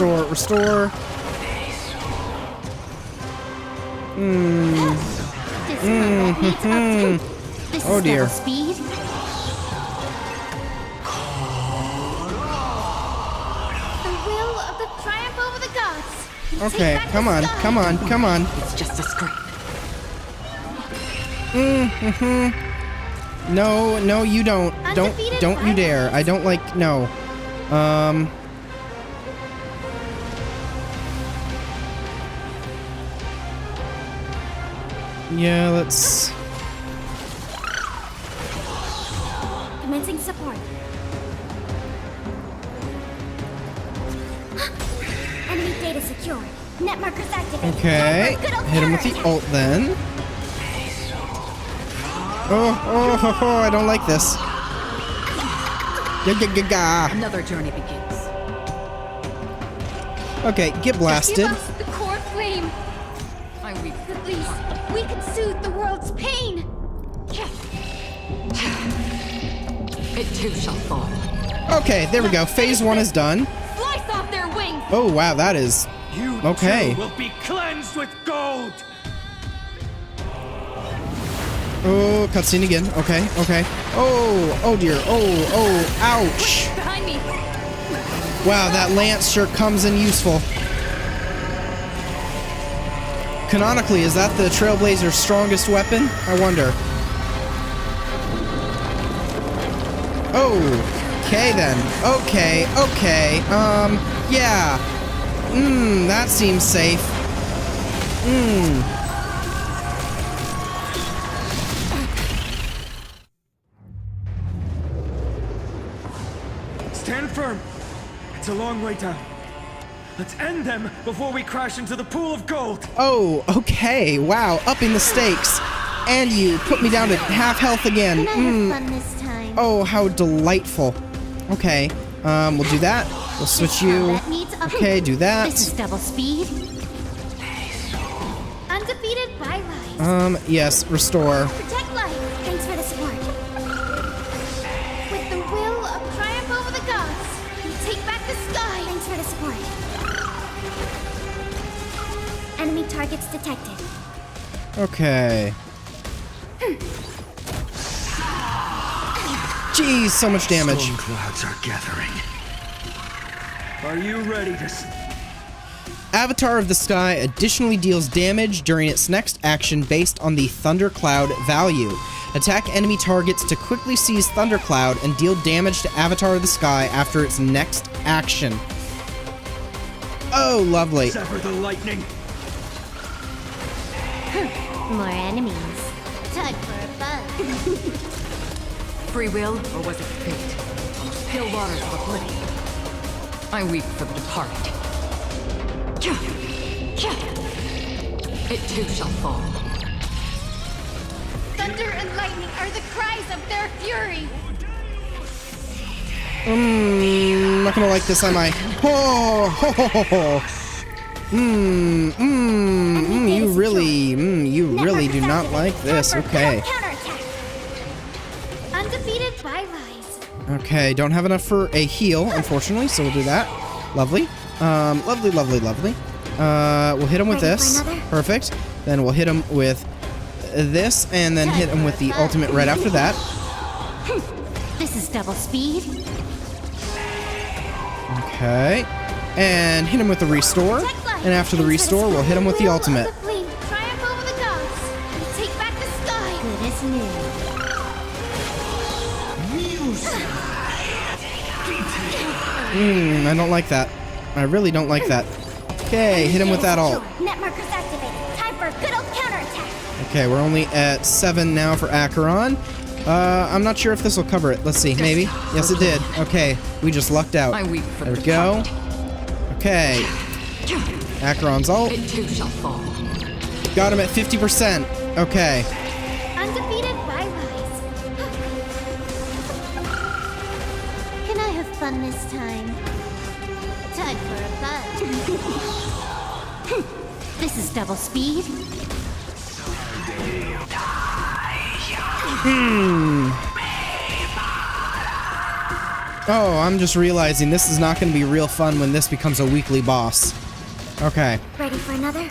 Oh is dear. double speed. The will of the triumph over the gods. Okay, come on. It's just a scrape. No, you don't. Don't you dare. I don't like, no. Yeah, let's... Commencing support. secure. Net markers activated. Okay, hit him with the ult then. Oh, I don't like this. Another journey begins. Okay, get blasted. Give us the core flame. At least we can soothe the world's pain. It too shall fall. Okay, there we go. Phase 1 is done. Slice off their wings. Oh, wow, that is... Okay. You will be cleansed with gold. Oh, cutscene again. Okay. Oh dear. Oh, ouch. Behind me. Wow, that lance sure comes in useful. Canonically, is that the Trailblazer's strongest weapon? I wonder. Okay then. Okay. Yeah. That seems safe. Stand firm. It's a long way down. Let's end them before we crash into the pool of gold. Oh, okay. Wow, upping the stakes. And you put me down to half health again. Can I have fun this time? Oh, how delightful. Okay, we'll do that. We'll switch you. Okay, do that. This is double speed. Undefeated by rise. Yes, restore. Protect life. Thanks for the support. With the will of triumph over the gods, we take back the sky. Thanks for the support. Enemy targets detected. Okay. Jeez, so much damage. Storm clouds are gathering. Are you ready to... Avatar of the Sky additionally deals damage during its next action based on the Thundercloud value. Attack enemy targets to quickly seize Thundercloud and deal damage to Avatar of the Sky after its next action. Oh, lovely. Sever the lightning. More enemies. Time for a fun. Free will, or was it fate? Still waters of oblivion. I weep for the departed. It too shall fall. Thunder and lightning are the cries of their fury. I'm not gonna like this, am I? You really do not like this. Okay. Undefeated by rise. Okay, don't have enough for a heal, unfortunately, so we'll do that. Lovely. Lovely. We'll hit him with this. Perfect. Then we'll hit him with this, and then hit him with the ultimate right after that. This is double speed. Okay. And hit him with the restore. And after the restore, we'll hit him with the ultimate. Triumph over the gods. We take back the sky. Good as new. I don't like that. I really don't like that. Okay, hit him with that ult. Net markers activated. Time for a good old counterattack. Okay, we're only at 7 now for Acheron. I'm not sure if this will cover it. Let's see, maybe. Yes, it did. Okay, we just lucked out. There we go. Okay. Acheron's ult. It too shall fall. Got him at 50%. Okay. Undefeated by rise. Can I have fun this time? Time for a fun. This is double speed. Oh, I'm just realizing this is not going to be real fun when this becomes a weekly boss. Okay. Ready for another?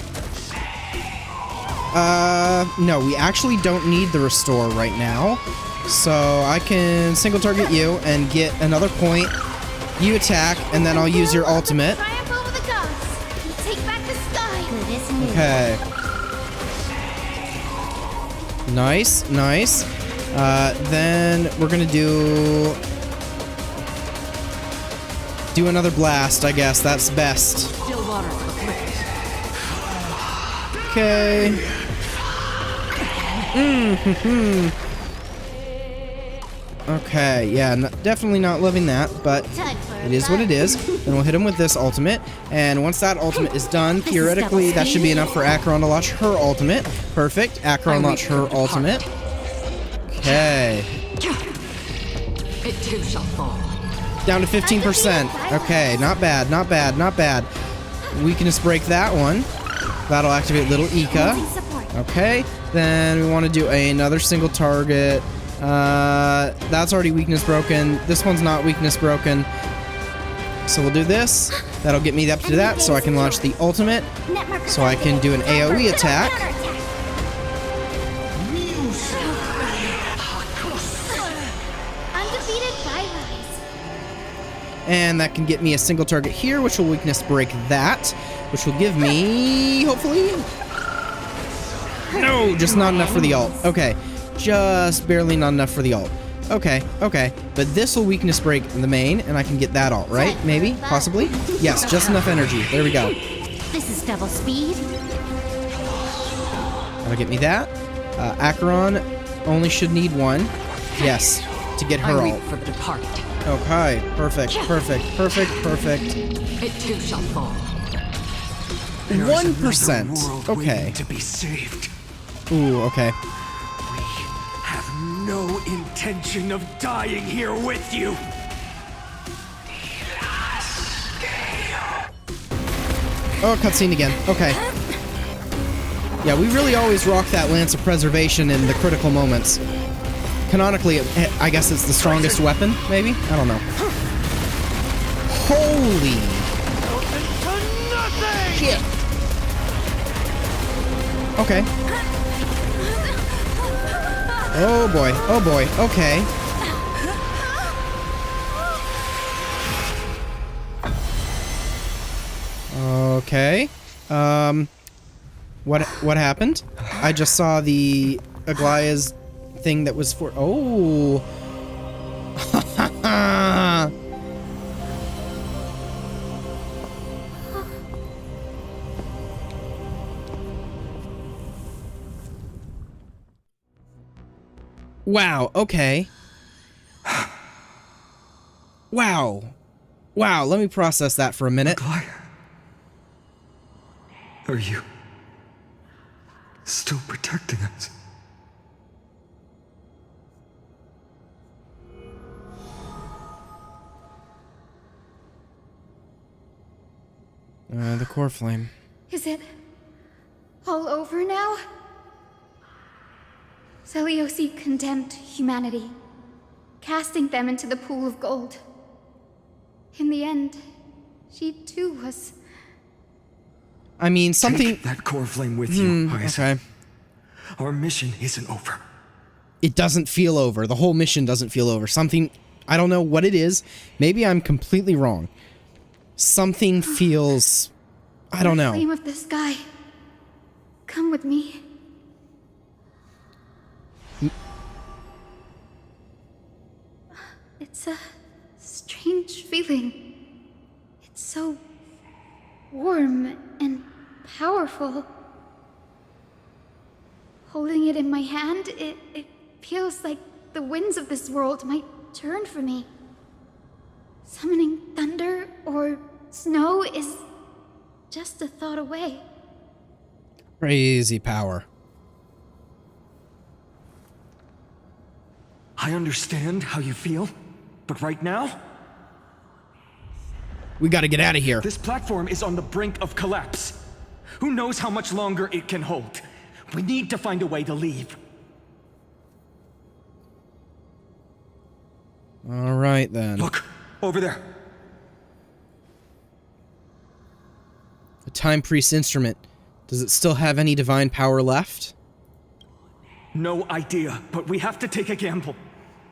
No, we actually don't need the restore right now. So I can single target you and get another point. You attack, and then I'll use your ultimate. Triumph over the gods. We take back the sky. Good as new. Okay. Nice. Then we're gonna do another blast, I guess. That's best. Still waters of oblivion. Okay. Okay, yeah, definitely not loving that, but it is what it is. Then we'll hit him with this ultimate, and once that ultimate is done, theoretically that should be enough for Acheron to launch her ultimate. Perfect. Acheron launched her ultimate. Okay. It too shall fall. Down to 15%. Okay, not bad, not bad, not bad. Weakness break that one. That'll activate little Ika. Okay, then we want to do another single target. That's already weakness broken. This one's not weakness broken. So we'll do this. That'll get me up to that, so I can launch the ultimate. So I can do an AoE attack. And that can get me a single target here, which will weakness break that. Which will give me, hopefully... No, just not enough for the ult. Okay. Just barely not enough for the ult. Okay, okay. But this will weakness break the main, and I can get that ult, right? Maybe? Possibly? Yes, just enough energy. There we go. This is double speed. That'll get me that. Acheron only should need one. Yes, to get her ult. For the departed. Okay, perfect, perfect, perfect, perfect. It too shall fall. 1%. Okay. To be saved. Ooh, okay. We have no intention of dying here with you. Oh, cutscene again. Okay. Yeah, we really always rock that Lance of Preservation in the critical moments. Canonically, I guess it's the strongest weapon, maybe? I don't know. Holy shit. Okay. Oh boy, oh boy, okay. Okay. What happened? I just saw the Aglaya's thing that was for... Oh! Wow, okay. Wow. Wow, let me process that for a minute. Are you still protecting us? The core flame. Is it all over now? Celiosi condemned humanity, casting them into the pool of gold. In the end, she too was... I mean, something... Take that core flame with you, Isaac. Okay. Our mission isn't over. It doesn't feel over. The whole mission doesn't feel over. Something... I don't know what it is. Maybe I'm completely wrong. Something feels... I don't know. Flame of the sky. Come with me. It's a strange feeling. It's so warm and powerful. Holding it in my hand, it feels like the winds of this world might turn for me. Summoning thunder or snow is just a thought away. Crazy power. I understand how you feel, but right now... We gotta get out of here. This platform is on the brink of collapse. Who knows how much longer it can hold? We need to find a way to leave. All right, then. Look, over there. The Time Priest instrument. Does it still have any divine power left? No idea, but we have to take a gamble.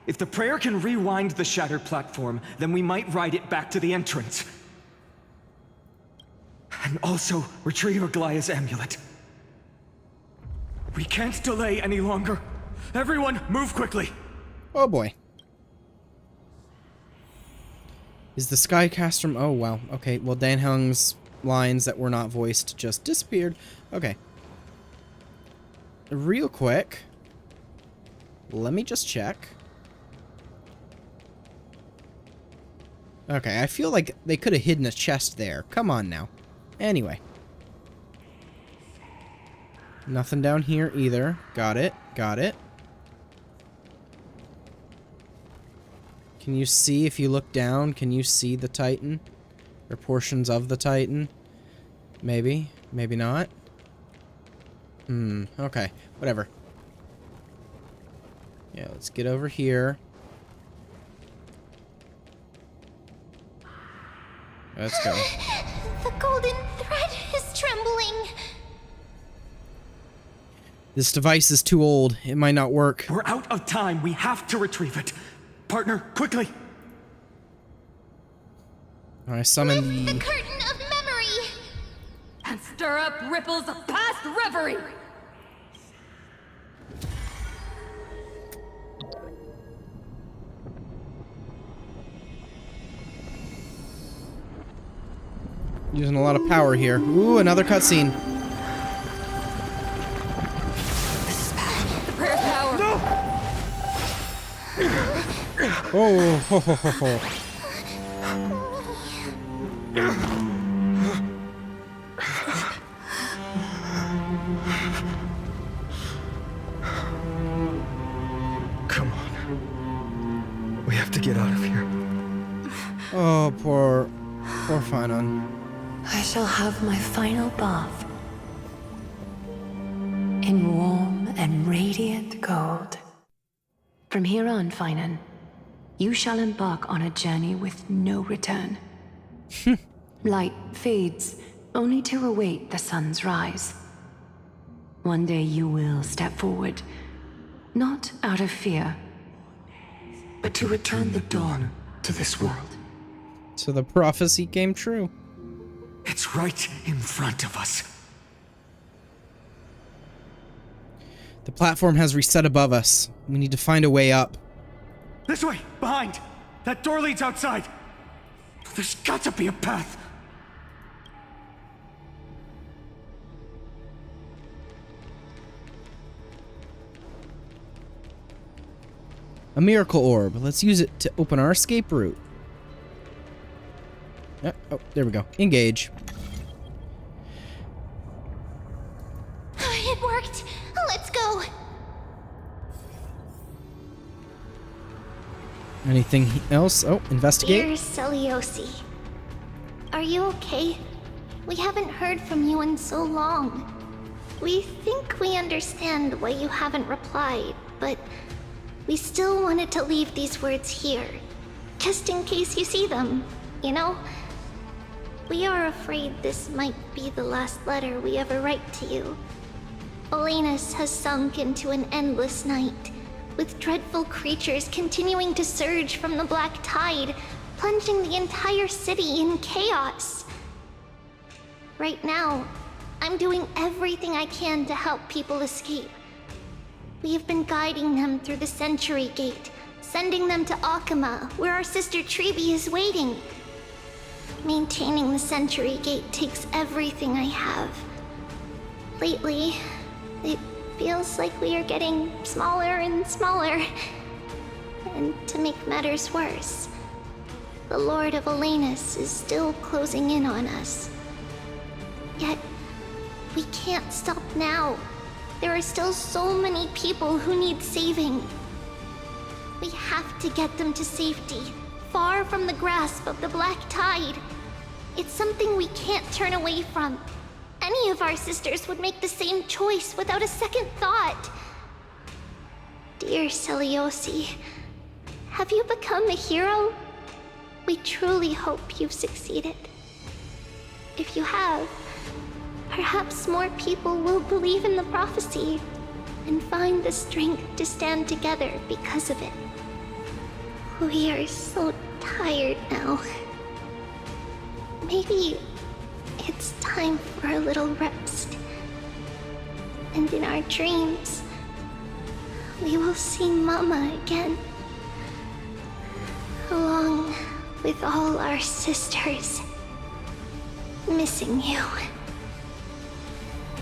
If the prayer can rewind the shattered platform, then we might ride it back to the entrance. And also retrieve Aglaya's amulet. We can't delay any longer. Everyone, move quickly. Oh boy. Is the Skycaster... Oh wow. Okay, well Dan Hung's lines that were not voiced just disappeared. Okay. Real quick. Let me just check. Okay, I feel like they could have hidden a chest there. Come on now. Anyway. Nothing down here either. Got it. Got it. Can you see, if you look down, can you see the Titan? Or portions of the Titan? Maybe. Maybe not. Okay. Whatever. Yeah, let's get over here. Let's go. The golden thread is trembling. This device is too old. It might not work. We're out of time. We have to retrieve it. Partner, quickly. I summon Lift the the curtain of memory. And stir up ripples of past reverie. Using a lot of power here. Ooh, another cutscene. The prayer power. No! Oh, ho, ho, ho, ho. Come on. We have to get out of here. Oh, poor Finon. I shall have my final bath in warm and radiant gold. From here on, Finan, you shall embark on a journey with no return. Light fades, only to await the sun's rise. One day you will step forward, not out of fear, but to return the dawn to this world. So the prophecy came true. It's right in front of us. The platform has reset above us. We need to find a way up. This way, behind. That door leads outside. There's got to be a path. A miracle orb. Let's use it to open our escape route. Oh, there we go. Engage. It worked. Let's go. Anything else? Oh, investigate. Dear Celiosi, are you okay? We haven't heard from you in so long. We think we understand why you haven't replied, but we still wanted to leave these words here, just in case you see them, you know? We are afraid this might be the last letter we ever write to you. Olenus has sunk into an endless night, with dreadful creatures continuing to surge from the black tide, plunging the entire city in chaos. Right now, I'm doing everything I can to help people escape. We have been guiding them through the Century Gate, sending them to Akama, where our sister Tribi is waiting. Maintaining the Century Gate takes everything I have. Lately, it feels like we are getting smaller and smaller. And to make matters worse, the Lord of Olenus is still closing in on us. Yet, we can't stop now. There are still so many people who need saving. We have to get them to safety, far from the grasp of the black tide. It's something we can't turn away from. Any of our sisters would make the same choice without a second thought. Dear Celiosi, have you become a hero? We truly hope you've succeeded. If you have, perhaps more people will believe in the prophecy and find the strength to stand together because of it. We are so tired now. Maybe it's time for a little rest. And in our dreams, we will see Mama again. Along with all our sisters. Missing you.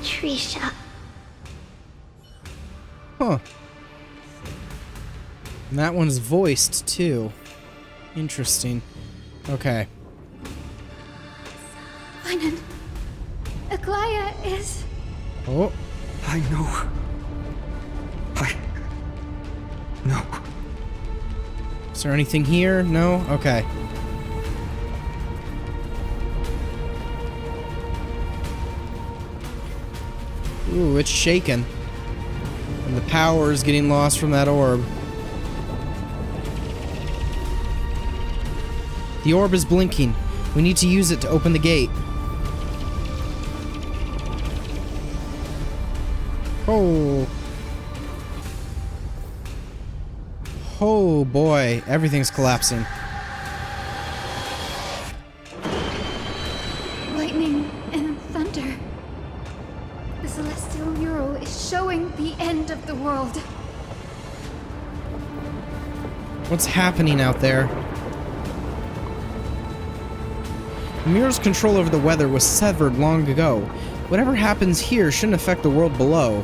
Trisha. Huh. And that one's voiced, too. Interesting. Okay. Lennon, Aglaya is... Oh. I know. No. Is there anything here? No? Okay. Ooh, it's shaking. And the power is getting lost from that orb. The orb is blinking. We need to use it to open the gate. Oh. Oh boy, everything's collapsing. Lightning and thunder. The celestial mural is showing the end of the world. What's happening out there? The mural's control over the weather was severed long ago. Whatever happens here shouldn't affect the world below.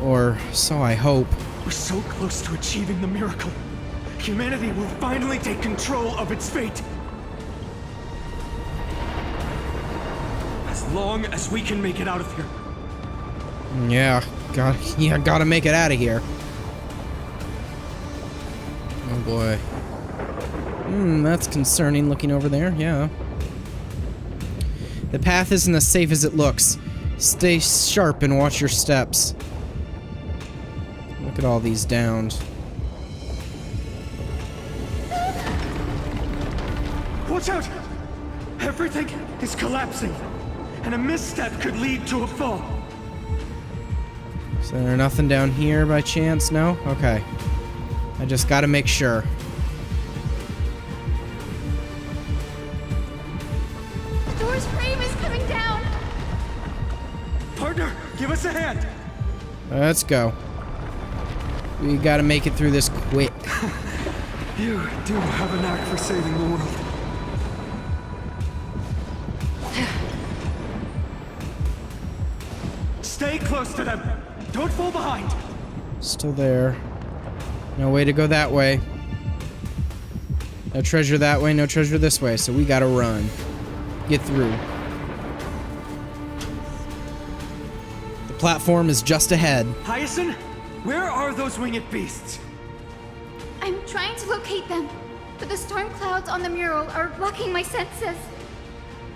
Or so I hope. We're so close to achieving the miracle. Humanity will finally take control of its fate. As long as we can make it out of here. Yeah, gotta make it out of here. Oh boy. That's concerning looking over there, yeah. The path isn't as safe as it looks. Stay sharp and watch your steps. Look at all these downs. Watch out! Everything is collapsing, and a misstep could lead to a fall. Is there nothing down here by chance? No? Okay. I just gotta make sure. The door's frame is coming down! Partner, give us a hand! Let's go. We gotta make it through this quick. You do have a knack for saving the world. Stay close to them. Don't fall behind. Still there. No way to go that way. No treasure that way, no treasure this way, so we gotta run. Get through. The platform is just ahead. Hyacinth, where are those winged beasts? I'm trying to locate them, but the storm clouds on the mural are blocking my senses.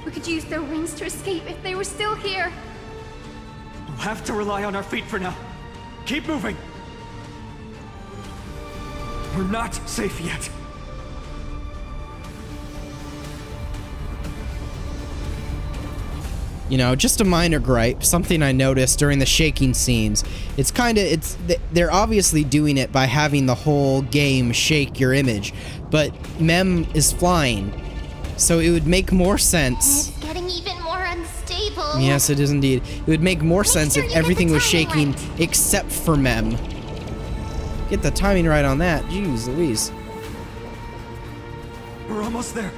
We could use their wings to escape if they were still here. We'll have to rely on our feet for now. Keep moving. We're not safe yet. You know, just a minor gripe, something I noticed during the shaking scenes. They're obviously doing it by having the whole game shake your image, but Mem is flying, so it would make more sense. It's getting even more unstable. Yes, it is indeed. It would make more sense if everything was shaking except for Mem. Get the timing right on that. Jeez Louise. We're almost there.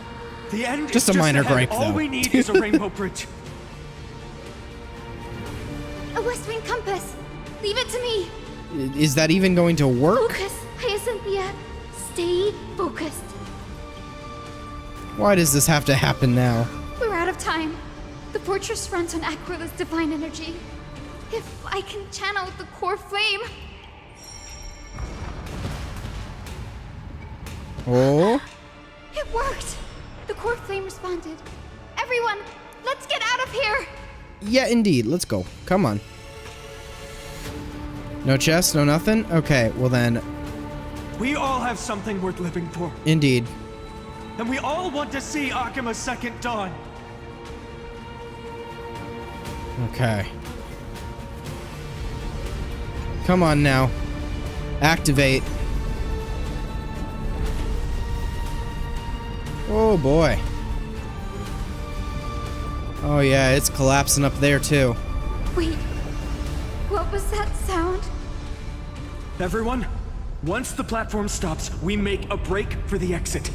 The end just is a minor ahead. gripe, All though. we need is a rainbow bridge. A west wing compass. Leave it to me. Is that even going to work? Focus, Hyacinthia. Stay focused. Why does this have to happen now? We're out of time. The fortress runs on Aquila's divine energy. If I can channel the core flame... Oh? It worked! The core flame responded. Everyone, let's get out of here! Yeah, indeed. Let's go. Come on. No chest, no nothing? Okay, well then... We all have something worth living for. Indeed. And we all want to see Akima's second dawn. Okay. Come on now. Activate. Oh boy. Oh yeah, it's collapsing up there too. Wait. What was that sound? Everyone, once the platform stops, we make a break for the exit.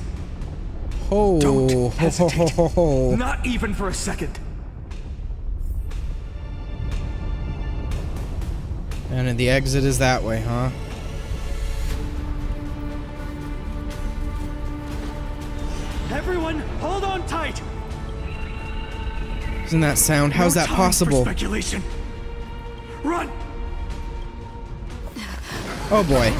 Oh, Don't hesitate. ho. Not even for a second. And the exit is that way, huh? Everyone, hold on tight! Isn't that sound? How's that possible? Speculation. Run! Oh boy.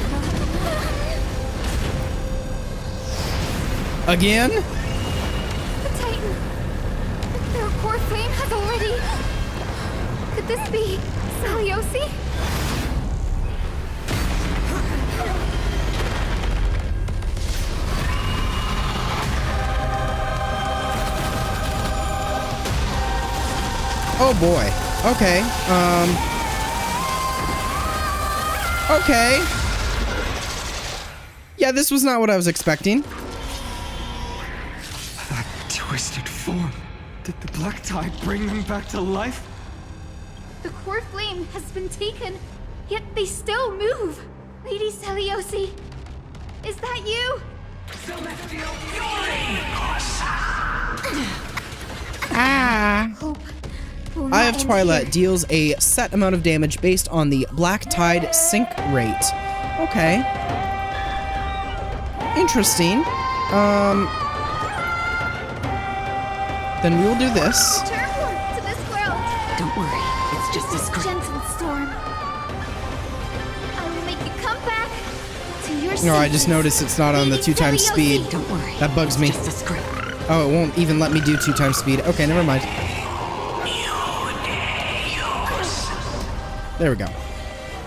Again? The Titan! Their core flame has already... Could this be Seliosi? Oh boy. Okay. Okay. Yeah, this was not what I was expecting. That twisted form. Did the black tide bring them back to life? The core flame has been taken, yet they still move. Lady Seliosi, is that you? Ah. Hope will Eye not of end Twilight here. deals a set amount of damage based on the black tide sink rate. Okay. Interesting. Then we will do this. Turbulence to this world. Don't worry, it's just a script. Gentle storm. I will make you come back to your No, I just senses. noticed it's not on the 2 times speed. Don't worry. That bugs me. Just a script. Oh, it won't even let me do 2 times speed. Okay, never mind. There we go.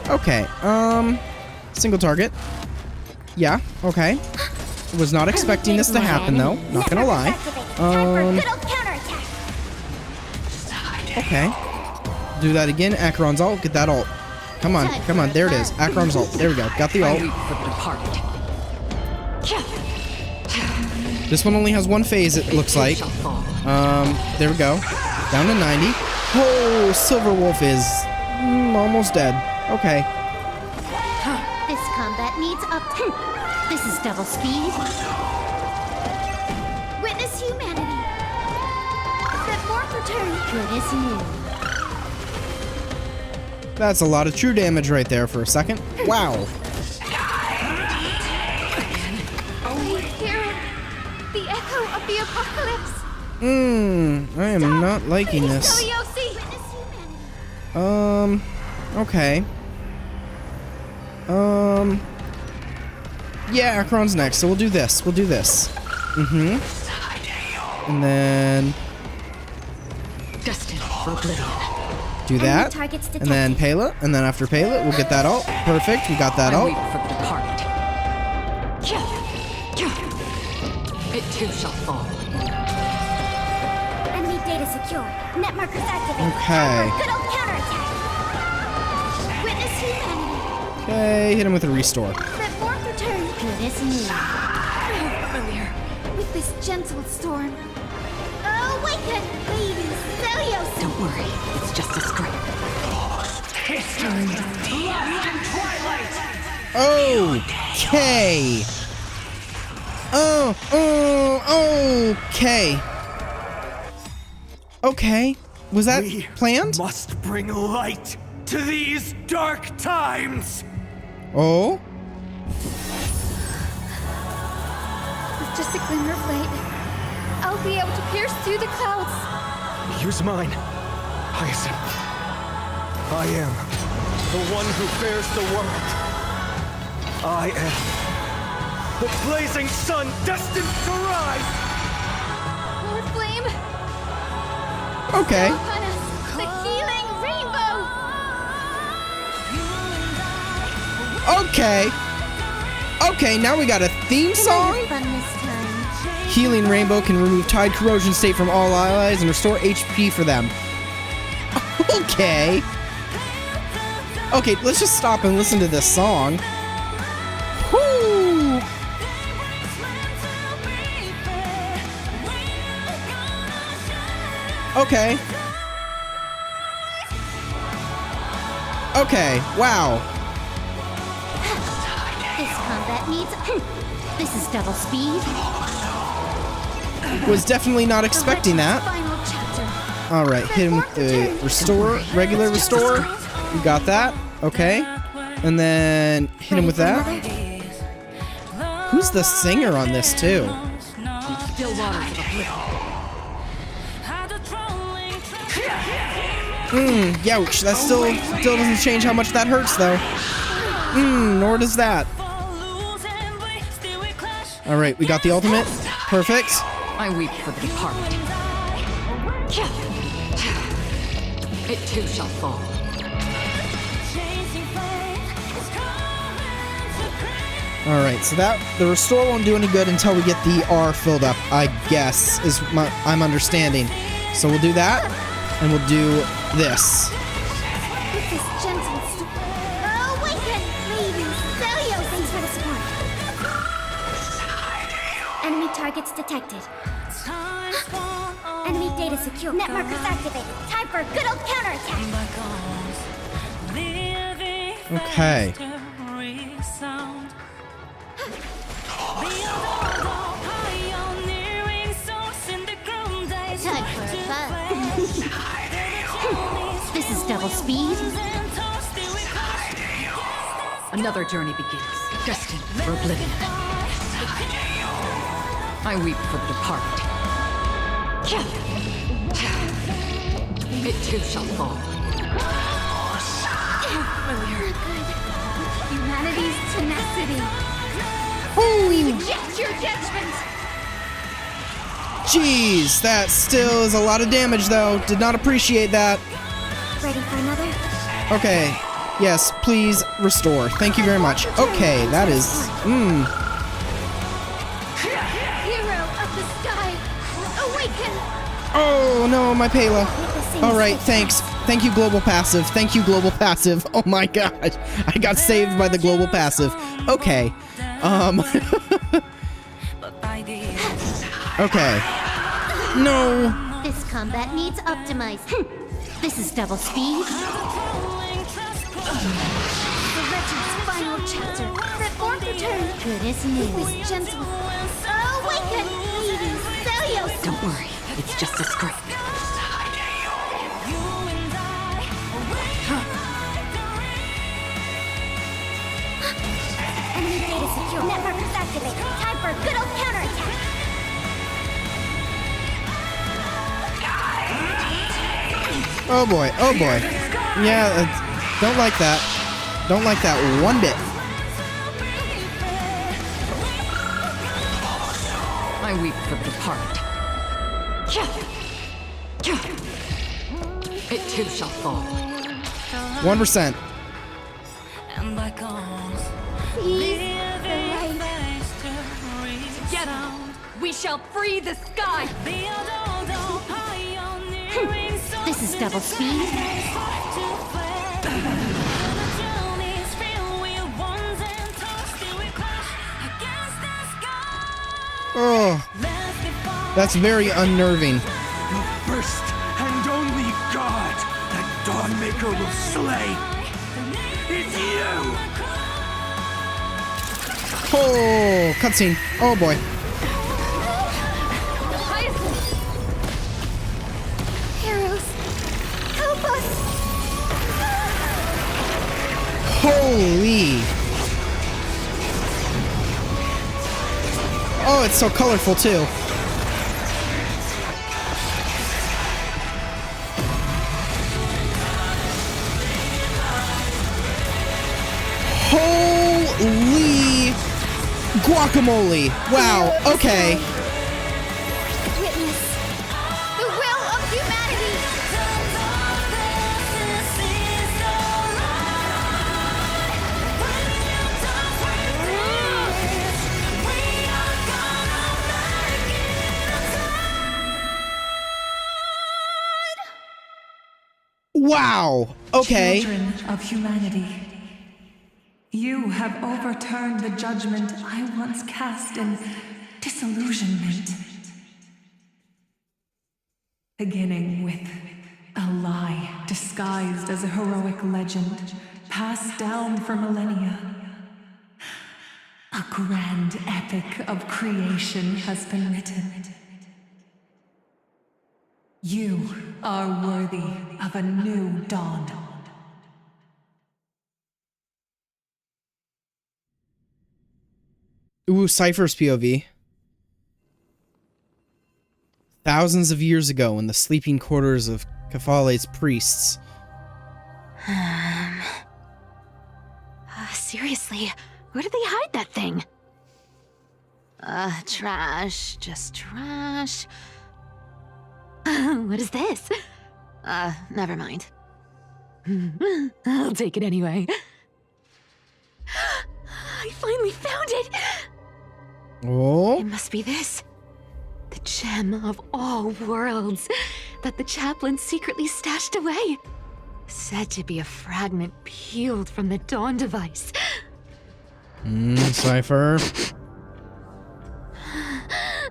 Okay, single target. Yeah, okay. Was not expecting this to happen though, not gonna lie. Okay. Do that again, Acheron's ult, get that ult. Come on, come on, there it is. Acheron's ult, there we go, got the ult. This one only has 1 phase, it looks like. There we go. Down to 90. Oh, Silver Wolf is almost dead. Okay. This combat needs up. This is double speed. Witness humanity. That warp return. Goodness new. That's a lot of true damage right there for a second. Wow. I hear it. The echo of the apocalypse. I am not liking this. Seliosi. Witness humanity. Okay. Yeah, Acheron's next, so we'll do this. We'll do this. And then Destined for oblivion. do that. targets And then Pela. And then after Pela, we'll get that ult. Perfect, we got that I ult. weep for the departed. It too shall fall. Enemy data secure. Net markers activated. Okay. Good old counterattack. Witness humanity. Okay, hit him with a restore. That warp return. Goodness new. Familiar. With this gentle storm. Awaken, Lady Seliosi. Don't worry, it's just a script. History lost in twilight. Okay. Okay. Okay. Was that planned? Must bring light to these dark times. Oh? With just a glimmer of light, I'll be able to pierce through the clouds. Use mine, Hyacinth. I am the one who bears the world. I am the blazing sun destined to rise. More flame. Okay. Upon us, the healing rainbow. Okay. Okay, now we got a theme song? Fun this time. Healing Rainbow can remove tide corrosion state from all allies and restore HP for them. Okay. Okay, let's just stop and listen to this song. Whoo! Okay. Okay, wow. This combat needs. This is double speed. Was definitely not expecting that. Final chapter. Alright, hit him with the restore, regular restore. We got that. Okay. And then hit him with that. Who's the singer on this too? Still Still waters of oblivion. Youch. That still doesn't change how much that hurts, though. Nor does that. Alright, we got the ultimate. Perfect. I weep for the departed. It too shall fall. Alright, so the restore won't do any good until we get the R filled up, I guess, is I'm understanding. So we'll do that, and we'll do this. This is gentle. Awaken! Ladies, Celio, thanks for the support. Enemy targets detected. Enemy data secure. Net markers activated. Time for a good old counterattack. Okay. Time for a fun. This is double speed. Another journey begins, destined for oblivion. I weep for the departed. It too shall fall. Humanity's tenacity. Holy Reject your judgment. jeez, that still is a lot of damage, though. Did not appreciate that. Ready for another? Okay. Yes, please restore. Thank you very much. Okay, that is... Hero of the sky, awaken! Oh, no, my Pela. Alright, thanks. Thank you, Global Passive. Thank you, Global Passive. Oh my gosh. I got saved by the Global Passive. Okay. Okay. No. This combat needs optimized. This is double speed. The Reggie's final chapter. Reform return. Good as new. With gentle. Awaken! Ladies, Celio. Don't worry, it's just a script. Enemy data secure. Net markers activated. Time for a good old counterattack. Oh boy. Oh boy. Yeah, don't like that. Don't like that one bit. I weep for the departed. It too shall fall. 1%. Together, we shall free the sky. This is double speed. Oh. That's very unnerving. The first and only god that Dawnmaker will slay is you! Oh, cutscene. Oh boy. Heroes, help us! Holy. Oh, it's so colorful too. Holy guacamole. Wow, okay. Witness the will of humanity! Wow. Okay. Children of humanity, you have overturned the judgment I once cast in disillusionment. Beginning with a lie disguised as a heroic legend, passed down for millennia. A grand epic of creation has been written. You are worthy of a new dawn. Ooh, Cypher's POV. thousands of years ago in the sleeping quarters of Kefale's priests. Seriously, where did they hide that thing? Trash. Just trash. What is this? Never mind. I'll take it anyway. I finally found it! Oh? It must be this. The gem of all worlds that the chaplain secretly stashed away. Said to be a fragment peeled from the Dawn device. Cypher.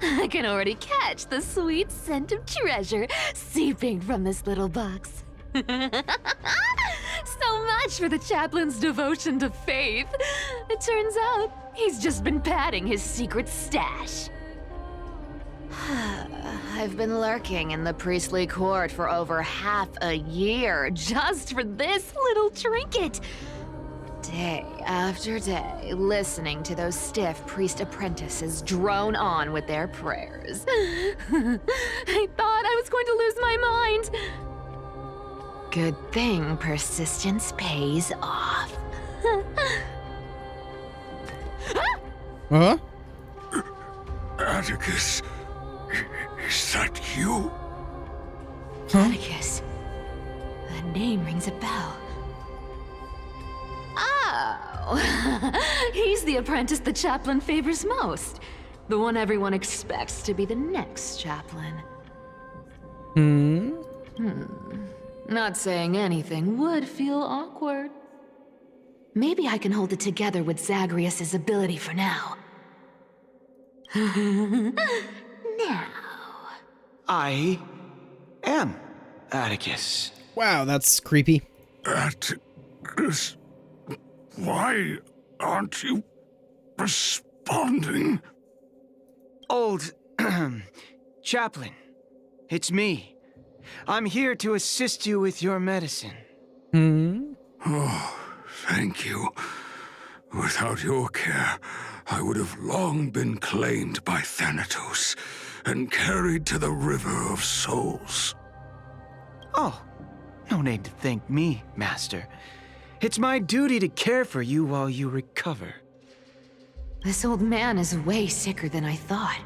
I can already catch the sweet scent of treasure seeping from this little box. So much for the chaplain's devotion to faith. It turns out he's just been padding his secret stash. I've been lurking in the priestly court for over half a year just for this little trinket. Day after day, listening to those stiff priest apprentices drone on with their prayers. I thought I was going to lose my mind. Good thing persistence pays off. Huh? Atticus, is that you? Atticus. The name rings a bell. Oh, he's the apprentice the chaplain favors most. The one everyone expects to be the next chaplain. Not saying anything would feel awkward. Maybe I can hold it together with Zagreus's ability for now. Now. I am Atticus. Wow, that's creepy. Atticus, why aren't you responding? Old chaplain, it's me. I'm here to assist you with your medicine. Oh, thank you. Without your care, I would have long been claimed by Thanatos and carried to the River of Souls. Oh, no need to thank me, Master. It's my duty to care for you while you recover. This old man is way sicker than I thought.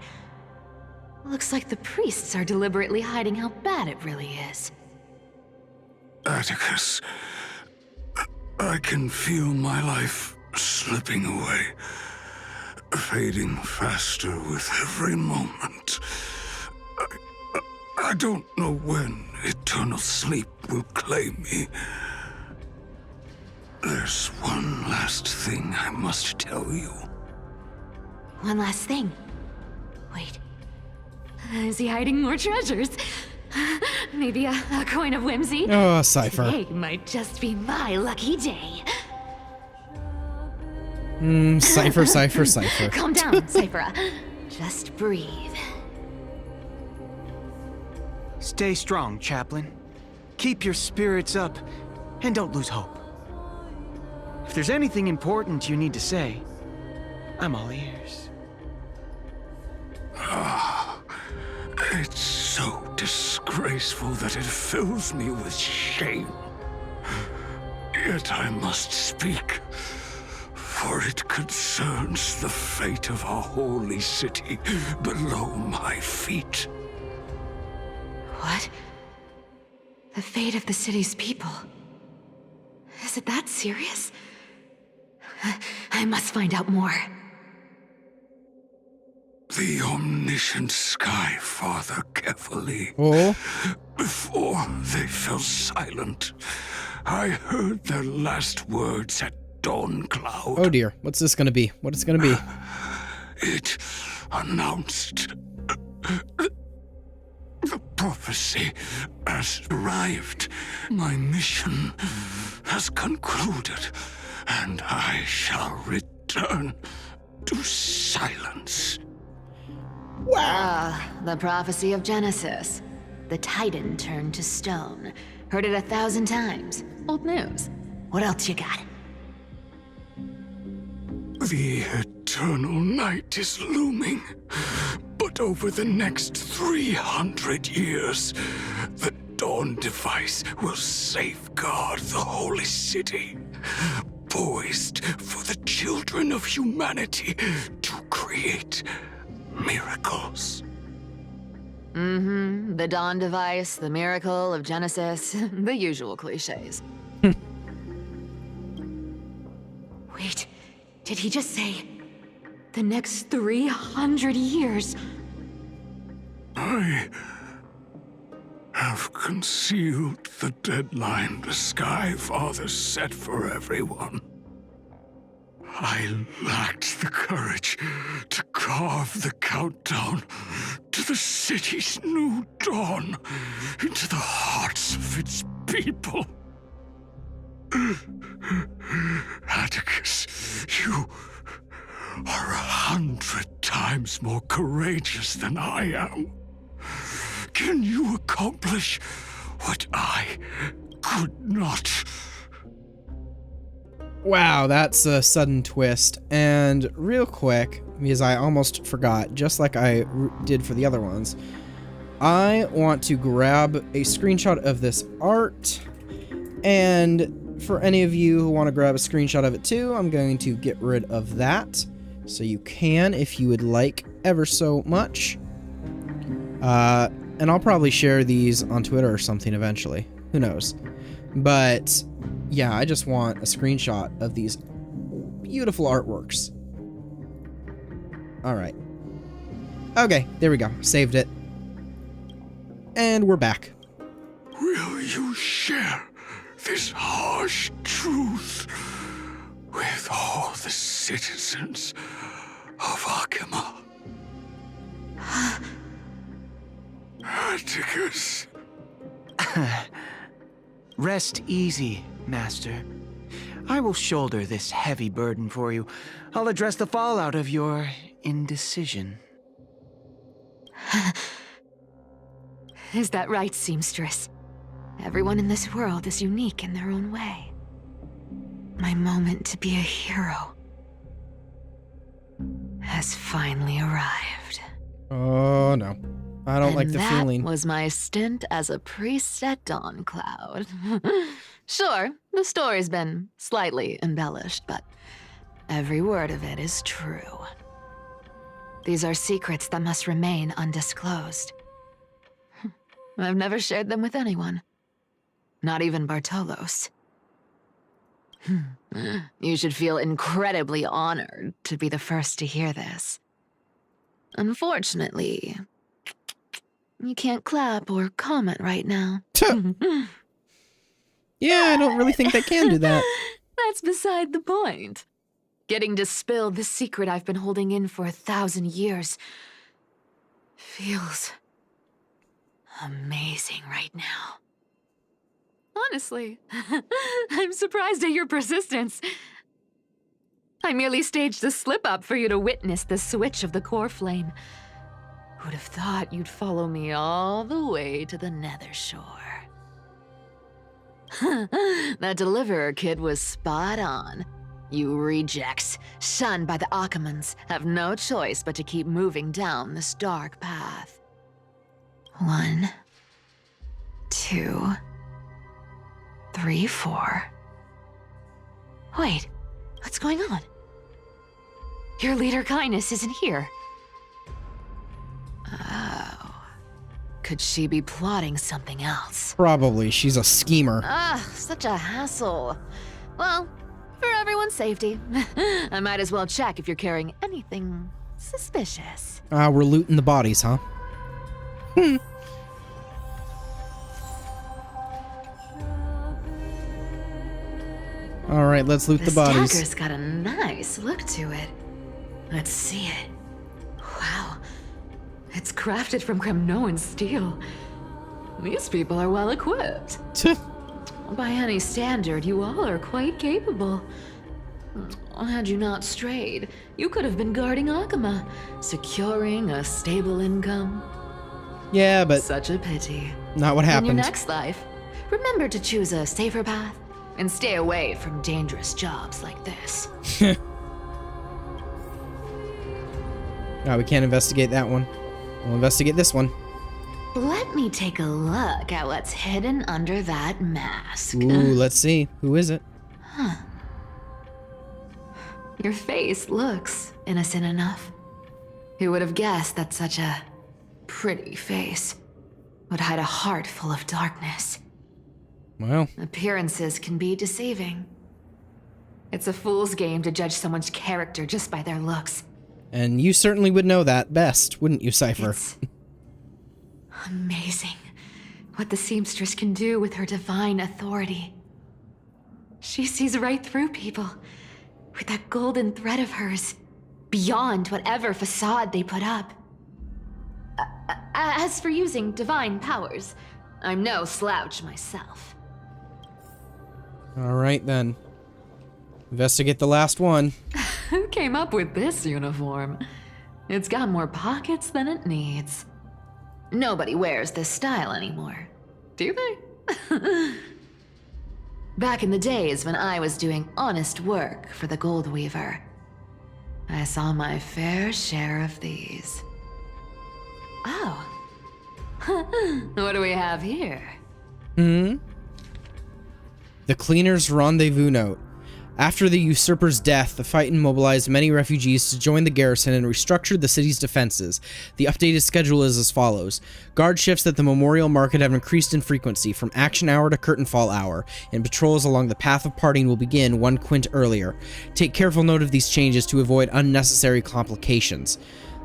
Looks like the priests are deliberately hiding how bad it really is. Atticus, I can feel my life slipping away, fading faster with every moment. I don't know when eternal sleep will claim me. There's one last thing I must tell you. One last thing. Wait. Is he hiding more treasures? Maybe a coin of whimsy? Oh, Cypher. Today might just be my lucky day. Cypher. Calm down, Cypher. Just breathe. Stay strong, chaplain. Keep your spirits up, and don't lose hope. If there's anything important you need to say, I'm all ears. It's so disgraceful that it fills me with shame. Yet I must speak, for it concerns the fate of our holy city below my feet. What? The fate of the city's people? Is it that serious? I must find out more. The omniscient Sky Father carefully. Before they fell silent, I heard their last words at Dawn Cloud. Oh dear, what's this gonna be? What is it gonna be? It announced the prophecy has arrived. My mission has concluded, and I shall return to silence. The prophecy of Genesis. The Titan turned to stone. Heard it 1,000 times. Old news. What else you got? The eternal night is looming, but that over the next 300 years, the Dawn device will safeguard the Holy City, poised for the children of humanity to create miracles. Mm-hmm. The Dawn device, the miracle of Genesis, the usual cliches. Wait, did he just say the next 300 years? I have concealed the deadline the Sky Father set for everyone. I lacked the courage to carve the countdown to the city's new dawn into the hearts of its people. Atticus, you are 100 times more courageous than I am. Can you accomplish what I could not? Wow, that's a sudden twist. And real quick, because I almost forgot, just like I did for the other ones, I want to grab a screenshot of this art. And for any of you who want to grab a screenshot of it too, I'm going to get rid of that. So you can, if you would like, ever so much. And I'll probably share these on Twitter or something eventually. Who knows? But yeah, I just want a screenshot of these beautiful artworks. Alright. Okay, there we go. Saved it. And we're back. Will you share this harsh truth with all the citizens of Akima? Atticus. Rest easy, Master. I will shoulder this heavy burden for you. I'll address the fallout of your indecision. Is that right, seamstress? Everyone in this world is unique in their own way. My moment to be a hero has finally arrived. Oh no. I don't like the feeling. That was my stint as a priest at Dawn Cloud. Sure, the story's been slightly embellished, but every word of it is true. These are secrets that must remain undisclosed. I've never shared them with anyone. Not even Bartolos. You should feel incredibly honored to be the first to hear this. Unfortunately, you can't clap or comment right now. Yeah, I don't really think they can do that. That's beside the point. Getting to spill the secret I've been holding in for 1,000 years feels amazing right now. Honestly, I'm surprised at your persistence. I merely staged the slip-up for you to witness the switch of the core flame. Who'd have thought you'd follow me all the way to the Nether Shore? That deliverer kid was spot on. You rejects, shunned by the Akamans, have no choice but to keep moving down this dark path. 1, 2, 3, 4. Wait, what's going on? Your leader Kindness isn't here. Oh. Could she be plotting something else? Probably. She's a schemer. Such a hassle. Well, for everyone's safety, I might as well check if you're carrying anything suspicious. We're looting the bodies, huh? Alright, let's loot the bodies. This dagger's got a nice look to it. Let's see it. Wow. It's crafted from Kremnoan steel. These people are well equipped. By any standard, you all are quite capable. Had you not strayed, you could have been guarding Akima, securing a stable income. Yeah, but such a pity. Not what happened. In your next life, remember to choose a safer path and stay away from dangerous jobs like this. We can't investigate that one. We'll investigate this one. Let me take a look at what's hidden under that mask. Ooh, let's see. Who is it? Huh. Your face looks innocent enough. Who would have guessed that such a pretty face would hide a heart full of darkness? Well. Appearances can be deceiving. It's a fool's game to judge someone's character just by their looks. And you certainly would know that best, wouldn't you, Cypher? It's amazing what the seamstress can do with her divine authority. She sees right through people with that golden thread of hers, beyond whatever facade they put up. As for using divine powers, I'm no slouch myself. Alright then. Investigate the last one. Who came up with this uniform? It's got more pockets than it needs. Nobody wears this style anymore, do they? Back in the days when I was doing honest work for the Gold Weaver, I saw my fair share of these. Oh. What do we have here? The Cleaner's Rendezvous Note. After the usurper's death, the Phaeton mobilized many refugees to join the garrison and restructured the city's defenses. The updated schedule is as follows. Guard shifts at the Memorial Market have increased in frequency from action hour to curtain fall hour, and patrols along the path of parting will begin 1 quint earlier. Take careful note of these changes to avoid unnecessary complications.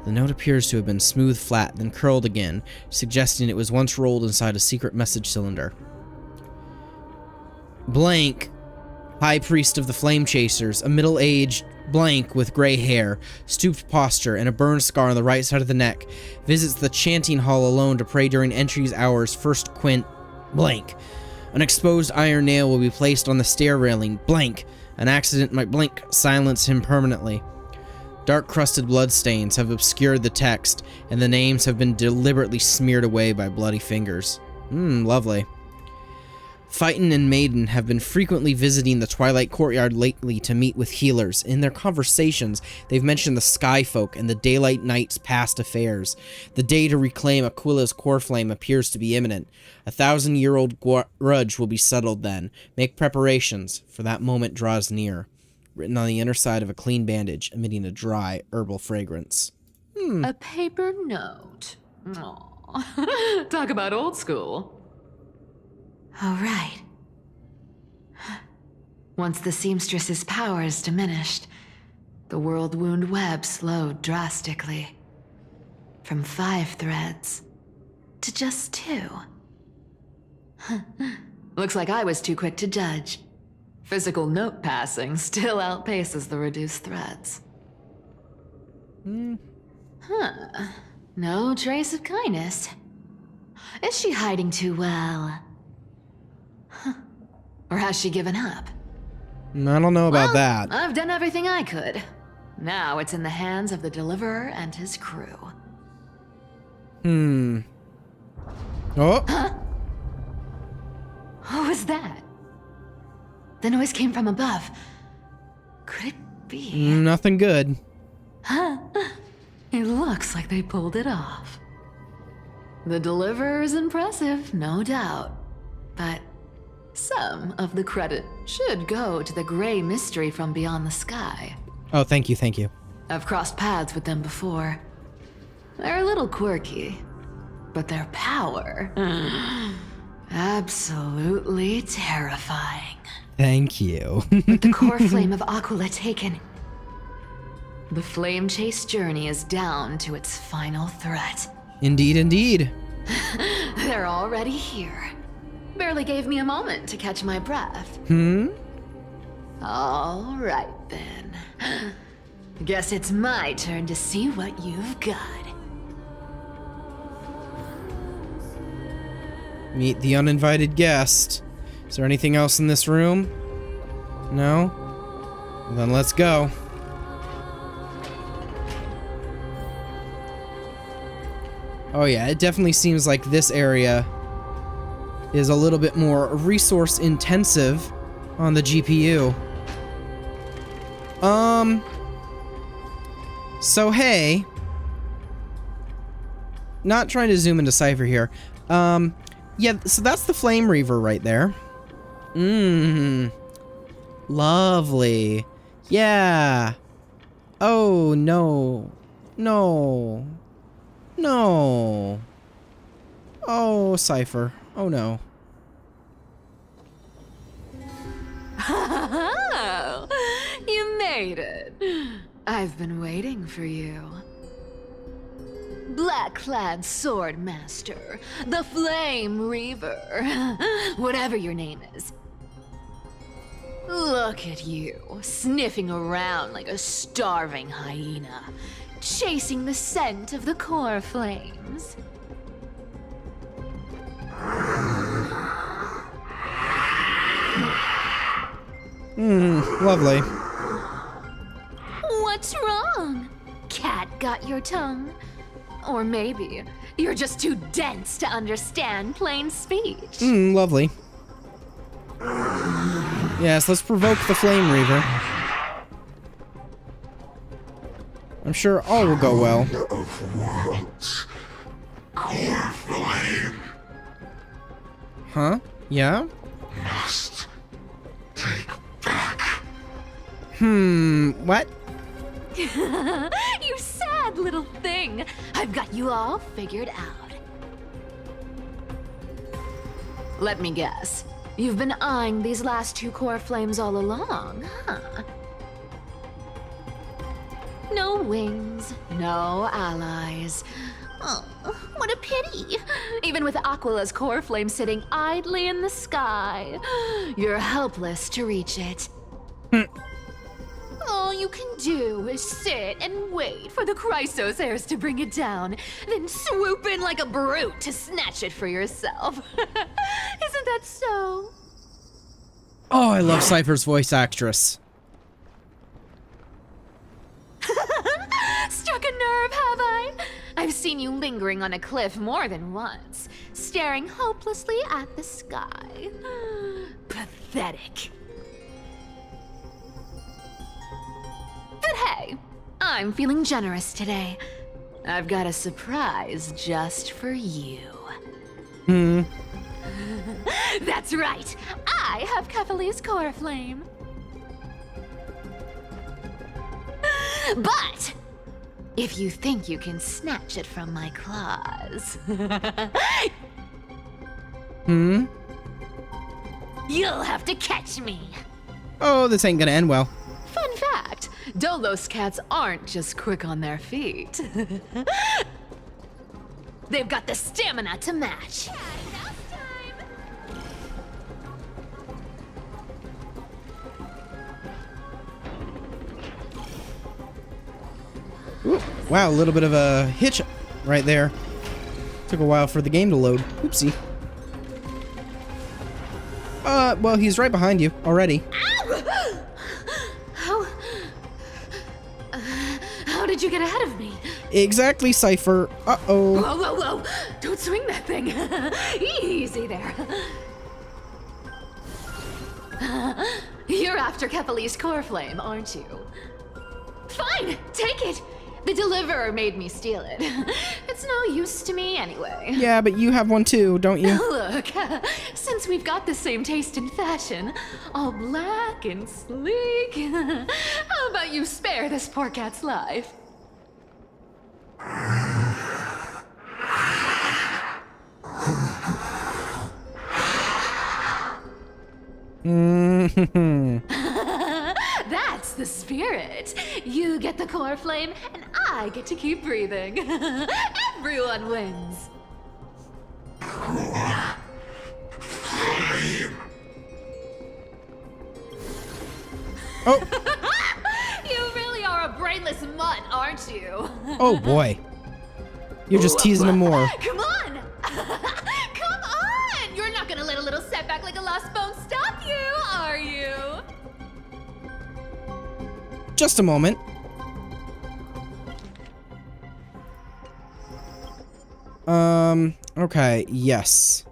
The note appears to have been smooth flat, then curled again, suggesting it was once rolled inside a secret message cylinder. Blank, High Priest of the Flame Chasers, a middle-aged blank with gray hair, stooped posture, and a burn scar on the right side of the neck, visits the chanting hall alone to pray during entry's hours 1st quint, blank. An exposed iron nail will be placed on the stair railing, blank. An accident might blank silence him permanently. Dark crusted bloodstains have obscured the text, and the names have been deliberately smeared away by bloody fingers. Lovely. Phaeton and Maiden have been frequently visiting the Twilight Courtyard lately to meet with healers. In their conversations, they've mentioned the Sky Folk and the Daylight Knight's past affairs. The day to reclaim Aquila's core flame appears to be imminent. 1,000-year-old grudge will be settled then. Make preparations, for that moment draws near. Written on the inner side of a clean bandage, emitting a dry, herbal fragrance. A paper note. Aw. Talk about old school. All right. Once the seamstress's power is diminished, the world wound web slowed drastically. From 5 threads to just 2. Looks like I was too quick to judge. Physical note passing still outpaces the reduced threads. No trace of kindness. Is she hiding too well? Or has she given up? I don't know about that. I've done everything I could. Now it's in the hands of the Deliverer and his crew. Oh. Huh? What was that? The noise came from above. Could it be? Nothing good. Huh? It looks like they pulled it off. The Deliverer is impressive, no doubt. But some of the credit should go to the gray mystery from beyond the sky. Oh, thank you, thank you. I've crossed paths with them before. They're a little quirky, but their power... absolutely terrifying. Thank you. With the core flame of Aquila taken, the flame chase journey is down to its final threat. Indeed, indeed. They're already here. Barely gave me a moment to catch my breath. All right, then. Guess it's my turn to see what you've got. Meet the uninvited guest. Is there anything else in this room? No? Well, then let's go. Oh yeah, it definitely seems like this area is a little bit more resource intensive on the GPU. So hey, not trying to zoom into Cypher here. Yeah, so that's the Flame Reaver right there. Lovely. Yeah. Oh, no. No. No. Oh, Cypher. Oh, no. Oh, you made it. I've been waiting for you. Black-clad sword master, the Flame Reaver, whatever your name is. Look at you, sniffing around like a starving hyena, chasing the scent of the core flames. Lovely. What's wrong? Cat got your tongue? Or maybe you're just too dense to understand plain speech. Lovely. Yes, let's provoke the Flame Reaver. I'm sure all will go well. Huh? Yeah? Must take back. What? You sad little thing. I've got you all figured out. Let me guess. You've been eyeing these last two core flames all along, huh? No wings, no allies. Oh, what a pity. Even with Aquila's core flame sitting idly in the sky, you're helpless to reach it. All you can do is sit and wait for the Chrysos heirs to bring it down, then swoop in like a brute to snatch it for yourself. Isn't that so? Oh, I love Cypher's voice actress. Struck a nerve, have I? I've seen you lingering on a cliff more than once, staring hopelessly at the sky. Pathetic. But hey, I'm feeling generous today. I've got a surprise just for you. That's right. I have Kephalie's core flame. But if you think you can snatch it from my claws, you'll have to catch me. Oh, this ain't gonna end well. Fun fact, Dolos cats aren't just quick on their feet. They've got the stamina to match. Ooh, wow, a little bit of a hitch right there. Took a while for the game to load. Oopsie. Well, he's right behind you already. How did you get ahead of me? Exactly, Cypher. Uh-oh. Whoa, whoa, whoa! Don't swing that thing. Easy there. You're after Kephalie's core flame, aren't you? Fine, take it. The deliverer made me steal it. It's no use to me anyway. Yeah, but you have one too, don't you? Look, since we've got the same taste in fashion, all black and sleek, how about you spare this poor cat's life? That's the spirit. You get the core flame, and I get to keep breathing. Everyone wins. Oh. You really are a brainless mutt, aren't you? Oh boy. You're just teasing him more. Come on! Come on! You're not gonna let a little setback like a lost bone stop you, are you? Just a moment. Okay, yes.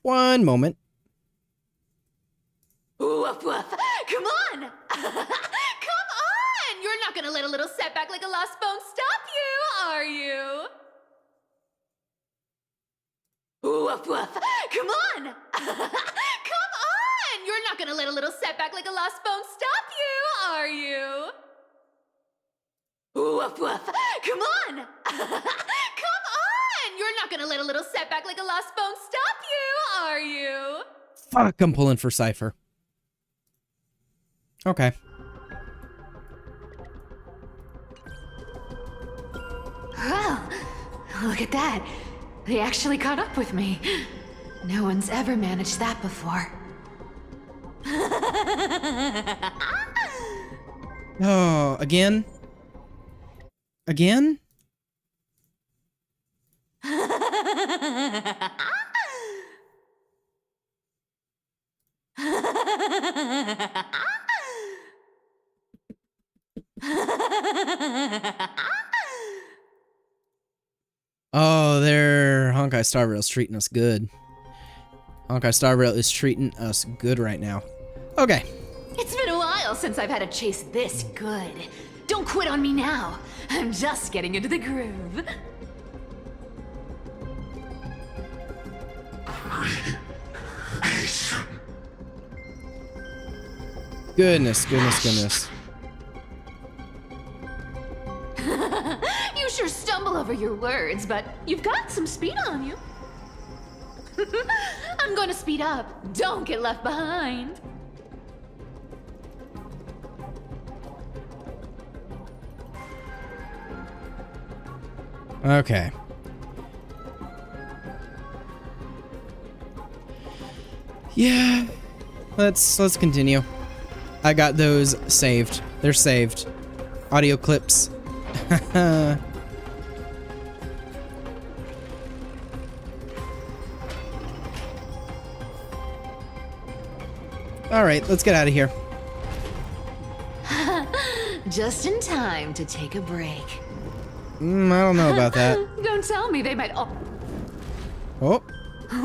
One moment. Woof woof! Come on! Come on! You're not gonna let a little setback like a lost bone stop you, are you? Woof woof. Come on! Come on! You're not gonna let a little setback like a lost bone stop you, are you? Woof woof. Come on! Come on! You're not gonna let a little setback like a lost bone stop you, are you? Fuck, I'm pulling for Cypher. Okay. Well, look at that. They actually caught up with me. No one's ever managed that before. Oh, again? Again? Oh, their Honkai Star Rail's treating us good. Honkai Star Rail is treating us good right now. Okay. It's been a while since I've had a chase this good. Don't quit on me now. I'm just getting into the groove. Goodness, goodness, goodness. You sure stumble over your words, but you've got some speed on you. I'm going to speed up. Don't get left behind. Okay. Yeah. Let's continue. I got those saved. They're saved. Audio clips. All right, let's get out of here. Just in time to take a break. I don't know about that. Don't tell me they might all... Oh.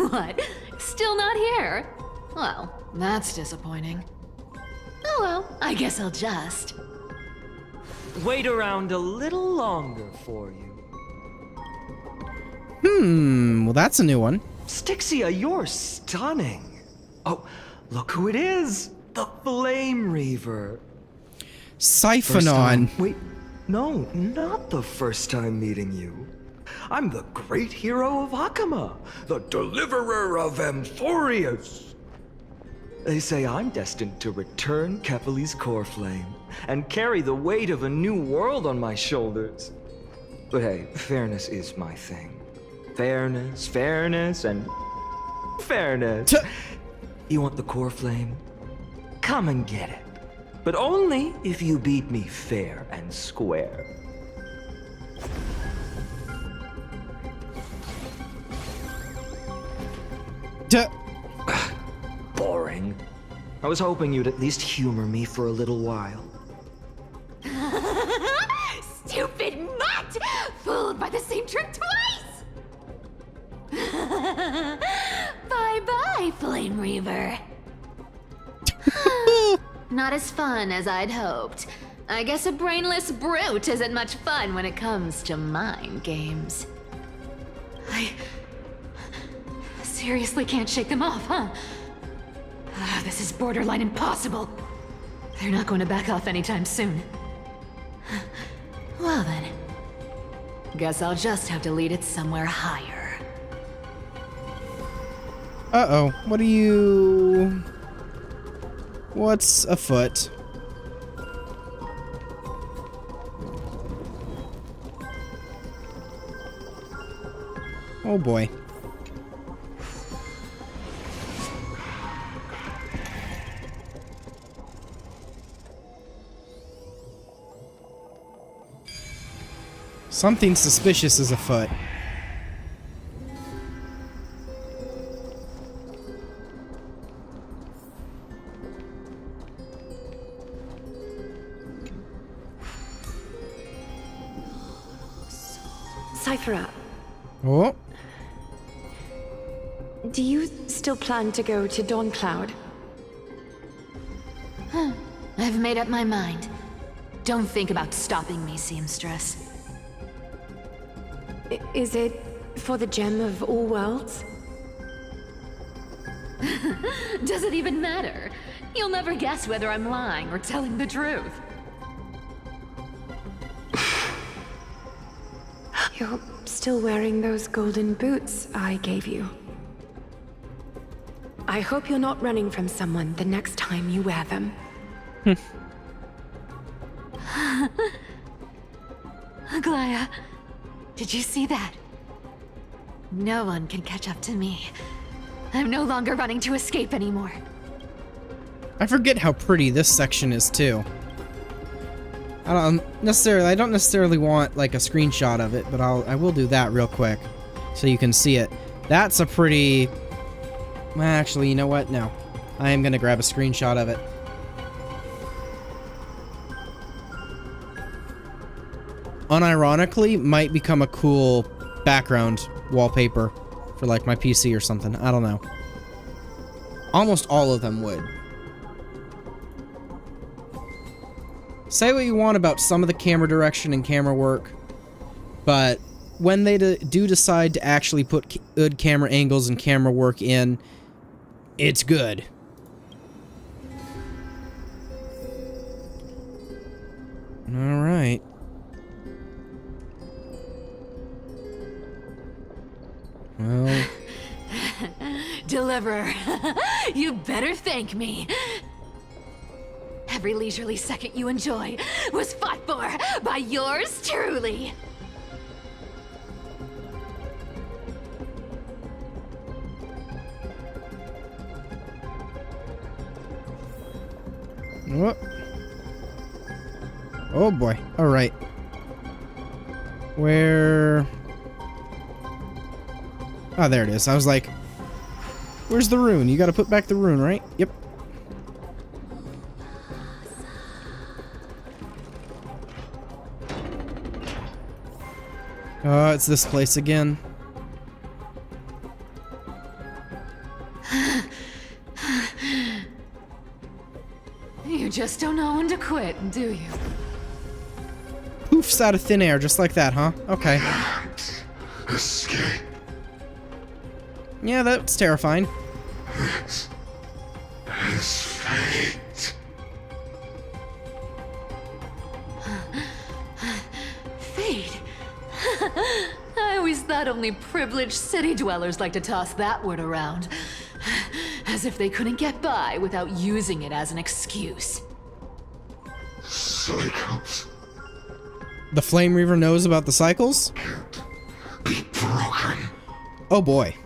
What? Still not here? Well, that's disappointing. Oh well, I guess I'll just... Wait around a little longer for you. Well that's a new one. Stixia, you're stunning. Oh, look who it is. The Flame Reaver. Siphonon. Wait, no, not the first time meeting you. I'm the great hero of Hakama, the deliverer of Amphorius. They say I'm destined to return Kepali's core flame and carry the weight of a new world on my shoulders. But hey, fairness is my thing. Fairness, and fairness. You want the core flame? Come and get it. But only if you beat me fair and square. Boring. I was hoping you'd at least humor me for a little while. Stupid mutt! Fooled by the same trick twice! Bye-bye, Flame Reaver. Not as fun as I'd hoped. I guess a brainless brute isn't much fun when it comes to mind games. I seriously can't shake them off, huh? This is borderline impossible. They're not going to back off anytime soon. Well then, guess I'll just have to lead it somewhere higher. Uh-oh, what are you... What's afoot? Oh boy. Something suspicious is afoot. Cyphera, Oh. do you still plan to go to Dawn Cloud? I've made up my mind. Don't think about stopping me, seamstress. Is it for the gem of all worlds? Does it even matter? You'll never guess whether I'm lying or telling the truth. You're still wearing those golden boots I gave you. I hope you're not running from someone the next time you wear them. Aglaya, did you see that? No one can catch up to me. I'm no longer running to escape anymore. I forget how pretty this section is too. I don't necessarily want like a screenshot of it, but I will do that real quick so you can see it. That's a pretty... Well, actually, you know what? No. I am gonna grab a screenshot of it. Unironically, might become a cool background wallpaper for like my PC or something. I don't know. Almost all of them would. Say what you want about some of the camera direction and camera work, but when they do decide to actually put good camera angles and camera work in, it's good. All right. Well... Deliverer, you better thank me. Every leisurely second you enjoy was fought for by yours truly. Whoop. Oh boy. All right. Where... Oh, there it is. I was like, where's the rune? You gotta put back the rune, right? Yep. Oh, it's this place again. You just don't know when to quit, do you? Poofs out of thin air, just like that, huh? Okay. Escape. Yeah, that's terrifying. This is fate. Fate? I always thought only privileged city dwellers like to toss that word around. As if they couldn't get by without using it as an excuse. Cycles. The Flame Reaver knows about the cycles? Can't be broken. Oh boy.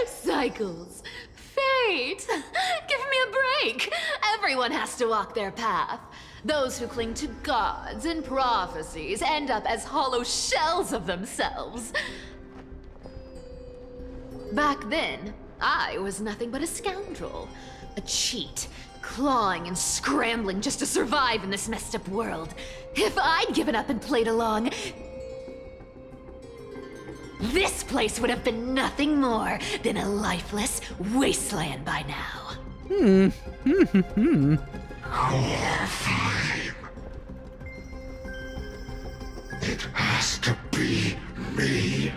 Cycles. Fate. Give me a break. Everyone has to walk their path. Those who cling to gods and prophecies end up as hollow shells of themselves. Back then, I was nothing but a scoundrel. A cheat. Clawing and scrambling just to survive in this messed up world. If I'd given up and played along, this place would have been nothing more than a lifeless wasteland by now. Our flame. It has to be me.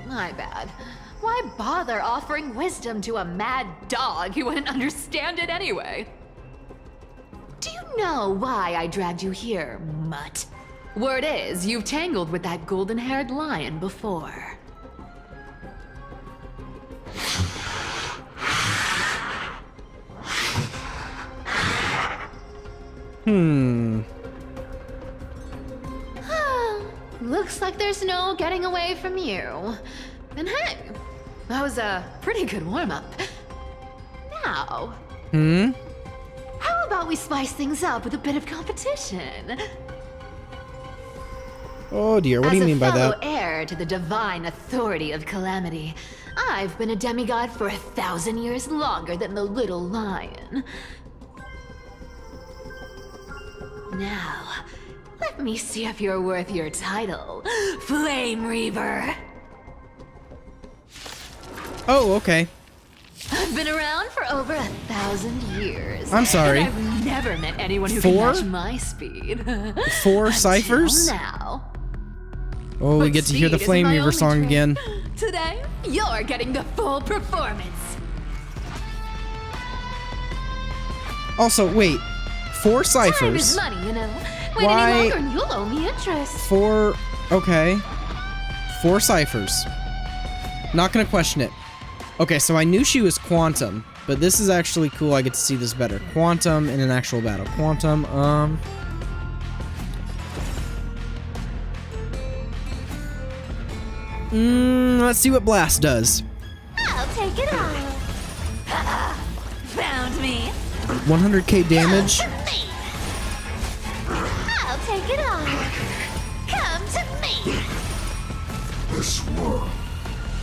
My bad. Why bother offering wisdom to a mad dog who wouldn't understand it anyway? Do you know why I dragged you here, mutt? Word is, you've tangled with that golden-haired lion before. Looks like there's no getting away from you. And hey, that was a pretty good warm-up. Now... How about we spice things up with a bit of competition? Oh dear, what do you mean by that? As a fellow heir to the divine authority of Calamity, I've been a demigod for 1,000 years longer than the little lion. Now, let me see if you're worth your title, Flame Reaver. Oh, okay. I've been around for over 1,000 years. I'm sorry. And I've never met anyone who Four? can match my speed. 4 ciphers? Now. Oh, we But get to hear the speed Flame isn't my Reaver only song trait. again. Today, you're getting the full performance. Also, wait. 4 ciphers. Time is money, you know. Wait Why- any longer and you'll owe me interest. 4. Okay. 4 ciphers. Not gonna question it. Okay, so I knew she was Quantum, but this is actually cool. I get to see this better. Quantum in an actual battle. Quantum, let's see what Blast does. I'll take it all. Found me. 100k damage. I'll take it all. Come to me. This world,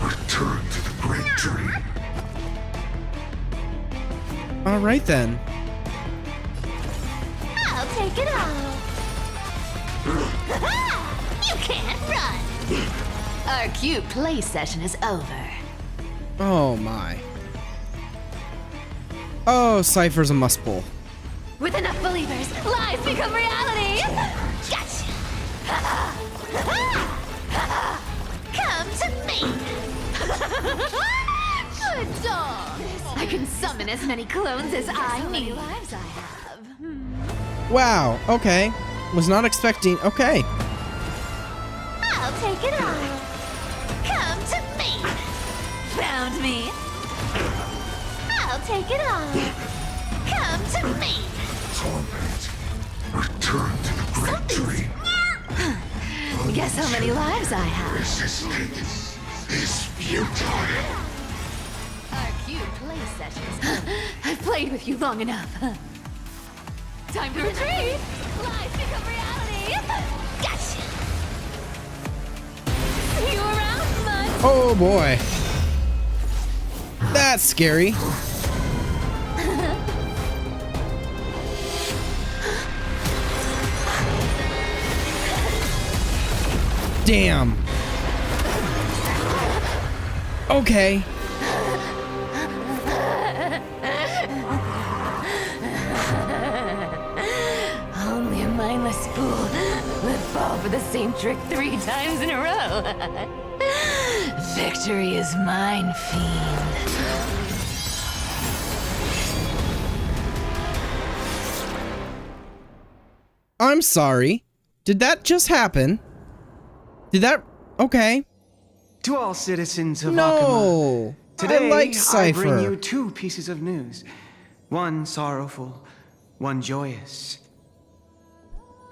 return to the great tree. Alright then. I'll take it all. You can't run. Our cute play session is over. Oh my. Oh, Cypher's a must pull. With enough believers, lies become reality. Gotcha. Come to me. Good dog. I can summon as many clones as I need. Lives I have. Wow, okay. Was not expecting. Okay. I'll take it all. Come to me. Found me. I'll take it all. Come to me. Torment, return to the great tree. Guess how many lives I have. Resistance is futile. Our cute play sessions. I've played with you long enough. Time to retreat. Lies become reality. Gotcha. See you around, Mud. Oh boy. That's scary. Damn. Okay. Only a mindless fool would fall for the same trick 3 times in a row. Victory is mine, fiend. I'm sorry. Did that just happen? Did that... Okay. To all citizens of No. Akama, today I like I Cypher. bring you 2 pieces of news. One sorrowful, one joyous.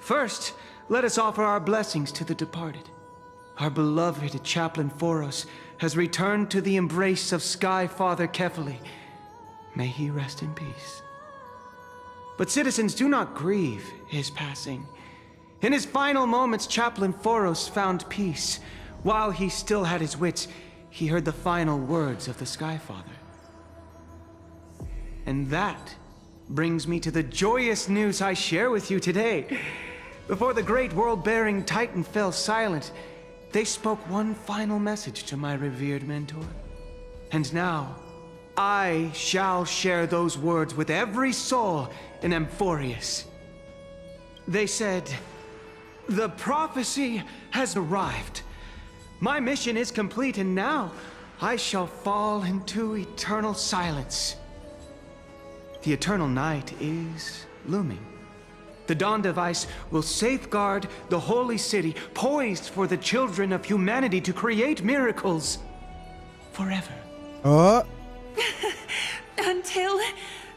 First, let us offer our blessings to the departed. Our beloved Chaplain Foros has returned to the embrace of Sky Father Kefali. May he rest in peace. But citizens, do not grieve his passing. In his final moments, Chaplain Foros found peace. While he still had his wits, he heard the final words of the Sky Father. And that brings me to the joyous news I share with you today. Before the great world-bearing Titan fell silent, they spoke one final message to my revered mentor. And now, I shall share those words with every soul in Amphorius. They said, "The prophecy has arrived. My mission is complete, and now I shall fall into eternal silence." The eternal night is looming. The dawn device will safeguard the holy city, poised for the children of humanity to create miracles forever. Until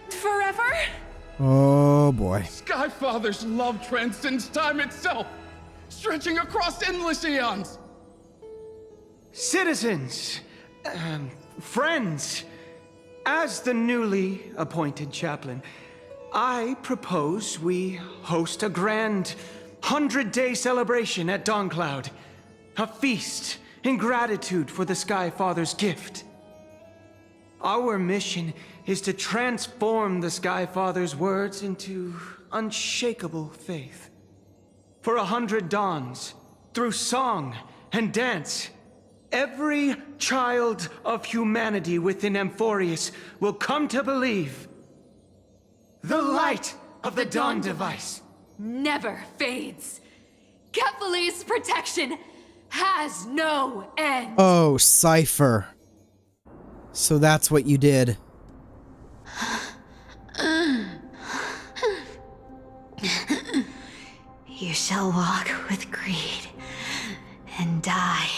forever? Oh boy. Skyfather's love transcends time itself, stretching across endless eons. Citizens, friends, as the newly appointed chaplain, I propose we host a grand 100-day celebration at Dawncloud. A feast in gratitude for the Sky Father's gift. Our mission is to transform the Sky Father's words into unshakable faith. For 100 dawns, through song and dance, Every child of humanity within Amphorius will come to believe the light of the Dawn device never fades. Kephales's protection has no end. Oh, Cypher. So that's what you did. You shall walk with greed and die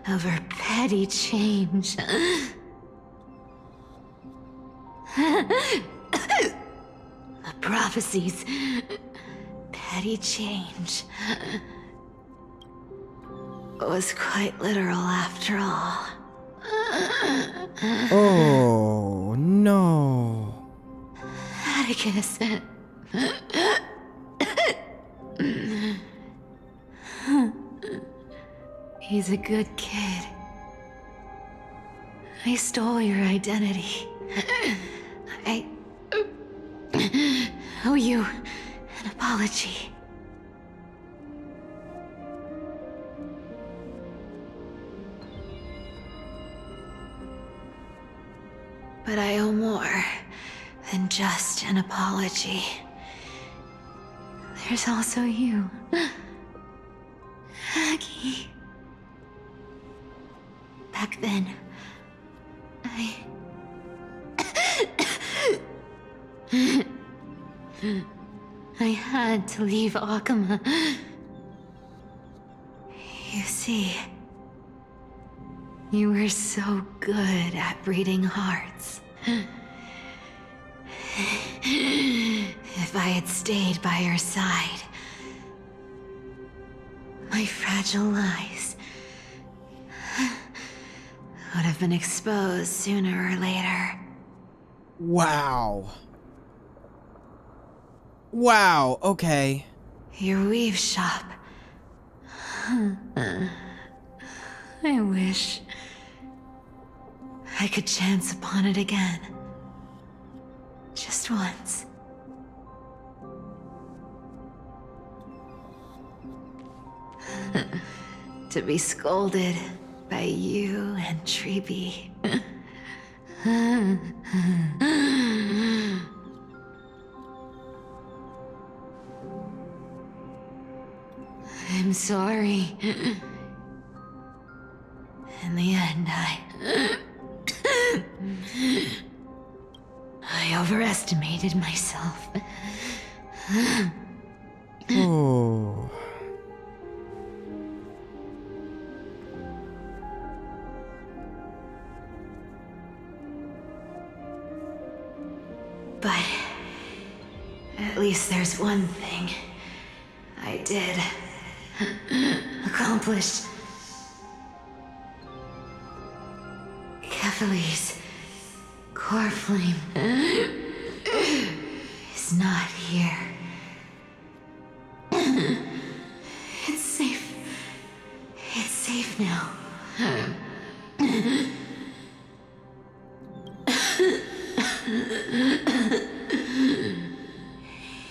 over petty change. The prophecies, petty change, was quite literal after all. Oh, no. Atticus. He's a good kid. I stole your identity. I owe you an apology. But I owe more than just an apology. There's also you, Aggie. Back then, I had to leave Akama. You see, you were so good at reading hearts. If I had stayed by your side, my fragile lies would have been exposed sooner or later. Wow. Wow, okay. Your weave shop. I wish I could chance upon it again. Just once. To be scolded by you and Treeby. I'm sorry. In the end, I overestimated myself. Oh. But at least there's one thing I did accomplish. Kephales's core flame is not here. It's safe. It's safe now.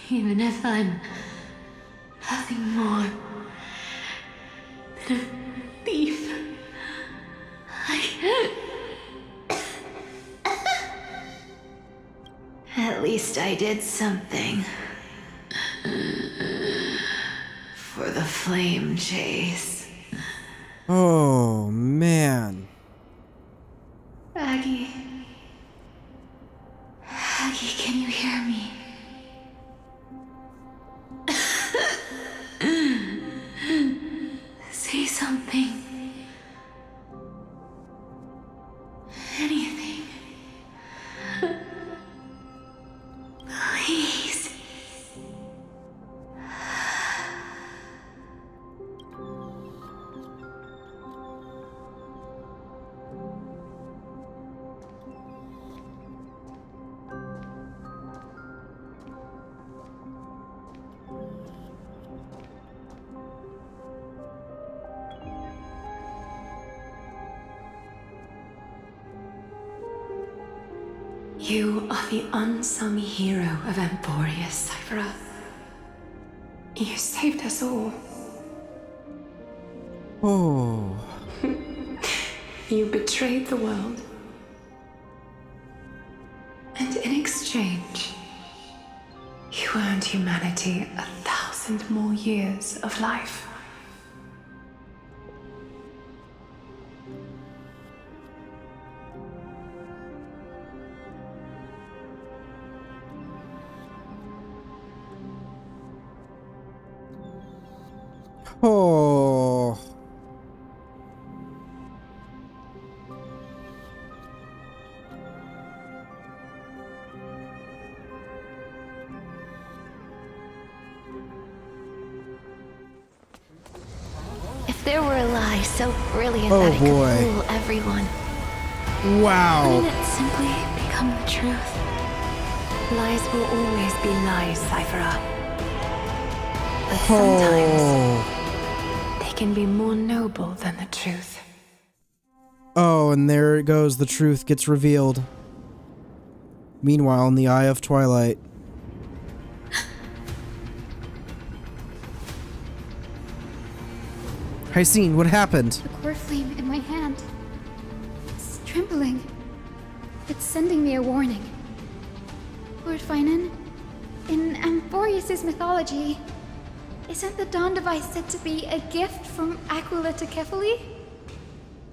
Even if I'm nothing more than a thief, at least I did something for the flame chase. Oh, man. Aggie. Aggie, can you hear me? Say something. Anything. Please. You are the unsung hero of Amphorius, Cypher. You saved us all. Oh. You betrayed the world. And in exchange, you earned humanity 1,000 more years of life. Oh. If there were a lie so brilliant Oh, that it boy. could fool everyone, Wow. wouldn't it simply become the truth? Lies will always be lies, Cyphera. But Oh. sometimes they can be more noble than the truth. Oh, and there it goes. The truth gets revealed. Meanwhile, in the Eye of Twilight. Hysine, what happened? The core flame in my hand. It's trembling. It's sending me a warning. Lord Finan, in Amphorius' mythology, isn't the Dawn device said to be a gift from Aquila to Kefali?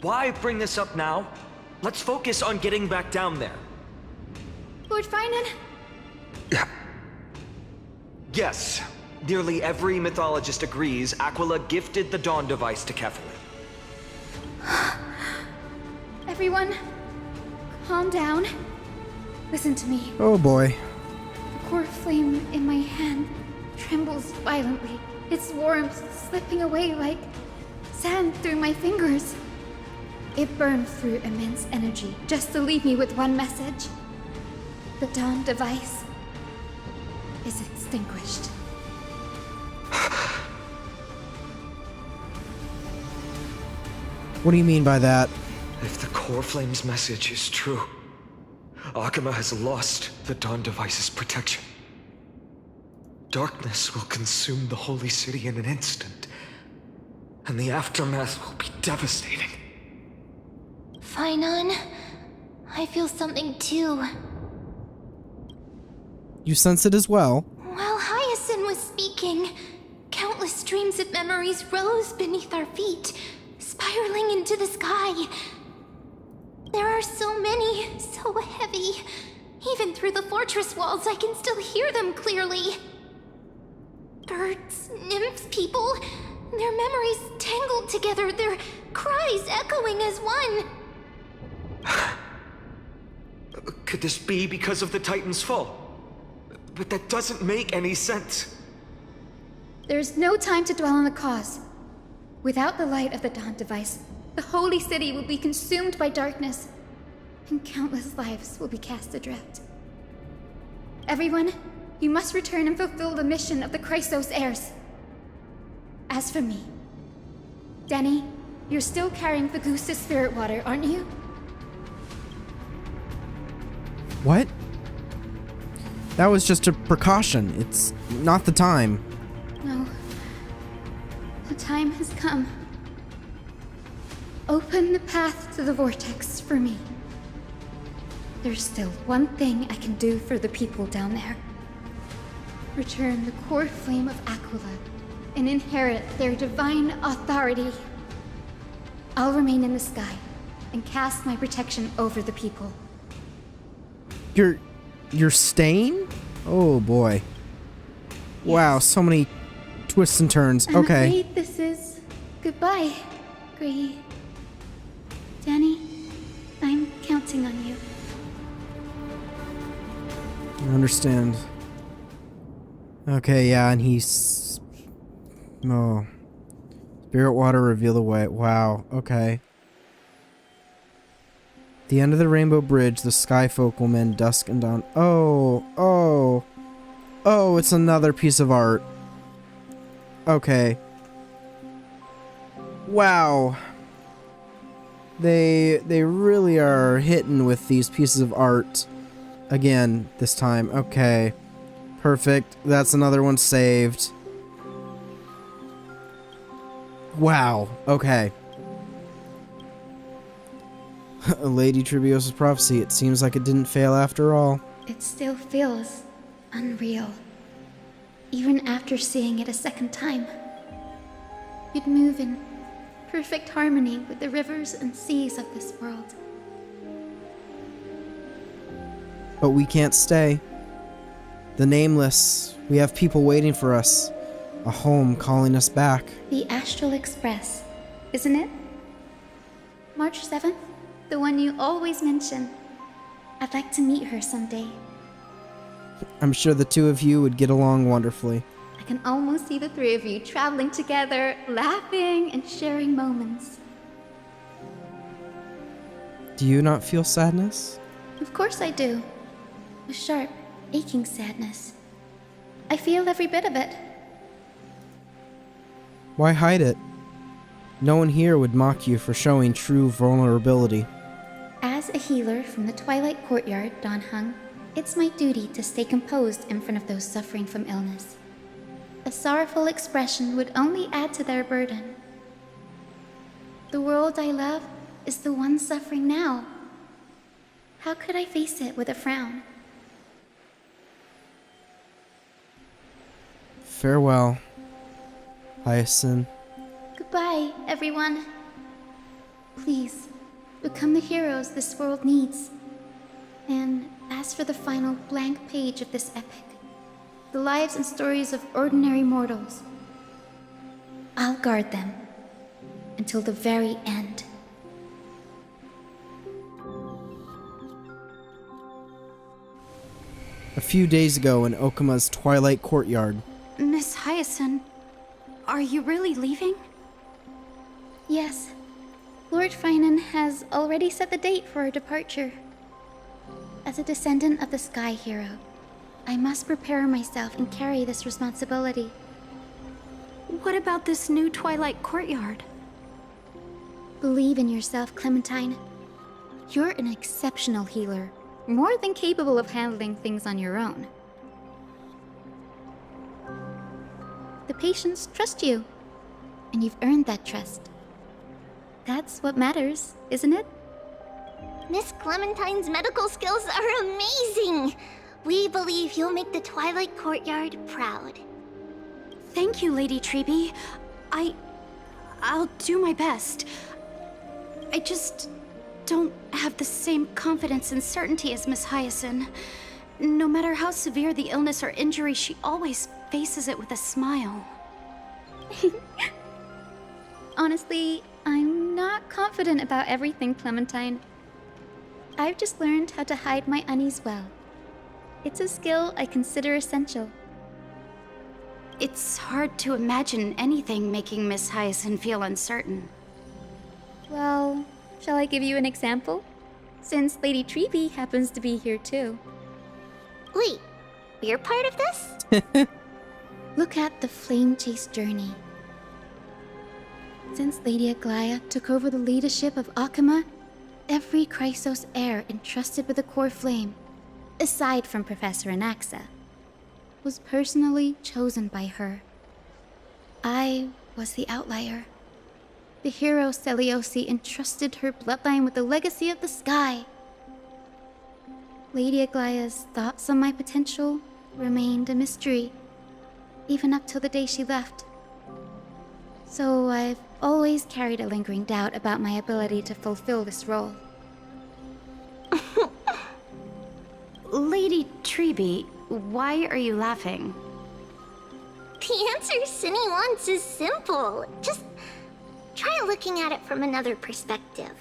Why bring this up now? Let's focus on getting back down there. Lord Finan? Yes. Nearly every mythologist agrees Aquila gifted the Dawn device to Kefali. Everyone, calm down. Listen to me. Oh boy. The core flame in my hand trembles violently, its warmth slipping away like sand through my fingers. It burned through immense energy just to leave me with one message. The Dawn device is extinguished. What do you mean by that? If the Core Flame's message is true, Akama has lost the Dawn device's protection. Darkness will consume the Holy City in an instant, and the aftermath will be devastating. Finan, I feel something too. You sense it as well? While Hyacinth was speaking, countless streams of memories rose beneath our feet, spiraling into the sky. There are so many, so heavy. Even through the fortress walls, I can still hear them clearly. Birds, nymphs, people, their memories tangled together, their cries echoing as one. Could this be because of the Titan's fall? But that doesn't make any sense. There's no time to dwell on the cause. Without the light of the Dawn device, the Holy City will be consumed by darkness, and countless lives will be cast adrift. Everyone, you must return and fulfill the mission of the Chrysos heirs. As for me, Denny, you're still carrying Fagusta's spirit water, aren't you? What? That was just a precaution. It's not the time. No. The time has come. Open the path to the vortex for me. There's still one thing I can do for the people down there. Return the core flame of Aquila and inherit their divine authority. I'll remain in the sky and cast my protection over the people. You're staying? Oh boy. Wow, so many twists and turns. I'm Okay. afraid this is goodbye, Gree. Danny, I'm counting on you. I understand. Okay, yeah, and he's... Oh. Spirit water reveal the way. Wow, okay. The end of the Rainbow Bridge, the sky folk will mend dusk and dawn. Oh, it's another piece of art. Okay. Wow. They really are hitting with these pieces of art again this time. Okay. Perfect. That's another one saved. Wow. Okay. Lady Tribiosa's prophecy, it seems like it didn't fail after all. It still feels unreal, even after seeing it a second time. You'd move in perfect harmony with the rivers and seas of this world. But we can't stay. The Nameless, we have people waiting for us. A home calling us back. The Astral Express, isn't it? March 7th? The one you always mention. I'd like to meet her someday. I'm sure the two of you would get along wonderfully. I can almost see the three of you traveling together, laughing and sharing moments. Do you not feel sadness? Of course I do. A sharp, aching sadness. I feel every bit of it. Why hide it? No one here would mock you for showing true vulnerability. As a healer from the Twilight Courtyard, Don Hung, it's my duty to stay composed in front of those suffering from illness. A sorrowful expression would only add to their burden. The world I love is the one suffering now. How could I face it with a frown? Farewell, Hyacinth. Goodbye, everyone. Please, become the heroes this world needs. And as for the final blank page of this epic, the lives and stories of ordinary mortals, I'll guard them until the very end. A few days ago in Okuma's Twilight Courtyard. Miss Hyacinth, are you really leaving? Yes. Lord Finan has already set the date for our departure. As a descendant of the Sky Hero, I must prepare myself and carry this responsibility. What about this new Twilight Courtyard? Believe in yourself, Clementine. You're an exceptional healer, more than capable of handling things on your own. The patients trust you, and you've earned that trust. That's what matters, isn't it? Miss Clementine's medical skills are amazing! We believe you'll make the Twilight Courtyard proud. Thank you, Lady Treby. I'll do my best. I just don't have the same confidence and certainty as Miss Hyacinth. No matter how severe the illness or injury, she always faces it with a smile. Honestly, I'm not confident about everything, Clementine. I've just learned how to hide my unease well. It's a skill I consider essential. It's hard to imagine anything making Miss Hyacinth feel uncertain. Well, shall I give you an example? Since Lady Treby happens to be here too. Wait, you're part of this? Look at the Flame Chase journey. Since Lady Aglaya took over the leadership of Akuma, every Chrysos heir entrusted with the core flame, aside from Professor Anaxa, was personally chosen by her. I was the outlier. The hero Seliosi entrusted her bloodline with the legacy of the sky. Lady Aglaya's thoughts on my potential remained a mystery, even up till the day she left. So I've always carried a lingering doubt about my ability to fulfill this role. Lady Treby, why are you laughing? The answer Cindy wants is simple. Just try looking at it from another perspective.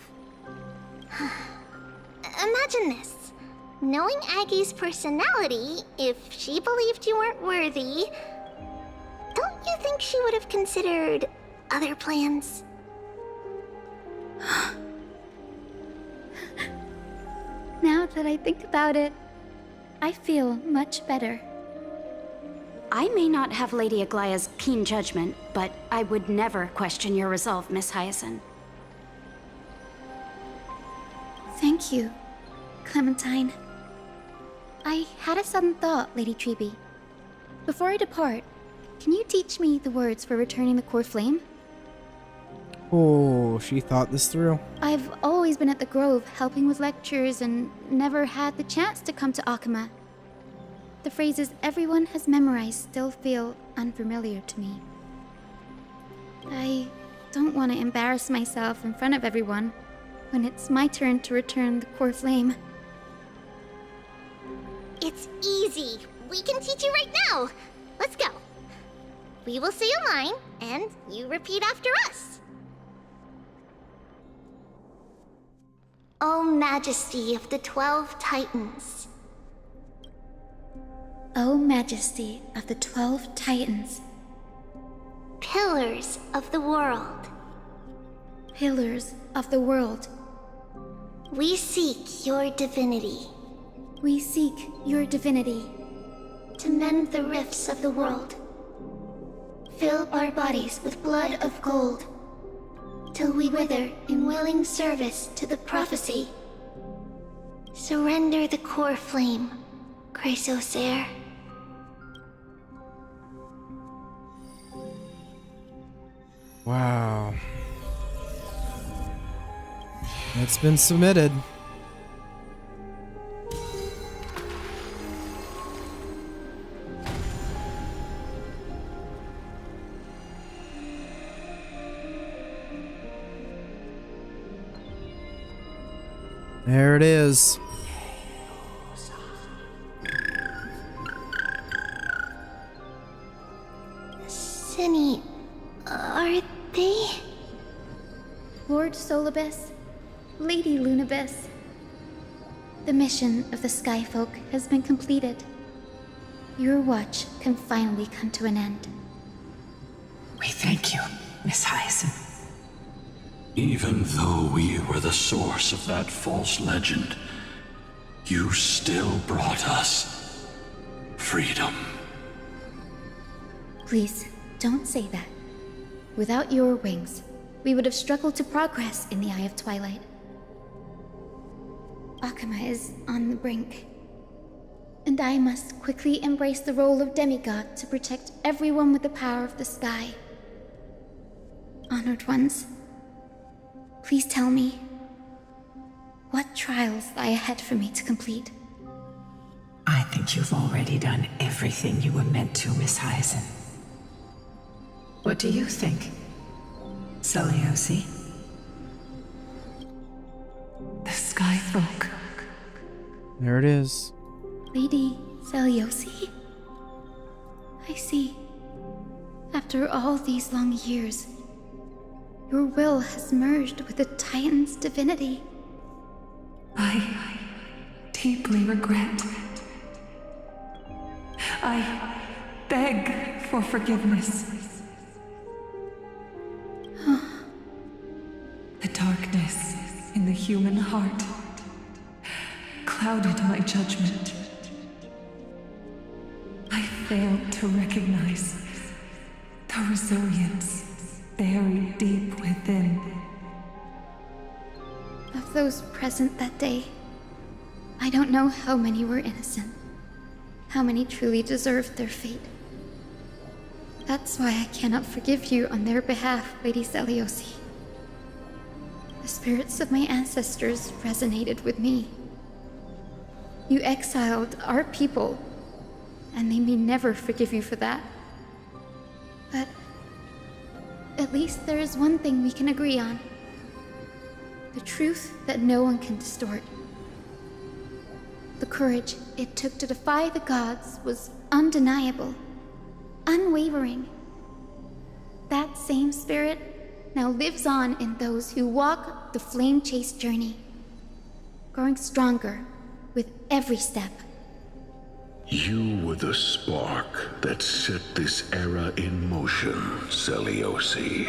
Imagine this. Knowing Aggie's personality, if she believed you weren't worthy, don't you think she would have considered other plans? Now that I think about it, I feel much better. I may not have Lady Aglaya's keen judgment, but I would never question your resolve, Miss Hyacinth. Thank you, Clementine. I had a sudden thought, Lady Treby. Before I depart, can you teach me the words for returning the core flame? Oh, she thought this through. I've always been at the Grove helping with lectures and never had the chance to come to Akuma. The phrases everyone has memorized still feel unfamiliar to me. I don't want to embarrass myself in front of everyone when it's my turn to return the core flame. It's easy. We can teach you right now. Let's go. We will say a line, and you repeat after us. O Majesty of the 12 Titans. O Majesty of the 12 Titans. Pillars of the world. Pillars of the world. We seek your divinity. We seek your divinity. To mend the rifts of the world. Fill our bodies with blood of gold, till we wither in willing service to the prophecy. Surrender the core flame, Chrysosair. Wow. It's been submitted. There it is. Cinny, are they? Lord Solibus, Lady Lunabis. The mission of the Skyfolk has been completed. Your watch can finally come to an end. We thank you, Miss Hyacinth. Even though we were the source of that false legend, you still brought us freedom. Please, don't say that. Without your wings, we would have struggled to progress in the Eye of Twilight. Akuma is on the brink, and I must quickly embrace the role of demigod to protect everyone with the power of the sky. Honored ones, please tell me, what trials lie ahead for me to complete? I think you've already done everything you were meant to, Miss Hyacinth. What do you think, Seliosi? The Skyfolk. There it is. Lady Seliosi? I see. After all these long years, your will has merged with the Titan's divinity. I deeply regret. I beg for forgiveness. The darkness in the human heart clouded my judgment. I failed to recognize the resilience buried deep within. Of those present that day, I don't know how many were innocent, how many truly deserved their fate. That's why I cannot forgive you on their behalf, Lady Seliosi. The spirits of my ancestors resonated with me. You exiled our people, and they may never forgive you for that. But at least there is one thing we can agree on. The truth that no one can distort. The courage it took to defy the gods was undeniable, unwavering. That same spirit now lives on in those who walk the flame-chased journey, growing stronger with every step. You were the spark that set this era in motion, Seliosi.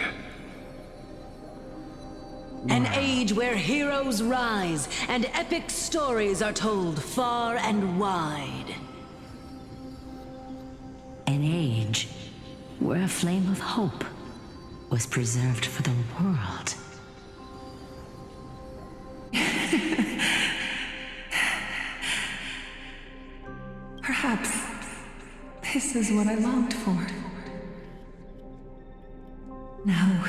An age where heroes rise and epic stories are told far and wide. An age where a flame of hope was preserved for the world. Perhaps this is what I longed for. Now,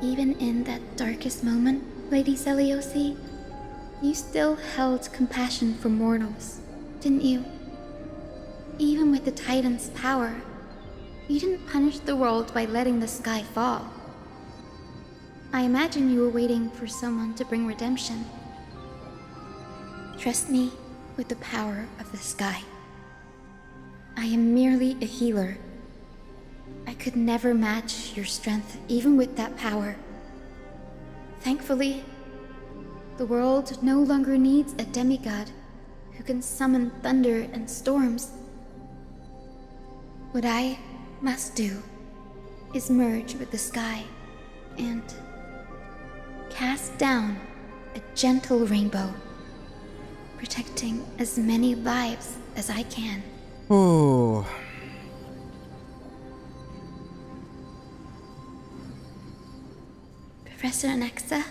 even in that darkest moment, Lady Seliosi, you still held compassion for mortals, didn't you? Even with the Titan's power, you didn't punish the world by letting the sky fall. I imagine you were waiting for someone to bring redemption. Trust me with the power of the sky. I am merely a healer. I could never match your strength, even with that power. Thankfully, the world no longer needs a demigod who can summon thunder and storms. What I must do is merge with the sky and cast down a gentle rainbow, protecting as many lives as I can. Oh. Professor Anaxa,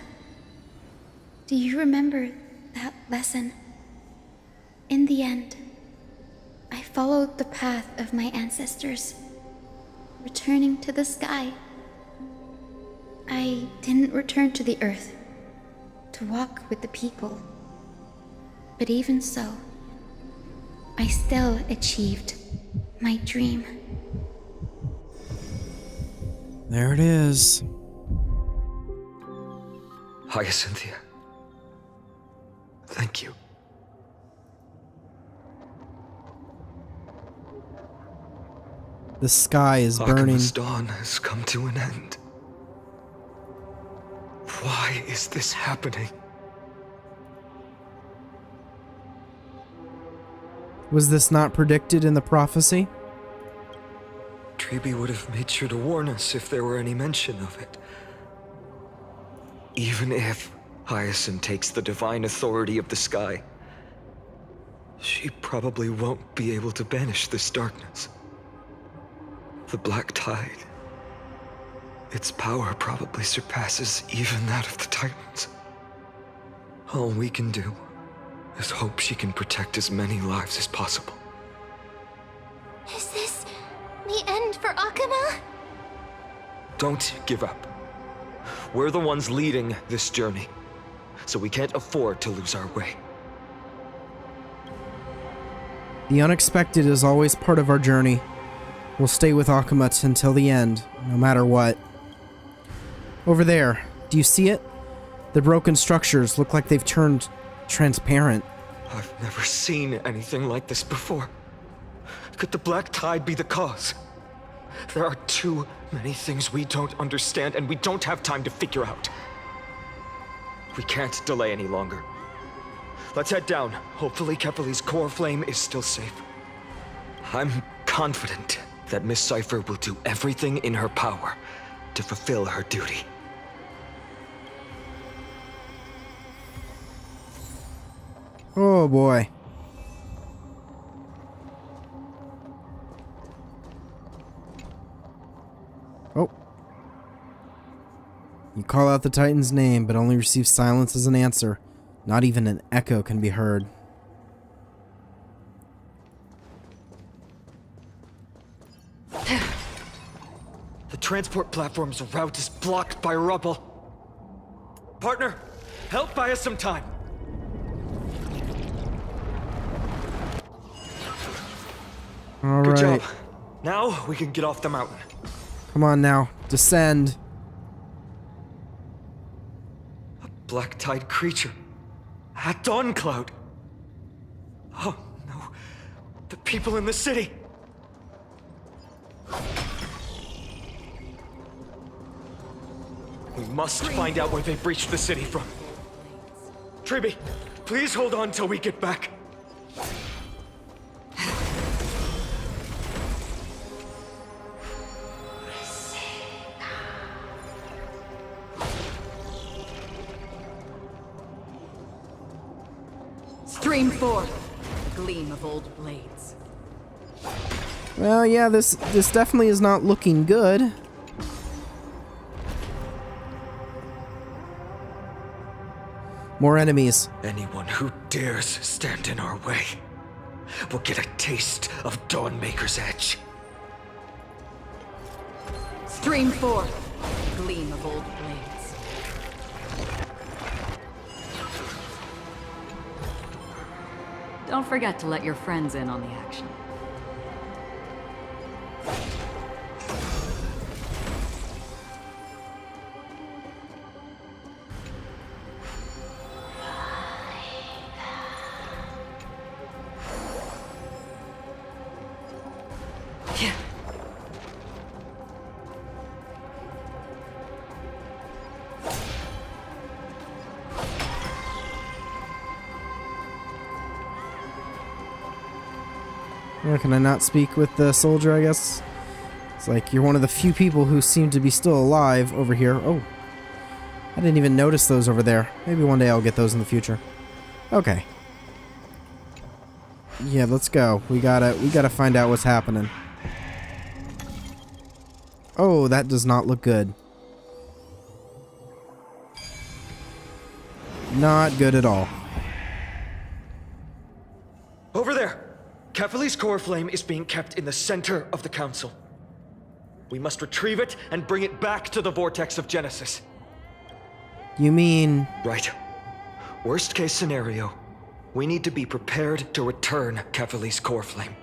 do you remember that lesson? In the end, I followed the path of my ancestors, returning to the sky. I didn't return to the earth to walk with the people, but even so, I still achieved my dream. There it is. Hyacinthia. Thank you. The sky is burning. Akima's dawn has come to an end. Why is this happening? Was this not predicted in the prophecy? Treeby would have made sure to warn us if there were any mention of it. Even if Hyacinth takes the divine authority of the sky, she probably won't be able to banish this darkness. The Black Tide, its power probably surpasses even that of the Titans. All we can do is hope she can protect as many lives as possible. Is this the end for Akuma? Don't give up. We're the ones leading this journey, so we can't afford to lose our way. The unexpected is always part of our journey. We'll stay with Akuma until the end, no matter what. Over there, do you see it? The broken structures look like they've turned transparent. I've never seen anything like this before. Could the Black Tide be the cause? There are too many things we don't understand, and we don't have time to figure out. We can't delay any longer. Let's head down. Hopefully Kepler's core flame is still safe. I'm confident that Miss Cypher will do everything in her power to fulfill her duty. Oh boy. Oh. You call out the Titan's name, but only receive silence as an answer. Not even an echo can be heard. The transport platform's route is blocked by rubble. Partner, help buy us some time. All Good right. job. Now we can get off the mountain. Come on now. Descend. A Black Tide creature. At Dawn Cloud. Oh no. The people in the city. We must find out where they breached the city from. Treeby, please hold on till we get back. Stream forth, the gleam of old blades. Well, yeah, this definitely is not looking good. More enemies. Anyone who dares stand in our way will get a taste of Dawnmaker's edge. Stream forth, gleam of old blades. Don't forget to let your friends in on the action. Or can I not speak with the soldier, I guess? It's like, you're one of the few people who seem to be still alive over here. Oh. I didn't even notice those over there. Maybe one day I'll get those in the future. Okay. Yeah, let's go. We gotta find out what's happening. Oh, that does not look good. Not good at all. Over there! Kefali's core flame is being kept in the center of the council. We must retrieve it and bring it back to the vortex of Genesis. You mean... Right. Worst case scenario, we need to be prepared to return Kefali's core flame.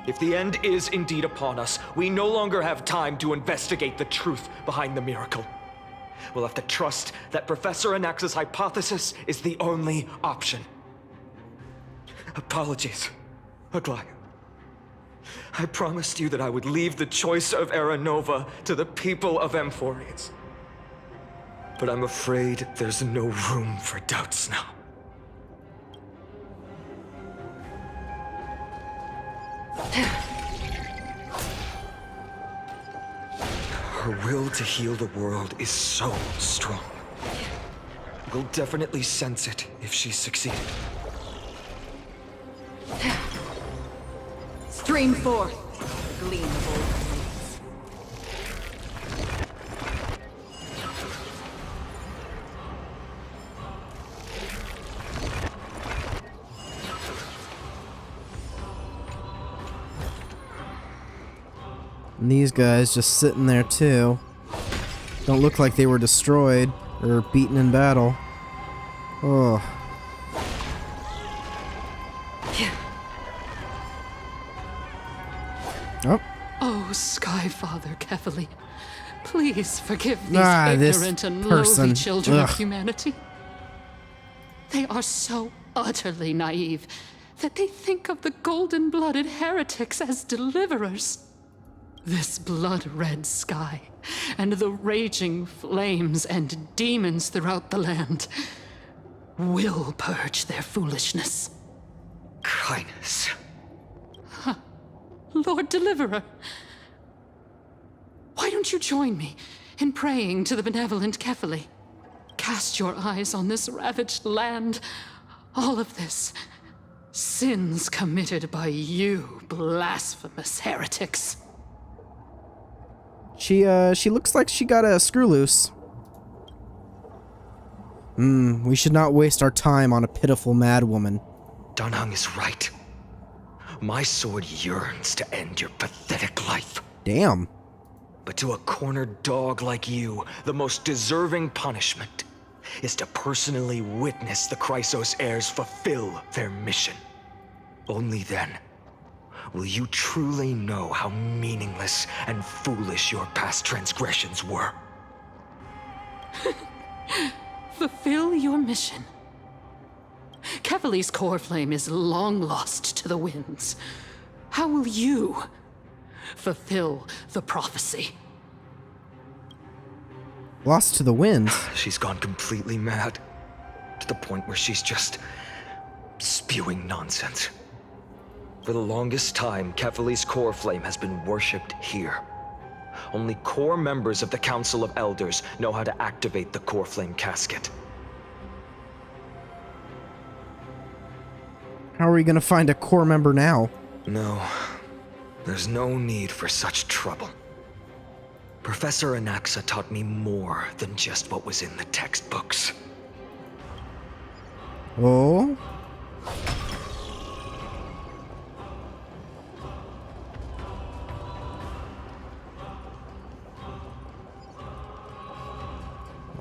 If the end is indeed upon us, we no longer have time to investigate the truth behind the miracle. We'll have to trust that Professor Anaxa's hypothesis is the only option. Apologies, Aglaia. I promised you that I would leave the choice of Era Nova to the people of Amphorians. But I'm afraid there's no room for doubts now. Her will to heal the world is so strong. We'll definitely sense it if she's succeeded. Stream forth, the gleam of old blades. And these guys just sitting there too. Don't look like they were destroyed or beaten in battle. Oh. Oh. Oh, Skyfather Kefali, please forgive these this ignorant and person. lowly children Ugh. of humanity. They are so utterly naive that they think of the golden-blooded heretics as deliverers. This blood-red sky, and the raging flames and demons throughout the land will purge their foolishness. Kindness. Huh. Lord Deliverer, why don't you join me in praying to the benevolent Kefali? Cast your eyes on this ravaged land. All of this, sins committed by you, blasphemous heretics. She looks like she got a screw loose. We should not waste our time on a pitiful madwoman. Danhang is right. My sword yearns to end your pathetic life. Damn. But to a cornered dog like you, the most deserving punishment is to personally witness the Chrysos heirs fulfill their mission. Only then will you truly know how meaningless and foolish your past transgressions were. Fulfill your mission. Kefali's core flame is long lost to the winds. How will you fulfill the prophecy? Lost to the winds? She's gone completely mad. To the point where she's just spewing nonsense. For the longest time, Kefali's core flame has been worshipped here. Only core members of the Council of Elders know how to activate the core flame casket. How are we gonna find a core member now? No, there's no need for such trouble. Professor Anaxa taught me more than just what was in the textbooks. Oh?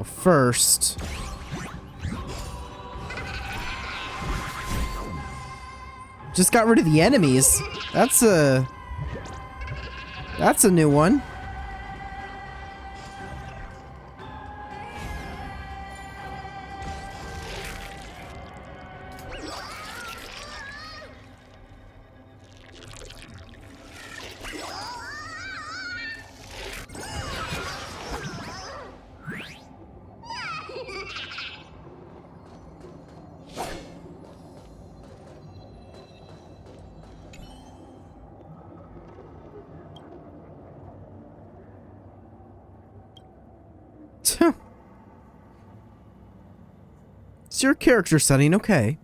Well, first... just got rid of the enemies. That's a new one. Is your character setting okay?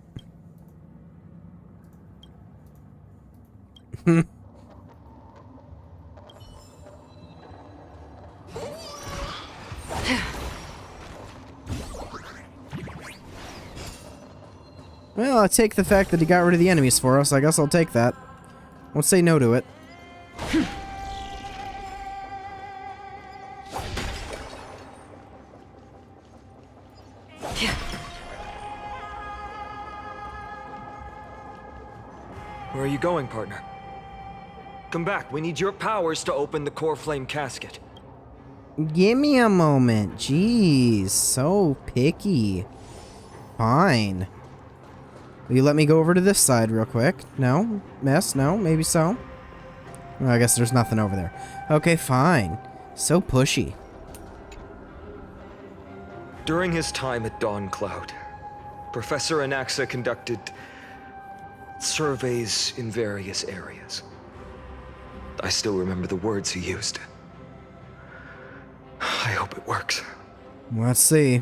Well, I take the fact that he got rid of the enemies for us. I guess I'll take that. Won't say no to it. Where are you going, partner? Come back. We need your powers to open the core flame casket. Give me a moment. Jeez, so picky. Fine. Will you let me go over to this side real quick? No? Miss? No? Maybe so? Well, I guess there's nothing over there. Okay, fine. So pushy. During his time at Dawn Cloud, Professor Anaxa conducted surveys in various areas. I still remember the words he used. I hope it works. Let's see.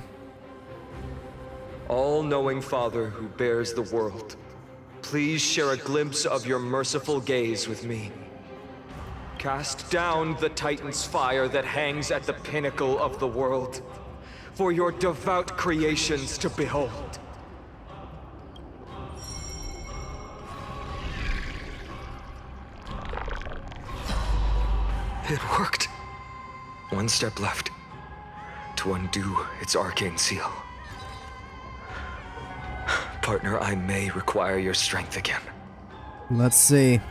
All-knowing Father who bears the world, please share a glimpse of your merciful gaze with me. Cast down the Titan's fire that hangs at the pinnacle of the world, for your devout creations to behold. It worked. One step left to undo its arcane seal. Partner, I may require your strength again. Let's see.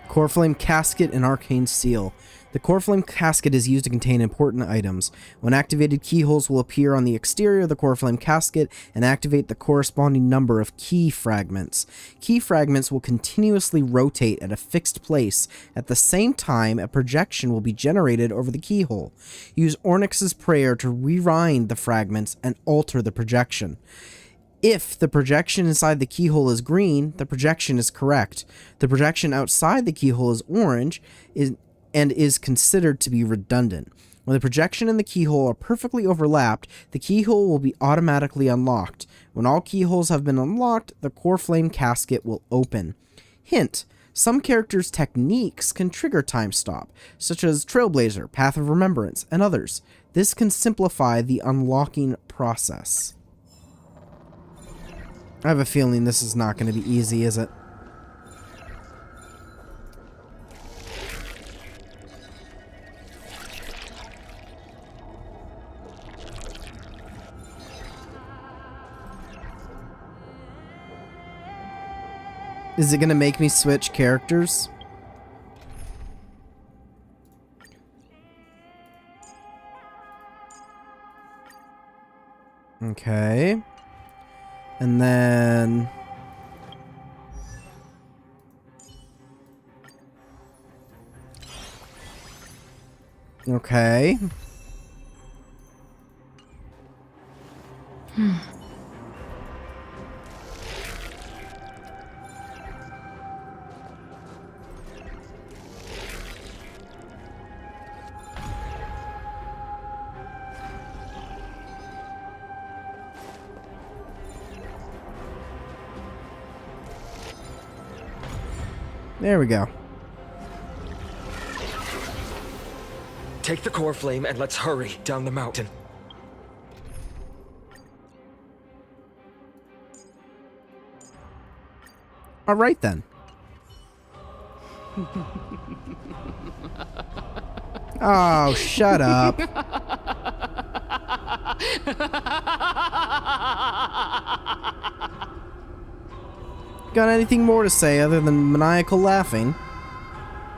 Core Flame Casket and Arcane Seal. The Core Flame Casket is used to contain important items. When activated, keyholes will appear on the exterior of the Core Flame Casket and activate the corresponding number of key fragments. Key fragments will continuously rotate at a fixed place. At the same time, a projection will be generated over the keyhole. Use Ornyx's Prayer to rewind the fragments and alter the projection. If the projection inside the keyhole is green, the projection is correct. The projection outside the keyhole is orange and is considered to be redundant. When the projection and the keyhole are perfectly overlapped, the keyhole will be automatically unlocked. When all keyholes have been unlocked, the Core Flame Casket will open. Hint: some characters' techniques can trigger time stop, such as Trailblazer, Path of Remembrance, and others. This can simplify the unlocking process. I have a feeling this is not going to be easy, is it? Is it going to make me switch characters? Okay. And then... okay. There we go. Take the core flame and let's hurry down the mountain. All right then. Oh, shut up. Got anything more to say other than maniacal laughing?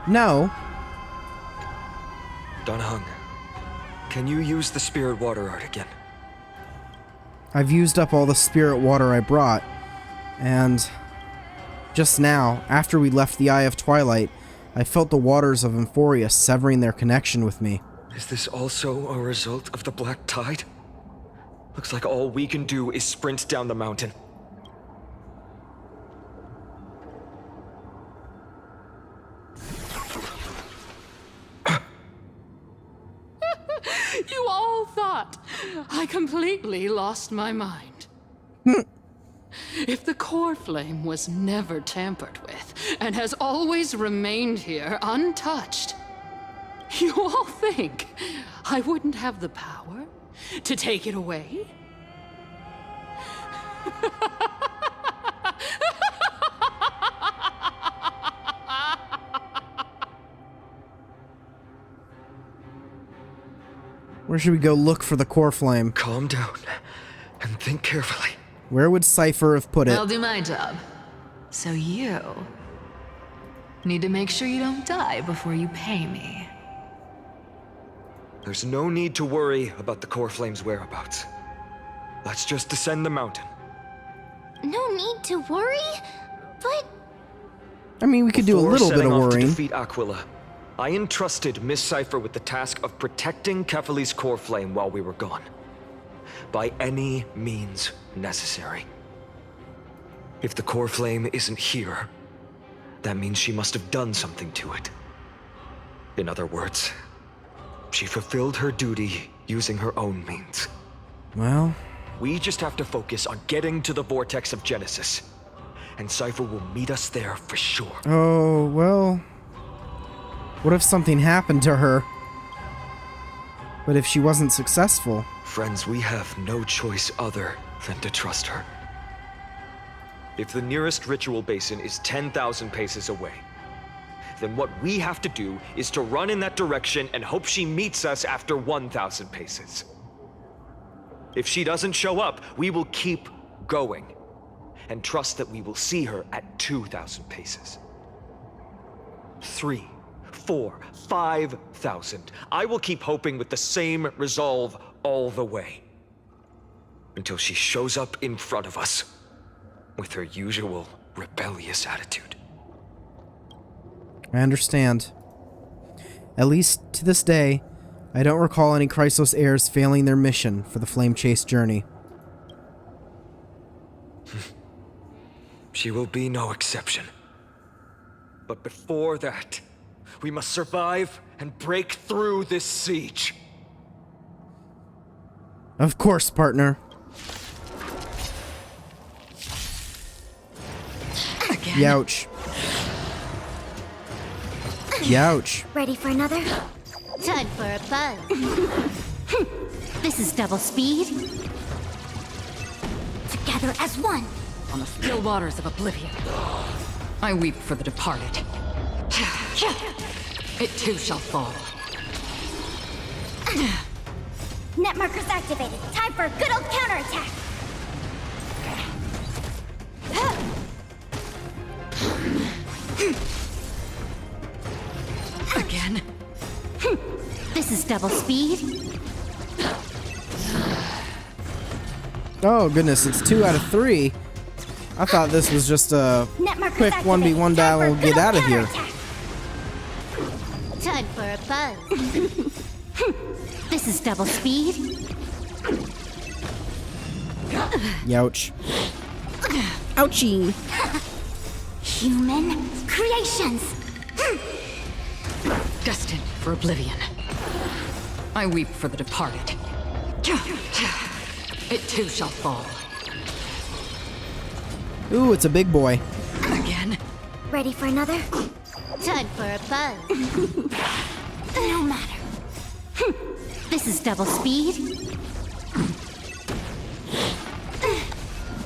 No. Don Hung, can you use the spirit water art again? I've used up all the spirit water I brought, and just now, after we left the Eye of Twilight, I felt the waters of Emphoria severing their connection with me. Is this also a result of the Black Tide? Looks like all we can do is sprint down the mountain. You all thought I completely lost my mind. If the core flame was never tampered with and has always remained here untouched, you all think I wouldn't have the power to take it away? Where should we go look for the core flame? Calm down and think carefully. Where would Cypher have put it? I'll do my job. So you need to make sure you don't die before you pay me. There's no need to worry about the core flame's whereabouts. Let's just descend the mountain. No need to worry, but... I mean, we could do a little bit of Before setting off worrying. to defeat Aquila, I entrusted Miss Cypher with the task of protecting Kefali's core flame while we were gone. By any means necessary. If the core flame isn't here, that means she must have done something to it. In other words, she fulfilled her duty using her own means. Well... We just have to focus on getting to the Vortex of Genesis. And Cypher will meet us there for sure. Oh, well... What if something happened to her? But if she wasn't successful? Friends, we have no choice other than to trust her. If the nearest ritual basin is 10,000 paces away, then what we have to do is to run in that direction and hope she meets us after 1,000 paces. If she doesn't show up, we will keep going and trust that we will see her at 2,000 paces. 3, 4, 5,000. I will keep hoping with the same resolve all the way. Until she shows up in front of us with her usual rebellious attitude. I understand. At least to this day, I don't recall any Chrysos heirs failing their mission for the Flame Chase journey. She will be no exception. But before that, we must survive and break through this siege. Of course, partner. Again. Youch. Youch. Ready for another? Time for a buzz. This is double speed. Together as one. On the still waters of oblivion, I weep for the departed. It too shall fall. Net markers activated. Time for a good old counterattack. Again? This is double speed. Oh, goodness, it's 2 out of 3. I thought this was just a quick 1v1 battle and get out of here. Time for a buzz. This is double speed. Youch. Ouchie. Human creations. Destined for oblivion. I weep for the departed. It too shall fall. Ooh, it's a big boy. Again? Ready for another? Time for a buzz. No matter. This is double speed.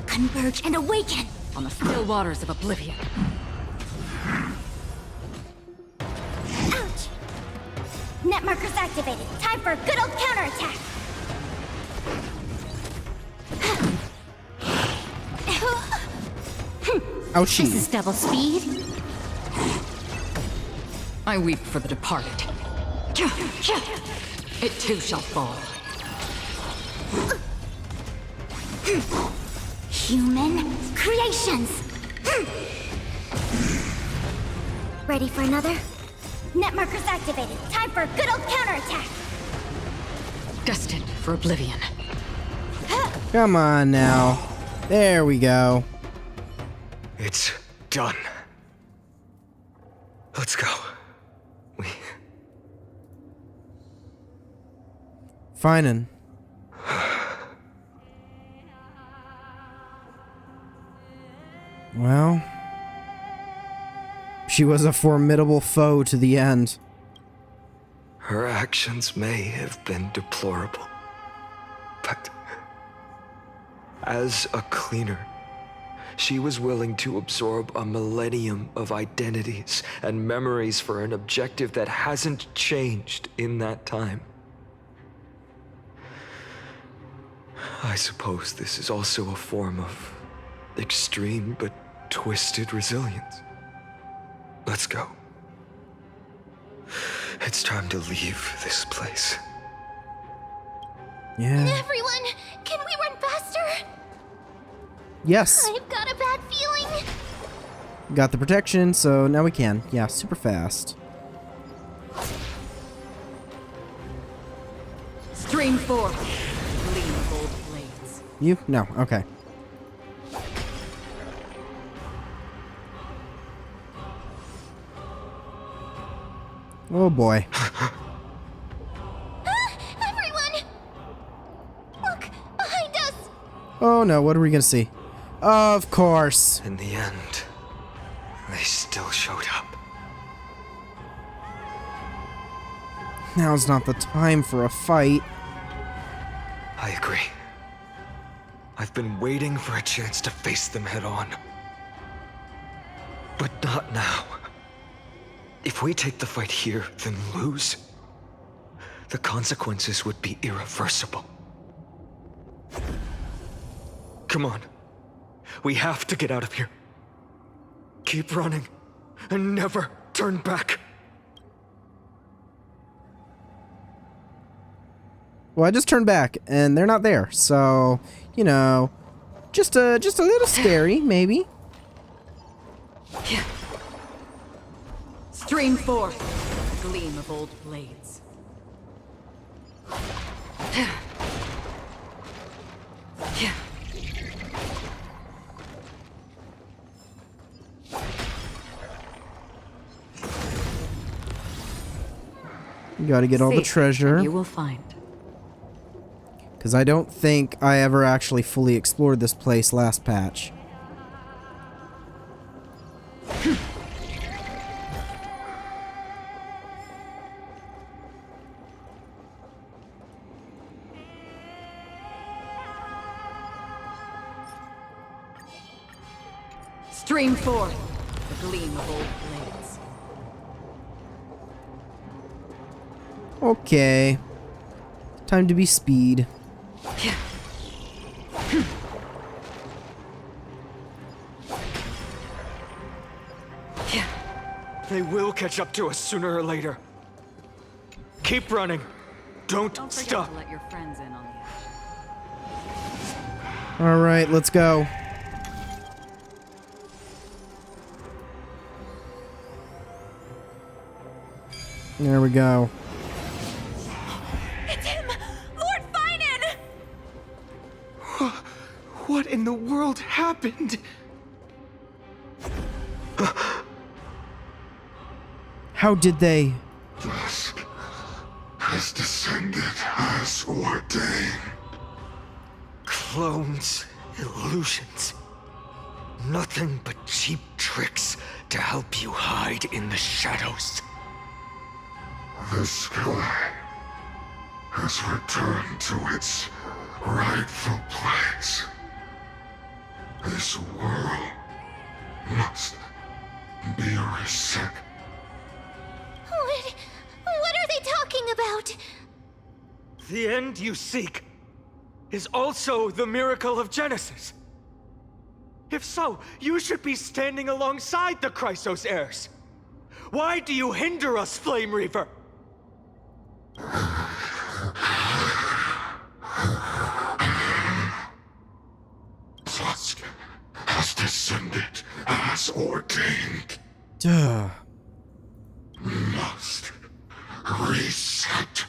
Converge and awaken. On the still waters of oblivion. Ouch. Net markers activated. Time for a good old counterattack. Ouchie. This is double speed. I weep for the departed. It too shall fall. Human creations. Ready for another? Net markers activated. Time for a good old counterattack. Destined for oblivion. Come on now. There we go. It's done. Let's go. Finin. Well, she was a formidable foe to the end. Her actions may have been deplorable, but as a cleaner, she was willing to absorb a millennium of identities and memories for an objective that hasn't changed in that time. I suppose this is also a form of extreme but twisted resilience. Let's go. It's time to leave this place. Yeah. Everyone, can we run faster? Yes. I've got a bad feeling. Got the protection, so now we can. Yeah, super fast. Stream 4. Gleam of old blades. You? No. Okay. Oh boy. Everyone! Look, behind us! Oh no, what are we gonna see? Of course. In the end, they still showed up. Now's not the time for a fight. I agree. I've been waiting for a chance to face them head on. But not now. If we take the fight here, then lose, the consequences would be irreversible. Come on. We have to get out of here. Keep running, and never turn back. Well, I just turned back, and they're not there, so, you know, just a little scary, maybe. Stream 4. Gleam of old blades. You gotta get all the treasure. You will find. Because I don't think I ever actually fully explored this place last patch. Stream 4. The gleam of old blades. Okay. Time to be speed. They will catch up to us sooner or later. Keep running. Don't stop. To let your friends in on the All right, let's go. There we go. It's him! Lord Finan! What in the world happened? How did they? Dusk has descended as ordained. Clones, illusions. Nothing but cheap tricks to help you hide in the shadows. The sky has returned to its rightful place. This world must be reset. What are they talking about? The end you seek is also the miracle of Genesis. If so, you should be standing alongside the Chrysos heirs. Why do you hinder us, Flame Reaver? Tusk has descended as ordained. Duh. Must reset.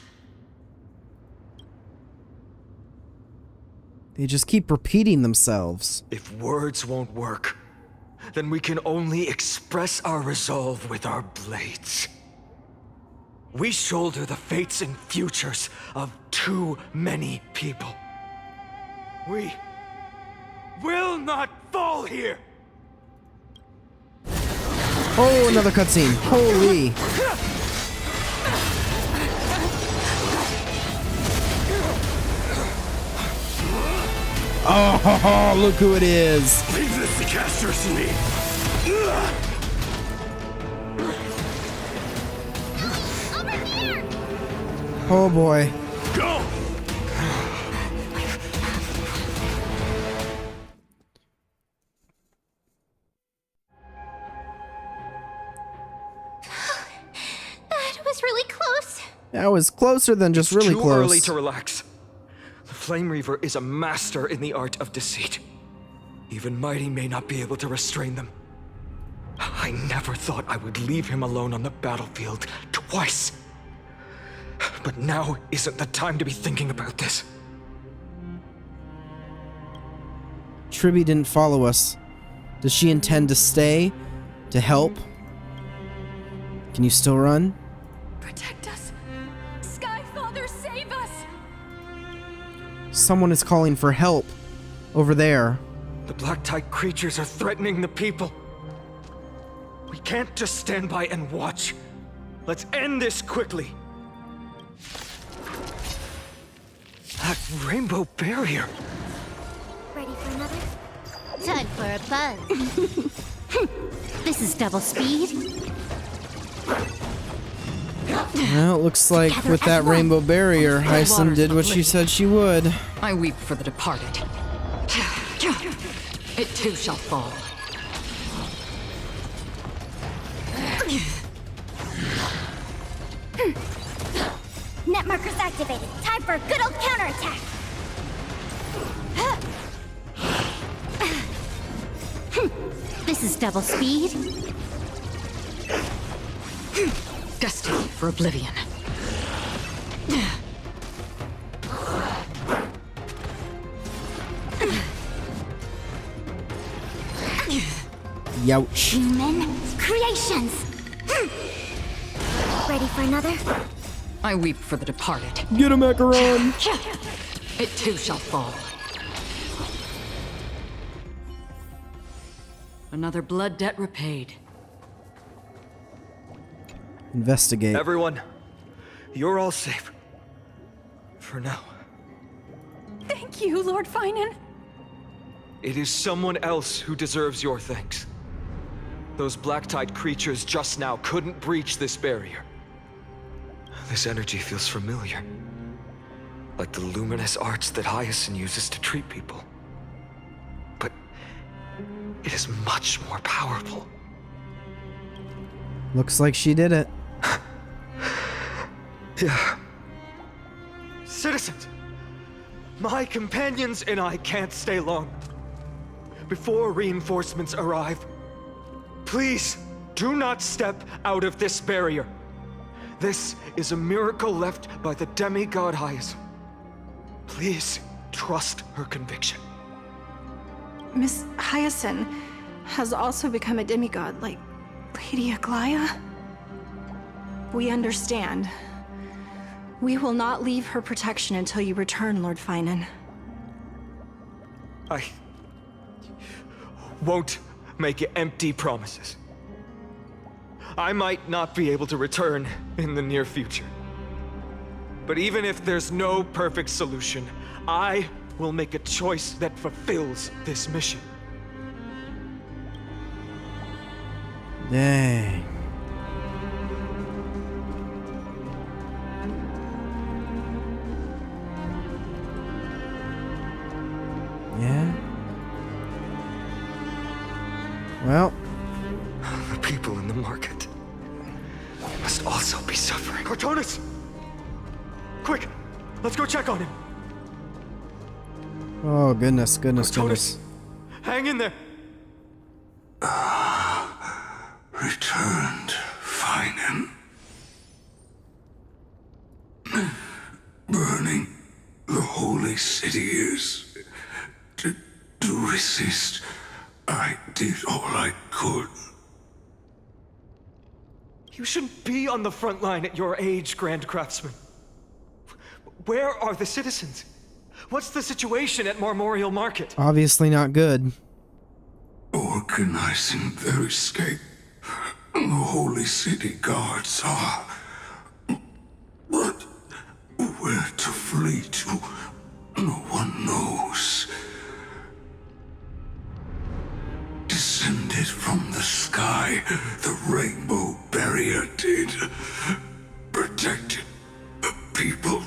They just keep repeating themselves. If words won't work, then we can only express our resolve with our blades. We shoulder the fates and futures of too many people. We will not fall here! Oh, another cutscene. Holy. Oh, look who it is. Leave this to casters to me. Oh boy. Go! That was really close. That was closer than just really Too close. early to relax. The Flame Reaver is a master in the art of deceit. Even Mighty may not be able to restrain them. I never thought I would leave him alone on the battlefield twice. But now isn't the time to be thinking about this. Tribby didn't follow us. Does she intend to stay? To help? Can you still run? Protect us! Sky Father, save us! Someone is calling for help. Over there. The black tide creatures are threatening the people. We can't just stand by and watch. Let's end this quickly. That rainbow barrier. Ready for another? Time for a buzz. This is double speed. Well, it looks like Together with as that one. rainbow barrier, Hyson did what she said she would. I weep for the departed. It too shall fall. Net markers activated. Time for a good old counterattack. This is double speed. Destiny for oblivion. Youch. Human creations. Ready for another? I weep for the departed. Get him, Macaron! It too shall fall. Another blood debt repaid. Investigate. Everyone, you're all safe. For now. Thank you, Lord Finan. It is someone else who deserves your thanks. Those black tide creatures just now couldn't breach this barrier. This energy feels familiar. Like the luminous arts that Hyacinth uses to treat people. But it is much more powerful. Looks like she did it. Yeah. Citizens, my companions and I can't stay long. Before reinforcements arrive, please do not step out of this barrier. This is a miracle left by the demigod Hyacinth. Please trust her conviction. Miss Hyacinth has also become a demigod, like Lady Aglaya? We understand. We will not leave her protection until you return, Lord Finan. I won't make empty promises. I might not be able to return in the near future. But even if there's no perfect solution, I will make a choice that fulfills this mission. Dang. Well, the people in the market must also be suffering. Cartonis! Quick! Let's go check on him! oh goodness, goodness, Cartonis, goodness. hang in there! Returned, Feinen. Burning the holy city is. To resist, I did all I could. You shouldn't be on the front line at your age, Grand Craftsman. Where are the citizens? What's the situation at Marmorial Market? Obviously not good. Organizing their escape. The holy city guards are. But where to flee to, no one knows. Descended from the sky, the rainbow barrier did. Protected people,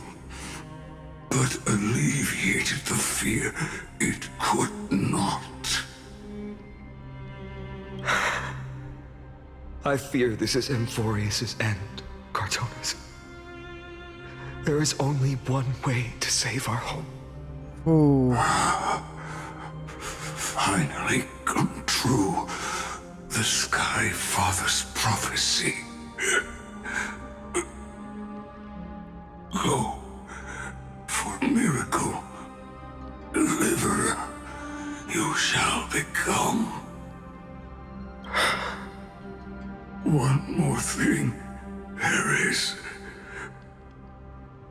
but alleviated the fear it could not. I fear this is Amphorius' end, Cartonis. There is only one way to save our home. Oh. Finally come true. The Sky Father's prophecy. Go for miracle. Deliverer, you shall become. One more thing there is.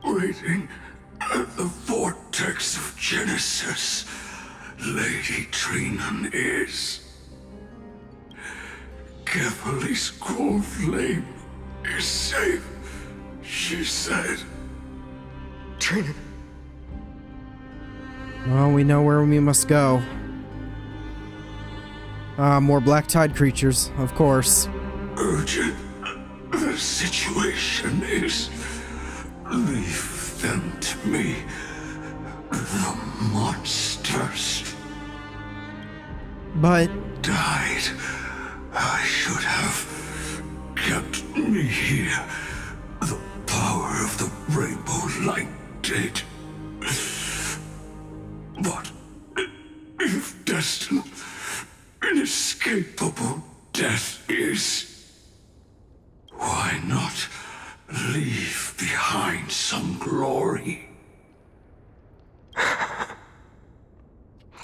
Waiting at the vortex of Genesis, Lady Trinan is. Kefali's core flame is safe, she said. Trinan. Well, we know where we must go. More black tide creatures, of course. Urgent. The situation is. Leave them to me. The monsters. But. Died. I should have kept me here. The power of the rainbow light did. But if destined, inescapable death is, why not leave behind some glory?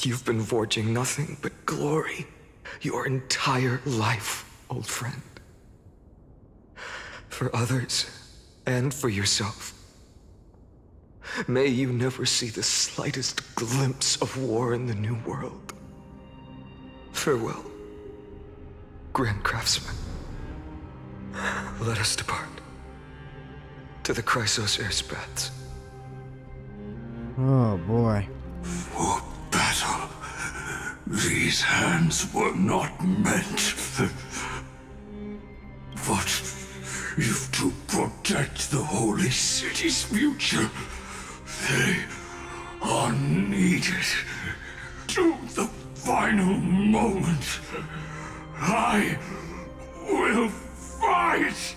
You've been forging nothing but glory your entire life, old friend. For others, and for yourself. May you never see the slightest glimpse of war in the New World. Farewell, Grand Craftsman. Let us depart to the Chrysos Airspaths. Oh boy. For battle, these hands were not meant. But if to protect the holy city's future, they are needed. To the final moment, I will fight!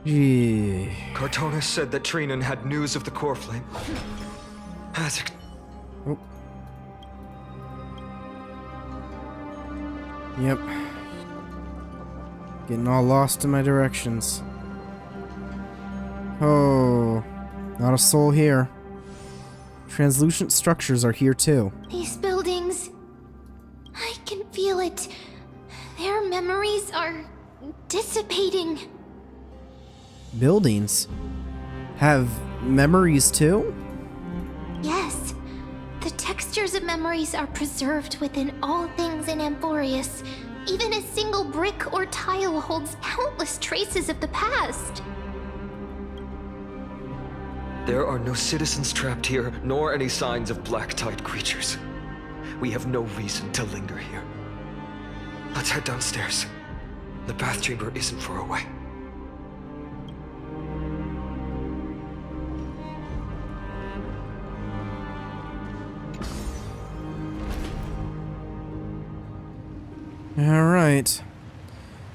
Gee. Cartonis said that Trinan had news of the core flame. Has it? Oh. Yep. Getting all lost in my directions. Oh. Not a soul here. Translucent structures are here too. These buildings. I can feel it. Their memories are dissipating. Buildings? Have memories too? Yes. The textures of memories are preserved within all things in Amphorius. Even a single brick or tile holds countless traces of the past. There are no citizens trapped here, nor any signs of black tide creatures. We have no reason to linger here. Let's head downstairs. The bath chamber isn't far away. Alright.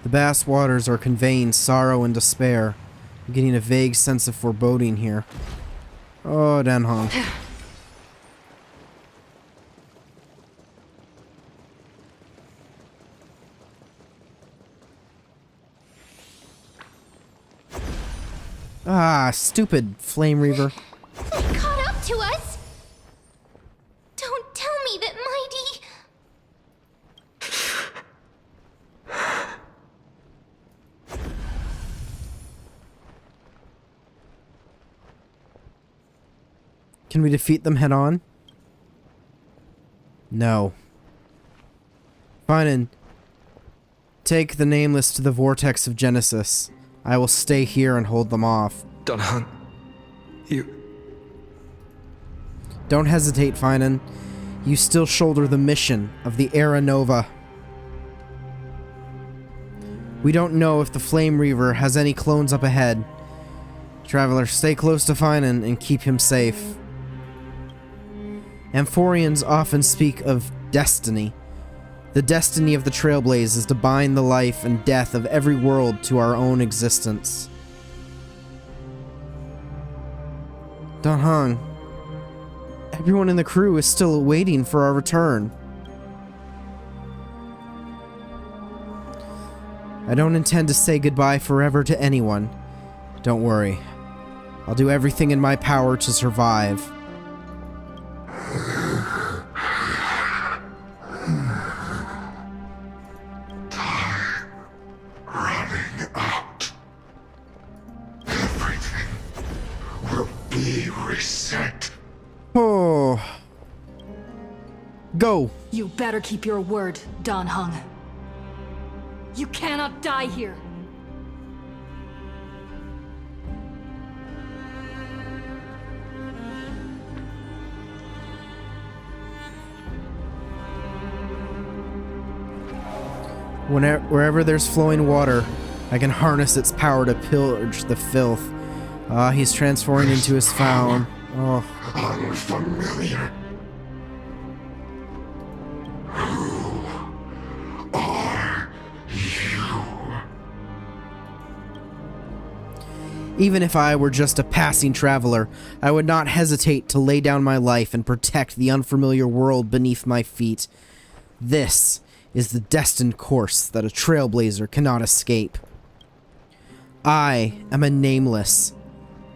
The Bass Waters are conveying sorrow and despair. I'm getting a vague sense of foreboding here. Oh, Danhong. Ah, stupid Flame Reaver. They caught up to us! Don't tell me that Mighty... Can we defeat them head on? No. Fine. Take the Nameless to the Vortex of Genesis. I will stay here and hold them off. Danhong, you... Don't hesitate, Finan. You still shoulder the mission of the Era Nova. We don't know if the Flame Reaver has any clones up ahead. Traveler, stay close to Finan and keep him safe. Amphorians often speak of destiny. The destiny of the Trailblaze is to bind the life and death of every world to our own existence. Danhong, everyone in the crew is still waiting for our return. I don't intend to say goodbye forever to anyone. Don't worry. I'll do everything in my power to survive. Oh. Go. You better keep your word, Danhong. You cannot die here. Wherever there's flowing water, I can harness its power to pillage the filth. He's transforming into his faun. Oh. Unfamiliar. Who are you? Even if I were just a passing traveler, I would not hesitate to lay down my life and protect the unfamiliar world beneath my feet. This is the destined course that a trailblazer cannot escape. I am a Nameless,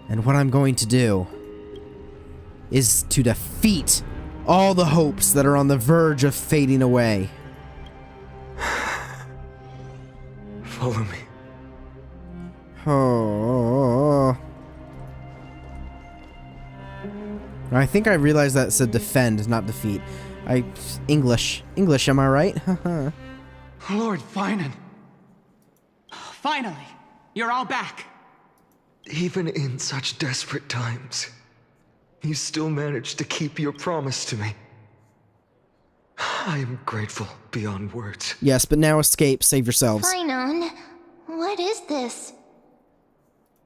and what I'm going to do is to defeat all the hopes that are on the verge of fading away. Follow me. Oh. I think I realized that said defend, not defeat. English, am I right? Lord Finan. Finally, you're all back. Even in such desperate times, you still managed to keep your promise to me. I am grateful beyond words. Yes, but now escape, save yourselves. Finan, what is this?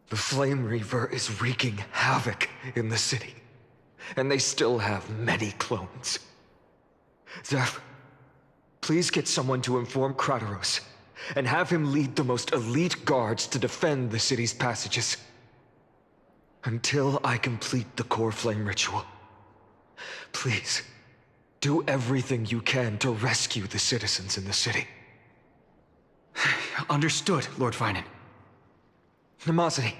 The Flame Reaver is wreaking havoc in the city, and they still have many clones. Zeph, please get someone to inform Krateros, and have him lead the most elite guards to defend the city's passages. Until I complete the core flame ritual. Please, do everything you can to rescue the citizens in the city. Understood, Lord Finan. Nemosity,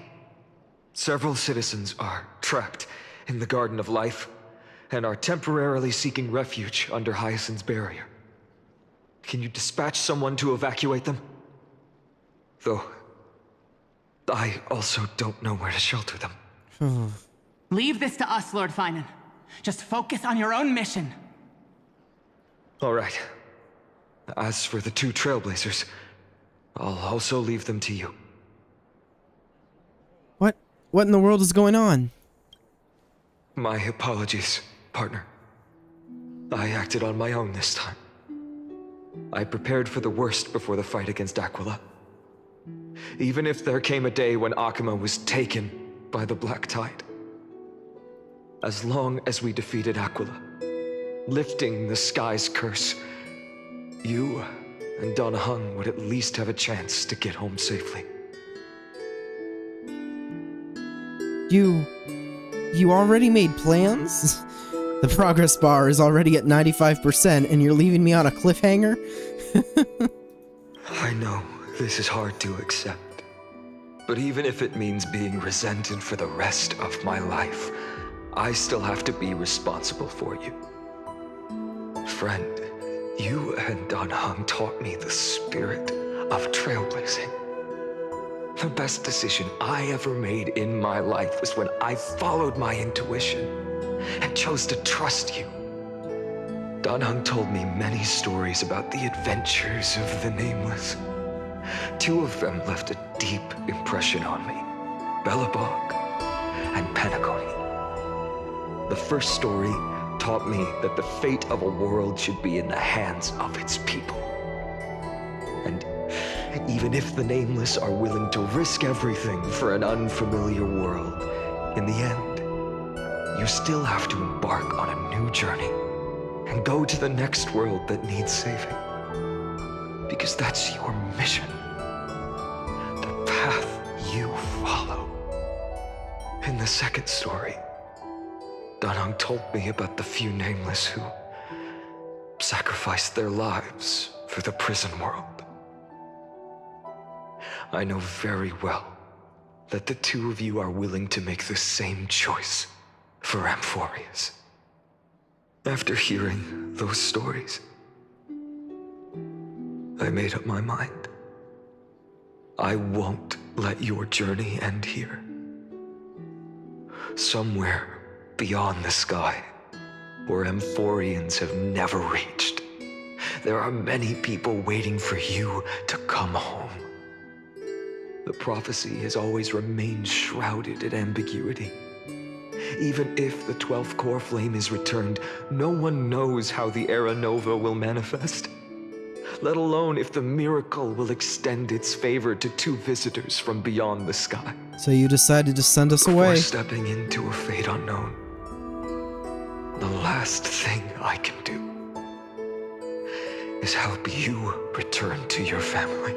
several citizens are trapped in the Garden of Life and are temporarily seeking refuge under Hyacinth's barrier. Can you dispatch someone to evacuate them? Though, I also don't know where to shelter them. Leave this to us, Lord Finan. Just focus on your own mission. All right. As for the two Trailblazers, I'll also leave them to you. What in the world is going on? My apologies, partner. I acted on my own this time. I prepared for the worst before the fight against Aquila. Even if there came a day when Akuma was taken by the Black Tide. As long as we defeated Aquila, lifting the sky's curse, you and Dan Heng would at least have a chance to get home safely. You already made plans? The progress bar is already at 95% and you're leaving me on a cliffhanger? I know this is hard to accept, but even if it means being resented for the rest of my life, I still have to be responsible for you. Friend, you and Dan Heng taught me the spirit of trailblazing. The best decision I ever made in my life was when I followed my intuition and chose to trust you. Dan Heng told me many stories about the adventures of the Nameless. 2 of them left a deep impression on me, Belobog and Penacony. The first story taught me that the fate of a world should be in the hands of its people. And even if the Nameless are willing to risk everything for an unfamiliar world, in the end, you still have to embark on a new journey and go to the next world that needs saving. Because that's your mission. The path you follow. In the second story, Dan Heng told me about the few Nameless who sacrificed their lives for the prison world. I know very well that the 2 of you are willing to make the same choice for Amphorius. After hearing those stories, I made up my mind. I won't let your journey end here. Somewhere beyond the sky, where Amphorians have never reached, there are many people waiting for you to come home. The prophecy has always remained shrouded in ambiguity. Even if the 12th core flame is returned, no one knows how the Era Nova will manifest, let alone if the miracle will extend its favor to 2 visitors from beyond the sky. So you decided to send us away. Before stepping into a fate unknown, the last thing I can do is help you return to your family.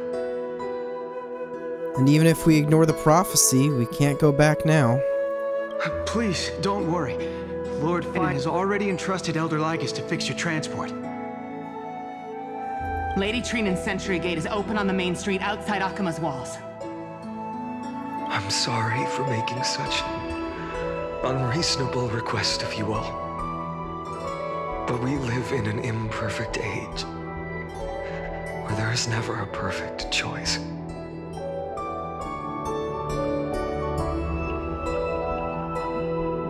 And even if we ignore the prophecy, we can't go back now. Please, don't worry. Lord Fine has already entrusted Elder Lygus to fix your transport. Lady Trinan's sentry gate is open on the main street outside Akima's walls. I'm sorry for making such an unreasonable request of you all. But we live in an imperfect age, where there is never a perfect choice.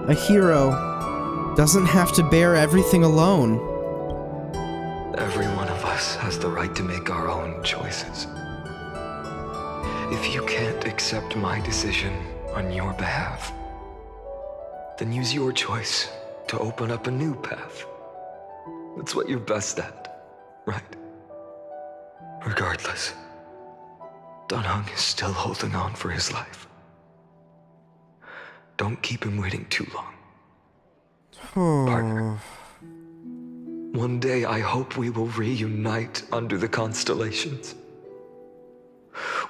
A hero doesn't have to bear everything alone. Every one of us has the right to make our own choices. If you can't accept my decision on your behalf, then use your choice to open up a new path. That's what you're best at, right? Regardless, Dan Heng is still holding on for his life. Don't keep him waiting too long. Partner. One day I hope we will reunite under the constellations.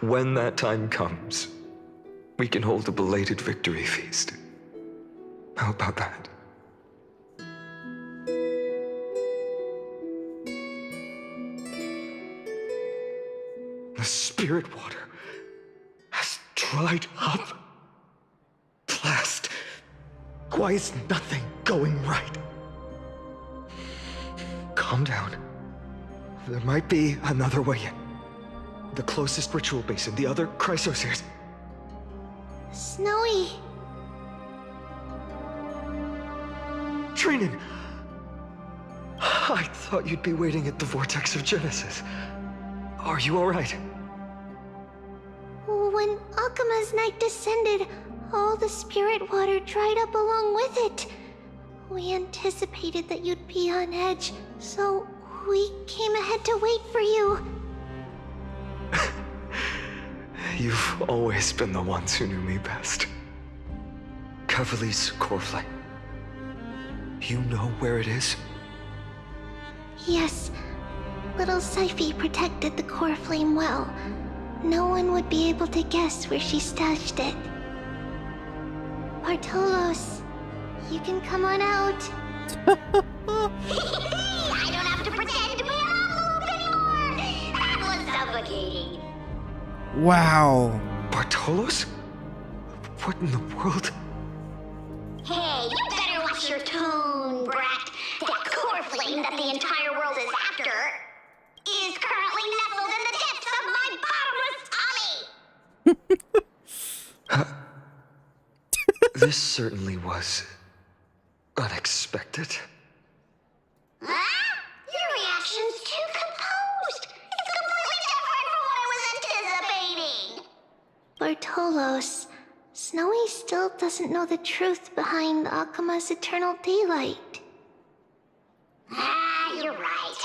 When that time comes, we can hold a belated victory feast. How about that? The spirit water has dried up. Blast. Why is nothing going right? Calm down. There might be another way in. The closest ritual basin, the other Chrysospheres. Snowy. Trinan! I thought you'd be waiting at the Vortex of Genesis. Are you alright? When Akima's night descended, all the spirit water dried up along with it. We anticipated that you'd be on edge, so we came ahead to wait for you. You've always been the ones who knew me best. Cavali's core flame. You know where it is? Yes. Little Syphie protected the core flame well. No one would be able to guess where she stashed it. Bartolos, you can come on out. I don't have to pretend to be an envelope anymore! That was suffocating. Wow. Bartolos? What in the world? Hey, you better watch your tone, brat. That core flame that the entire world is after is currently nestled in the depths of my bottomless tummy! This certainly was unexpected. Huh? Your reaction's too composed. It's completely different from what I was anticipating. Bartolos, Snowy still doesn't know the truth behind Akuma's eternal daylight. Ah, you're right.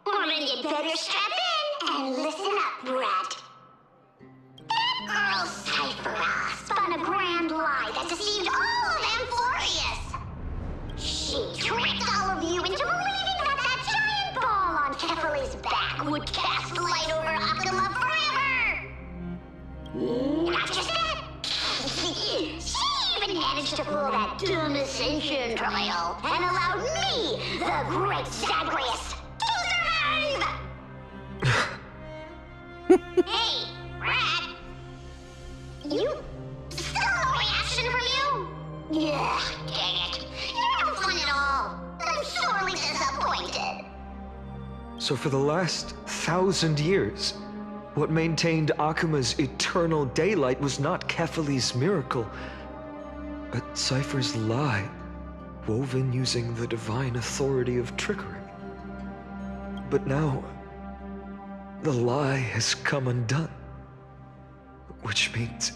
Well, then you'd better strap in and listen up, brat. That girl Cyphera spun a grand lie that deceived all of Amphorius. She tricked all of you into believing that that giant ball on Kefali's back would cast light over Akuma forever. Not just that. She even managed to pull that dumb ascension trial and allowed me, the great Zagreus, to survive! Hey, Rat! You... still no reaction from you? Yeah, dang it. You're no fun at all. I'm sorely disappointed. So for the last 1,000 years, what maintained Akuma's eternal daylight was not Kefali's miracle, but Cypher's lie, woven using the divine authority of trickery. But now, the lie has come undone. Which means...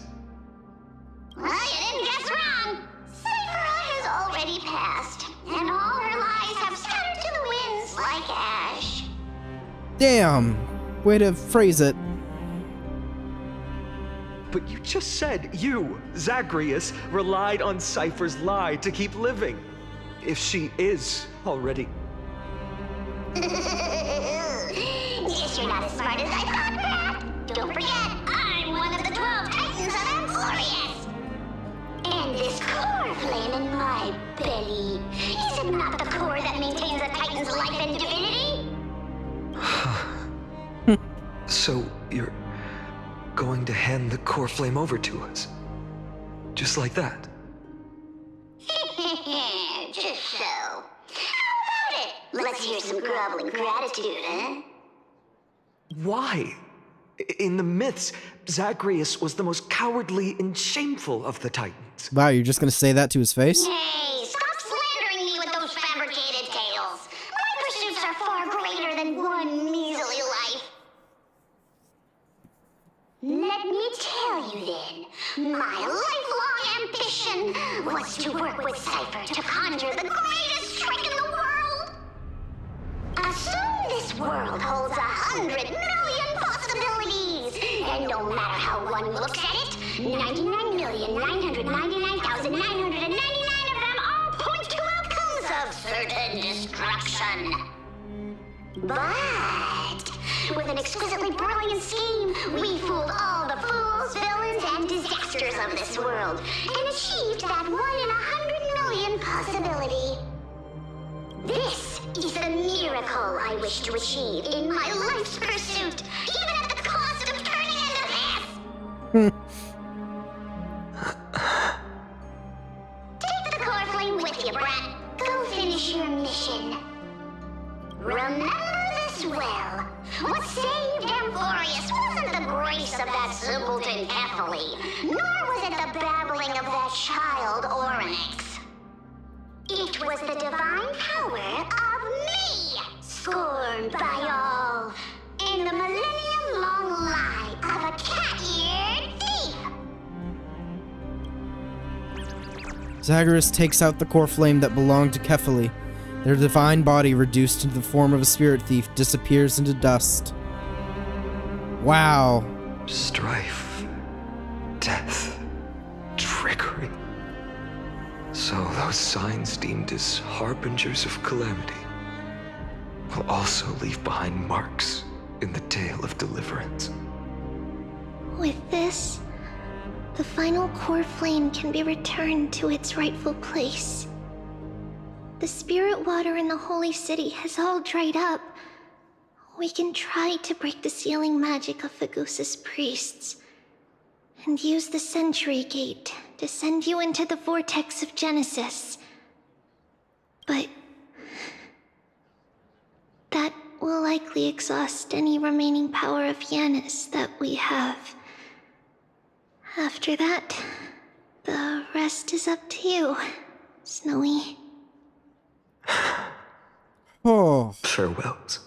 Well, you didn't guess wrong. Cyphera has already passed, and all her lies have scattered to the winds like ash. Damn. Way to phrase it. But you just said you, Zagreus, relied on Cypher's lie to keep living. If she is already... Guess you're not as smart as I thought, Pat. Don't forget, I'm one of the 12 Titans of Amphorius. And this core flame in my belly, is it not the core that maintains a Titan's life and divinity? So you're going to hand the core flame over to us? Just like that? Just so. How about it? Let's hear some groveling gratitude, huh? Why? In the myths, Zagreus was the most cowardly and shameful of the Titans. Wow, you're just gonna say that to his face? Hey, stop slandering me with those fabricated tales. My pursuits are far greater than one measly life. Let me tell you then, my lifelong ambition was to work with Cypher to conjure the greatest trick in the world. Assume this world holds 100 million possibilities, and no matter how one looks at it, 99,999,999 of them all point to outcomes of certain destruction. But with an exquisitely brilliant scheme, we fooled all the fools, villains, and disasters of this world, and achieved that 1 in 100 million possibility. This is the miracle I wish to achieve in my life's pursuit, even at the cost of turning into this! Take the core flame with you, brat. Go finish your mission. Remember this well. What saved Amphorius wasn't the grace of that simpleton Kefali, nor was it the babbling of that child Oryx. It was the divine power of me, scorned by all, and the millennium-long lie of a cat-eared thief. Zagreus takes out the core flame that belonged to Kefali. Their divine body, reduced into the form of a spirit thief, disappears into dust. Wow. Strife, death, trickery. So those signs deemed as harbingers of calamity will also leave behind marks in the tale of deliverance. With this, the final core flame can be returned to its rightful place. The spirit water in the holy city has all dried up. We can try to break the sealing magic of Fagusa's priests, and use the Century Gate to send you into the vortex of Genesis. But that will likely exhaust any remaining power of Yanis that we have. After that, the rest is up to you, Snowy. Oh. Farewells.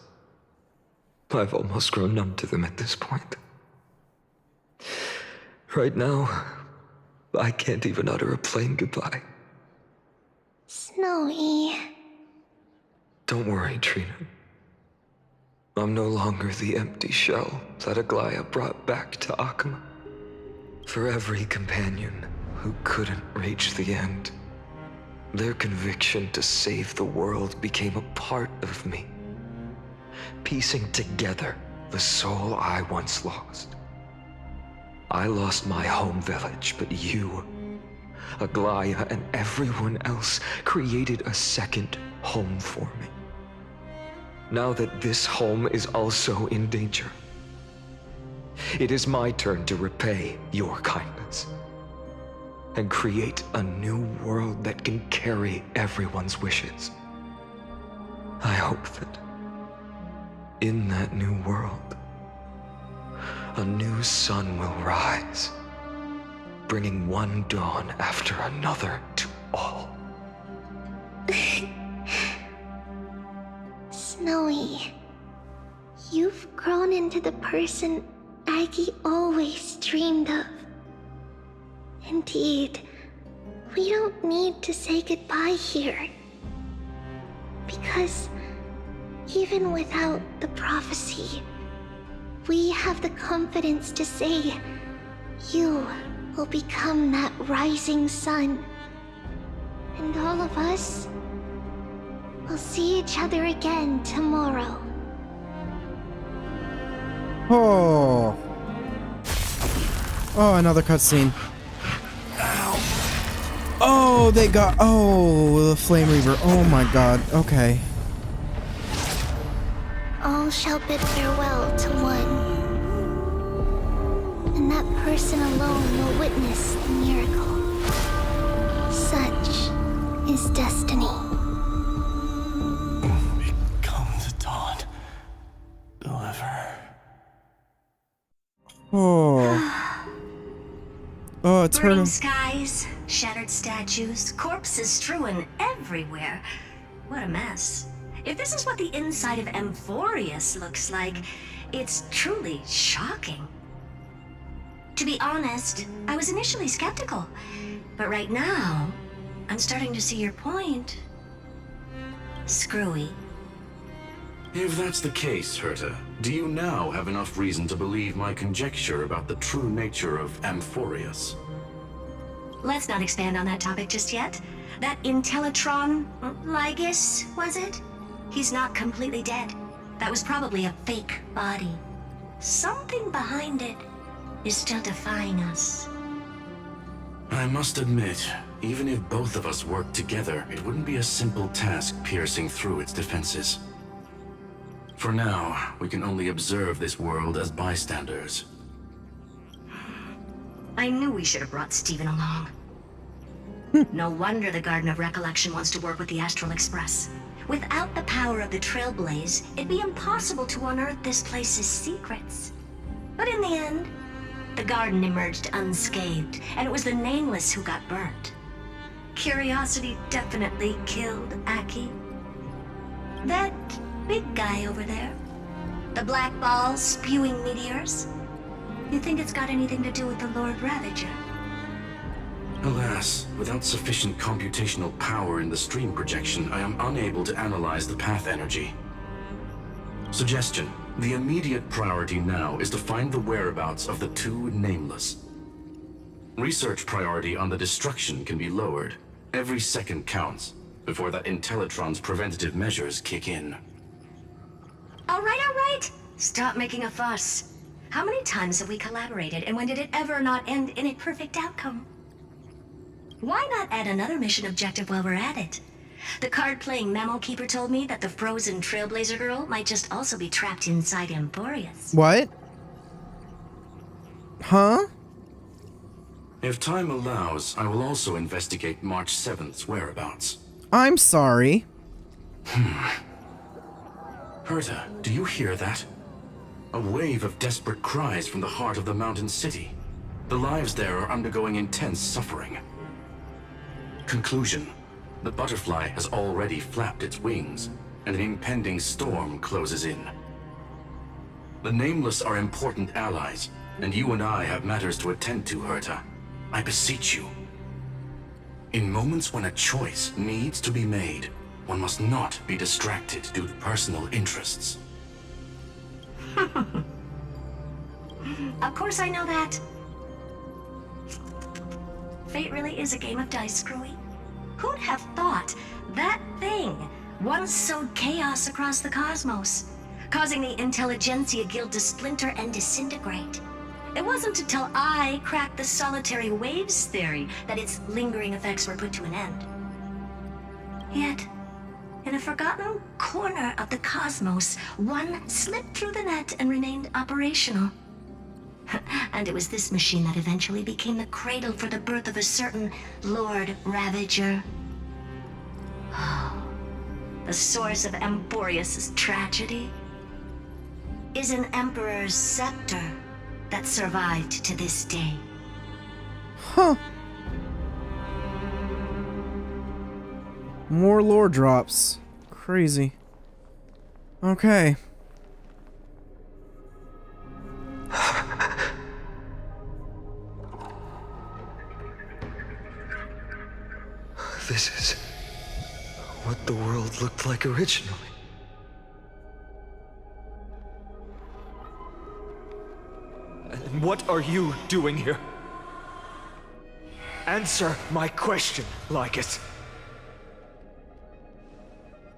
I've almost grown numb to them at this point. Right now, I can't even utter a plain goodbye. Snowy. Don't worry, Trina. I'm no longer the empty shell that Aglaya brought back to Akuma. For every companion who couldn't reach the end, their conviction to save the world became a part of me, piecing together the soul I once lost. I lost my home village, but you, Aglaya, and everyone else created a second home for me. Now that this home is also in danger, it is my turn to repay your kindness and create a new world that can carry everyone's wishes. I hope that in that new world, a new sun will rise, bringing one dawn after another to all. Snowy, you've grown into the person Aggie always dreamed of. Indeed, we don't need to say goodbye here. Because even without the prophecy, we have the confidence to say you will become that rising sun. And all of us will see each other again tomorrow. Oh. Oh, another cutscene. Oh, they got... Oh, the Flame Reaver. Oh my god. Okay. All shall bid farewell to one. And that person alone will witness the miracle. Such is destiny. Become the dawn. Deliver. Oh. Oh, it's burning hurting. skies, shattered statues, corpses strewn everywhere. What a mess. If this is what the inside of Amphorius looks like, it's truly shocking. To be honest, I was initially skeptical, but right now, I'm starting to see your point. Screwy. If that's the case, Herta, do you now have enough reason to believe my conjecture about the true nature of Amphorius? Let's not expand on that topic just yet. That Intellitron, Lygus, was it? He's not completely dead. That was probably a fake body. Something behind it is still defying us. I must admit, even if both of us worked together, it wouldn't be a simple task piercing through its defenses. For now, we can only observe this world as bystanders. I knew we should have brought Steven along. No wonder the Garden of Recollection wants to work with the Astral Express. Without the power of the Trailblaze, it'd be impossible to unearth this place's secrets. But in the end, the garden emerged unscathed, and it was the Nameless who got burnt. Curiosity definitely killed Aki. That big guy over there, the black ball spewing meteors, you think it's got anything to do with the Lord Ravager? Alas, without sufficient computational power in the stream projection, I am unable to analyze the path energy. Suggestion: the immediate priority now is to find the whereabouts of the two Nameless. Research priority on the destruction can be lowered. Every second counts before that Intellitron's preventative measures kick in. All right. Stop making a fuss. How many times have we collaborated, and when did it ever not end in a perfect outcome? Why not add another mission objective while we're at it? The card-playing memo keeper told me that the frozen Trailblazer girl might just also be trapped inside Emporius. What? Huh? If time allows, I will also investigate March 7th's whereabouts. I'm sorry. Herta, do you hear that? A wave of desperate cries from the heart of the mountain city. The lives there are undergoing intense suffering. Conclusion. The butterfly has already flapped its wings, and an impending storm closes in. The Nameless are important allies, and you and I have matters to attend to, Herta. I beseech you. In moments when a choice needs to be made, one must not be distracted due to personal interests. Of course I know that. Fate really is a game of dice, Screwy. Who'd have thought that thing once sowed chaos across the cosmos, causing the Intelligentsia Guild to splinter and disintegrate? It wasn't until I cracked the solitary waves theory that its lingering effects were put to an end. Yet, in a forgotten corner of the cosmos, one slipped through the net and remained operational. And it was this machine that eventually became the cradle for the birth of a certain Lord Ravager. The source of Emporius' tragedy is an Emperor's scepter that survived to this day. Huh. More lore drops. Crazy. Okay. This is what the world looked like originally. And what are you doing here? Answer my question, Lycus.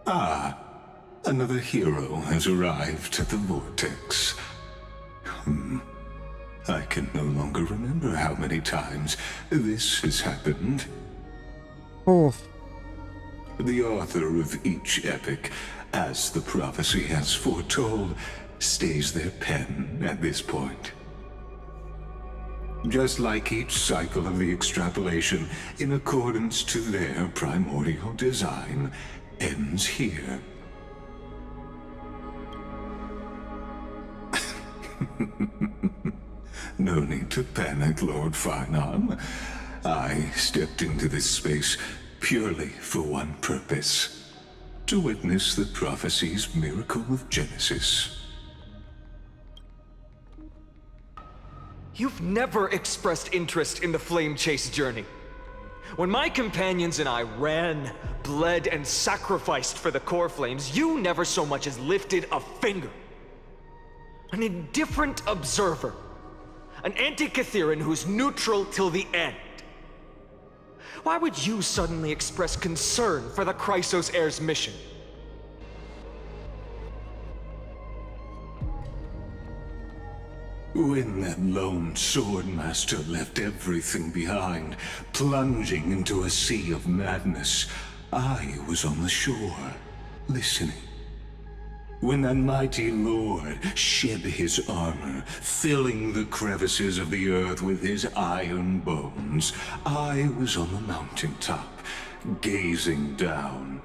Ah, another hero has arrived at the Vortex. I can no longer remember how many times this has happened. Oh. The author of each epic, as the prophecy has foretold, stays their pen at this point. Just like each cycle of the extrapolation, in accordance to their primordial design, ends here. No need to panic, Lord Finearm. I stepped into this space purely for one purpose: to witness the prophecy's miracle of Genesis. You've never expressed interest in the Flame Chase journey. When my companions and I ran, bled, and sacrificed for the core flames, you never so much as lifted a finger. An indifferent observer. An anti-Catheran who's neutral till the end. Why would you suddenly express concern for the Chrysos Heir's mission? When that lone swordmaster left everything behind, plunging into a sea of madness, I was on the shore, listening. When that mighty lord shed his armor, filling the crevices of the earth with his iron bones, I was on the mountaintop, gazing down.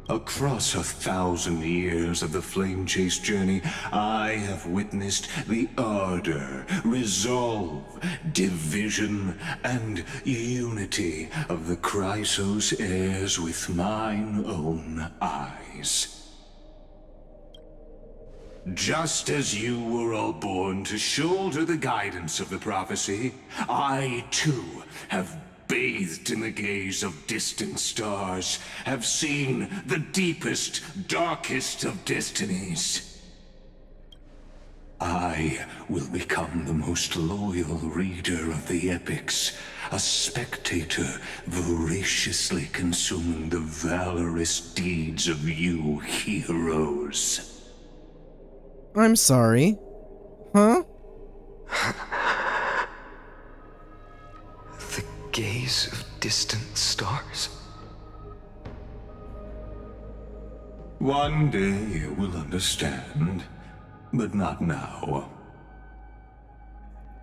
Across 1,000 years of the Flame Chase journey, I have witnessed the ardor, resolve, division, and unity of the Chrysos heirs with mine own eyes. Just as you were all born to shoulder the guidance of the prophecy, I too have bathed in the gaze of distant stars, have seen the deepest, darkest of destinies. I will become the most loyal reader of the epics, a spectator voraciously consuming the valorous deeds of you heroes. I'm sorry. Huh? The gaze of distant stars. One day you will understand, but not now.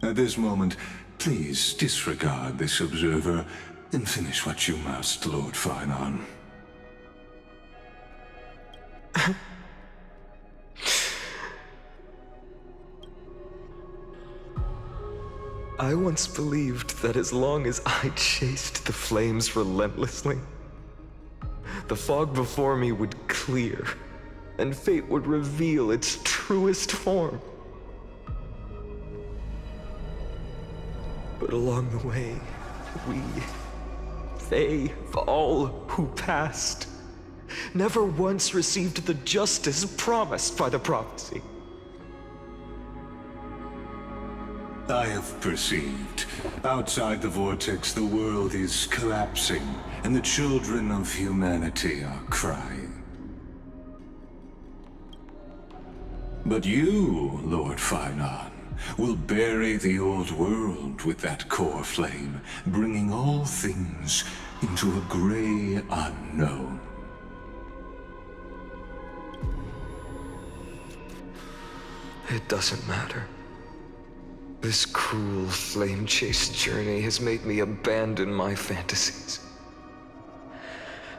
At this moment, please disregard this observer and finish what you must, Lord Finon. I once believed that as long as I chased the flames relentlessly, the fog before me would clear, and fate would reveal its truest form. But along the way, they, all who passed, never once received the justice promised by the prophecy. I have perceived. Outside the vortex, the world is collapsing, and the children of humanity are crying. But you, Lord Finon, will bury the old world with that core flame, bringing all things into a gray unknown. It doesn't matter. This cruel flame-chased journey has made me abandon my fantasies.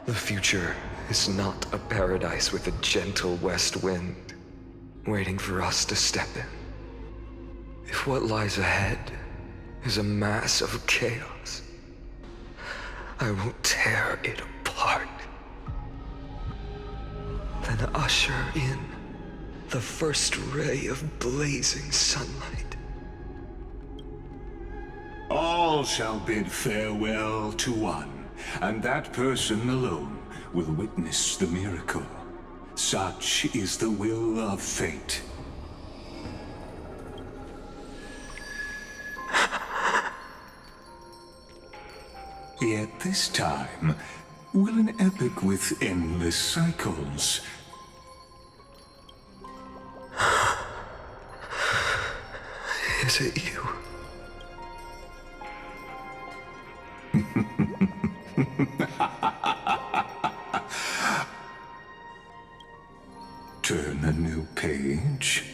The future is not a paradise with a gentle west wind, waiting for us to step in. If what lies ahead is a mass of chaos, I will tear it apart. Then usher in the first ray of blazing sunlight. All shall bid farewell to one, and that person alone will witness the miracle. Such is the will of fate. Yet this time, will an epic with endless cycles. Is it you? Turn a new page.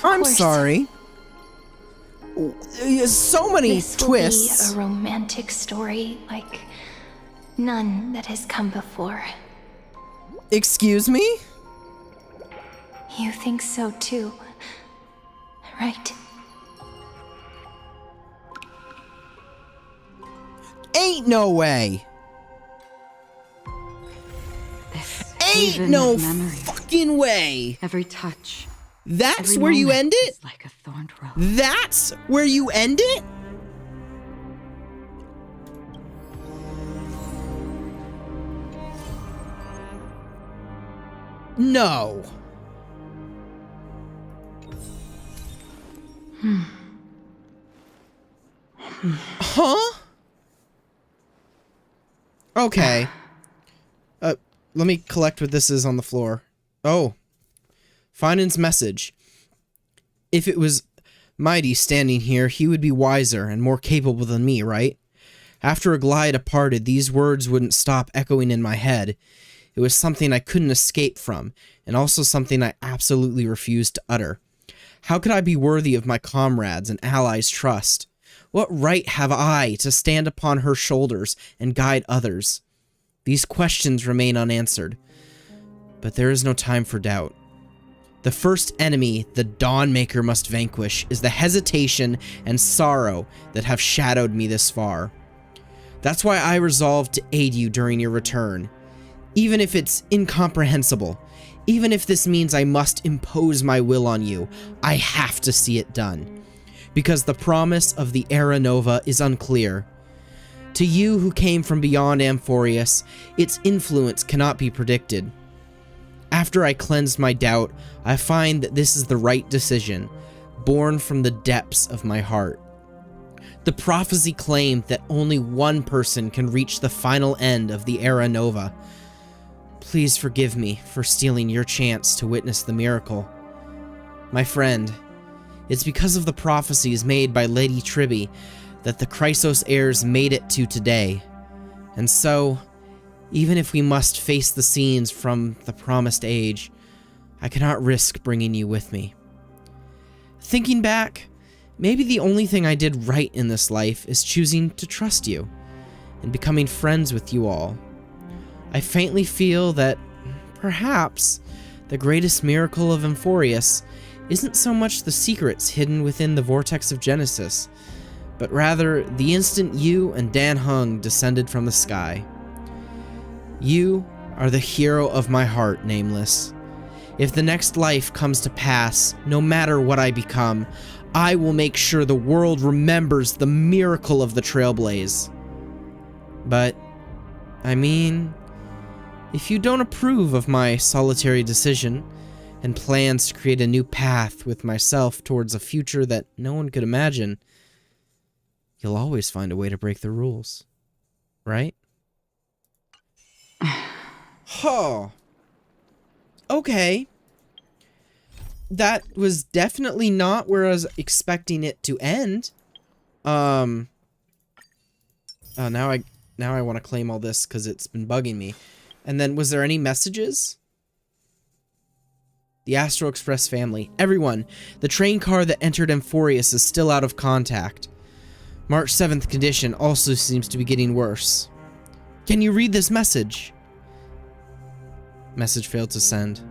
I'm sorry. So many this twists. Will be a romantic story like none that has come before. Excuse me? You think so too, right? Ain't no way. Ain't no fucking way. Every touch. That's every where you moment end it? is like a thorned rose. That's where you end it? No. Huh? Okay. Let me collect what this is on the floor. Oh. Finan's message. If it was Mighty standing here, he would be wiser and more capable than me, right? After Aglaya departed, these words wouldn't stop echoing in my head. It was something I couldn't escape from, and also something I absolutely refused to utter. How could I be worthy of my comrades' and allies' trust? What right have I to stand upon her shoulders and guide others? These questions remain unanswered, but there is no time for doubt. The first enemy the Dawnmaker must vanquish is the hesitation and sorrow that have shadowed me this far. That's why I resolved to aid you during your return. Even if it's incomprehensible, even if this means I must impose my will on you, I have to see it done. Because the promise of the Era Nova is unclear. To you who came from beyond Amphorius, its influence cannot be predicted. After I cleansed my doubt, I find that this is the right decision. born from the depths of my heart. The prophecy claimed that only one person can reach the final end of the Era Nova. Please forgive me for stealing your chance to witness the miracle. My friend, it's because of the prophecies made by Lady Tribby that the Chrysos heirs made it to today. And so, even if we must face the scenes from the promised age, I cannot risk bringing you with me. Thinking back, maybe the only thing I did right in this life is choosing to trust you and becoming friends with you all. I faintly feel that perhaps the greatest miracle of Emphorius isn't so much the secrets hidden within the Vortex of Genesis, but rather the instant you and Dan Hung descended from the sky. You are the hero of my heart, Nameless. If the next life comes to pass, no matter what I become, I will make sure the world remembers the miracle of the Trailblaze. But, I mean, if you don't approve of my solitary decision and plans to create a new path with myself towards a future that no one could imagine, you'll always find a way to break the rules. Right? Huh. Okay. That was definitely not where I was expecting it to end. Oh, now I want to claim all this because it's been bugging me. And then, was there any messages? The Astral Express family. Everyone, the train car that entered Emphorius is still out of contact. March 7th condition also seems to be getting worse. Can you read this message? Message failed to send.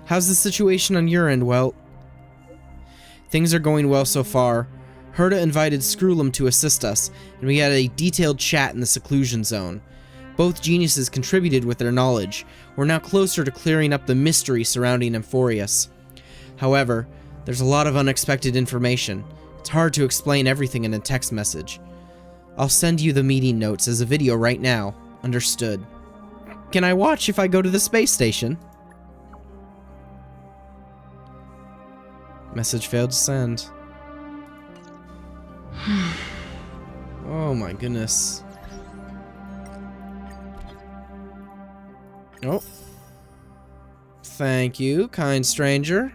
How's the situation on your end, Welt? Things are going well so far. Herta invited Screwlum to assist us, and we had a detailed chat in the seclusion zone. Both geniuses contributed with their knowledge. We're now closer to clearing up the mystery surrounding Emphorius. However, there's a lot of unexpected information. It's hard to explain everything in a text message. I'll send you the meeting notes as a video right now. Understood. Can I watch if I go to the space station? Message failed to send. Oh my goodness. Oh. Thank you, kind stranger.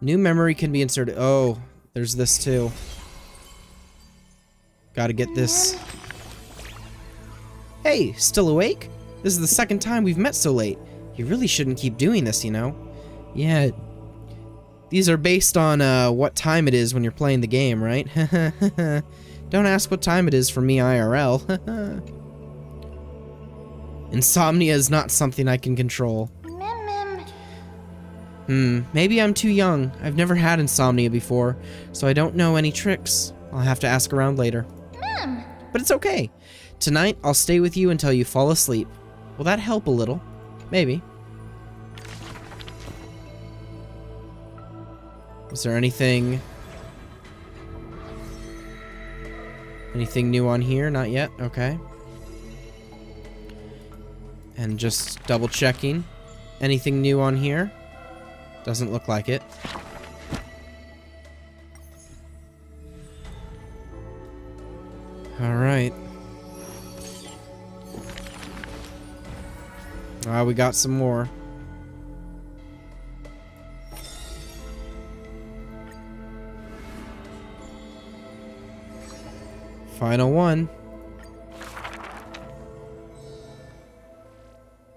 New memory can be inserted. Oh, there's this too. Gotta get this. Hey, still awake? This is the second time we've met so late. You really shouldn't keep doing this, you know? Yeah. These are based on what time it is when you're playing the game, right? Don't ask what time it is for me IRL. Insomnia is not something I can control. Maybe I'm too young. I've never had insomnia before, so I don't know any tricks. I'll have to ask around later. But it's okay. Tonight, I'll stay with you until you fall asleep. Will that help a little? Maybe. Is there anything new on here? Not yet. Okay. And just double checking. Anything new on here? Doesn't look like it. All right. We got some more. Final one.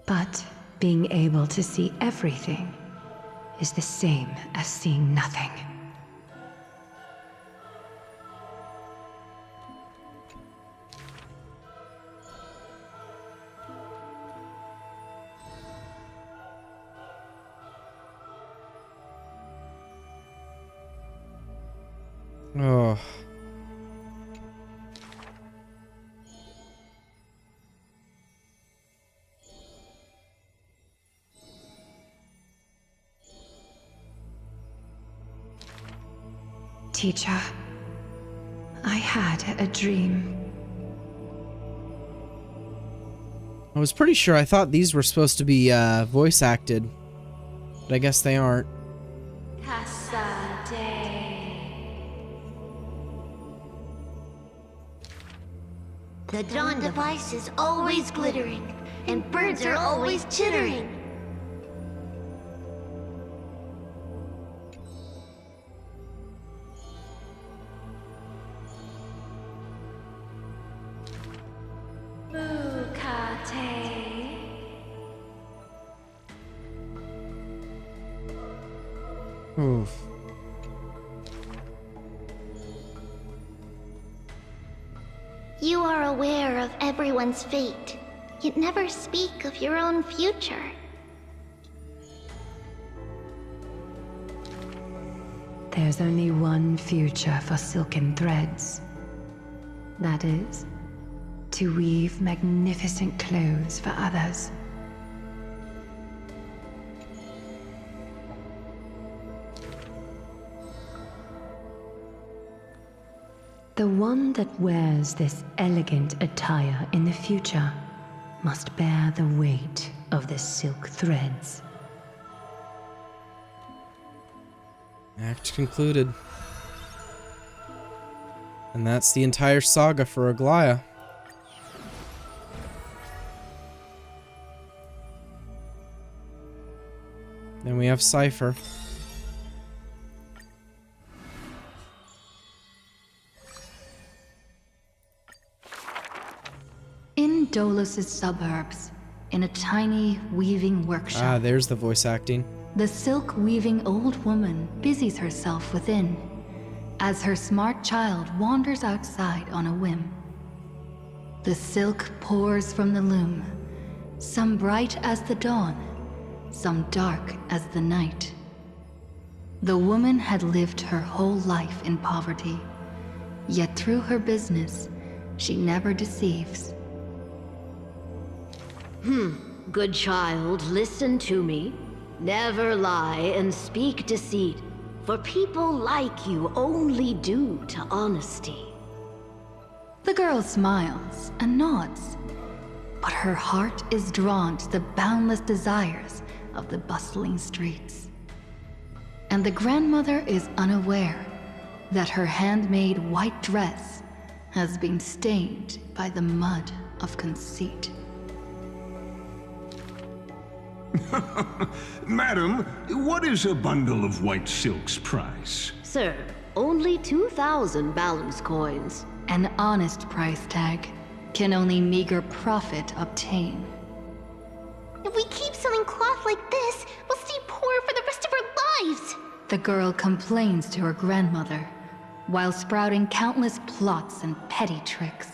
But being able to see everything is the same as seeing nothing. Oh. Teacher, I had a dream. I was pretty sure I thought these were supposed to be voice acted, but I guess they aren't. The dawn device is always glittering, and birds are always chittering. Oof. You are aware of everyone's fate, yet never speak of your own future. There's only one future for silken threads. That is, to weave magnificent clothes for others. The one that wears this elegant attire in the future must bear the weight of the silk threads. Act concluded. And that's the entire saga for Aglaya. Then we have Cypher. In Dolos' suburbs, in a tiny weaving workshop. Ah, there's the voice acting. The silk-weaving old woman busies herself within, as her smart child wanders outside on a whim. The silk pours from the loom, some bright as the dawn, some dark as the night. The woman had lived her whole life in poverty, yet through her business, she never deceives. Good child, listen to me. Never lie and speak deceit, for people like you only do to honesty. The girl smiles and nods, but her heart is drawn to the boundless desires of the bustling streets. And the grandmother is unaware that her handmade white dress has been stained by the mud of conceit. Madam, what is a bundle of white silk's price? Sir, only 2,000 balance coins. An honest price tag can only meager profit obtain. If we keep selling cloth like this, we'll stay poor for the rest of our lives. The girl complains to her grandmother, while sprouting countless plots and petty tricks.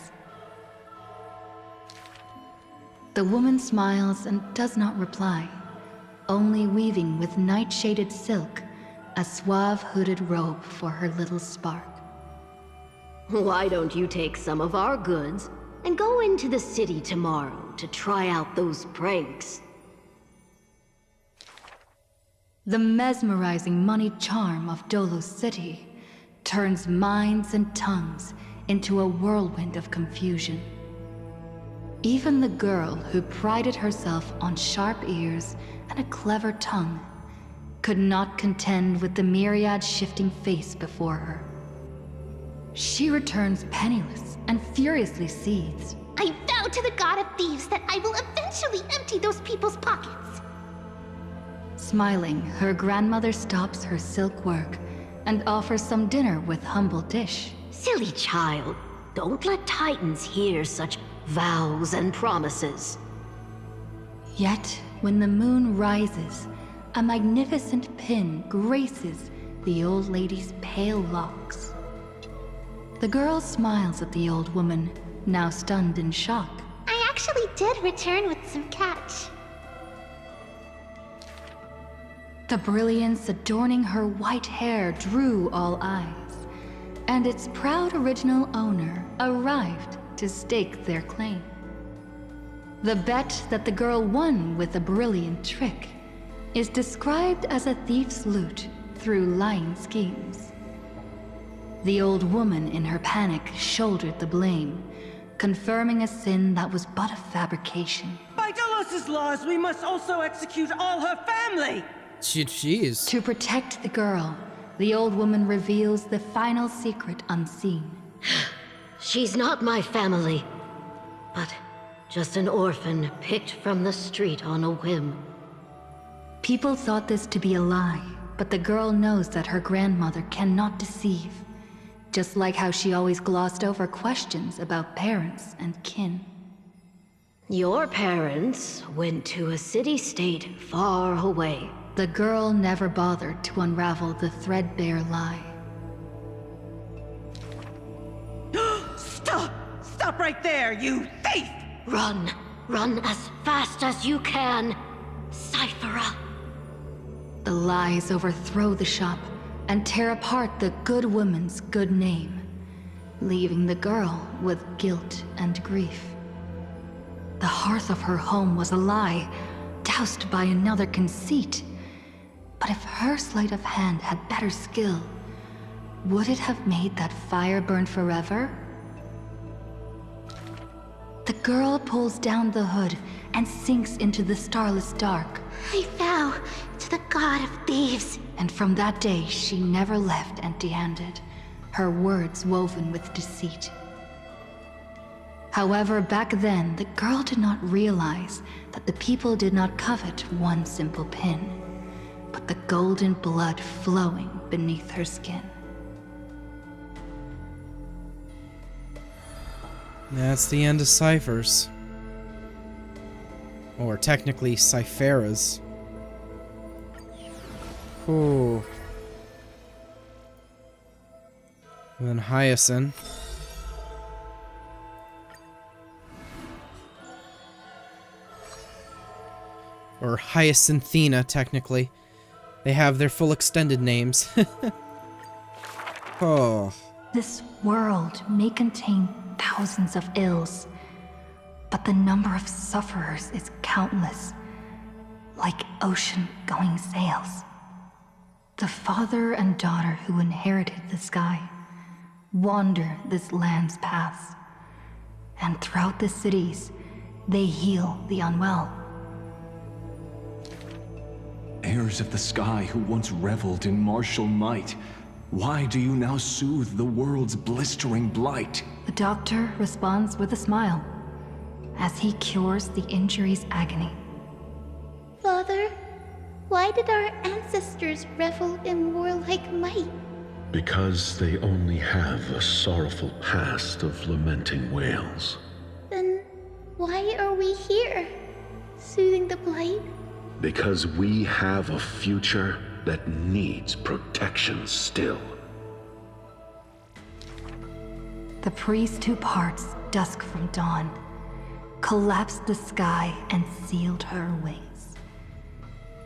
The woman smiles and does not reply, only weaving with night-shaded silk a suave hooded robe for her little spark. Why don't you take some of our goods and go into the city tomorrow to try out those pranks? The mesmerizing moneyed charm of Dolos City turns minds and tongues into a whirlwind of confusion. Even the girl who prided herself on sharp ears and a clever tongue could not contend with the myriad shifting face before her. She returns penniless and furiously seethes. I vow to the god of thieves that I will eventually empty those people's pockets. Smiling, her grandmother stops her silk work and offers some dinner with humble dish. Silly child, don't let Titans hear such vows and promises. Yet, when the moon rises, a magnificent pin graces the old lady's pale locks. The girl smiles at the old woman, now stunned in shock. I actually did return with some catch. The brilliance adorning her white hair drew all eyes, and its proud original owner arrived to stake their claim. The bet that the girl won with a brilliant trick is described as a thief's loot through lying schemes. The old woman in her panic shouldered the blame, confirming a sin that was but a fabrication. By Dolos' laws, we must also execute all her family! Jeez. To protect the girl, the old woman reveals the final secret unseen. She's not my family. but just an orphan picked from the street on a whim. People thought this to be a lie, but the girl knows that her grandmother cannot deceive. Just like how she always glossed over questions about parents and kin. Your parents went to a city-state far away. The girl never bothered to unravel the threadbare lie. Stop! Stop right there, you thief! Run! Run as fast as you can! Cyphera! The lies overthrow the shop and tear apart the good woman's good name, leaving the girl with guilt and grief. The hearth of her home was a lie, doused by another conceit. But if her sleight of hand had better skill, would it have made that fire burn forever? The girl pulls down the hood and sinks into the starless dark. I vow to the god of thieves. And from that day, she never left empty-handed, her words woven with deceit. However, back then, the girl did not realize that the people did not covet one simple pin, but the golden blood flowing beneath her skin. That's the end of Ciphers. Or technically, Cypheras. Ooh. And then Hyacinth. Or Hyacinthina, technically. They have their full extended names. Oh. This world may contain thousands of ills, but the number of sufferers is countless, like ocean-going sails. The father and daughter who inherited the sky wander this land's paths, and throughout the cities, they heal the unwell. Heirs of the sky who once reveled in martial might, why do you now soothe the world's blistering blight? The doctor responds with a smile as he cures the injury's agony. Father, why did our ancestors revel in warlike might? Because they only have a sorrowful past of lamenting wails. Then why are we here, soothing the blight? Because we have a future that needs protection still. The priest who parts dusk from dawn collapsed the sky and sealed her wings,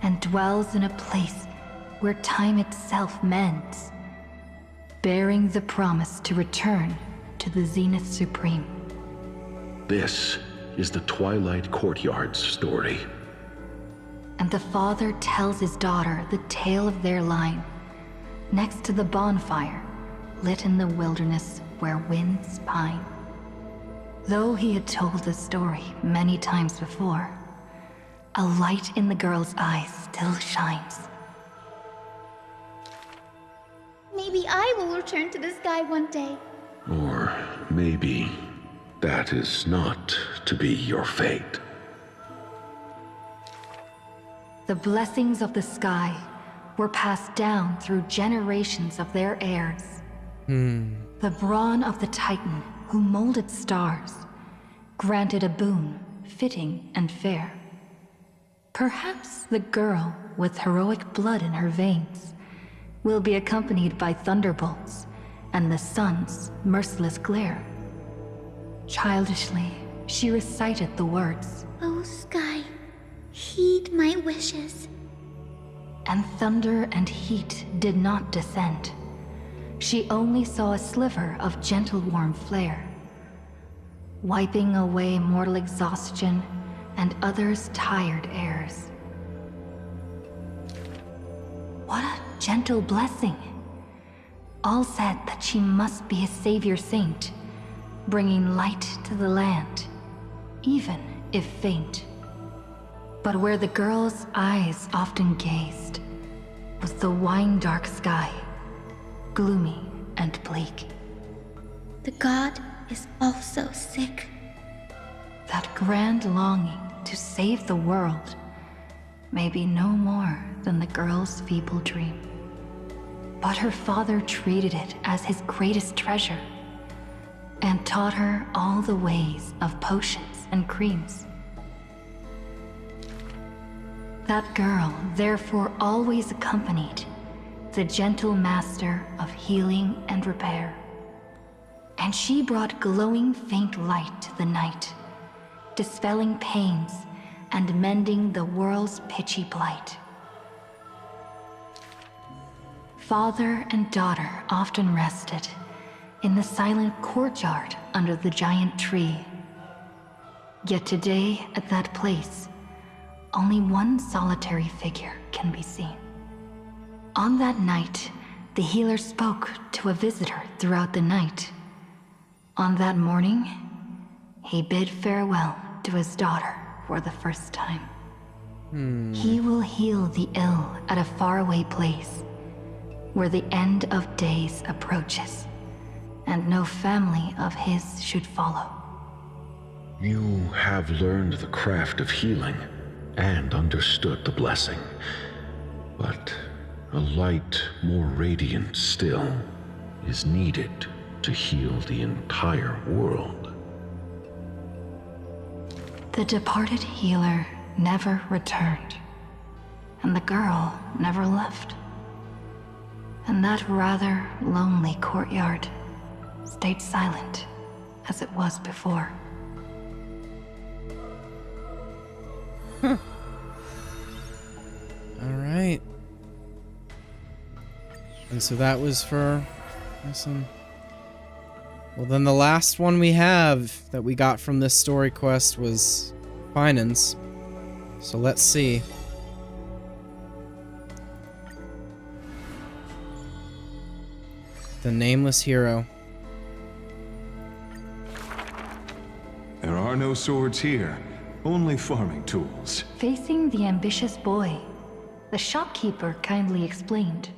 and dwells in a place where time itself mends, bearing the promise to return to the Zenith Supreme. This is the Twilight Courtyard's story. And the father tells his daughter the tale of their line, next to the bonfire, lit in the wilderness where winds pine. Though he had told the story many times before, a light in the girl's eyes still shines. Maybe I will return to the sky one day. Or maybe that is not to be your fate. The blessings of the sky were passed down through generations of their heirs. The brawn of the Titan who molded stars granted a boon fitting and fair. Perhaps the girl with heroic blood in her veins will be accompanied by thunderbolts and the sun's merciless glare. Childishly, she recited the words, "Oh sky, heed my wishes." And thunder and heat did not descend. She only saw a sliver of gentle warm flare, wiping away mortal exhaustion and others' tired airs. What a gentle blessing! All said that she must be a savior saint, bringing light to the land, even if faint. But where the girl's eyes often gazed was the wine-dark sky, gloomy and bleak. The god is also sick. that grand longing to save the world may be no more than the girl's feeble dream. But her father treated it as his greatest treasure and taught her all the ways of potions and creams. That girl therefore always accompanied the gentle master of healing and repair. And she brought glowing faint light to the night, dispelling pains and mending the world's pitchy blight. Father and daughter often rested in the silent courtyard under the giant tree. Yet today, at that place, only one solitary figure can be seen. On that night, the healer spoke to a visitor throughout the night. On that morning, he bid farewell to his daughter for the first time. He will heal the ill at a faraway place, where the end of days approaches, and no family of his should follow. You have learned the craft of healing, and understood the blessing. But a light more radiant still is needed to heal the entire world. The departed healer never returned, and the girl never left. And that rather lonely courtyard stayed silent as it was before. All right. And so that was for some. Well, then the last one we have that we got from this story quest was finance. So let's see. The Nameless Hero. There are no swords here, only farming tools. Facing the ambitious boy, the shopkeeper kindly explained.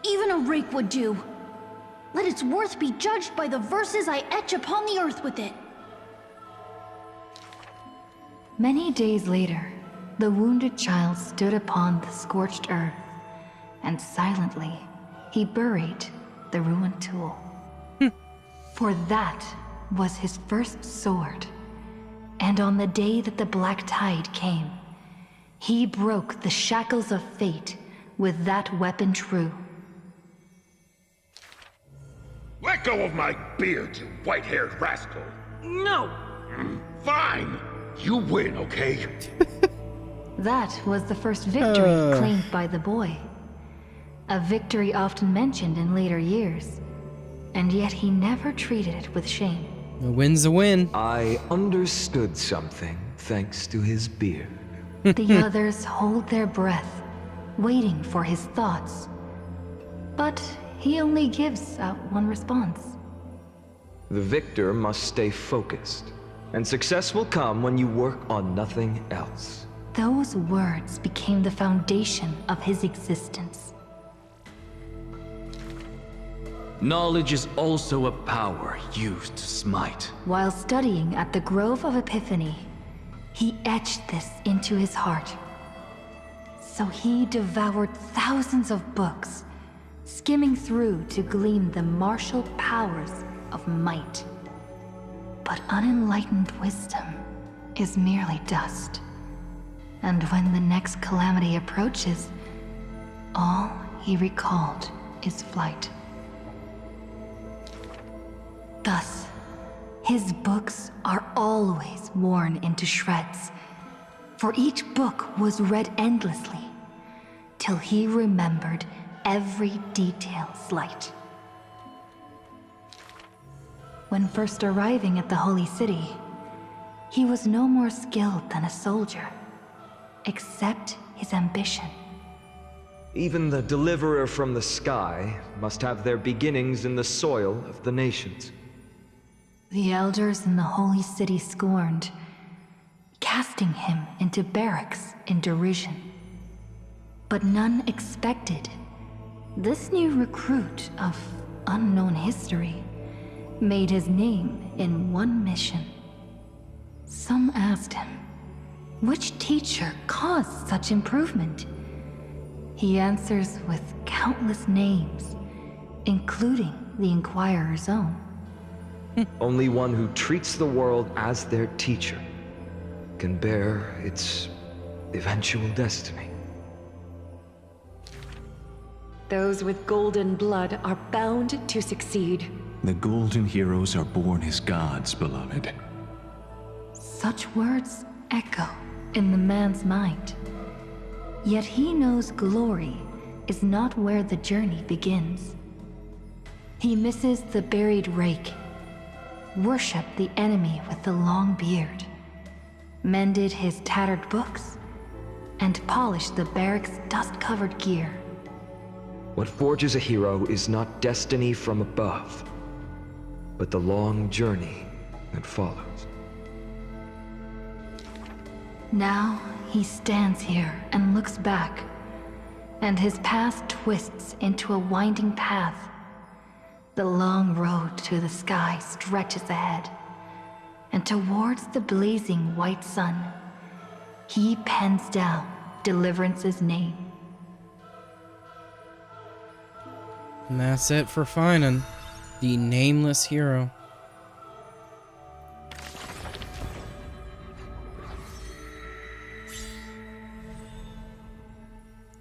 Even a rake would do. Let its worth be judged by the verses I etch upon the earth with it. Many days later, the wounded child stood upon the scorched earth, and silently he buried the ruined tool. For that was his first sword, and on the day that the black tide came, he broke the shackles of fate with that weapon true. Let go of my beard, you white-haired rascal! No! Fine! You win, okay? That was the first victory claimed by the boy. A victory often mentioned in later years, and yet he never treated it with shame. A win's a win. I understood something thanks to his beard. The others hold their breath, waiting for his thoughts. But he only gives out one response. The victor must stay focused, and success will come when you work on nothing else. Those words became the foundation of his existence. Knowledge is also a power used to smite. While studying at the Grove of Epiphany, he etched this into his heart. So he devoured thousands of books, skimming through to glean the martial powers of might. But unenlightened wisdom is merely dust. And when the next calamity approaches, all he recalled is flight. Thus, his books are always worn into shreds, for each book was read endlessly, till he remembered every detail slight. When first arriving at the Holy City, he was no more skilled than a soldier, except his ambition. Even the deliverer from the sky must have their beginnings in the soil of the nations. The elders in the Holy City scorned, casting him into barracks in derision. But none expected this new recruit of unknown history made his name in one mission. Some asked him, which teacher caused such improvement? He answers with countless names, including the Inquirer's own. Only one who treats the world as their teacher can bear its eventual destiny. Those with golden blood are bound to succeed. The golden heroes are born as gods, beloved. Such words echo in the man's mind. Yet he knows glory is not where the journey begins. He misses the buried rake, worshipped the enemy with the long beard, mended his tattered books, and polished the barracks' dust-covered gear. What forges a hero is not destiny from above, but the long journey that follows. Now he stands here and looks back, and his past twists into a winding path. The long road to the sky stretches ahead, and towards the blazing white sun, he pens down Deliverance's name. And that's it for Finan, the nameless hero.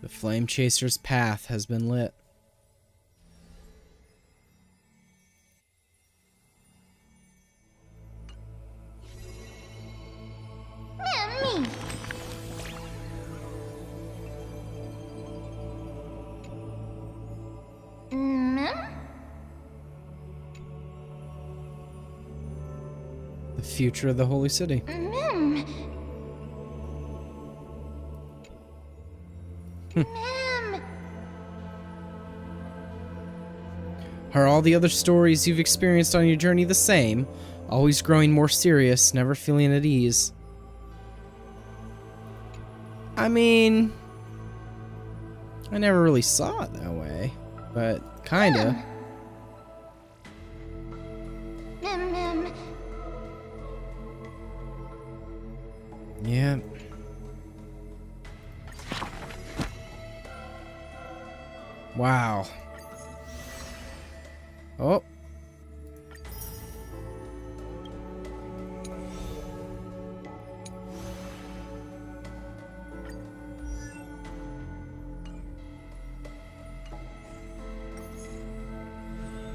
The Flame Chaser's path has been lit. Me. The future of the Holy City. Are all the other stories you've experienced on your journey the same? Always growing more serious, never feeling at ease? I mean, I never really saw it that way, but kinda. Yeah. Wow. Oh.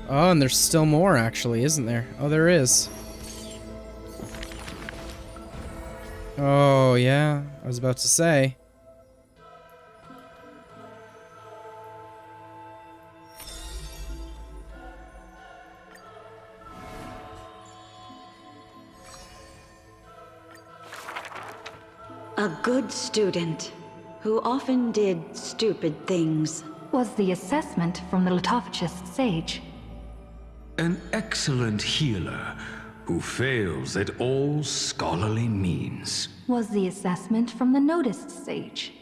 Oh, and there's still more, actually, isn't there? Oh, there is. Oh, yeah. I was about to say. A good student who often did stupid things. Was the assessment from the Litophagist sage. An excellent healer who fails at all scholarly means. Was the assessment from the noticed sage.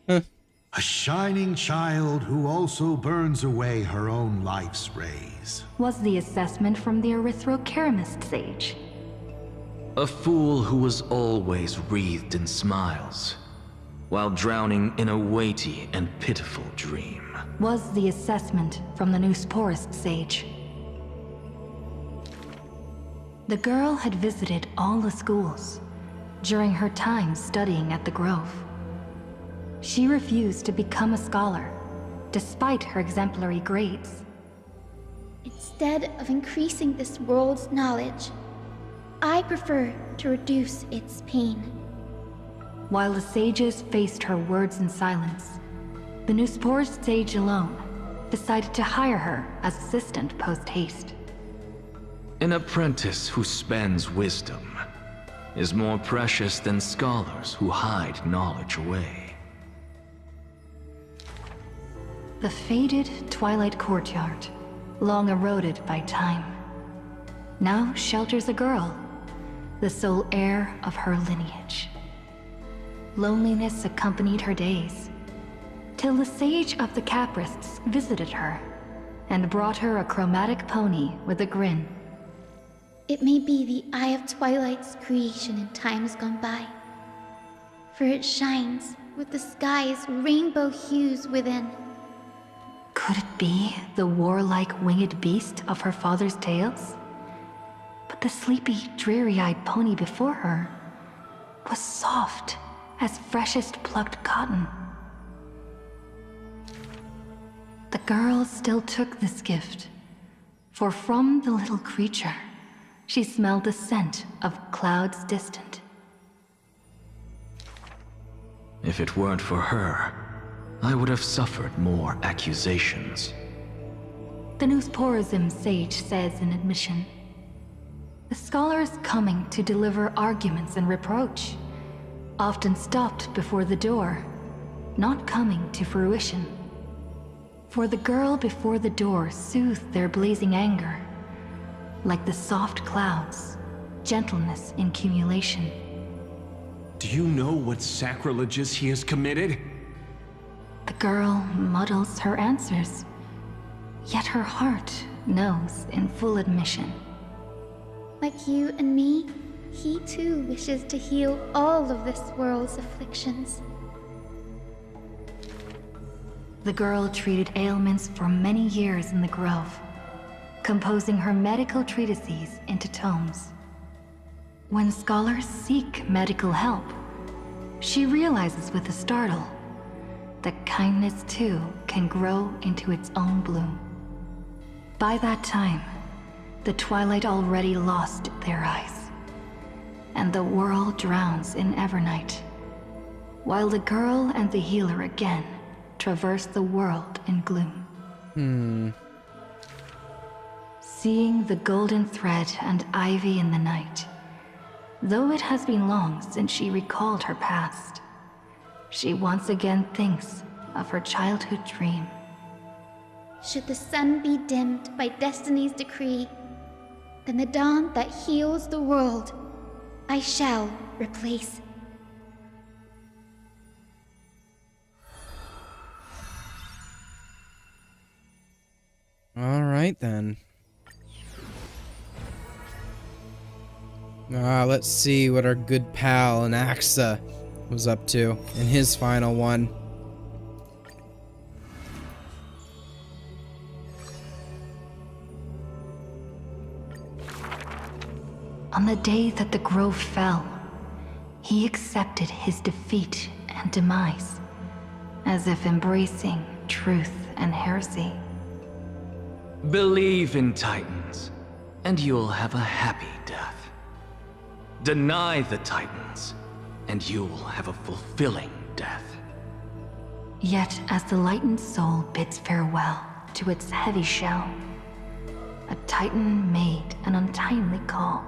A shining child who also burns away her own life's rays. Was the assessment from the erythrokeramist sage. A fool who was always wreathed in smiles, while drowning in a weighty and pitiful dream. Was the assessment from the Neusporist sage. The girl had visited all the schools during her time studying at the Grove. She refused to become a scholar, despite her exemplary grades. Instead of increasing this world's knowledge, I prefer to reduce its pain. While the sages faced her words in silence, the Neusporist sage alone decided to hire her as assistant post-haste. An apprentice who spends wisdom is more precious than scholars who hide knowledge away. The faded twilight courtyard, long eroded by time, now shelters a girl, the sole heir of her lineage. Loneliness accompanied her days, till the sage of the Caprists visited her and brought her a chromatic pony with a grin. It may be the Eye of Twilight's creation in times gone by, for it shines with the sky's rainbow hues within. Could it be the warlike winged beast of her father's tales? But the sleepy, dreary-eyed pony before her was soft as freshest plucked cotton. The girl still took this gift, for from the little creature, she smelled the scent of clouds distant. If it weren't for her, I would have suffered more accusations. The Newsporism sage says in admission, the scholar is coming to deliver arguments and reproach, often stopped before the door, not coming to fruition. For the girl before the door soothed their blazing anger, like the soft clouds, gentleness in cumulation. Do you know what sacrileges he has committed? The girl muddles her answers, yet her heart knows in full admission. Like you and me, he too wishes to heal all of this world's afflictions. The girl treated ailments for many years in the grove, composing her medical treatises into tomes. When scholars seek medical help, she realizes with a startle that kindness too can grow into its own bloom. By that time, the twilight already lost their eyes, and the world drowns in evernight, while the girl and the healer again traverse the world in gloom. Seeing the golden thread and ivy in the night, though it has been long since she recalled her past, she once again thinks of her childhood dream. Should the sun be dimmed by destiny's decree, then the dawn that heals the world I shall replace. All right, then. Let's see what our good pal Anaxa was up to in his final one. On the day that the grove fell, he accepted his defeat and demise, as if embracing truth and heresy. Believe in Titans, and you'll have a happy death. Deny the Titans, and you'll have a fulfilling death. Yet as the lightened soul bids farewell to its heavy shell, a Titan made an untimely call.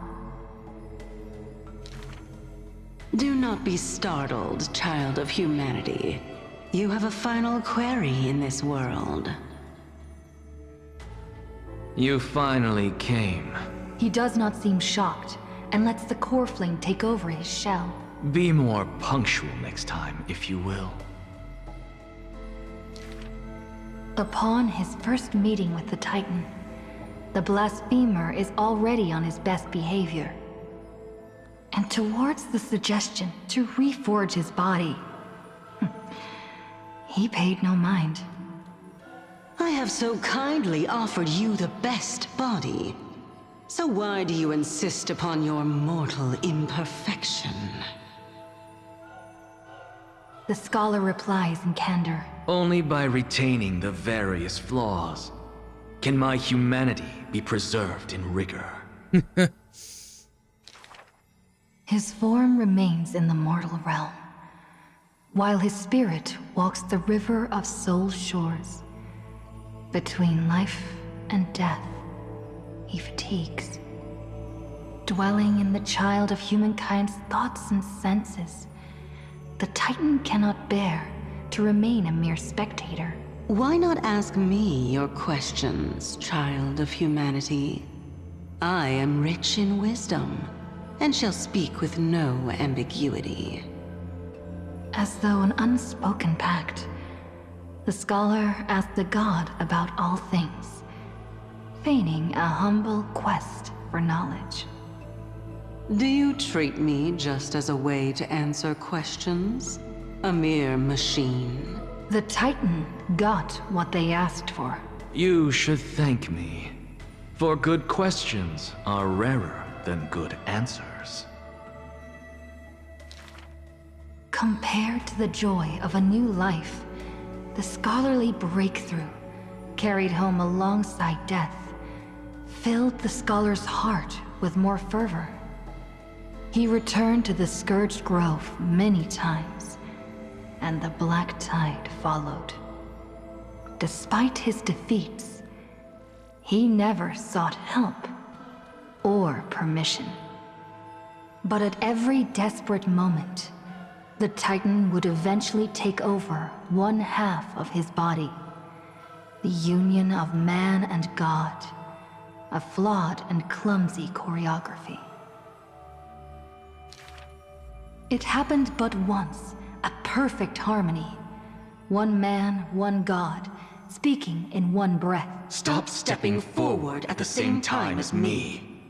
Do not be startled, child of humanity. You have a final query in this world. You finally came. He does not seem shocked, and lets the core flame take over his shell. Be more punctual next time, if you will. Upon his first meeting with the Titan, the blasphemer is already on his best behavior. And towards the suggestion to reforge his body, he paid no mind. I have so kindly offered you the best body. So why do you insist upon your mortal imperfection? The scholar replies in candor. Only by retaining the various flaws can my humanity be preserved in rigor. His form remains in the mortal realm, while his spirit walks the river of soul shores. Between life and death, he fatigues, dwelling in the child of humankind's thoughts and senses. The Titan cannot bear to remain a mere spectator. Why not ask me your questions, child of humanity? I am rich in wisdom, and shall speak with no ambiguity. As though an unspoken pact, the scholar asked the god about all things, feigning a humble quest for knowledge. Do you treat me just as a way to answer questions? A mere machine? The Titan got what they asked for. You should thank me. For good questions are rarer than good answers. Compared to the joy of a new life, the scholarly breakthrough, carried home alongside death, filled the scholar's heart with more fervor. He returned to the Scourged Grove many times, and the Black Tide followed. Despite his defeats, he never sought help or permission. But at every desperate moment, the Titan would eventually take over one half of his body. The union of man and God, a flawed and clumsy choreography. It happened but once, a perfect harmony. One man, one God, speaking in one breath. Stop stepping forward at the same time as me.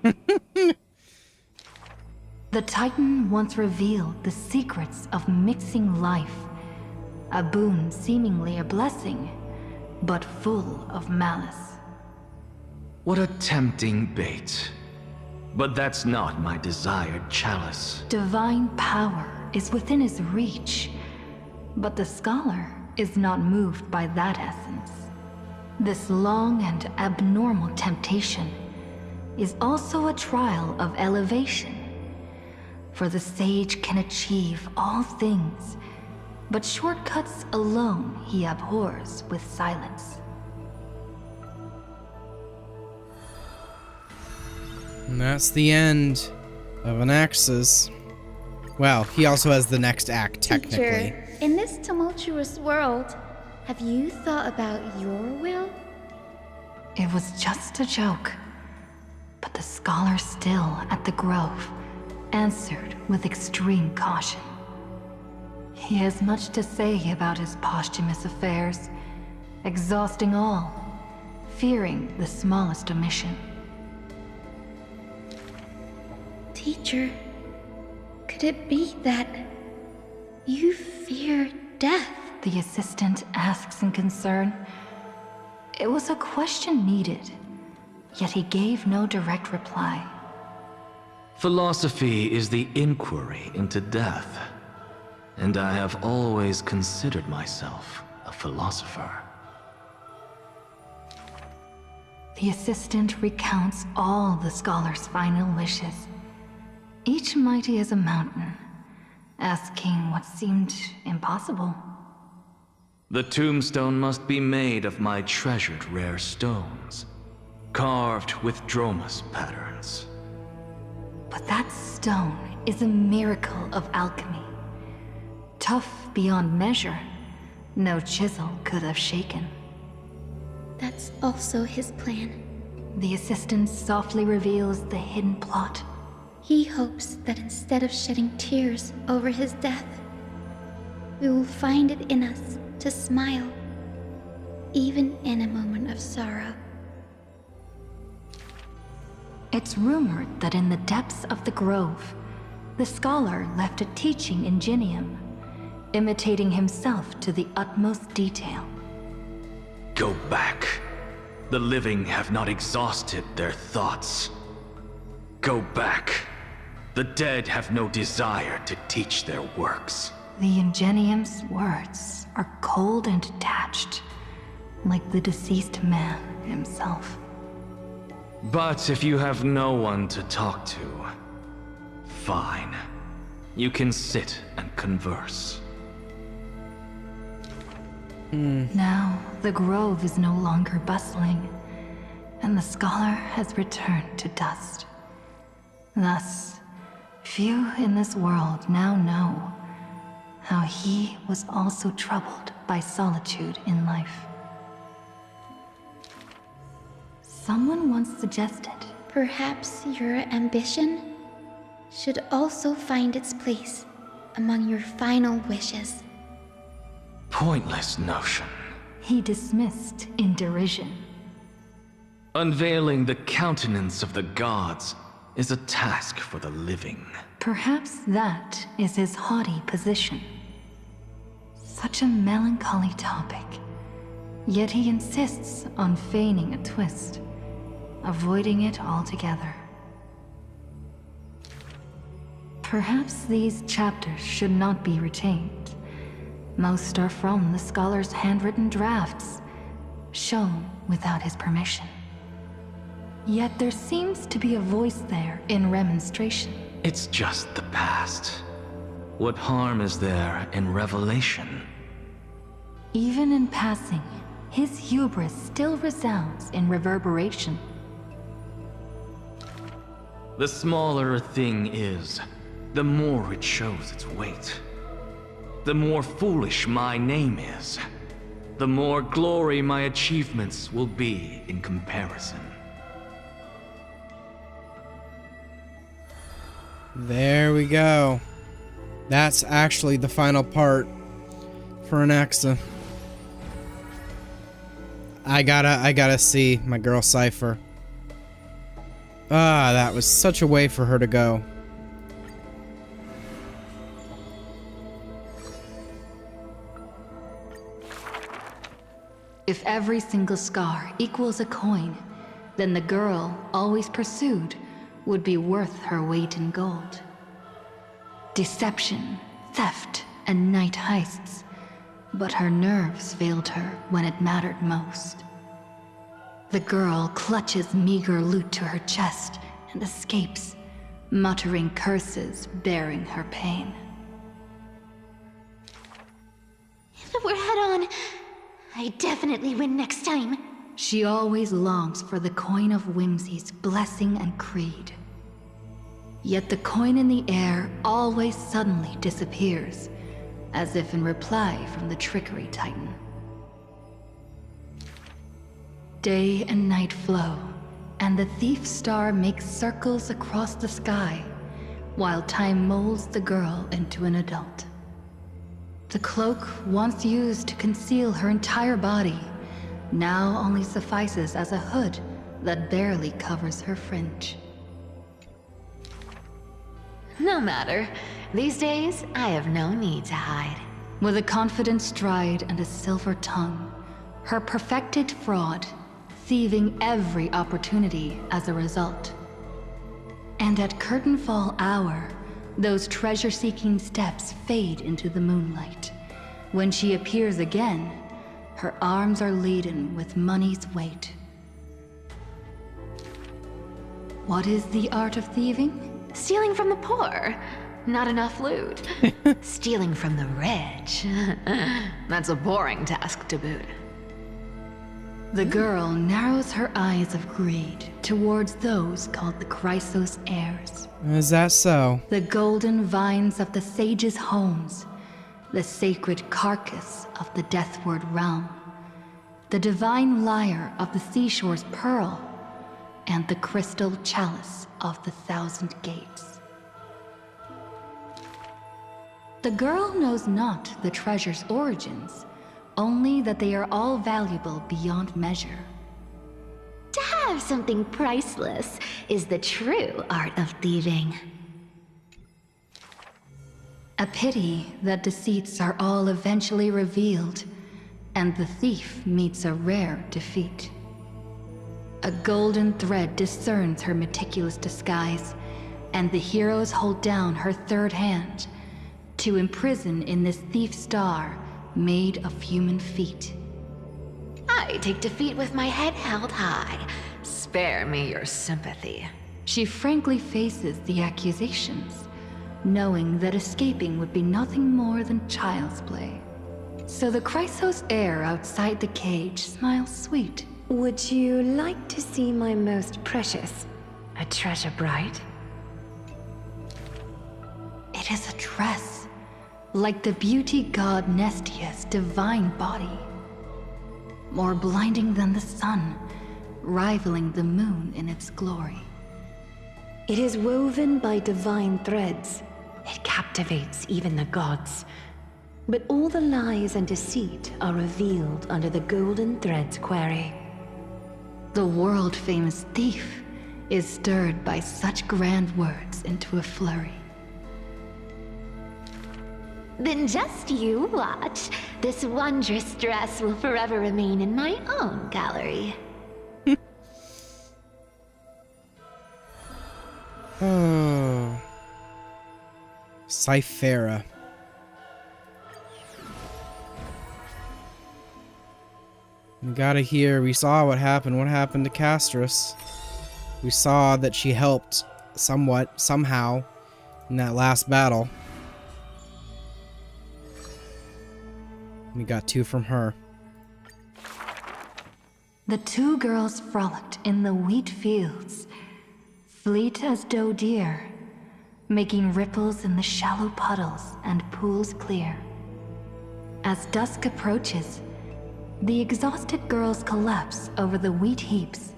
The Titan once revealed the secrets of mixing life, a boon seemingly a blessing, but full of malice. What a tempting bait. But that's not my desired chalice. Divine power is within his reach, but the scholar is not moved by that essence. This long and abnormal temptation is also a trial of elevation. For the sage can achieve all things, but shortcuts alone he abhors with silence. And that's the end of Anaxes. Well, he also has the next act, technically. Teacher, in this tumultuous world, have you thought about your will? It was just a joke, but the scholar still at the Grove answered with extreme caution. He has much to say about his posthumous affairs, exhausting all, fearing the smallest omission. Teacher, could it be that you fear death? The assistant asks in concern. It was a question needed, yet he gave no direct reply. Philosophy is the inquiry into death, and I have always considered myself a philosopher. The assistant recounts all the scholar's final wishes, each mighty as a mountain, asking what seemed impossible. The tombstone must be made of my treasured rare stones, carved with Dromus patterns. But that stone is a miracle of alchemy. Tough beyond measure, no chisel could have shaken. That's also his plan. The assistant softly reveals the hidden plot. He hopes that instead of shedding tears over his death, we will find it in us to smile, even in a moment of sorrow. It's rumored that in the depths of the Grove, the scholar left a teaching ingenium, imitating himself to the utmost detail. Go back. The living have not exhausted their thoughts. Go back. The dead have no desire to teach their works. The ingenium's words are cold and detached, like the deceased man himself. But if you have no one to talk to, fine. You can sit and converse. Now, the Grove is no longer bustling, and the scholar has returned to dust. Thus, few in this world now know how he was also troubled by solitude in life. Someone once suggested, perhaps your ambition should also find its place among your final wishes. Pointless notion. He dismissed in derision. Unveiling the countenance of the gods is a task for the living. Perhaps that is his haughty position. Such a melancholy topic, yet he insists on feigning a twist, avoiding it altogether. Perhaps these chapters should not be retained. Most are from the scholar's handwritten drafts, shown without his permission. Yet there seems to be a voice there in remonstration. It's just the past. What harm is there in revelation? Even in passing, his hubris still resounds in reverberation. The smaller a thing is, the more it shows its weight. The more foolish my name is, the more glory my achievements will be in comparison. There we go. That's actually the final part for Anaxa. I gotta see my girl Cypher. Ah, that was such a way for her to go. If every single scar equals a coin, then the girl always pursued would be worth her weight in gold. Deception, theft, and night heists, but her nerves failed her when it mattered most. The girl clutches meager loot to her chest and escapes, muttering curses bearing her pain. If it were head-on, I definitely win next time. She always longs for the coin of Whimsy's blessing and creed. Yet the coin in the air always suddenly disappears, as if in reply from the Trickery Titan. Day and night flow, and the thief star makes circles across the sky, while time molds the girl into an adult. The cloak once used to conceal her entire body now only suffices as a hood that barely covers her fringe. No matter. These days, I have no need to hide. With a confident stride and a silver tongue, her perfected fraud, thieving every opportunity as a result. And at curtainfall hour, those treasure-seeking steps fade into the moonlight. When she appears again, her arms are laden with money's weight. What is the art of thieving? Stealing from the poor. Not enough loot. Stealing from the rich. That's a boring task to boot. The girl narrows her eyes of greed towards those called the Chrysos heirs. Is that so? The golden vines of the sages' homes, the sacred carcass of the Deathward realm, the divine lyre of the seashore's pearl, and the crystal chalice of the 1,000 gates. The girl knows not the treasure's origins, only that they are all valuable beyond measure. To have something priceless is the true art of thieving. A pity that deceits are all eventually revealed, and the thief meets a rare defeat. A golden thread discerns her meticulous disguise, and the heroes hold down her third hand to imprison in this thief star made of human feet. I take defeat with my head held high. Spare me your sympathy. She frankly faces the accusations, knowing that escaping would be nothing more than child's play. So the Chrysos heir outside the cage smiles sweet. Would you like to see my most precious? A treasure bride? It is a dress, like the beauty god Nestia's divine body. More blinding than the sun, rivaling the moon in its glory. It is woven by divine threads. It captivates even the gods. But all the lies and deceit are revealed under the golden thread's query. The world-famous thief is stirred by such grand words into a flurry. Then just you watch. This wondrous dress will forever remain in my own gallery. Oh. Cyphera. We gotta hear, we saw what happened. What happened to Castris? We saw that she helped somewhat, somehow, in that last battle. We got 2 from her. The 2 girls frolicked in the wheat fields, fleet as doe deer, making ripples in the shallow puddles and pools clear. As dusk approaches, the exhausted girls collapse over the wheat heaps,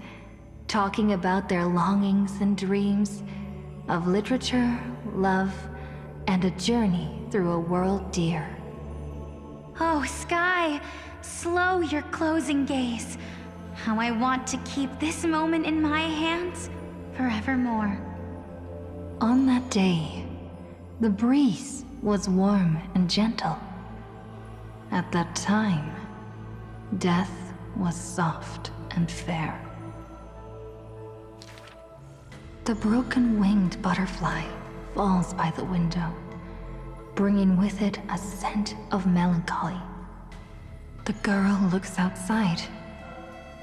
talking about their longings and dreams of literature, love, and a journey through a world dear. Oh, Sky, slow your closing gaze. How I want to keep this moment in my hands forevermore. On that day, the breeze was warm and gentle. At that time, death was soft and fair. The broken-winged butterfly falls by the window, bringing with it a scent of melancholy. The girl looks outside.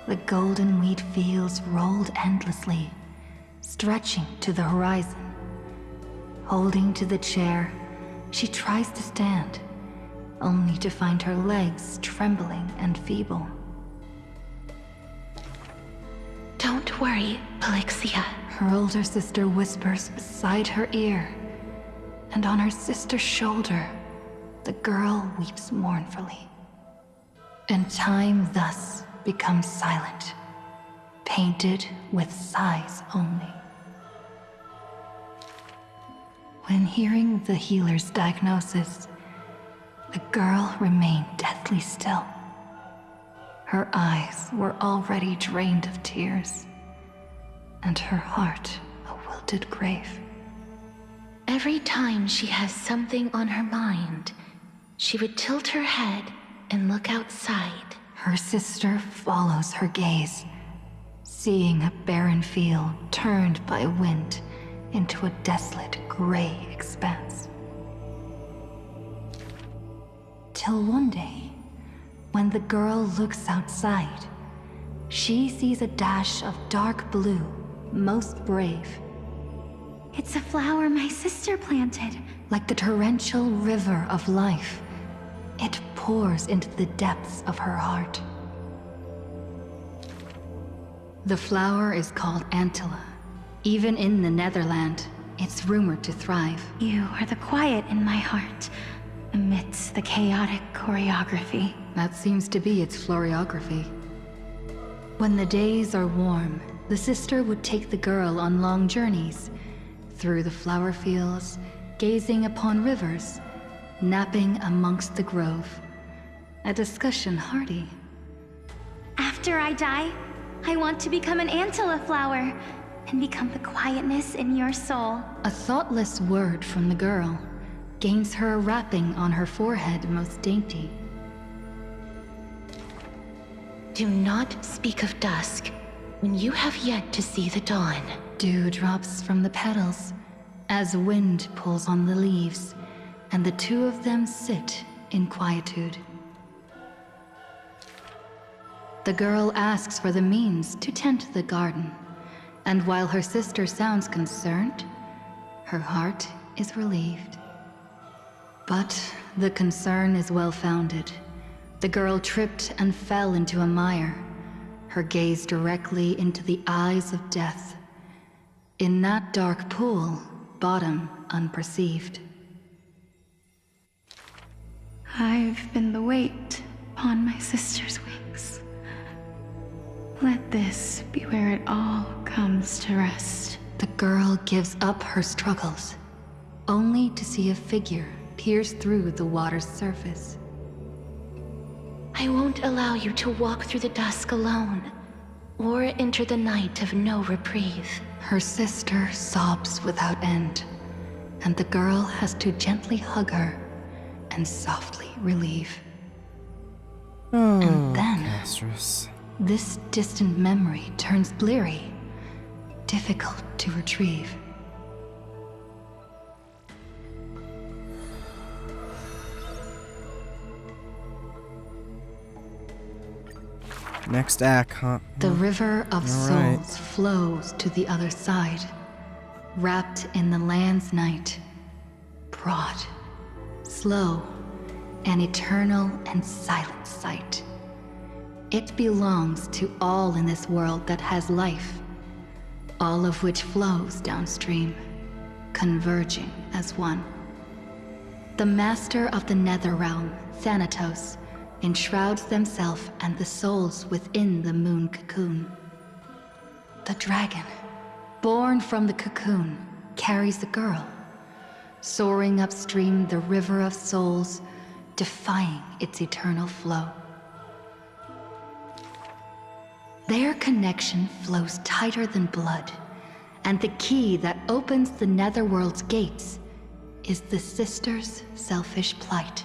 The golden wheat fields rolled endlessly, stretching to the horizon. Holding to the chair, she tries to stand, only to find her legs trembling and feeble. Don't worry, Pelixia. Her older sister whispers beside her ear, and on her sister's shoulder, the girl weeps mournfully. And time thus becomes silent, painted with sighs only. When hearing the healer's diagnosis, the girl remained deathly still. Her eyes were already drained of tears, and her heart a wilted grave. Every time she has something on her mind, she would tilt her head and look outside. Her sister follows her gaze, seeing a barren field turned by wind into a desolate gray expanse. Till one day, when the girl looks outside, she sees a dash of dark blue, most brave. It's a flower my sister planted. Like the torrential river of life, it pours into the depths of her heart. The flower is called Antilla. Even in the Netherland, it's rumored to thrive. You are the quiet in my heart, amidst the chaotic choreography. That seems to be its floriography. When the days are warm, the sister would take the girl on long journeys, through the flower fields, gazing upon rivers, napping amongst the grove. A discussion hearty. After I die, I want to become an Antilla flower, and become the quietness in your soul. A thoughtless word from the girl gains her a wrapping on her forehead most dainty. Do not speak of dusk when you have yet to see the dawn. Dew drops from the petals as wind pulls on the leaves, and the 2 of them sit in quietude. The girl asks for the means to tend the garden, and while her sister sounds concerned, her heart is relieved. But the concern is well-founded. The girl tripped and fell into a mire, her gaze directly into the eyes of death. In that dark pool, bottom unperceived. I've been the weight upon my sister's wings. Let this be where it all comes to rest. The girl gives up her struggles, only to see a figure pierce through the water's surface. I won't allow you to walk through the dusk alone. or enter the night of no reprieve. Her sister sobs without end, and the girl has to gently hug her and softly relieve. Oh, And then, Castris. this distant memory turns bleary, difficult to retrieve. Next act, huh? The river of All souls flows to the other side, wrapped in the land's night. Broad, slow, an eternal and silent sight. It belongs to all in this world that has life, all of which flows downstream, converging as one. The master of the nether realm, Thanatos, enshrouds themselves and the souls within the moon cocoon. The dragon, born from the cocoon, carries the girl, soaring upstream the river of souls, defying its eternal flow. Their connection flows tighter than blood, and the key that opens the netherworld's gates is the sisters' selfish plight.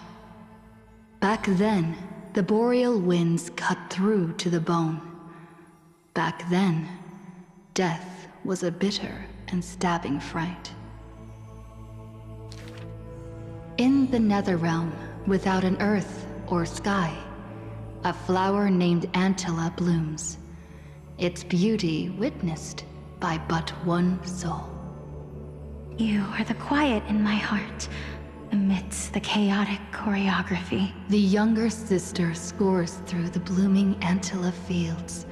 Back then, the boreal winds cut through to the bone. Back then, death was a bitter and stabbing fright. In the Netherrealm, without an earth or sky, a flower named Antilla blooms, its beauty witnessed by but one soul. You are the quiet in my heart, amidst the chaotic choreography. The younger sister scores through the blooming Antilla fields,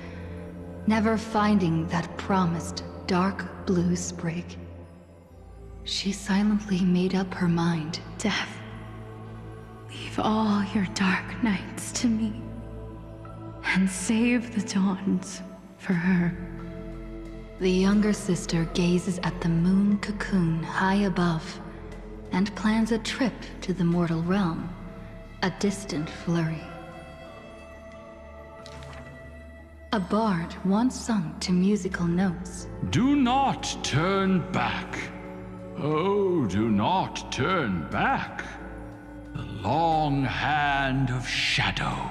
never finding that promised dark blue sprig. She silently made up her mind. Death, leave all your dark nights to me, and save the dawns for her. The younger sister gazes at the moon cocoon high above and plans a trip to the mortal realm, a distant flurry. A bard once sung to musical notes. Do not turn back. Oh, do not turn back. The long hand of shadow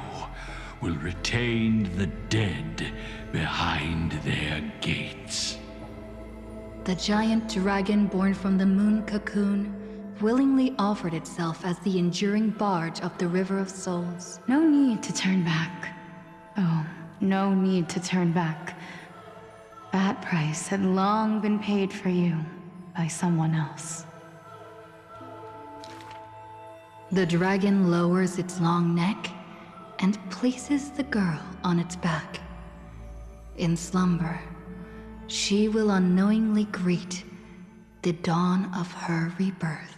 will retain the dead behind their gates. The giant dragon born from the moon cocoon willingly offered itself as the enduring barge of the River of Souls. No need to turn back. Oh, no need to turn back. That price had long been paid for you by someone else. The dragon lowers its long neck and places the girl on its back. In slumber, she will unknowingly greet the dawn of her rebirth.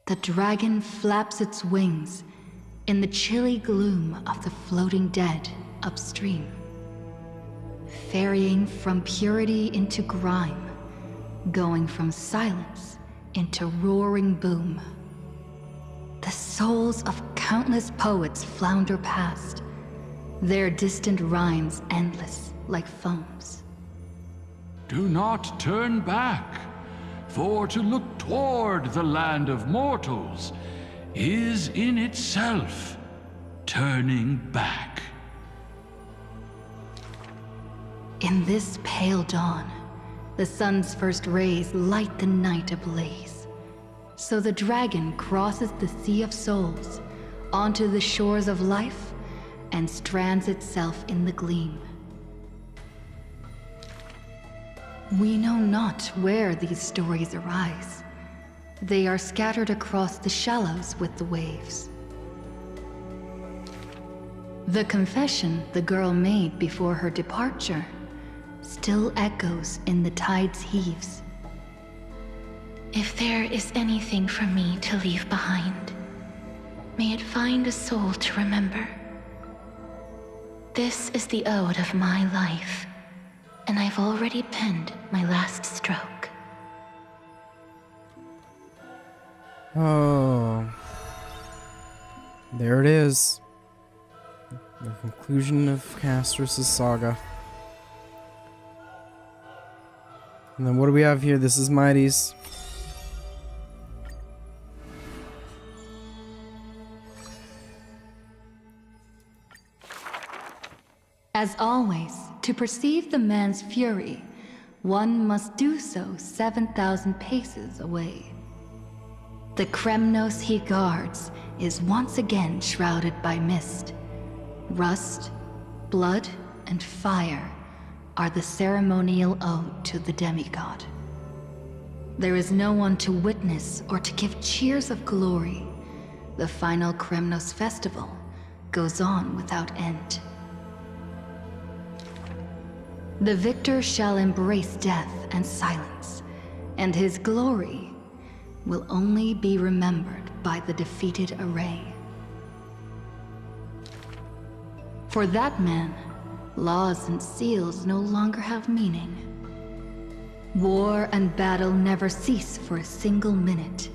The dragon flaps its wings in the chilly gloom of the floating dead upstream, ferrying from purity into grime, going from silence into roaring boom. The souls of countless poets flounder past, their distant rhymes endless like foams. Do not turn back, for to look toward the land of mortals is in itself turning back. In this pale dawn, the sun's first rays light the night ablaze. So the dragon crosses the Sea of Souls onto the shores of life and strands itself in the gleam. We know not where these stories arise. They are scattered across the shallows with the waves. The confession the girl made before her departure still echoes in the tide's heaves. If there is anything for me to leave behind, may it find a soul to remember. This is the ode of my life, and I've already penned my last stroke. Oh. There it is. The conclusion of Castros' saga. And then what do we have here? This is Mighty's. As always, to perceive the man's fury, one must do so 7,000 paces away. The Kremnos he guards is once again shrouded by mist. Rust, blood, and fire are the ceremonial ode to the demigod. There is no one to witness or to give cheers of glory. The final Kremnos festival goes on without end. The victor shall embrace death and silence, and his glory will only be remembered by the defeated array. For that man, laws and seals no longer have meaning. War and battle never cease for a single minute,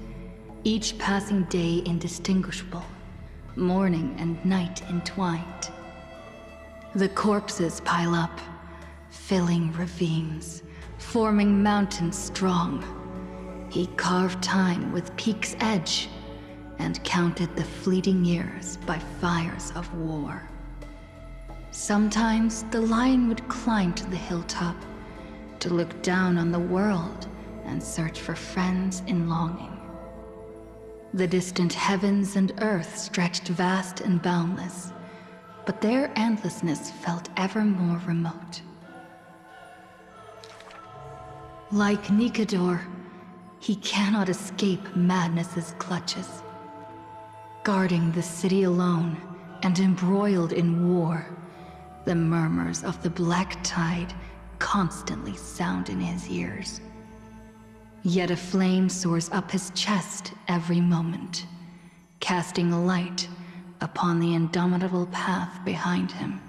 each passing day indistinguishable, morning and night entwined. The corpses pile up, filling ravines, forming mountains strong. He carved time with peak's edge and counted the fleeting years by fires of war. Sometimes the lion would climb to the hilltop to look down on the world and search for friends in longing. The distant heavens and earth stretched vast and boundless, but their endlessness felt ever more remote. Like Nikador, he cannot escape madness's clutches. Guarding the city alone and embroiled in war, the murmurs of the black tide constantly sound in his ears. Yet a flame soars up his chest every moment, casting a light upon the indomitable path behind him.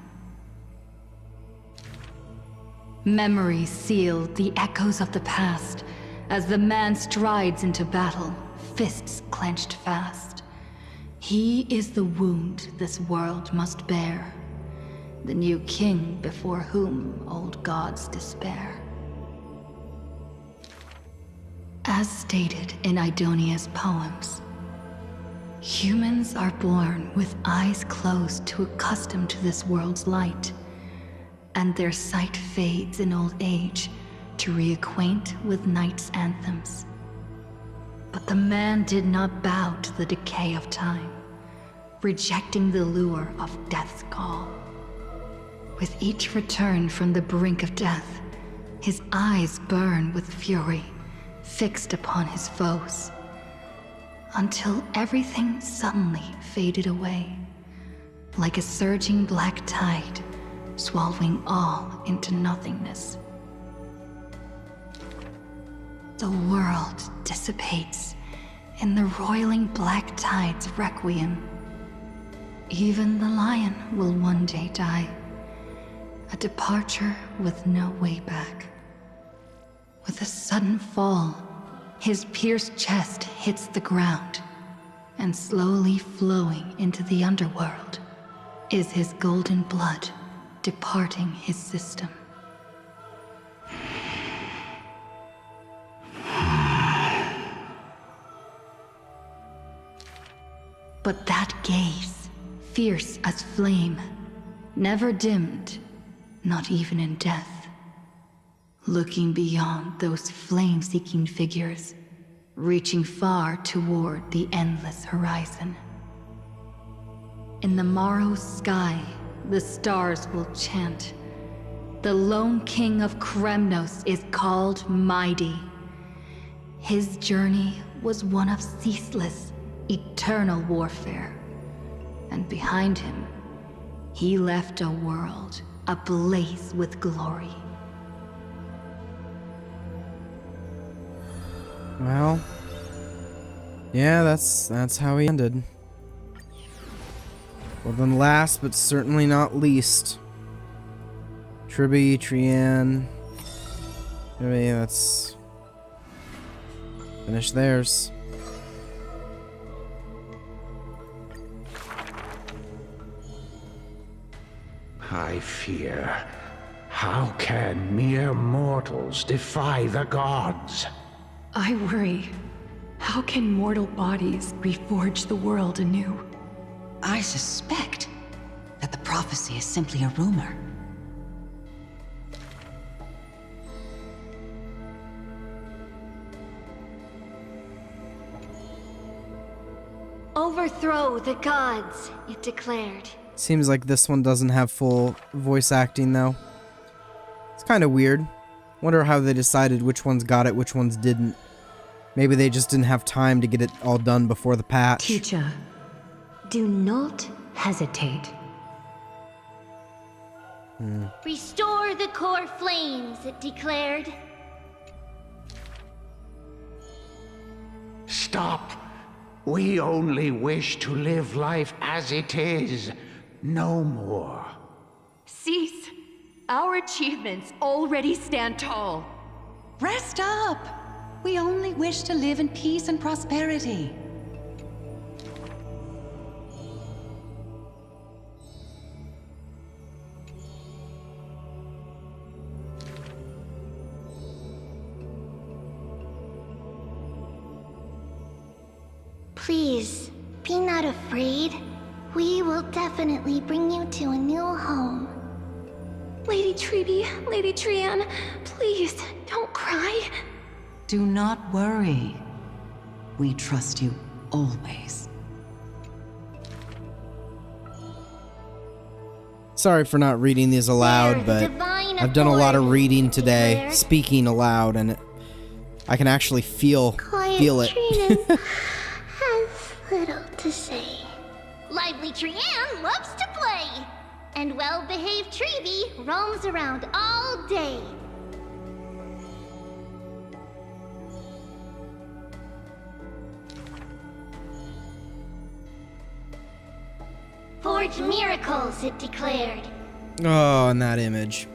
Memories seal the echoes of the past as the man strides into battle, fists clenched fast. He is the wound this world must bear, the new king before whom old gods despair. As stated in Idonia's poems, humans are born with eyes closed to accustom to this world's light, and their sight fades in old age to reacquaint with night's anthems. But the man did not bow to the decay of time, rejecting the lure of death's call. With each return from the brink of death, his eyes burn with fury, fixed upon his foes, until everything suddenly faded away, like a surging black tide, swallowing all into nothingness. The world dissipates in the roiling black tide's requiem. Even the lion will one day die, a departure with no way back. With a sudden fall, his pierced chest hits the ground, and slowly flowing into the underworld is his golden blood departing his system. But that gaze, fierce as flame, never dimmed, not even in death. Looking beyond those flame-seeking figures, reaching far toward the endless horizon. In the morrow's sky, the stars will chant. The lone king of Kremnos is called Mighty. His journey was one of ceaseless, eternal warfare. And behind him, he left a world ablaze with glory. Well, yeah, that's how he ended. Well then, last but certainly not least, Tribby, Trian. Maybe let's finish theirs. I fear. How can mere mortals defy the gods? I worry. How can mortal bodies reforge the world anew? I suspect that the prophecy is simply a rumor. Overthrow the gods, it declared. Seems like this one doesn't have full voice acting though. It's kind of weird. Wonder how they decided which ones got it, which ones didn't. Maybe they just didn't have time to get it all done before the patch. Teacher, do not hesitate. Restore the core flames, it declared. Stop. We only wish to live life as it is. No more. Cease. Our achievements already stand tall. Rest up! We only wish to live in peace and prosperity. Please, be not afraid. We will definitely bring you to a new home. Lady Treeby, Lady Trianne, please, don't cry. Do not worry. We trust you always. Sorry for not reading these aloud, but I've done a lot of reading today, speaking aloud, and I can actually feel it. Trinan has little to say. Lively Trianne loves to play, and well-behaved Treeby roams around all day. Forge miracles, it declared. Oh, and that image.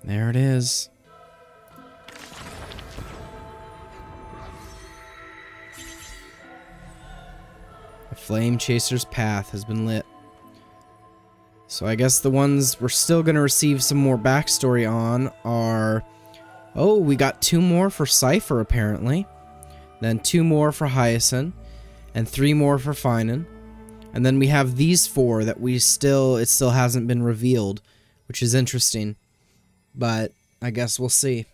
There it is. The Flame Chaser's path has been lit. So I guess the ones we're still going to receive some more backstory on are... Oh, we got 2 more for Cypher, apparently. Then 2 more for Hyacinth. And 3 more for Finan. And then we have these 4 that it still hasn't been revealed, which is interesting. But I guess we'll see.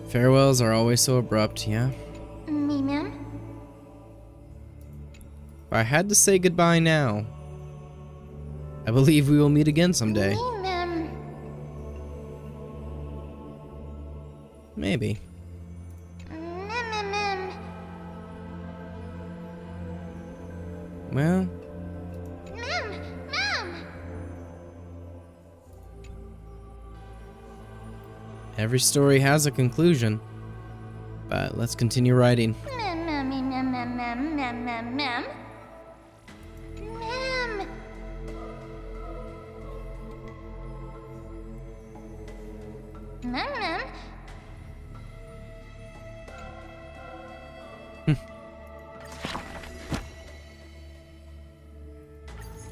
Farewells are always so abrupt, yeah? Ma'am? If I had to say goodbye now, I believe we will meet again someday. Ma'am. Maybe. Well... Every story has a conclusion, but let's continue writing.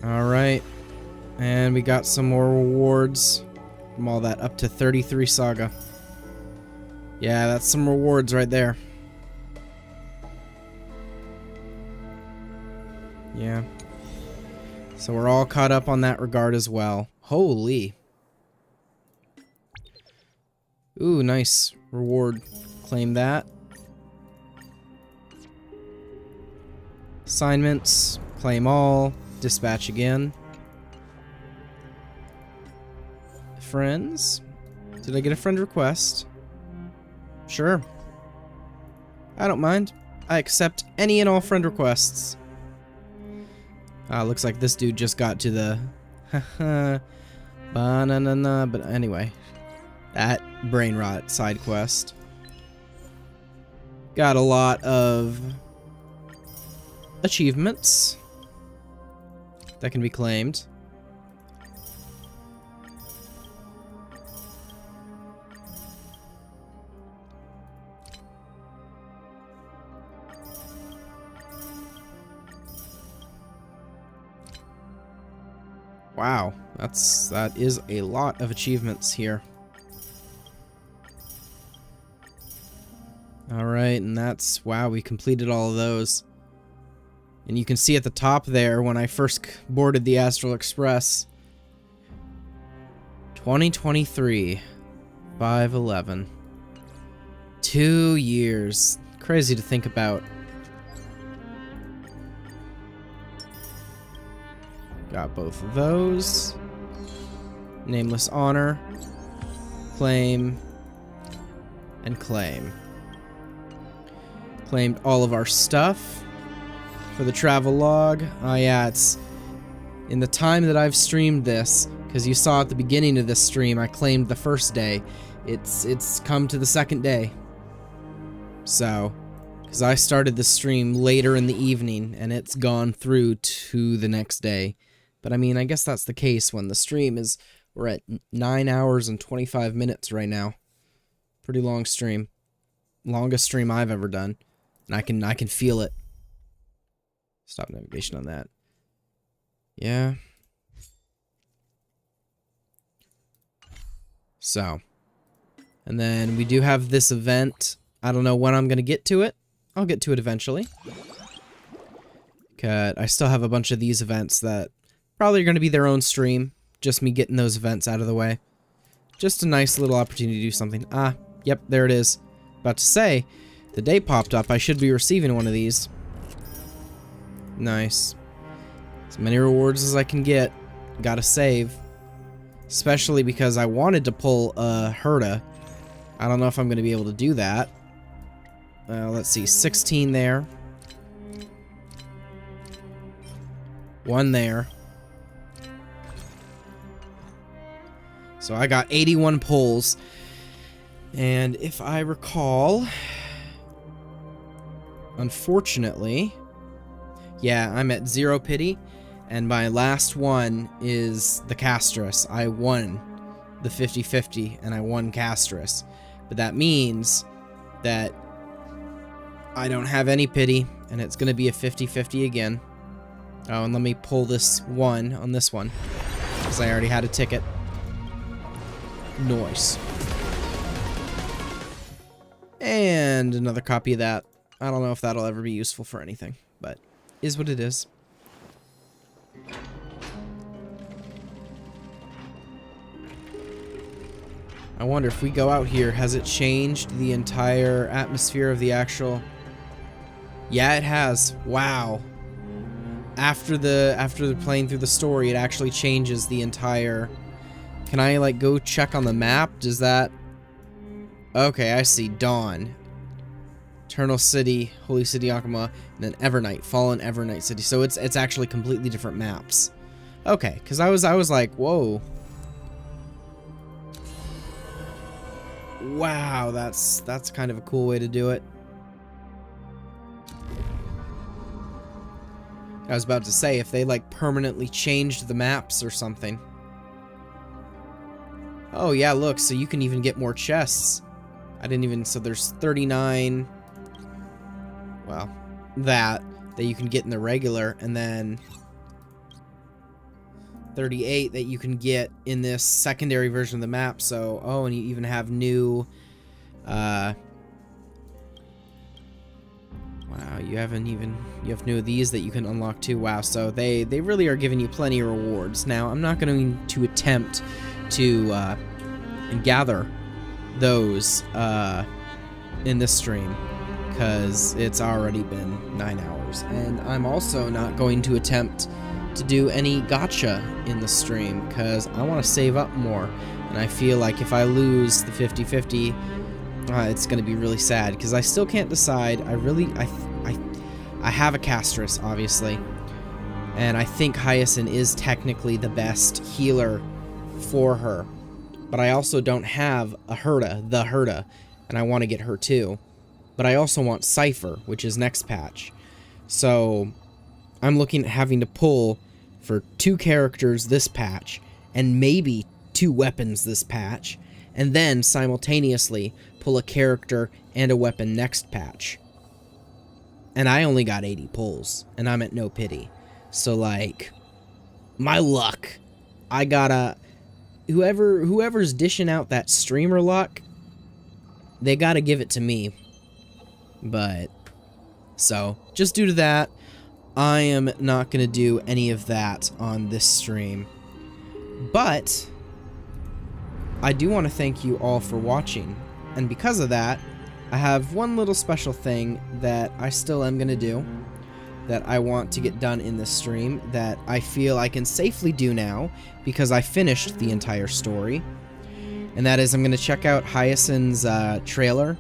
Alright, and we got some more rewards from all that up to 33 Saga. Yeah, that's some rewards right there. Yeah. So we're all caught up on that regard as well. Holy. Ooh, nice reward. Claim that. Assignments. Claim all. Dispatch again. Friends? Did I get a friend request? Sure. I don't mind. I accept any and all friend requests. Looks like this dude just got to the... Ba-na-na-na, but anyway. That brain rot side quest. Got a lot of achievements that can be claimed. Wow, that is a lot of achievements here. Alright, and that's, wow, we completed all of those. And you can see at the top there, when I first boarded the Astral Express, 2023, 5/11. 2 years. Crazy to think about. Got both of those. Nameless Honor. Claim. And claim. Claimed all of our stuff for the travel log. Oh yeah, it's in the time that I've streamed this, because you saw at the beginning of this stream I claimed the first day. It's come to the second day. So, because I started the stream later in the evening and it's gone through to the next day. But I mean, I guess that's the case when the stream is, we're at 9 hours and 25 minutes right now. Pretty long stream. Longest stream I've ever done. And I can feel it. Stop navigation on that. Yeah. So. And then we do have this event. I don't know when I'm going to get to it. I'll get to it eventually. I still have a bunch of these events that probably are going to be their own stream. Just me getting those events out of the way. Just a nice little opportunity to do something. Ah, yep, there it is. About to say, the day popped up. I should be receiving one of these. Nice. As many rewards as I can get. Gotta save. Especially because I wanted to pull a Herta. I don't know if I'm going to be able to do that. Let's see. 16 there. 1 there. So I got 81 pulls. And if I recall, unfortunately, yeah, I'm at 0 pity, and my last one is the Castress. I won the 50-50, and I won Castress. But that means that I don't have any pity, and it's going to be a 50-50 again. Oh, and let me pull this one on this one, because I already had a ticket. Nice. And another copy of that. I don't know if that'll ever be useful for anything, but is what it is. I wonder if we go out here, has it changed the entire atmosphere of the actual... Yeah, it has. Wow. After the playing through the story, it actually changes the entire... Can I, like, go check on the map? Does that... Okay, I see. Dawn. Eternal City, Holy City Akuma, and then Evernight, Fallen Evernight City. So it's actually completely different maps. Okay, because I was like, whoa. Wow, that's kind of a cool way to do it. I was about to say, if they like permanently changed the maps or something. Oh yeah, look, so you can even get more chests. I didn't even, so there's 39, well, that you can get in the regular, and then 38 that you can get in this secondary version of the map, so, oh, and you even have new, wow, you have new of these that you can unlock too, wow, so they really are giving you plenty of rewards. Now, I'm not going to attempt to, gather those, in this stream, because it's already been 9 hours, and I'm also not going to attempt to do any gacha in the stream, because I want to save up more, and I feel like if I lose the 50-50, it's going to be really sad, because I still can't decide. I have a Castress, obviously, and I think Hyacinth is technically the best healer for her, but I also don't have a Herta, and I want to get her too. But I also want Cypher, which is next patch. So I'm looking at having to pull for 2 characters this patch, and maybe 2 weapons this patch, and then simultaneously pull a character and a weapon next patch. And I only got 80 pulls, and I'm at no pity. So like, my luck I gotta... Whoever's dishing out that streamer luck, they gotta give it to me. But... So, just due to that, I am not gonna do any of that on this stream. But... I do want to thank you all for watching. And because of that, I have one little special thing that I still am gonna do, that I want to get done in this stream, that I feel I can safely do now, because I finished the entire story. And that is, I'm going to check out Hyacinth's trailer,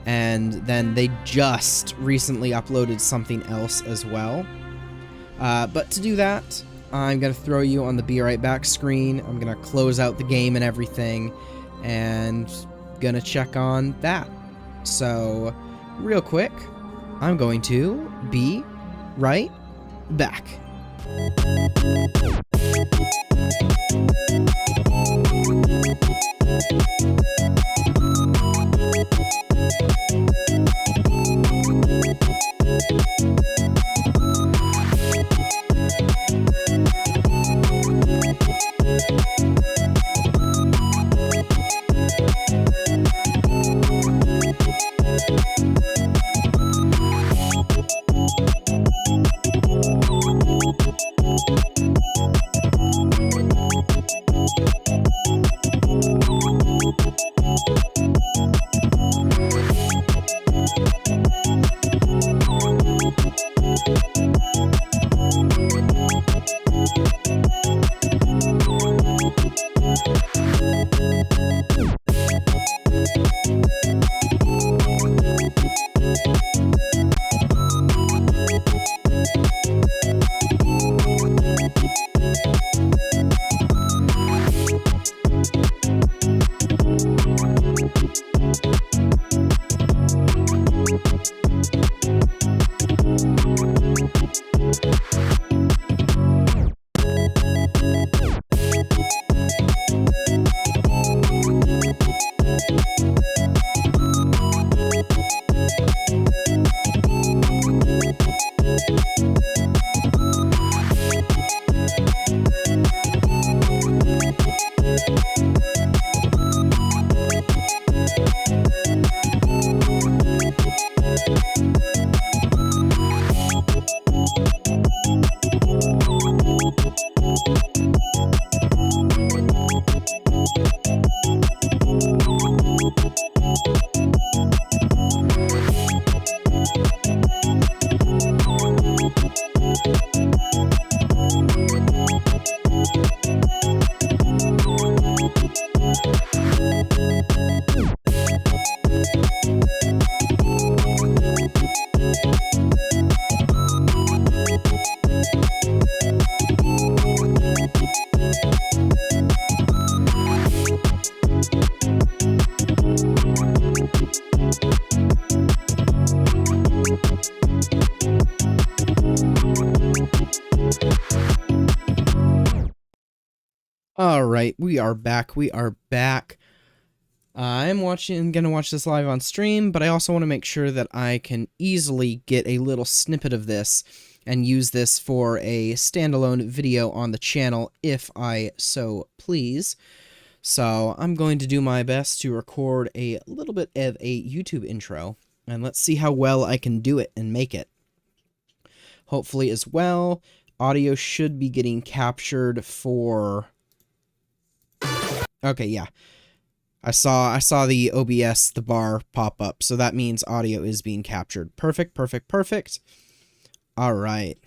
and then they just recently uploaded something else as well. But to do that, I'm going to throw you on the Be Right Back screen. I'm going to close out the game and everything, and going to check on that. So, real quick, I'm going to be right back. Alright, we are back. I'm gonna watch this live on stream, but I also want to make sure that I can easily get a little snippet of this and use this for a standalone video on the channel if I so please. So I'm going to do my best to record a little bit of a YouTube intro, and let's see how well I can do it and make it. Hopefully as well, audio should be getting captured for... Okay, yeah. I saw the OBS, the bar pop up, so that means audio is being captured. Perfect. All right.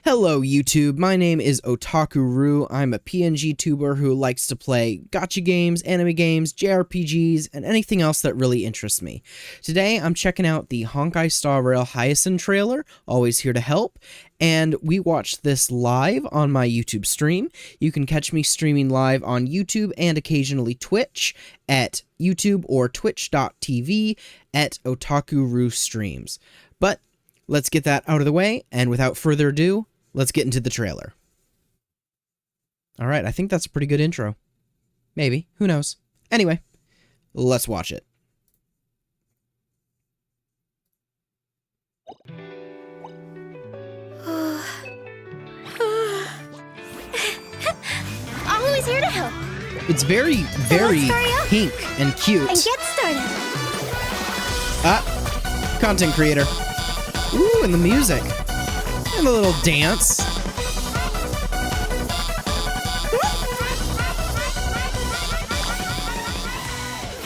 Hello YouTube, my name is Otaku-Ru. I'm a PNG tuber who likes to play gacha games, anime games, JRPGs, and anything else that really interests me. Today I'm checking out the Honkai Star Rail Hyacinth trailer, always here to help, and we watched this live on my YouTube stream. You can catch me streaming live on YouTube and occasionally Twitch at YouTube or twitch.tv at Otaku-Ru Streams. But let's get that out of the way, and without further ado, let's get into the trailer. Alright, I think that's a pretty good intro. Maybe, who knows. Anyway, let's watch it. It's very, very pink and cute. And get started. Content creator. Ooh, and the music. And a little dance.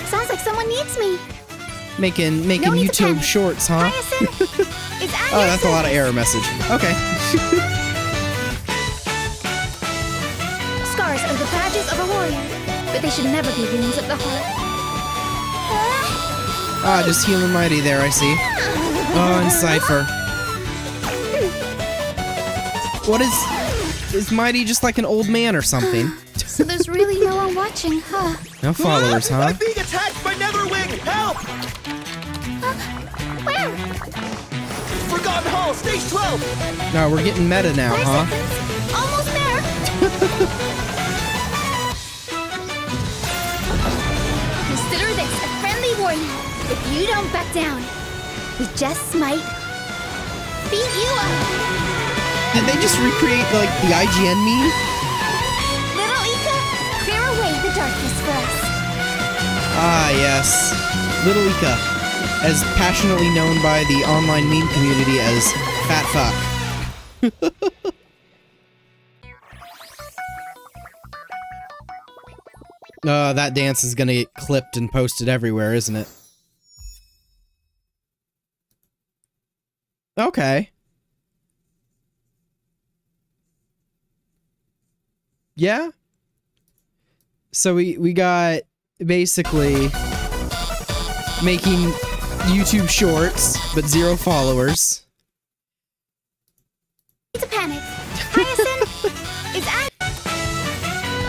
Sounds like someone needs me. Making YouTube shorts, huh? Oh, that's a lot of error message. Okay. Scars are the badges of a warrior, but they should never be wounds of the heart. Ah, just healing mighty there, I see. Oh, and Cypher. What is Mighty just like an old man or something? So there's really no one watching, huh? No followers, huh? I'm being attacked by Netherwing! Help! Where? Forgotten Hall, stage 12! No, we're getting meta now, huh? Almost there! Consider this a friendly warning. If you don't back down, we just might beat you up. Did they just recreate, like, the IGN meme? Little Ika, clear away the darkness for us. Ah, yes. Little Ika, as passionately known by the online meme community as Fat Fuck. That dance is gonna get clipped and posted everywhere, isn't it? Okay. Yeah? So we got basically making YouTube shorts, but 0 followers. To panic. Hyacinth is at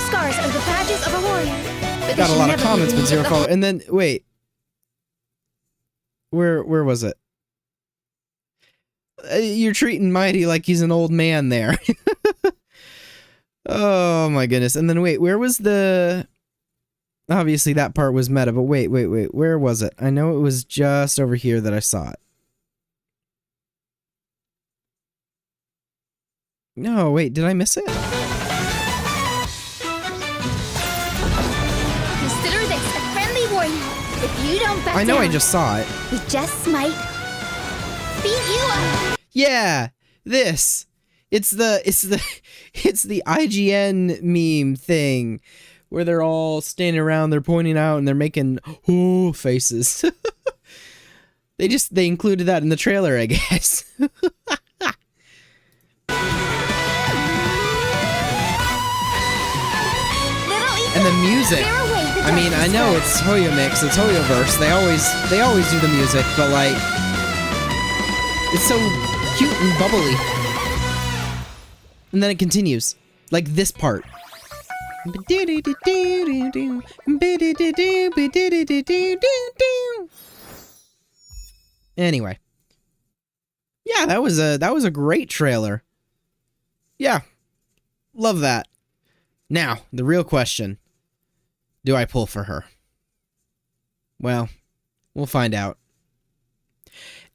scars are the badges of a warrior. But Got a lot of comments, but 0 followers. And then wait. Where was it? You're treating Mighty like he's an old man there. Oh my goodness. And then wait, where was the... Obviously that part was meta, but wait, where was it? I know it was just over here that I saw it. No, wait, did I miss it? Consider this a friendly warning. If you don't back I know down, I just saw it. we just might beat you up. Yeah, this. It's the IGN meme thing where they're all standing around, they're pointing out and they're making oh faces. They included that in the trailer, I guess. And the music. I mean, I know it's Hoyomix, it's Hoyoverse. They always do the music, but like it's so cute and bubbly. And then it continues. Like this part. Anyway. Yeah, that was a great trailer. Yeah. Love that. Now, the real question. Do I pull for her? Well, we'll find out.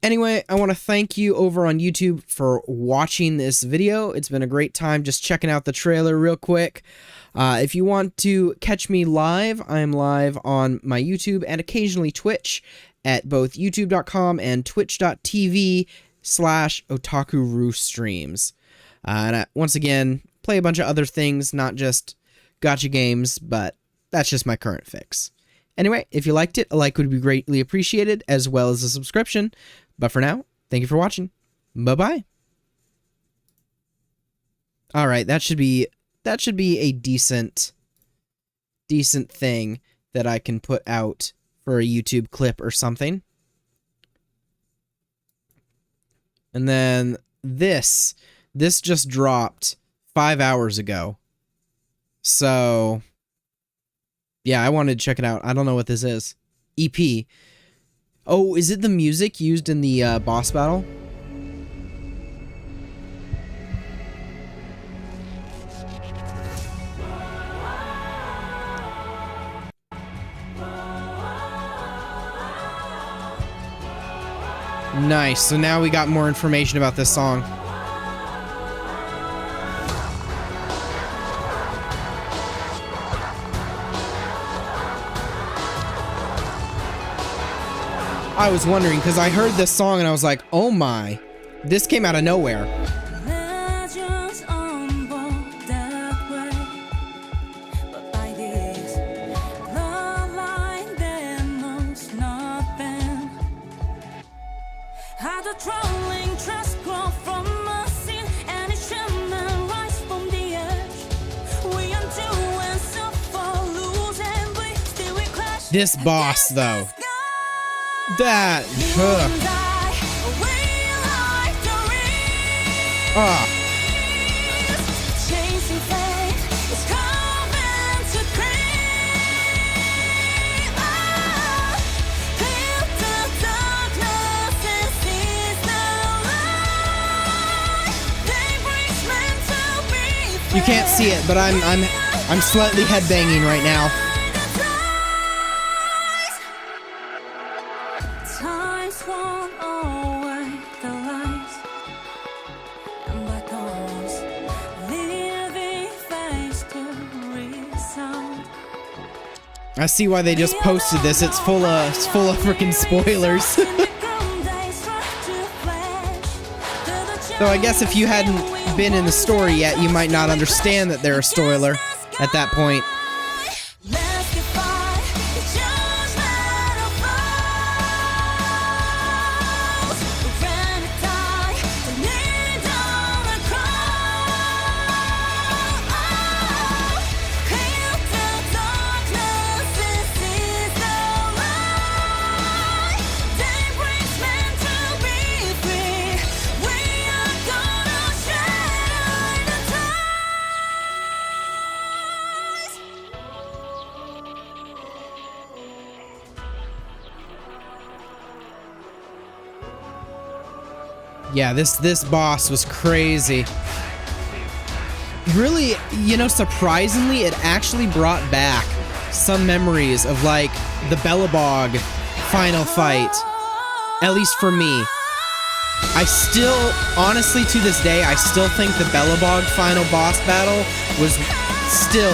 Anyway, I want to thank you over on YouTube for watching this video. It's been a great time just checking out the trailer real quick. If you want to catch me live, I am live on my YouTube and occasionally Twitch at both youtube.com and twitch.tv/otakurustreams. And once again, play a bunch of other things, not just gacha games, but that's just my current fix. Anyway, if you liked it, a like would be greatly appreciated, as well as a subscription. But for now, thank you for watching. Bye-bye. Alright, that should be a decent thing that I can put out for a YouTube clip or something. And then this just dropped 5 hours ago. So, yeah, I wanted to check it out. I don't know what this is. EP. Oh, is it the music used in the boss battle? Nice. So now we got more information about this song. I was wondering, because I heard this song and I was like, oh my, this came out of nowhere. This boss, though. That. You can't see it, but I'm slightly headbanging right now. I see why they just posted this. It's full of freaking spoilers. So I guess if you hadn't been in the story yet, you might not understand that they're a spoiler at that point. Yeah, this boss was crazy. Really, you know, surprisingly, it actually brought back some memories of, like, the Belobog final fight. At least for me. I still, honestly, to this day, I still think the Belobog final boss battle was still...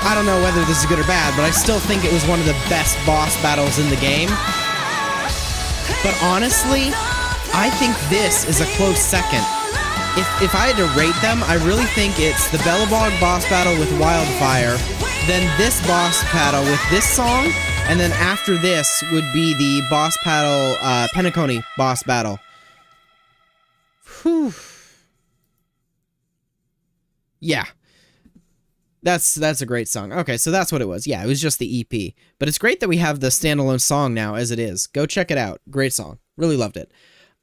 I don't know whether this is good or bad, but I still think it was one of the best boss battles in the game. But honestly... I think this is a close second. If I had to rate them, I really think it's the Belobog boss battle with Wildfire, then this boss battle with this song, and then after this would be the boss battle, Penacony boss battle. Whew. Yeah. That's a great song. Okay, so that's what it was. Yeah, it was just the EP. But it's great that we have the standalone song now as it is. Go check it out. Great song. Really loved it.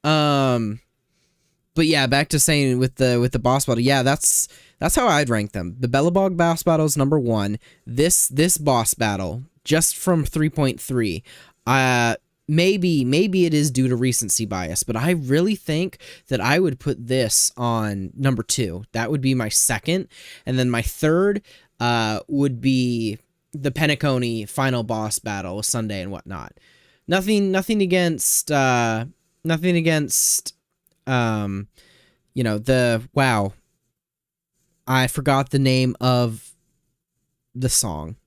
But yeah, back to saying with the boss battle, yeah, that's how I'd rank them. The Belobog boss battle is number 1. This boss battle, just from 3.3, maybe it is due to recency bias, but I really think that I would put this on number 2. That would be my second, and then my third would be the Penacony final boss battle with Sunday and whatnot. Nothing against you know, wow. I forgot the name of the song.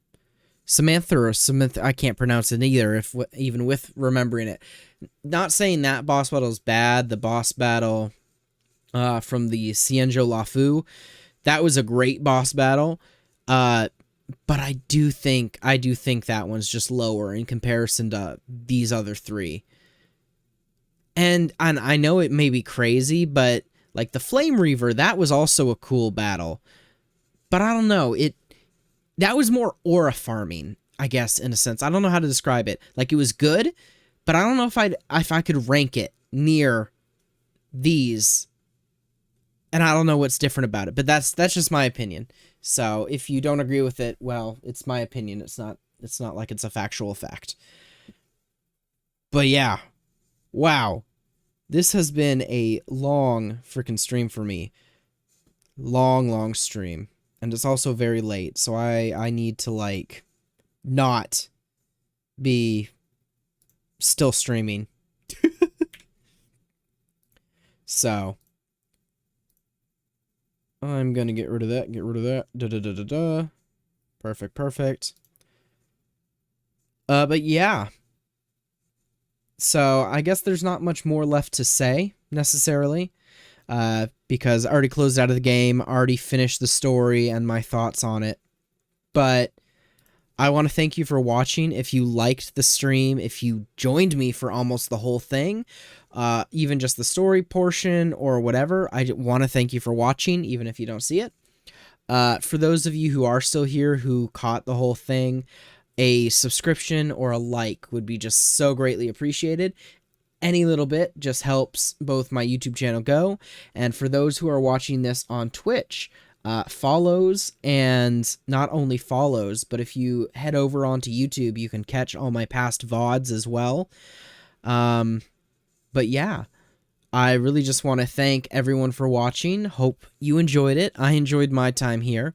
Samantha, I can't pronounce it either, even with remembering it. Not saying that boss battle is bad. The boss battle from the Cienjo Lafu, that was a great boss battle. But I do think that one's just lower in comparison to these other 3. And I know it may be crazy, but like the Flame Reaver, that was also a cool battle. But I don't know, that was more aura farming, I guess, in a sense. I don't know how to describe it. Like, it was good, but I don't know if I could rank it near these. And I don't know what's different about it, but that's just my opinion. So if you don't agree with it, well, it's my opinion. It's not like it's a factual fact. But yeah. Wow. This has been a long freaking stream for me. Long stream. And it's also very late, so I need to, like, not be still streaming. So, I'm gonna get rid of that, Da-da-da-da-da. Perfect. But yeah. So I guess there's not much more left to say, necessarily, because I already closed out of the game, already finished the story and my thoughts on it. But I want to thank you for watching. If you liked the stream, if you joined me for almost the whole thing, even just the story portion or whatever, I want to thank you for watching, even if you don't see it. For those of you who are still here, who caught the whole thing, a subscription or a like would be just so greatly appreciated. Any little bit just helps both my YouTube channel go, and for those who are watching this on Twitch, follows, and not only follows, but if you head over onto YouTube, you can catch all my past VODs as well. But yeah, I really just want to thank everyone for watching. Hope you enjoyed it. I enjoyed my time here.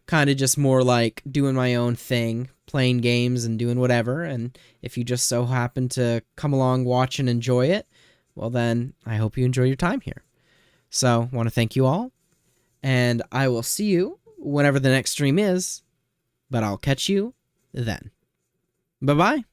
Kind of just more like doing my own thing, playing games and doing whatever, and if you just so happen to come along, watch, and enjoy it, well then, I hope you enjoy your time here. So, want to thank you all, and I will see you whenever the next stream is, but I'll catch you then. Bye-bye.